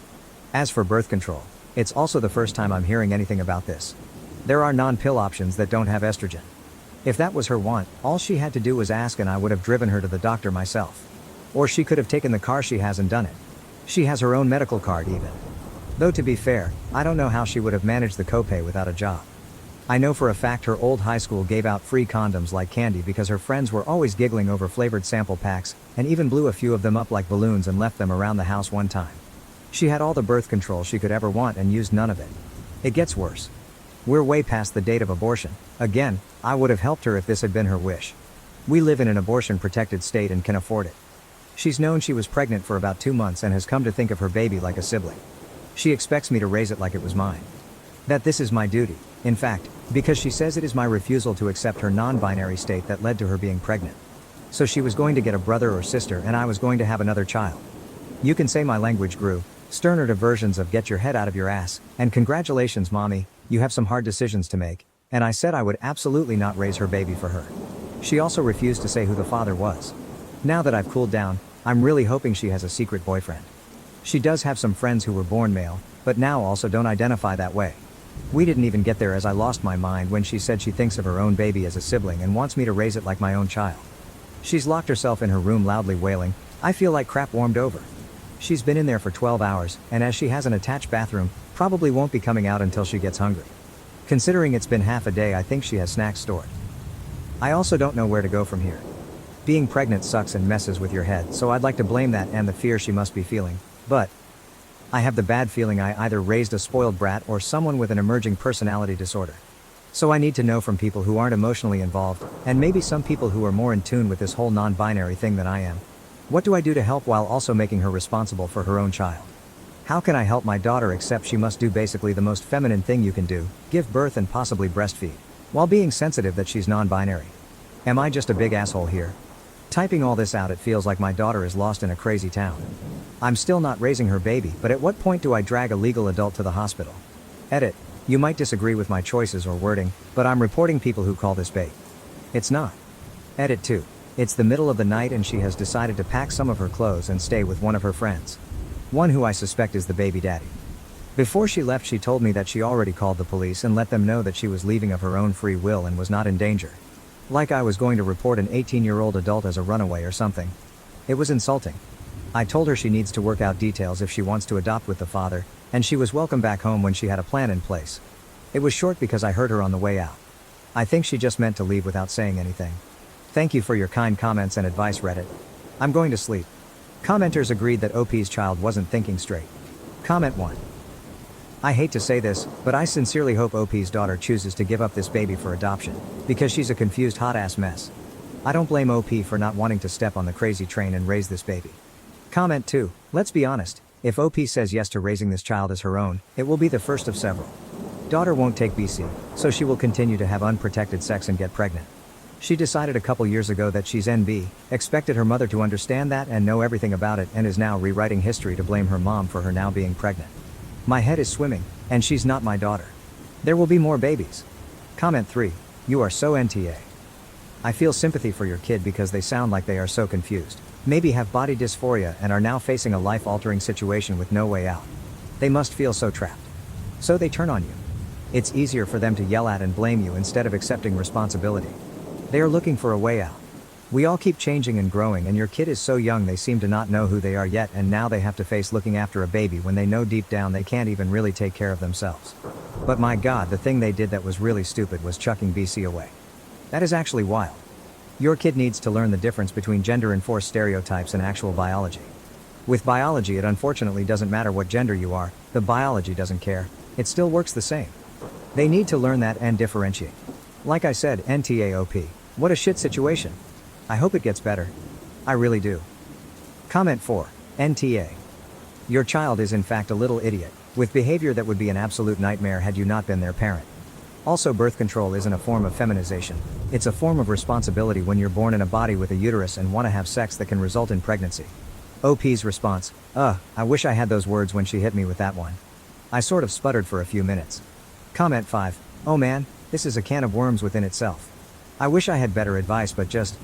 As for birth control, it's also the first time I'm hearing anything about this. There are non-pill options that don't have estrogen. If that was her want, all she had to do was ask and I would have driven her to the doctor myself. Or she could have taken the car she has and done it. She has her own medical card even. Though to be fair, I don't know how she would have managed the copay without a job. I know for a fact her old high school gave out free condoms like candy because her friends were always giggling over flavored sample packs, and even blew a few of them up like balloons and left them around the house one time. She had all the birth control she could ever want and used none of it. It gets worse. We're way past the date of abortion. Again, I would have helped her if this had been her wish. We live in an abortion-protected state and can afford it. She's known she was pregnant for about 2 months and has come to think of her baby like a sibling. She expects me to raise it like it was mine. That this is my duty, in fact, because she says it is my refusal to accept her non-binary state that led to her being pregnant. So she was going to get a brother or sister and I was going to have another child. You can say my language grew, sterner to versions of get your head out of your ass, and congratulations mommy, you have some hard decisions to make, and I said I would absolutely not raise her baby for her. She also refused to say who the father was. Now that I've cooled down, I'm really hoping she has a secret boyfriend. She does have some friends who were born male, but now also don't identify that way. We didn't even get there as I lost my mind when she said she thinks of her own baby as a sibling and wants me to raise it like my own child. She's locked herself in her room loudly wailing, I feel like crap warmed over. She's been in there for 12 hours, and as she has an attached bathroom, probably won't be coming out until she gets hungry. Considering it's been half a day, I think she has snacks stored. I also don't know where to go from here. Being pregnant sucks and messes with your head, so I'd like to blame that and the fear she must be feeling, but I have the bad feeling I either raised a spoiled brat or someone with an emerging personality disorder. So I need to know from people who aren't emotionally involved, and maybe some people who are more in tune with this whole non-binary thing than I am. What do I do to help while also making her responsible for her own child? How can I help my daughter except she must do basically the most feminine thing you can do, give birth and possibly breastfeed, while being sensitive that she's non-binary? Am I just a big asshole here? Typing all this out, it feels like my daughter is lost in a crazy town. I'm still not raising her baby, but at what point do I drag a legal adult to the hospital? Edit. You might disagree with my choices or wording, but I'm reporting people who call this bait. It's not. Edit 2. It's the middle of the night and she has decided to pack some of her clothes and stay with one of her friends. One who I suspect is the baby daddy. Before she left, she told me that she already called the police and let them know that she was leaving of her own free will and was not in danger. Like I was going to report an 18-year-old adult as a runaway or something. It was insulting. I told her she needs to work out details if she wants to adopt with the father, and she was welcome back home when she had a plan in place. It was short because I heard her on the way out. I think she just meant to leave without saying anything. Thank you for your kind comments and advice, Reddit. I'm going to sleep. Commenters agreed that OP's child wasn't thinking straight. Comment 1. I hate to say this, but I sincerely hope OP's daughter chooses to give up this baby for adoption, because she's a confused hot-ass mess. I don't blame OP for not wanting to step on the crazy train and raise this baby. Comment 2. Let's be honest, if OP says yes to raising this child as her own, it will be the first of several. Daughter won't take BC, so she will continue to have unprotected sex and get pregnant. She decided a couple years ago that she's NB, expected her mother to understand that and know everything about it, and is now rewriting history to blame her mom for her now being pregnant. My head is swimming, and she's not my daughter. There will be more babies. Comment 3. You are so NTA. I feel sympathy for your kid because they sound like they are so confused, maybe have body dysphoria and are now facing a life-altering situation with no way out. They must feel so trapped. So they turn on you. It's easier for them to yell at and blame you instead of accepting responsibility. They are looking for a way out. We all keep changing and growing, and your kid is so young they seem to not know who they are yet, and now they have to face looking after a baby when they know deep down they can't even really take care of themselves. But my God, the thing they did that was really stupid was chucking BC away. That is actually wild. Your kid needs to learn the difference between gender-enforced stereotypes and actual biology. With biology, it unfortunately doesn't matter what gender you are, the biology doesn't care, it still works the same. They need to learn that and differentiate. Like I said, NTAOP, what a shit situation. I hope it gets better. I really do. Comment 4. NTA. Your child is in fact a little idiot, with behavior that would be an absolute nightmare had you not been their parent. Also, birth control isn't a form of feminization, it's a form of responsibility when you're born in a body with a uterus and want to have sex that can result in pregnancy. OP's response, I wish I had those words when she hit me with that one. I sort of sputtered for a few minutes. Comment 5. Oh man, this is a can of worms within itself. I wish I had better advice, but just...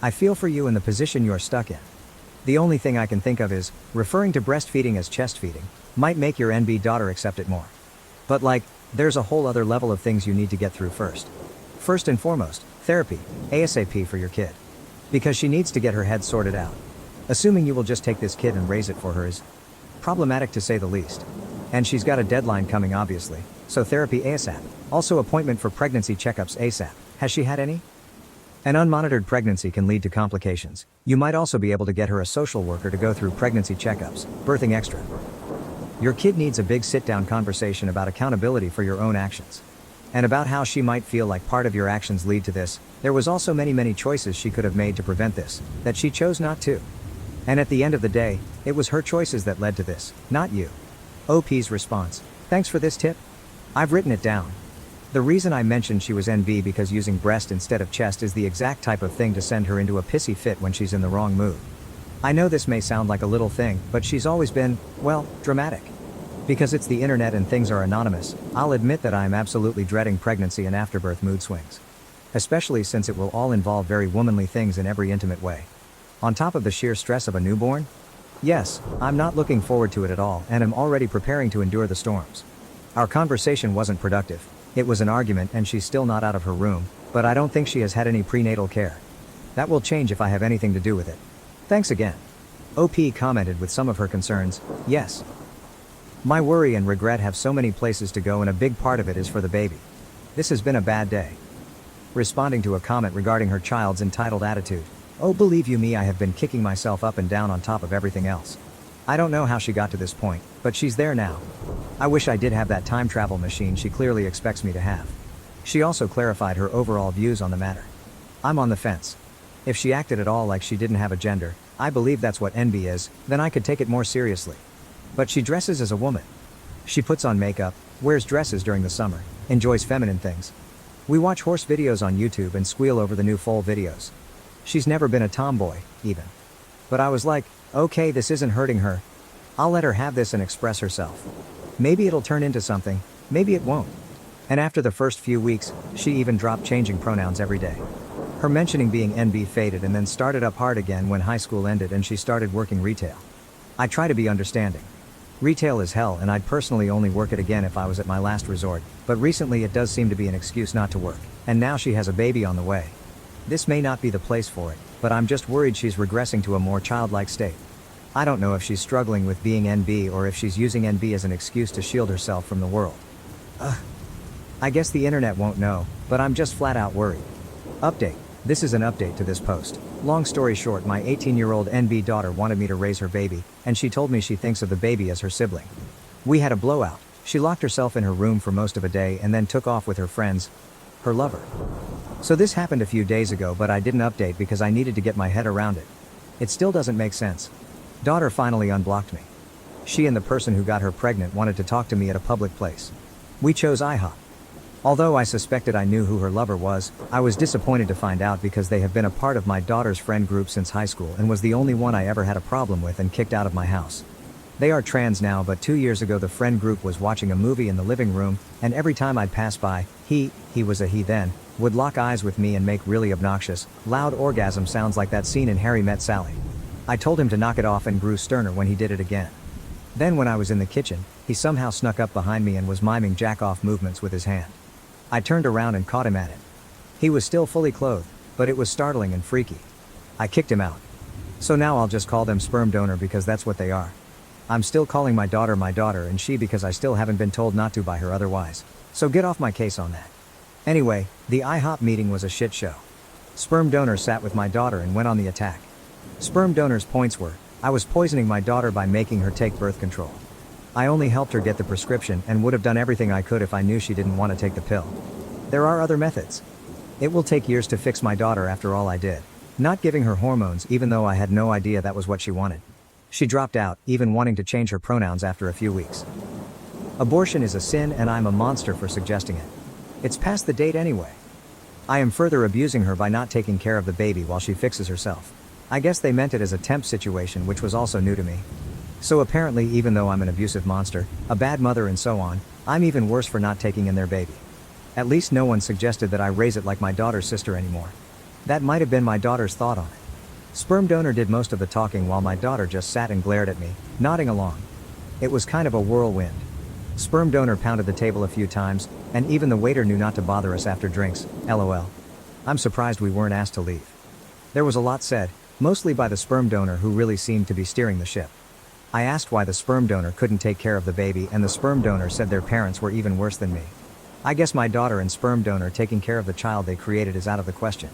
I feel for you in the position you're stuck in. The only thing I can think of is, referring to breastfeeding as chest feeding, might make your NB daughter accept it more. But like, there's a whole other level of things you need to get through first. First and foremost, therapy, ASAP for your kid. Because she needs to get her head sorted out. Assuming you will just take this kid and raise it for her is problematic to say the least. And she's got a deadline coming obviously, so therapy ASAP. Also appointment for pregnancy checkups ASAP. Has she had any? An unmonitored pregnancy can lead to complications. You might also be able to get her a social worker to go through pregnancy checkups, birthing extra. Your kid needs a big sit-down conversation about accountability for your own actions. And about how she might feel like part of your actions lead to this. There was also many choices she could have made to prevent this, that she chose not to. And at the end of the day, it was her choices that led to this, not you. OP's response, thanks for this tip. I've written it down. The reason I mentioned she was NB because using breast instead of chest is the exact type of thing to send her into a pissy fit when she's in the wrong mood. I know this may sound like a little thing, but she's always been, well, dramatic. Because it's the internet and things are anonymous, I'll admit that I am absolutely dreading pregnancy and afterbirth mood swings. Especially since it will all involve very womanly things in every intimate way. On top of the sheer stress of a newborn? Yes, I'm not looking forward to it at all and am already preparing to endure the storms. Our conversation wasn't productive. It was an argument and she's still not out of her room, but I don't think she has had any prenatal care. That will change if I have anything to do with it. Thanks again. OP commented with some of her concerns, yes. My worry and regret have so many places to go and a big part of it is for the baby. This has been a bad day. Responding to a comment regarding her child's entitled attitude, oh believe you me I have been kicking myself up and down on top of everything else. I don't know how she got to this point, but she's there now. I wish I did have that time travel machine she clearly expects me to have. She also clarified her overall views on the matter. I'm on the fence. If she acted at all like she didn't have a gender, I believe that's what NB is, then I could take it more seriously. But she dresses as a woman. She puts on makeup, wears dresses during the summer, enjoys feminine things. We watch horse videos on YouTube and squeal over the new foal videos. She's never been a tomboy, even. But I was like, okay, this isn't hurting her. I'll let her have this and express herself. Maybe it'll turn into something, maybe it won't. And after the first few weeks, she even dropped changing pronouns every day. Her mentioning being NB faded and then started up hard again when high school ended and she started working retail. I try to be understanding. Retail is hell and I'd personally only work it again if I was at my last resort, but recently it does seem to be an excuse not to work, and now she has a baby on the way. This may not be the place for it, but I'm just worried she's regressing to a more childlike state. I don't know if she's struggling with being NB or if she's using NB as an excuse to shield herself from the world. I guess the internet won't know, but I'm just flat out worried. Update. This is an update to this post. Long story short, my 18-year-old NB daughter wanted me to raise her baby, and she told me she thinks of the baby as her sibling. We had a blowout. She locked herself in her room for most of a day and then took off with her friends, her lover. So this happened a few days ago, but I didn't update because I needed to get my head around it. It still doesn't make sense. Daughter finally unblocked me. She and the person who got her pregnant wanted to talk to me at a public place. We chose IHOP. Although I suspected I knew who her lover was, I was disappointed to find out because they have been a part of my daughter's friend group since high school and was the only one I ever had a problem with and kicked out of my house. They are trans now, but 2 years ago the friend group was watching a movie in the living room, and every time I'd pass by, he was a he then, would lock eyes with me and make really obnoxious, loud orgasm sounds like that scene in Harry Met Sally. I told him to knock it off and grew sterner when he did it again. Then when I was in the kitchen, he somehow snuck up behind me and was miming jack-off movements with his hand. I turned around and caught him at it. He was still fully clothed, but it was startling and freaky. I kicked him out. So now I'll just call them sperm donor because that's what they are. I'm still calling my daughter and she because I still haven't been told not to by her otherwise. So get off my case on that. Anyway, the IHOP meeting was a shit show. Sperm donor sat with my daughter and went on the attack. Sperm donor's points were, I was poisoning my daughter by making her take birth control. I only helped her get the prescription and would have done everything I could if I knew she didn't want to take the pill. There are other methods. It will take years to fix my daughter after all I did. Not giving her hormones even though I had no idea that was what she wanted. She dropped out, even wanting to change her pronouns after a few weeks. Abortion is a sin and I'm a monster for suggesting it. It's past the date anyway. I am further abusing her by not taking care of the baby while she fixes herself. I guess they meant it as a temp situation, which was also new to me. So apparently, even though I'm an abusive monster, a bad mother and so on, I'm even worse for not taking in their baby. At least no one suggested that I raise it like my daughter's sister anymore. That might have been my daughter's thought on it. Sperm donor did most of the talking while my daughter just sat and glared at me, nodding along. It was kind of a whirlwind. Sperm donor pounded the table a few times, and even the waiter knew not to bother us after drinks, lol. I'm surprised we weren't asked to leave. There was a lot said, mostly by the sperm donor who really seemed to be steering the ship. I asked why the sperm donor couldn't take care of the baby and the sperm donor said their parents were even worse than me. I guess my daughter and sperm donor taking care of the child they created is out of the question.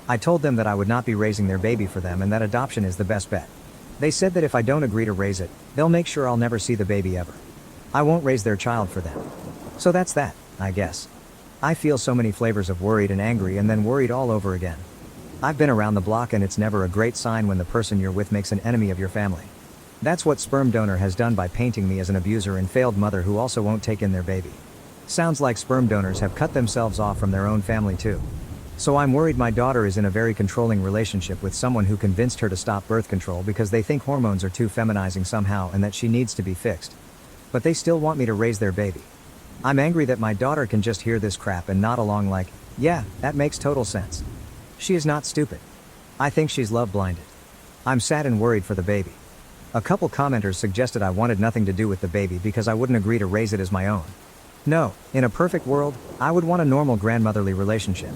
I told them that I would not be raising their baby for them and that adoption is the best bet. They said that if I don't agree to raise it, they'll make sure I'll never see the baby ever. I won't raise their child for them. So that's that, I guess. I feel so many flavors of worried and angry and then worried all over again. I've been around the block and it's never a great sign when the person you're with makes an enemy of your family. That's what sperm donor has done by painting me as an abuser and failed mother who also won't take in their baby. Sounds like sperm donors have cut themselves off from their own family too. So I'm worried my daughter is in a very controlling relationship with someone who convinced her to stop birth control because they think hormones are too feminizing somehow and that she needs to be fixed. But they still want me to raise their baby. I'm angry that my daughter can just hear this crap and nod along like, yeah, that makes total sense. She is not stupid. I think she's love blinded. I'm sad and worried for the baby. A couple commenters suggested I wanted nothing to do with the baby because I wouldn't agree to raise it as my own. No, in a perfect world, I would want a normal grandmotherly relationship.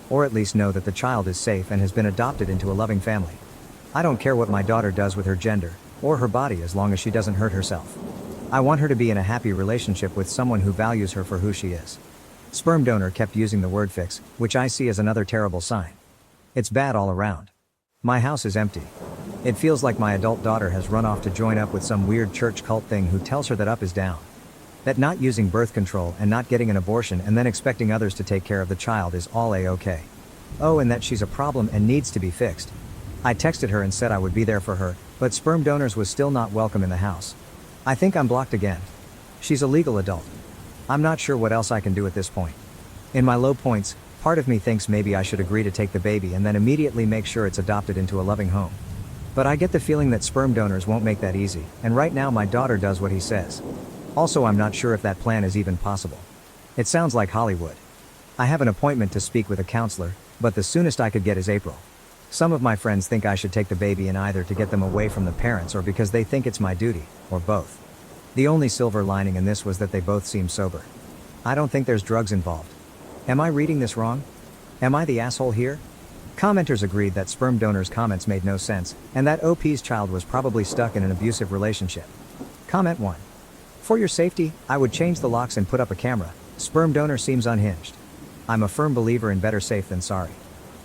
Or at least know that the child is safe and has been adopted into a loving family. I don't care what my daughter does with her gender, or her body as long as she doesn't hurt herself. I want her to be in a happy relationship with someone who values her for who she is. Sperm donor kept using the word fix, which I see as another terrible sign. It's bad all around. My house is empty. It feels like my adult daughter has run off to join up with some weird church cult thing who tells her that up is down. That not using birth control and not getting an abortion and then expecting others to take care of the child is all a-okay. Oh, and that she's a problem and needs to be fixed. I texted her and said I would be there for her, but sperm donors was still not welcome in the house. I think I'm blocked again. She's a legal adult. I'm not sure what else I can do at this point. In my low points, part of me thinks maybe I should agree to take the baby and then immediately make sure it's adopted into a loving home. But I get the feeling that sperm donors won't make that easy, and right now my daughter does what he says. Also, I'm not sure if that plan is even possible. It sounds like Hollywood. I have an appointment to speak with a counselor, but the soonest I could get is April. Some of my friends think I should take the baby in either to get them away from the parents or because they think it's my duty, or both. The only silver lining in this was that they both seem sober. I don't think there's drugs involved. Am I reading this wrong? Am I the asshole here? Commenters agreed that sperm donor's comments made no sense, and that OP's child was probably stuck in an abusive relationship. Comment 1. For your safety, I would change the locks and put up a camera. Sperm donor seems unhinged. I'm a firm believer in better safe than sorry.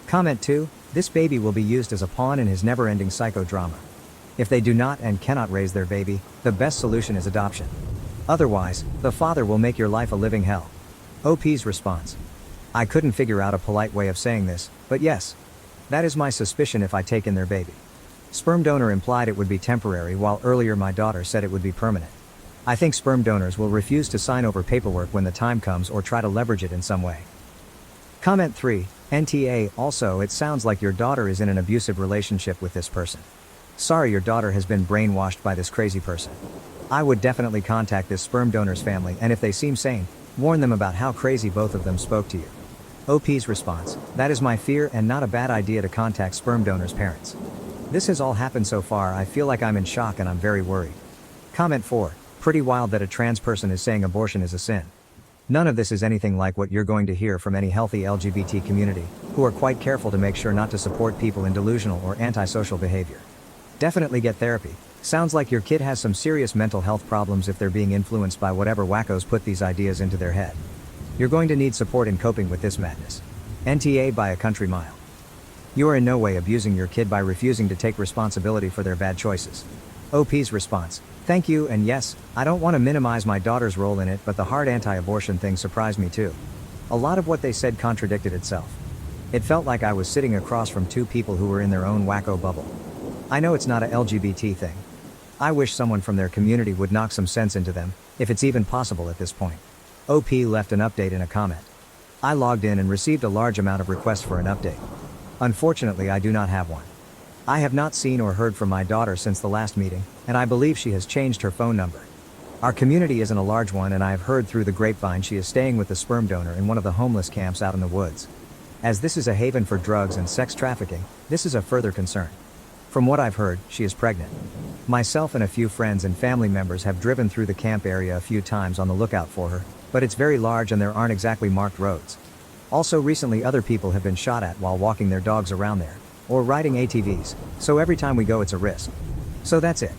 Comment 2. This baby will be used as a pawn in his never-ending psychodrama. If they do not and cannot raise their baby, the best solution is adoption. Otherwise, the father will make your life a living hell. OP's response. I couldn't figure out a polite way of saying this, but yes. That is my suspicion if I take in their baby. Sperm donor implied it would be temporary, while earlier my daughter said it would be permanent. I think sperm donors will refuse to sign over paperwork when the time comes or try to leverage it in some way. Comment 3. NTA. Also, it sounds like your daughter is in an abusive relationship with this person. Sorry your daughter has been brainwashed by this crazy person. I would definitely contact this sperm donor's family, and if they seem sane, warn them about how crazy both of them spoke to you. OP's response. That is my fear, and not a bad idea to contact sperm donor's parents. This has all happened so far. I feel like I'm in shock and I'm very worried. Comment 4. Pretty wild that a trans person is saying abortion is a sin. None of this is anything like what you're going to hear from any healthy LGBT community, who are quite careful to make sure not to support people in delusional or antisocial behavior. Definitely get therapy. Sounds like your kid has some serious mental health problems if they're being influenced by whatever wackos put these ideas into their head. You're going to need support in coping with this madness. NTA by a country mile. You are in no way abusing your kid by refusing to take responsibility for their bad choices. OP's response. Thank you, and yes, I don't want to minimize my daughter's role in it, but the hard anti-abortion thing surprised me too. A lot of what they said contradicted itself. It felt like I was sitting across from two people who were in their own wacko bubble. I know it's not a LGBT thing. I wish someone from their community would knock some sense into them, if it's even possible at this point. OP left an update in a comment. I logged in and received a large amount of requests for an update. Unfortunately, I do not have one. I have not seen or heard from my daughter since the last meeting, and I believe she has changed her phone number. Our community isn't a large one, and I have heard through the grapevine she is staying with the sperm donor in one of the homeless camps out in the woods. As this is a haven for drugs and sex trafficking, this is a further concern. From what I've heard, she is pregnant. Myself and a few friends and family members have driven through the camp area a few times on the lookout for her, but it's very large and there aren't exactly marked roads. Also recently other people have been shot at while walking their dogs around there, or riding ATVs, so every time we go it's a risk. So that's it.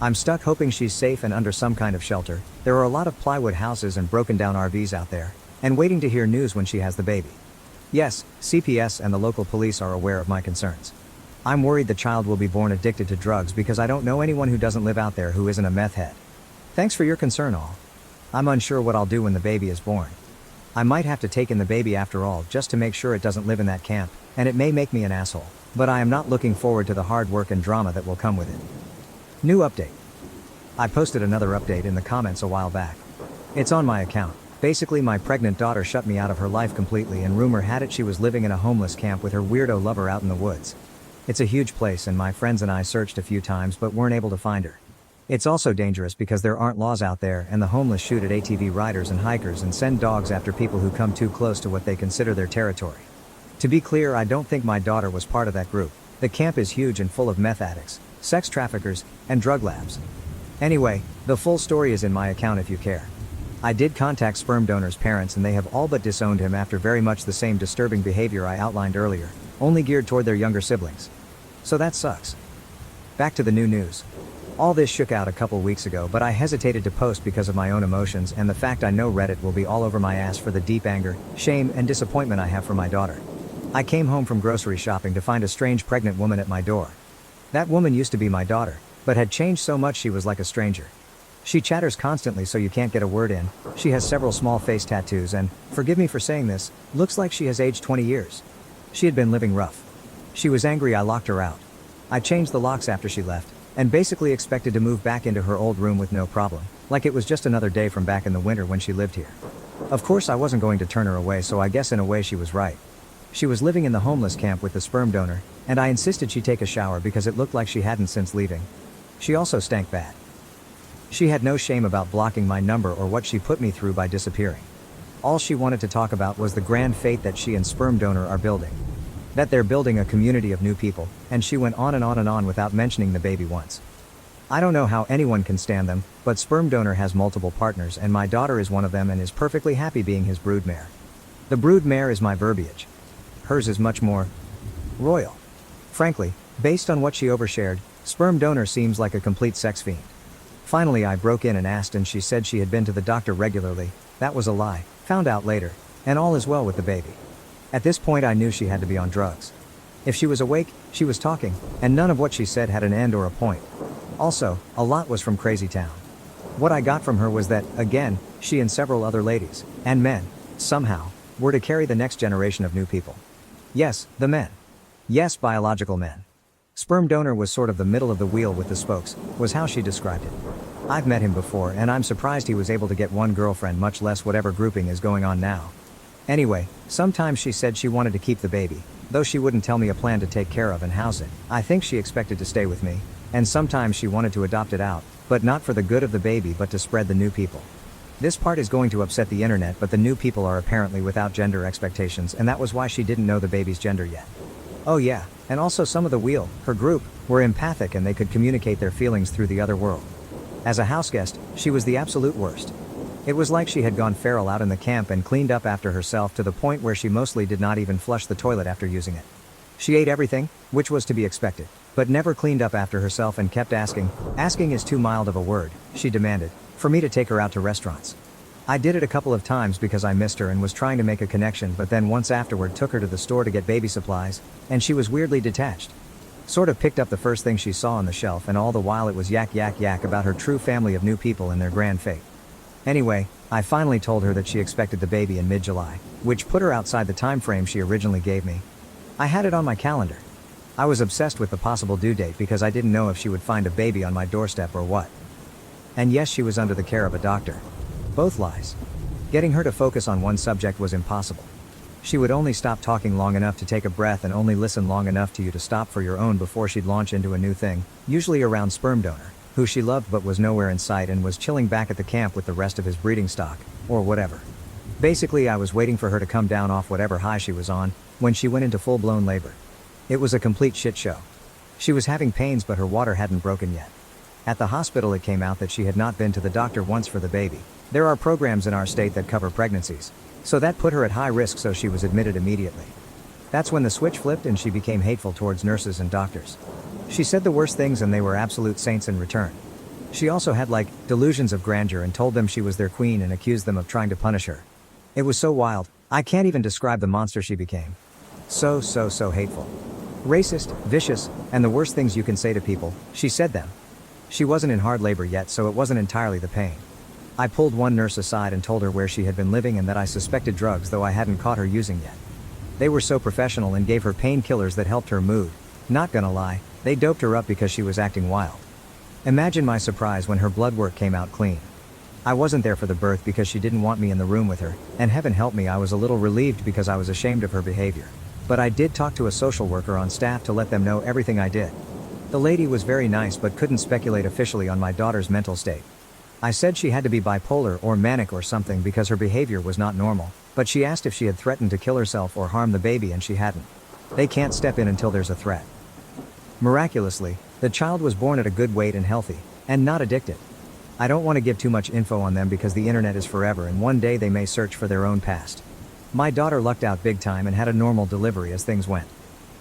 I'm stuck hoping she's safe and under some kind of shelter. There are a lot of plywood houses and broken down RVs out there, and waiting to hear news when she has the baby. Yes, CPS and the local police are aware of my concerns. I'm worried the child will be born addicted to drugs because I don't know anyone who doesn't live out there who isn't a meth head. Thanks for your concern all. I'm unsure what I'll do when the baby is born. I might have to take in the baby after all just to make sure it doesn't live in that camp, and it may make me an asshole, but I am not looking forward to the hard work and drama that will come with it. New update. I posted another update in the comments a while back. It's on my account. Basically my pregnant daughter shut me out of her life completely, and rumor had it she was living in a homeless camp with her weirdo lover out in the woods. It's a huge place and my friends and I searched a few times but weren't able to find her. It's also dangerous because there aren't laws out there and the homeless shoot at ATV riders and hikers and send dogs after people who come too close to what they consider their territory. To be clear, I don't think my daughter was part of that group. The camp is huge and full of meth addicts, sex traffickers, and drug labs. Anyway, the full story is in my account if you care. I did contact sperm donor's parents and they have all but disowned him after very much the same disturbing behavior I outlined earlier, only geared toward their younger siblings. So that sucks. Back to the new news. All this shook out a couple weeks ago, but I hesitated to post because of my own emotions and the fact I know Reddit will be all over my ass for the deep anger, shame, and disappointment I have for my daughter. I came home from grocery shopping to find a strange pregnant woman at my door. That woman used to be my daughter, but had changed so much she was like a stranger. She chatters constantly so you can't get a word in. She has several small face tattoos and, forgive me for saying this, looks like she has aged 20 years. She had been living rough. She was angry I locked her out. I changed the locks after she left, and basically expected to move back into her old room with no problem, like it was just another day from back in the winter when she lived here. Of course I wasn't going to turn her away, so I guess in a way she was right. She was living in the homeless camp with the sperm donor, and I insisted she take a shower because it looked like she hadn't since leaving. She also stank bad. She had no shame about blocking my number or what she put me through by disappearing. All she wanted to talk about was the grand fate that she and sperm donor are building. That they're building a community of new people, and she went on and on and on without mentioning the baby once. I don't know how anyone can stand them, but sperm donor has multiple partners and my daughter is one of them and is perfectly happy being his broodmare. The broodmare is my verbiage. Hers is much more Royal. Frankly, based on what she overshared, sperm donor seems like a complete sex fiend. Finally I broke in and asked, and she said she had been to the doctor regularly. That was a lie, found out later, and all is well with the baby. At this point I knew she had to be on drugs. If she was awake, she was talking, and none of what she said had an end or a point. Also, a lot was from Crazy Town. What I got from her was that, again, she and several other ladies, and men, somehow, were to carry the next generation of new people. Yes, the men. Yes, biological men. Sperm donor was sort of the middle of the wheel with the spokes, was how she described it. I've met him before and I'm surprised he was able to get one girlfriend, much less whatever grouping is going on now. Anyway, sometimes she said she wanted to keep the baby, though she wouldn't tell me a plan to take care of and house it. I think she expected to stay with me, and sometimes she wanted to adopt it out, but not for the good of the baby but to spread the new people. This part is going to upset the internet, but the new people are apparently without gender expectations, and that was why she didn't know the baby's gender yet. Oh yeah, and also some of the wheel, her group, were empathic and they could communicate their feelings through the other world. As a house guest, she was the absolute worst. It was like she had gone feral out in the camp and cleaned up after herself to the point where she mostly did not even flush the toilet after using it. She ate everything, which was to be expected, but never cleaned up after herself and kept asking is too mild of a word, she demanded, for me to take her out to restaurants. I did it a couple of times because I missed her and was trying to make a connection, but then once afterward took her to the store to get baby supplies, and she was weirdly detached. Sort of picked up the first thing she saw on the shelf, and all the while it was yak about her true family of new people and their grand fate. Anyway, I finally told her that she expected the baby in mid-July, which put her outside the time frame she originally gave me. I had it on my calendar. I was obsessed with the possible due date because I didn't know if she would find a baby on my doorstep or what. And yes, she was under the care of a doctor. Both lies. Getting her to focus on one subject was impossible. She would only stop talking long enough to take a breath and only listen long enough to you to stop for your own before she'd launch into a new thing, usually around sperm donor, who she loved but was nowhere in sight and was chilling back at the camp with the rest of his breeding stock, or whatever. Basically, I was waiting for her to come down off whatever high she was on, when she went into full-blown labor. It was a complete shit show. She was having pains but her water hadn't broken yet. At the hospital it came out that she had not been to the doctor once for the baby. There are programs in our state that cover pregnancies, so that put her at high risk, so she was admitted immediately. That's when the switch flipped and she became hateful towards nurses and doctors. She said the worst things and they were absolute saints in return. She also had delusions of grandeur and told them she was their queen and accused them of trying to punish her. It was so wild, I can't even describe the monster she became. So hateful. Racist, vicious, and the worst things you can say to people, she said them. She wasn't in hard labor yet, so it wasn't entirely the pain. I pulled one nurse aside and told her where she had been living and that I suspected drugs, though I hadn't caught her using yet. They were so professional and gave her painkillers that helped her mood. Not gonna lie, they doped her up because she was acting wild. Imagine my surprise when her blood work came out clean. I wasn't there for the birth because she didn't want me in the room with her, and heaven help me, I was a little relieved because I was ashamed of her behavior. But I did talk to a social worker on staff to let them know everything I did. The lady was very nice but couldn't speculate officially on my daughter's mental state. I said she had to be bipolar or manic or something because her behavior was not normal, but she asked if she had threatened to kill herself or harm the baby, and she hadn't. They can't step in until there's a threat. Miraculously, the child was born at a good weight and healthy, and not addicted. I don't want to give too much info on them because the internet is forever and one day they may search for their own past. My daughter lucked out big time and had a normal delivery as things went.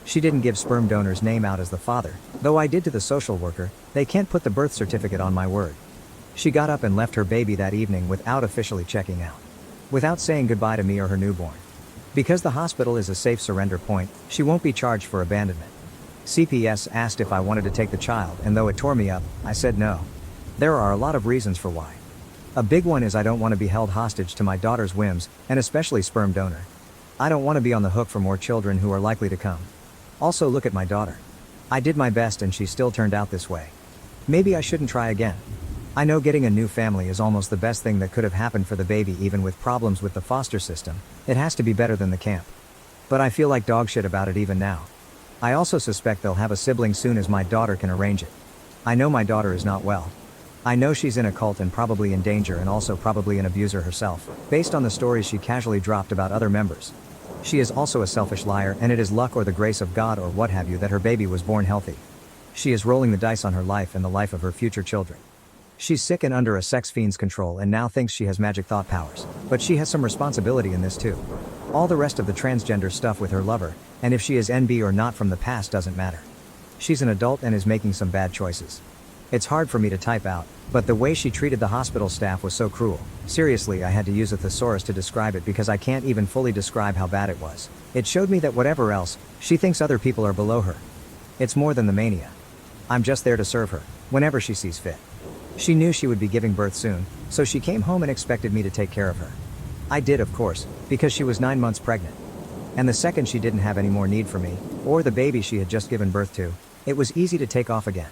She didn't give sperm donor's name out as the father, though I did to the social worker. They can't put the birth certificate on my word. She got up and left her baby that evening without officially checking out. Without saying goodbye to me or her newborn. Because the hospital is a safe surrender point, she won't be charged for abandonment. CPS asked if I wanted to take the child, and though it tore me up, I said no. There are a lot of reasons for why. A big one is I don't want to be held hostage to my daughter's whims, and especially sperm donor. I don't want to be on the hook for more children who are likely to come. Also, look at my daughter. I did my best and she still turned out this way. Maybe I shouldn't try again. I know getting a new family is almost the best thing that could have happened for the baby, even with problems with the foster system. It has to be better than the camp. But I feel like dog shit about it even now. I also suspect they'll have a sibling soon as my daughter can arrange it. I know my daughter is not well. I know she's in a cult and probably in danger, and also probably an abuser herself, based on the stories she casually dropped about other members. She is also a selfish liar, and it is luck or the grace of God or what have you that her baby was born healthy. She is rolling the dice on her life and the life of her future children. She's sick and under a sex fiend's control and now thinks she has magic thought powers, but she has some responsibility in this too. All the rest of the transgender stuff with her lover, and if she is NB or not from the past doesn't matter. She's an adult and is making some bad choices. It's hard for me to type out, but the way she treated the hospital staff was so cruel. Seriously, I had to use a thesaurus to describe it because I can't even fully describe how bad it was. It showed me that whatever else, she thinks other people are below her. It's more than the mania. I'm just there to serve her, whenever she sees fit. She knew she would be giving birth soon, so she came home and expected me to take care of her. I did, of course, because she was 9 months pregnant. And the second she didn't have any more need for me, or the baby she had just given birth to, it was easy to take off again.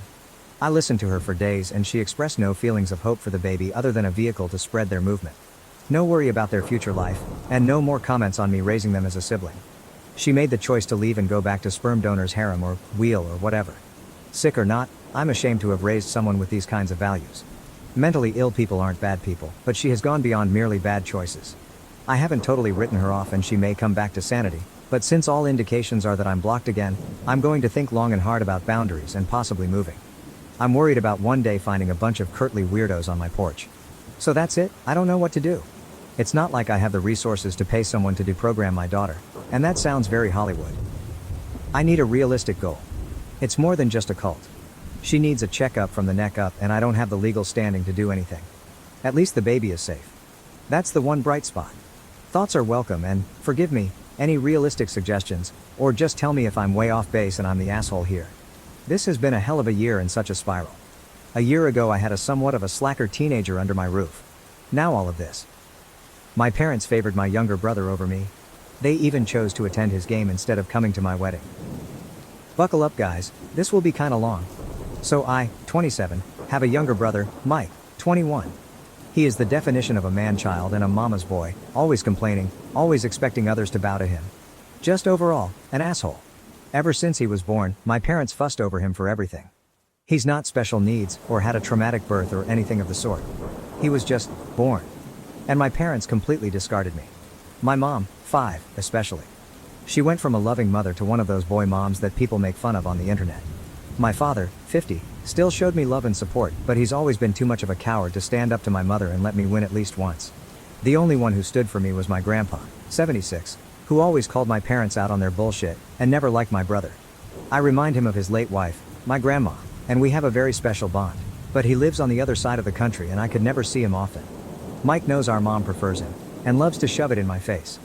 I listened to her for days and she expressed no feelings of hope for the baby other than a vehicle to spread their movement. No worry about their future life, and no more comments on me raising them as a sibling. She made the choice to leave and go back to sperm donor's harem or wheel or whatever. Sick or not, I'm ashamed to have raised someone with these kinds of values. Mentally ill people aren't bad people, but she has gone beyond merely bad choices. I haven't totally written her off and she may come back to sanity, but since all indications are that I'm blocked again, I'm going to think long and hard about boundaries and possibly moving. I'm worried about one day finding a bunch of curtly weirdos on my porch. So that's it, I don't know what to do. It's not like I have the resources to pay someone to deprogram my daughter, and that sounds very Hollywood. I need a realistic goal. It's more than just a cult. She needs a checkup from the neck up and I don't have the legal standing to do anything. At least the baby is safe. That's the one bright spot. Thoughts are welcome and, forgive me, any realistic suggestions, or just tell me if I'm way off base and I'm the asshole here. This has been a hell of a year and such a spiral. A year ago I had a somewhat of a slacker teenager under my roof. Now all of this. My parents favored my younger brother over me. They even chose to attend his game instead of coming to my wedding. Buckle up guys, this will be kinda long. So I, 27, have a younger brother, Mike, 21. He is the definition of a man-child and a mama's boy, always complaining, always expecting others to bow to him. Just overall, an asshole. Ever since he was born, my parents fussed over him for everything. He's not special needs, or had a traumatic birth or anything of the sort. He was just born. And my parents completely discarded me. My mom, 5, especially. She went from a loving mother to one of those boy moms that people make fun of on the internet. My father, 50, still showed me love and support, but he's always been too much of a coward to stand up to my mother and let me win at least once. The only one who stood for me was my grandpa, 76, who always called my parents out on their bullshit, and never liked my brother. I remind him of his late wife, my grandma, and we have a very special bond, but he lives on the other side of the country and I could never see him often. Mike knows our mom prefers him, and loves to shove it in my face.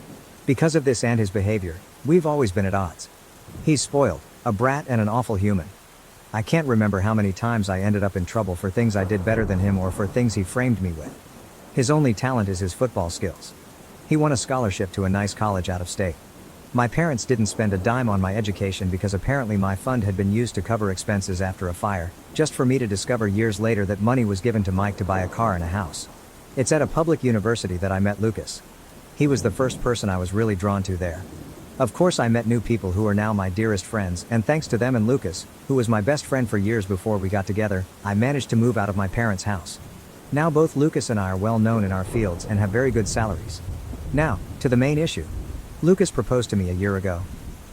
Because of this and his behavior, we've always been at odds. He's spoiled, a brat and an awful human. I can't remember how many times I ended up in trouble for things I did better than him or for things he framed me with. His only talent is his football skills. He won a scholarship to a nice college out of state. My parents didn't spend a dime on my education because apparently my fund had been used to cover expenses after a fire, just for me to discover years later that money was given to Mike to buy a car and a house. It's at a public university that I met Lucas. He was the first person I was really drawn to there. Of course I met new people who are now my dearest friends, and thanks to them and Lucas, who was my best friend for years before we got together, I managed to move out of my parents' house. Now both Lucas and I are well known in our fields and have very good salaries. Now, to the main issue. Lucas proposed to me a year ago.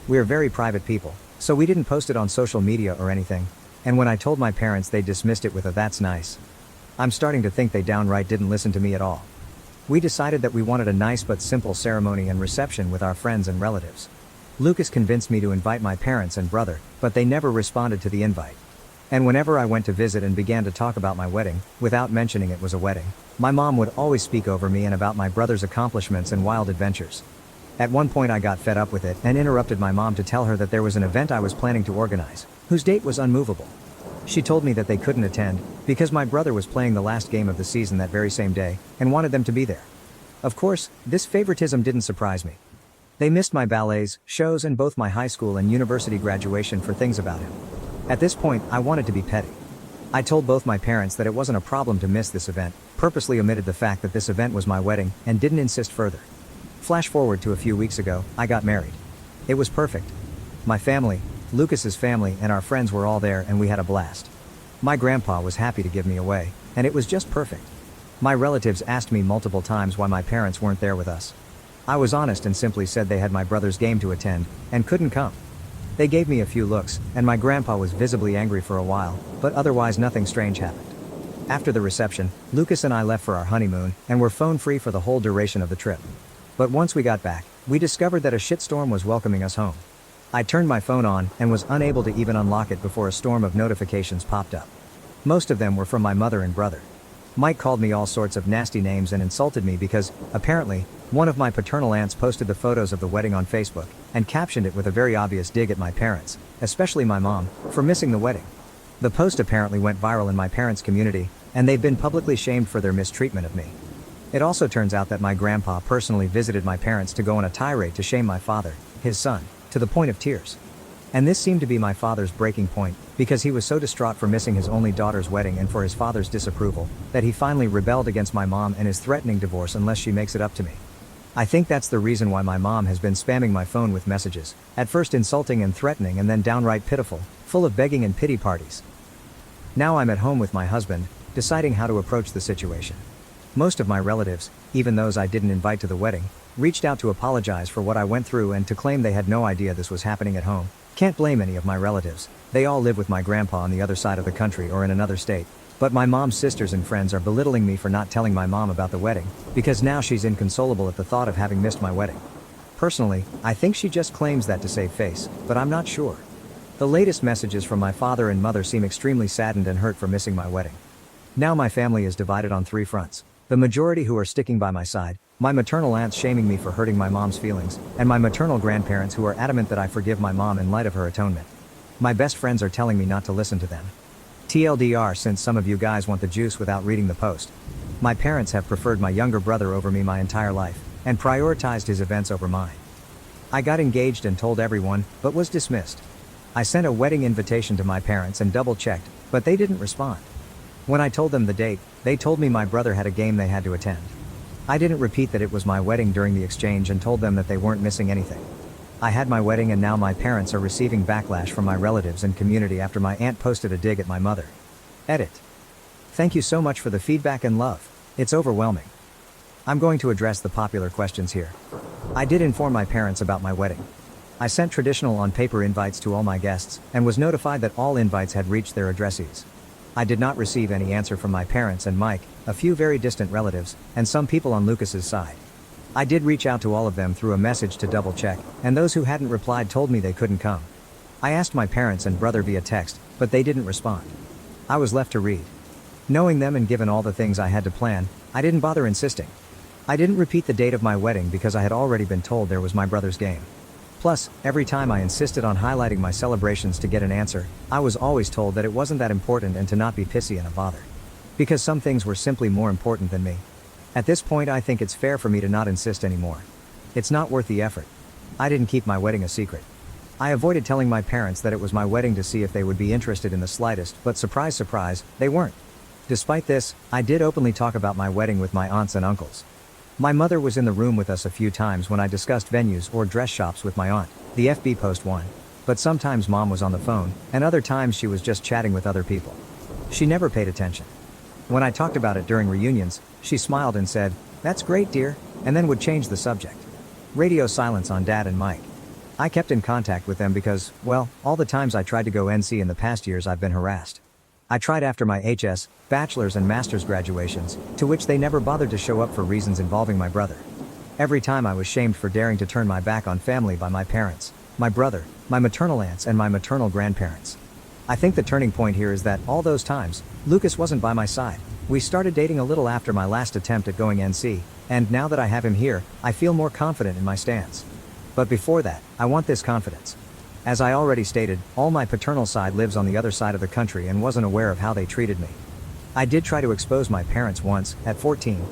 We're very private people, so we didn't post it on social media or anything, and when I told my parents they dismissed it with a "that's nice." I'm starting to think they downright didn't listen to me at all. We decided that we wanted a nice but simple ceremony and reception with our friends and relatives. Lucas convinced me to invite my parents and brother, but they never responded to the invite. And whenever I went to visit and began to talk about my wedding, without mentioning it was a wedding, my mom would always speak over me and about my brother's accomplishments and wild adventures. At one point I got fed up with it and interrupted my mom to tell her that there was an event I was planning to organize, whose date was unmovable. She told me that they couldn't attend, because my brother was playing the last game of the season that very same day, and wanted them to be there. Of course, this favoritism didn't surprise me. They missed my ballets, shows and both my high school and university graduation for things about him. At this point, I wanted to be petty. I told both my parents that it wasn't a problem to miss this event, purposely omitted the fact that this event was my wedding, and didn't insist further. Flash forward to a few weeks ago, I got married. It was perfect. My family, Lucas's family and our friends were all there and we had a blast. My grandpa was happy to give me away, and it was just perfect. My relatives asked me multiple times why my parents weren't there with us. I was honest and simply said they had my brother's game to attend, and couldn't come. They gave me a few looks, and my grandpa was visibly angry for a while, but otherwise nothing strange happened. After the reception, Lucas and I left for our honeymoon, and were phone-free for the whole duration of the trip. But once we got back, We discovered that a shitstorm was welcoming us home. I turned my phone on and was unable to even unlock it before a storm of notifications popped up. Most of them were from my mother and brother. Mike called me all sorts of nasty names and insulted me because, apparently, one of my paternal aunts posted the photos of the wedding on Facebook and captioned it with a very obvious dig at my parents, especially my mom, for missing the wedding. The post apparently went viral in my parents' community, and they've been publicly shamed for their mistreatment of me. It also turns out that my grandpa personally visited my parents to go on a tirade to shame my father, his son, to the point of tears. And this seemed to be my father's breaking point, because he was so distraught for missing his only daughter's wedding and for his father's disapproval, that he finally rebelled against my mom and is threatening divorce unless she makes it up to me. I think that's the reason why my mom has been spamming my phone with messages, at first insulting and threatening and then downright pitiful, full of begging and pity parties. Now I'm at home with my husband, deciding how to approach the situation. Most of my relatives, even those I didn't invite to the wedding, reached out to apologize for what I went through and to claim they had no idea this was happening at home. Can't blame any of my relatives. They all live with my grandpa on the other side of the country or in another state. But my mom's sisters and friends are belittling me for not telling my mom about the wedding, because now she's inconsolable at the thought of having missed my wedding. Personally, I think she just claims that to save face, but I'm not sure. The latest messages from my father and mother seem extremely saddened and hurt for missing my wedding. Now my family is divided on 3 fronts. The majority who are sticking by my side, my maternal aunts shaming me for hurting my mom's feelings, and my maternal grandparents who are adamant that I forgive my mom in light of her atonement. My best friends are telling me not to listen to them. TLDR, since some of you guys want the juice without reading the post. My parents have preferred my younger brother over me my entire life, and prioritized his events over mine. I got engaged and told everyone, but was dismissed. I sent a wedding invitation to my parents and double-checked, but they didn't respond. When I told them the date, they told me my brother had a game they had to attend. I didn't repeat that it was my wedding during the exchange and told them that they weren't missing anything. I had my wedding and now my parents are receiving backlash from my relatives and community after my aunt posted a dig at my mother. Edit. Thank you so much for the feedback and love. It's overwhelming. I'm going to address the popular questions here. I did inform my parents about my wedding. I sent traditional on-paper invites to all my guests and was notified that all invites had reached their addressees. I did not receive any answer from my parents and Mike, a few very distant relatives, and some people on Lucas's side. I did reach out to all of them through a message to double check, and those who hadn't replied told me they couldn't come. I asked my parents and brother via text, but they didn't respond. I was left to read. Knowing them and given all the things I had to plan, I didn't bother insisting. I didn't repeat the date of my wedding because I had already been told there was my brother's game. Plus, every time I insisted on highlighting my celebrations to get an answer, I was always told that it wasn't that important and to not be pissy and a bother. Because some things were simply more important than me. At this point I think it's fair for me to not insist anymore. It's not worth the effort. I didn't keep my wedding a secret. I avoided telling my parents that it was my wedding to see if they would be interested in the slightest, but surprise surprise, they weren't. Despite this, I did openly talk about my wedding with my aunts and uncles. My mother was in the room with us a few times when I discussed venues or dress shops with my aunt, the FB post one. But sometimes mom was on the phone, and other times she was just chatting with other people. She never paid attention. When I talked about it during reunions, she smiled and said, "That's great, dear," and then would change the subject. Radio silence on Dad and Mike. I kept in contact with them because, well, all the times I tried to go NC in the past years I've been harassed. I tried after my HS, bachelor's and master's graduations, to which they never bothered to show up for reasons involving my brother. Every time I was shamed for daring to turn my back on family by my parents, my brother, my maternal aunts and my maternal grandparents. I think the turning point here is that all those times, Lucas wasn't by my side. We started dating a little after my last attempt at going NC, and now that I have him here, I feel more confident in my stance. But before that, I want this confidence. As I already stated, all my paternal side lives on the other side of the country and wasn't aware of how they treated me. I did try to expose my parents once, at 14.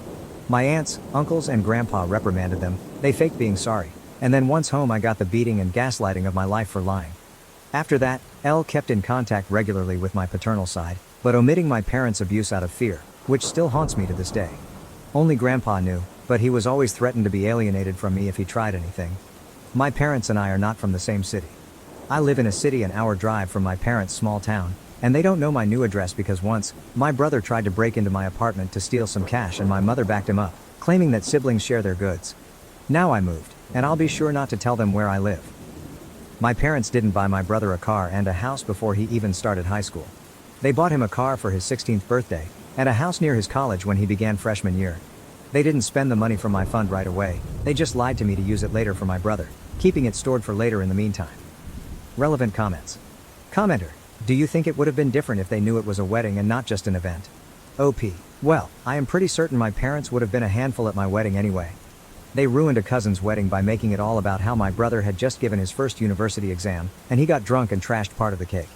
My aunts, uncles and grandpa reprimanded them, they faked being sorry, and then once home I got the beating and gaslighting of my life for lying. After that, Elle kept in contact regularly with my paternal side, but omitting my parents' abuse out of fear, which still haunts me to this day. Only grandpa knew, but he was always threatened to be alienated from me if he tried anything. My parents and I are not from the same city. I live in a city an hour drive from my parents' small town, and they don't know my new address because once, my brother tried to break into my apartment to steal some cash and my mother backed him up, claiming that siblings share their goods. Now I moved, and I'll be sure not to tell them where I live. My parents didn't buy my brother a car and a house before he even started high school. They bought him a car for his 16th birthday, and a house near his college when he began freshman year. They didn't spend the money from my fund right away, they just lied to me to use it later for my brother, keeping it stored for later in the meantime. Relevant comments. Commenter. Do you think it would have been different if they knew it was a wedding and not just an event? OP. Well, I am pretty certain my parents would have been a handful at my wedding anyway. They ruined a cousin's wedding by making it all about how my brother had just given his first university exam, and he got drunk and trashed part of the cake.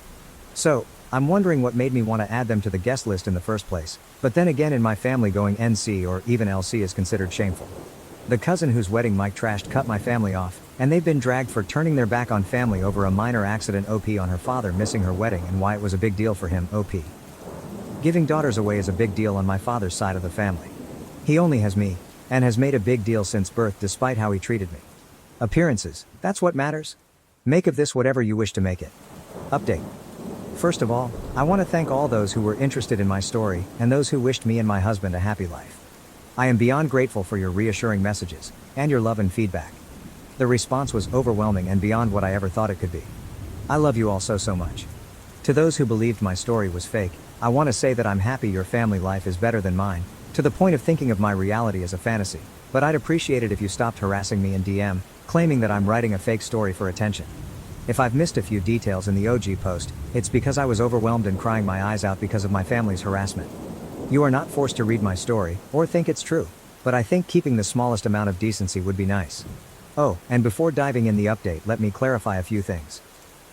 So, I'm wondering what made me want to add them to the guest list in the first place, but then again in my family going NC or even LC is considered shameful. The cousin whose wedding Mike trashed cut my family off, and they've been dragged for turning their back on family over a minor accident. OP on her father missing her wedding and why it was a big deal for him. OP. Giving daughters away is a big deal on my father's side of the family. He only has me, and has made a big deal since birth despite how he treated me. Appearances, that's what matters. Make of this whatever you wish to make it. Update. First of all, I want to thank all those who were interested in my story, and those who wished me and my husband a happy life. I am beyond grateful for your reassuring messages, and your love and feedback. The response was overwhelming and beyond what I ever thought it could be. I love you all so much. To those who believed my story was fake, I want to say that I'm happy your family life is better than mine, to the point of thinking of my reality as a fantasy, but I'd appreciate it if you stopped harassing me in DM, claiming that I'm writing a fake story for attention. If I've missed a few details in the OG post, it's because I was overwhelmed and crying my eyes out because of my family's harassment. You are not forced to read my story, or think it's true, but I think keeping the smallest amount of decency would be nice. Oh, and before diving in the update, let me clarify a few things.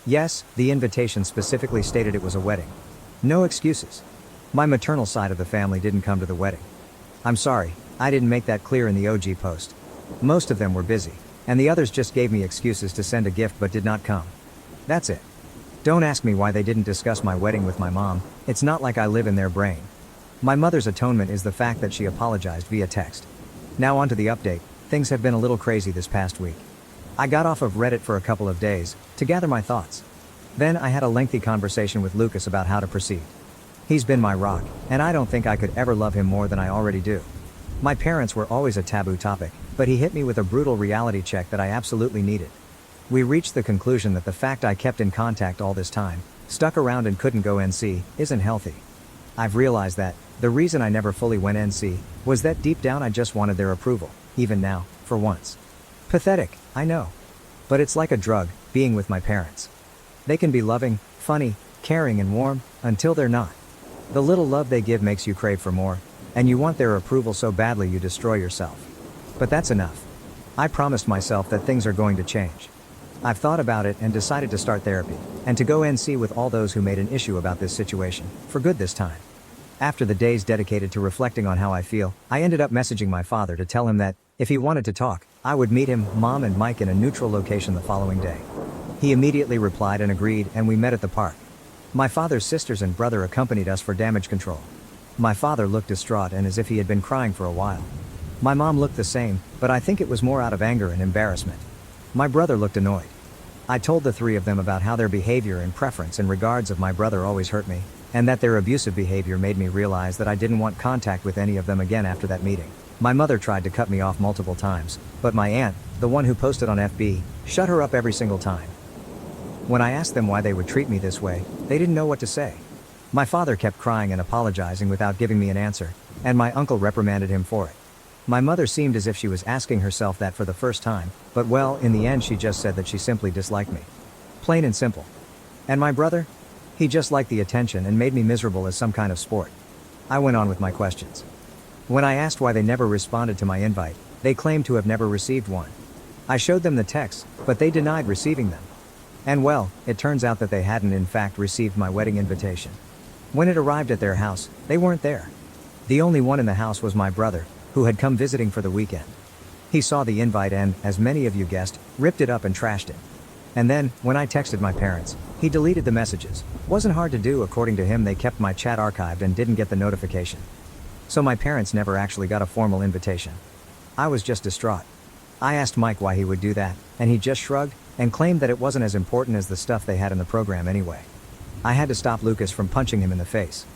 Yes, the invitation specifically stated it was a wedding. No excuses. My maternal side of the family didn't come to the wedding. I'm sorry, I didn't make that clear in the OG post. Most of them were busy, and the others just gave me excuses to send a gift but did not come. That's it. Don't ask me why they didn't discuss my wedding with my mom, it's not like I live in their brain. My mother's atonement is the fact that she apologized via text. Now onto the update, things have been a little crazy this past week. I got off of Reddit for a couple of days, to gather my thoughts. Then I had a lengthy conversation with Lucas about how to proceed. He's been my rock, and I don't think I could ever love him more than I already do. My parents were always a taboo topic, but he hit me with a brutal reality check that I absolutely needed. We reached the conclusion that the fact I kept in contact all this time, stuck around and couldn't go NC, isn't healthy. I've realized that, the reason I never fully went NC, was that deep down I just wanted their approval, even now, for once. Pathetic, I know. But it's like a drug, being with my parents. They can be loving, funny, caring and warm, until they're not. The little love they give makes you crave for more, and you want their approval so badly you destroy yourself. But that's enough. I promised myself that things are going to change. I've thought about it and decided to start therapy, and to go NC with all those who made an issue about this situation, for good this time. After the days dedicated to reflecting on how I feel, I ended up messaging my father to tell him that, if he wanted to talk, I would meet him, Mom and Mike in a neutral location the following day. He immediately replied and agreed, and we met at the park. My father's sisters and brother accompanied us for damage control. My father looked distraught and as if he had been crying for a while. My mom looked the same, but I think it was more out of anger and embarrassment. My brother looked annoyed. I told the three of them about how their behavior and preference in regards of my brother always hurt me, and that their abusive behavior made me realize that I didn't want contact with any of them again after that meeting. My mother tried to cut me off multiple times, but my aunt, the one who posted on FB, shut her up every single time. When I asked them why they would treat me this way, they didn't know what to say. My father kept crying and apologizing without giving me an answer, and my uncle reprimanded him for it. My mother seemed as if she was asking herself that for the first time, but well, in the end she just said that she simply disliked me. Plain and simple. And my brother? He just liked the attention and made me miserable as some kind of sport. I went on with my questions. When I asked why they never responded to my invite, they claimed to have never received one. I showed them the texts, but they denied receiving them. And well, it turns out that they hadn't in fact received my wedding invitation. When it arrived at their house, they weren't there. The only one in the house was my brother, who had come visiting for the weekend. He saw the invite and, as many of you guessed, ripped it up and trashed it. And then, when I texted my parents, he deleted the messages. Wasn't hard to do. According to him, they kept my chat archived and didn't get the notification. So my parents never actually got a formal invitation. I was just distraught. I asked Mike why he would do that, and he just shrugged, and claimed that it wasn't as important as the stuff they had in the program anyway. I had to stop Lucas from punching him in the face.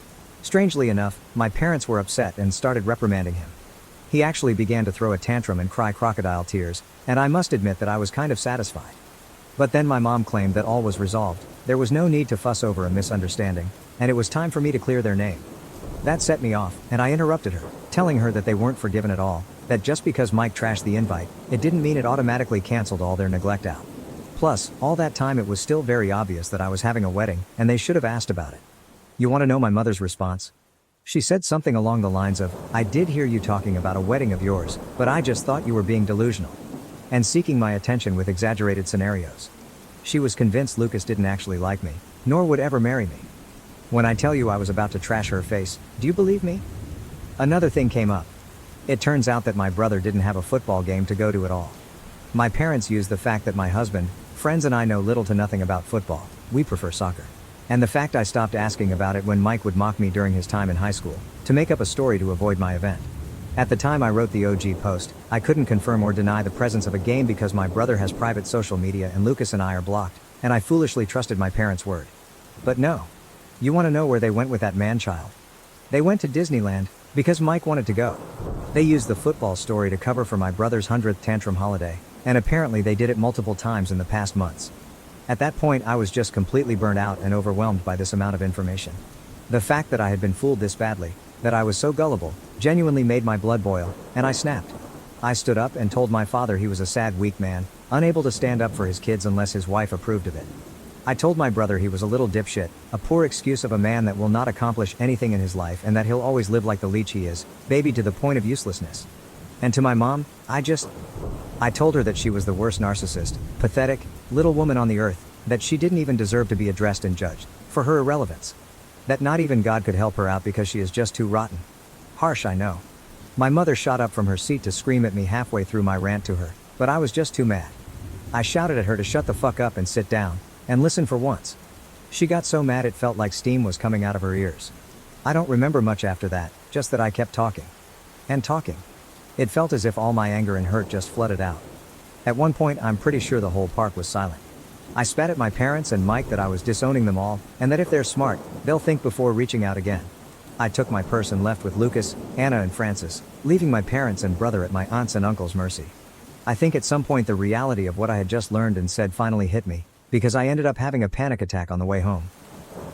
Strangely enough, my parents were upset and started reprimanding him. He actually began to throw a tantrum and cry crocodile tears, and I must admit that I was kind of satisfied. But then my mom claimed that all was resolved, there was no need to fuss over a misunderstanding, and it was time for me to clear their name. That set me off, and I interrupted her, telling her that they weren't forgiven at all, that just because Mike trashed the invite, it didn't mean it automatically canceled all their neglect out. Plus, all that time it was still very obvious that I was having a wedding, and they should have asked about it. You want to know my mother's response? She said something along the lines of, "I did hear you talking about a wedding of yours, but I just thought you were being delusional and seeking my attention with exaggerated scenarios." She was convinced Lucas didn't actually like me, nor would ever marry me. When I tell you I was about to trash her face, do you believe me? Another thing came up. It turns out that my brother didn't have a football game to go to at all. My parents used the fact that my husband, friends and I know little to nothing about football, we prefer soccer, and the fact I stopped asking about it when Mike would mock me during his time in high school, to make up a story to avoid my event. At the time I wrote the OG post, I couldn't confirm or deny the presence of a game because my brother has private social media and Lucas and I are blocked, and I foolishly trusted my parents' word. But no. You want to know where they went with that man-child? They went to Disneyland, because Mike wanted to go. They used the football story to cover for my brother's 100th tantrum holiday, and apparently they did it multiple times in the past months. At that point I was just completely burnt out and overwhelmed by this amount of information. The fact that I had been fooled this badly, that I was so gullible, genuinely made my blood boil, and I snapped. I stood up and told my father he was a sad, weak man, unable to stand up for his kids unless his wife approved of it. I told my brother he was a little dipshit, a poor excuse of a man that will not accomplish anything in his life and that he'll always live like the leech he is, baby to the point of uselessness. And to my mom, I told her that she was the worst narcissist, pathetic, little woman on the earth, that she didn't even deserve to be addressed and judged, for her irrelevance. That not even God could help her out because she is just too rotten. Harsh, I know. My mother shot up from her seat to scream at me halfway through my rant to her, but I was just too mad. I shouted at her to shut the fuck up and sit down, and listen for once. She got so mad it felt like steam was coming out of her ears. I don't remember much after that, just that I kept talking. And talking. It felt as if all my anger and hurt just flooded out. At one point I'm pretty sure the whole park was silent. I spat at my parents and Mike that I was disowning them all, and that if they're smart, they'll think before reaching out again. I took my purse and left with Lucas, Anna and Francis, leaving my parents and brother at my aunt's and uncle's mercy. I think at some point the reality of what I had just learned and said finally hit me, because I ended up having a panic attack on the way home.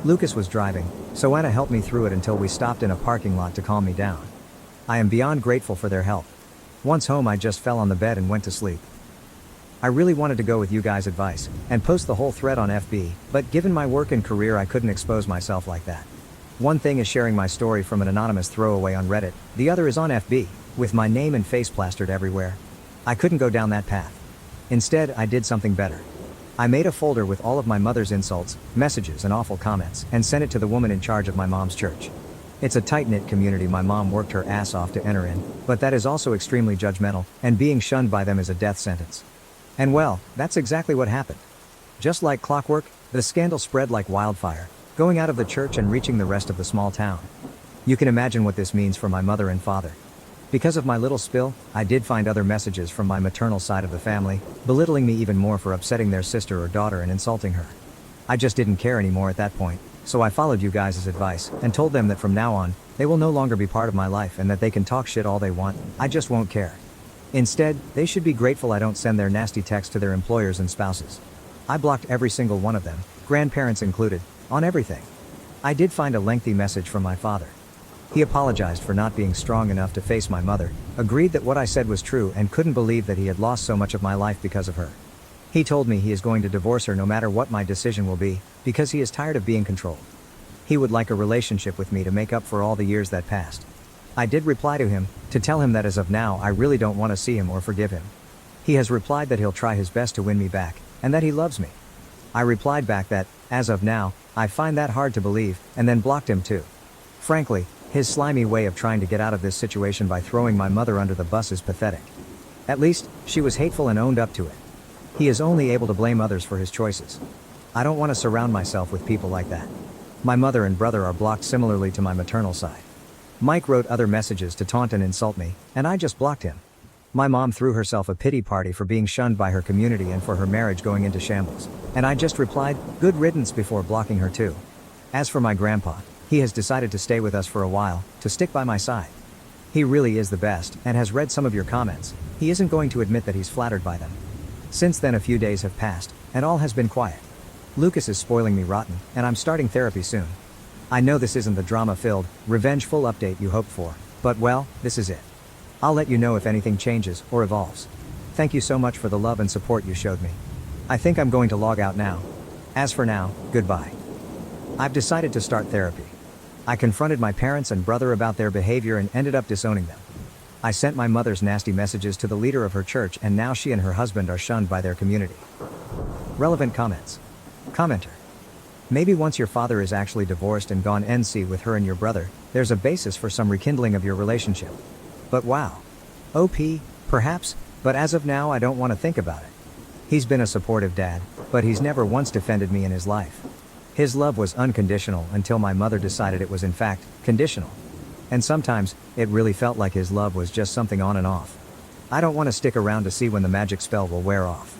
Lucas was driving, so Anna helped me through it until we stopped in a parking lot to calm me down. I am beyond grateful for their help. Once home I just fell on the bed and went to sleep. I really wanted to go with you guys' advice, and post the whole thread on FB, but given my work and career I couldn't expose myself like that. One thing is sharing my story from an anonymous throwaway on Reddit, the other is on FB, with my name and face plastered everywhere. I couldn't go down that path. Instead, I did something better. I made a folder with all of my mother's insults, messages and awful comments, and sent it to the woman in charge of my mom's church. It's a tight-knit community my mom worked her ass off to enter in, but that is also extremely judgmental, and being shunned by them is a death sentence. And well, that's exactly what happened. Just like clockwork, the scandal spread like wildfire, going out of the church and reaching the rest of the small town. You can imagine what this means for my mother and father. Because of my little spill, I did find other messages from my maternal side of the family, belittling me even more for upsetting their sister or daughter and insulting her. I just didn't care anymore at that point, so I followed you guys' advice, and told them that from now on, they will no longer be part of my life and that they can talk shit all they want, I just won't care. Instead, they should be grateful I don't send their nasty texts to their employers and spouses. I blocked every single one of them, grandparents included, on everything. I did find a lengthy message from my father. He apologized for not being strong enough to face my mother, agreed that what I said was true and couldn't believe that he had lost so much of my life because of her. He told me he is going to divorce her no matter what my decision will be, because he is tired of being controlled. He would like a relationship with me to make up for all the years that passed. I did reply to him, to tell him that as of now I really don't want to see him or forgive him. He has replied that he'll try his best to win me back, and that he loves me. I replied back that, as of now, I find that hard to believe, and then blocked him too. Frankly, his slimy way of trying to get out of this situation by throwing my mother under the bus is pathetic. At least, she was hateful and owned up to it. He is only able to blame others for his choices. I don't want to surround myself with people like that. My mother and brother are blocked similarly to my maternal side. Mike wrote other messages to taunt and insult me, and I just blocked him. My mom threw herself a pity party for being shunned by her community and for her marriage going into shambles, and I just replied, good riddance, before blocking her too. As for my grandpa, he has decided to stay with us for a while, to stick by my side. He really is the best, and has read some of your comments. He isn't going to admit that he's flattered by them. Since then a few days have passed, and all has been quiet. Lucas is spoiling me rotten, and I'm starting therapy soon. I know this isn't the drama-filled, revengeful update you hoped for, but well, this is it. I'll let you know if anything changes or evolves. Thank you so much for the love and support you showed me. I think I'm going to log out now. As for now, goodbye. I've decided to start therapy. I confronted my parents and brother about their behavior and ended up disowning them. I sent my mother's nasty messages to the leader of her church, and now she and her husband are shunned by their community. Relevant comments. Commenter. Maybe once your father is actually divorced and gone NC with her and your brother, there's a basis for some rekindling of your relationship. But wow. OP, perhaps, but as of now I don't want to think about it. He's been a supportive dad, but he's never once defended me in his life. His love was unconditional until my mother decided it was in fact conditional. And sometimes, it really felt like his love was just something on and off. I don't want to stick around to see when the magic spell will wear off.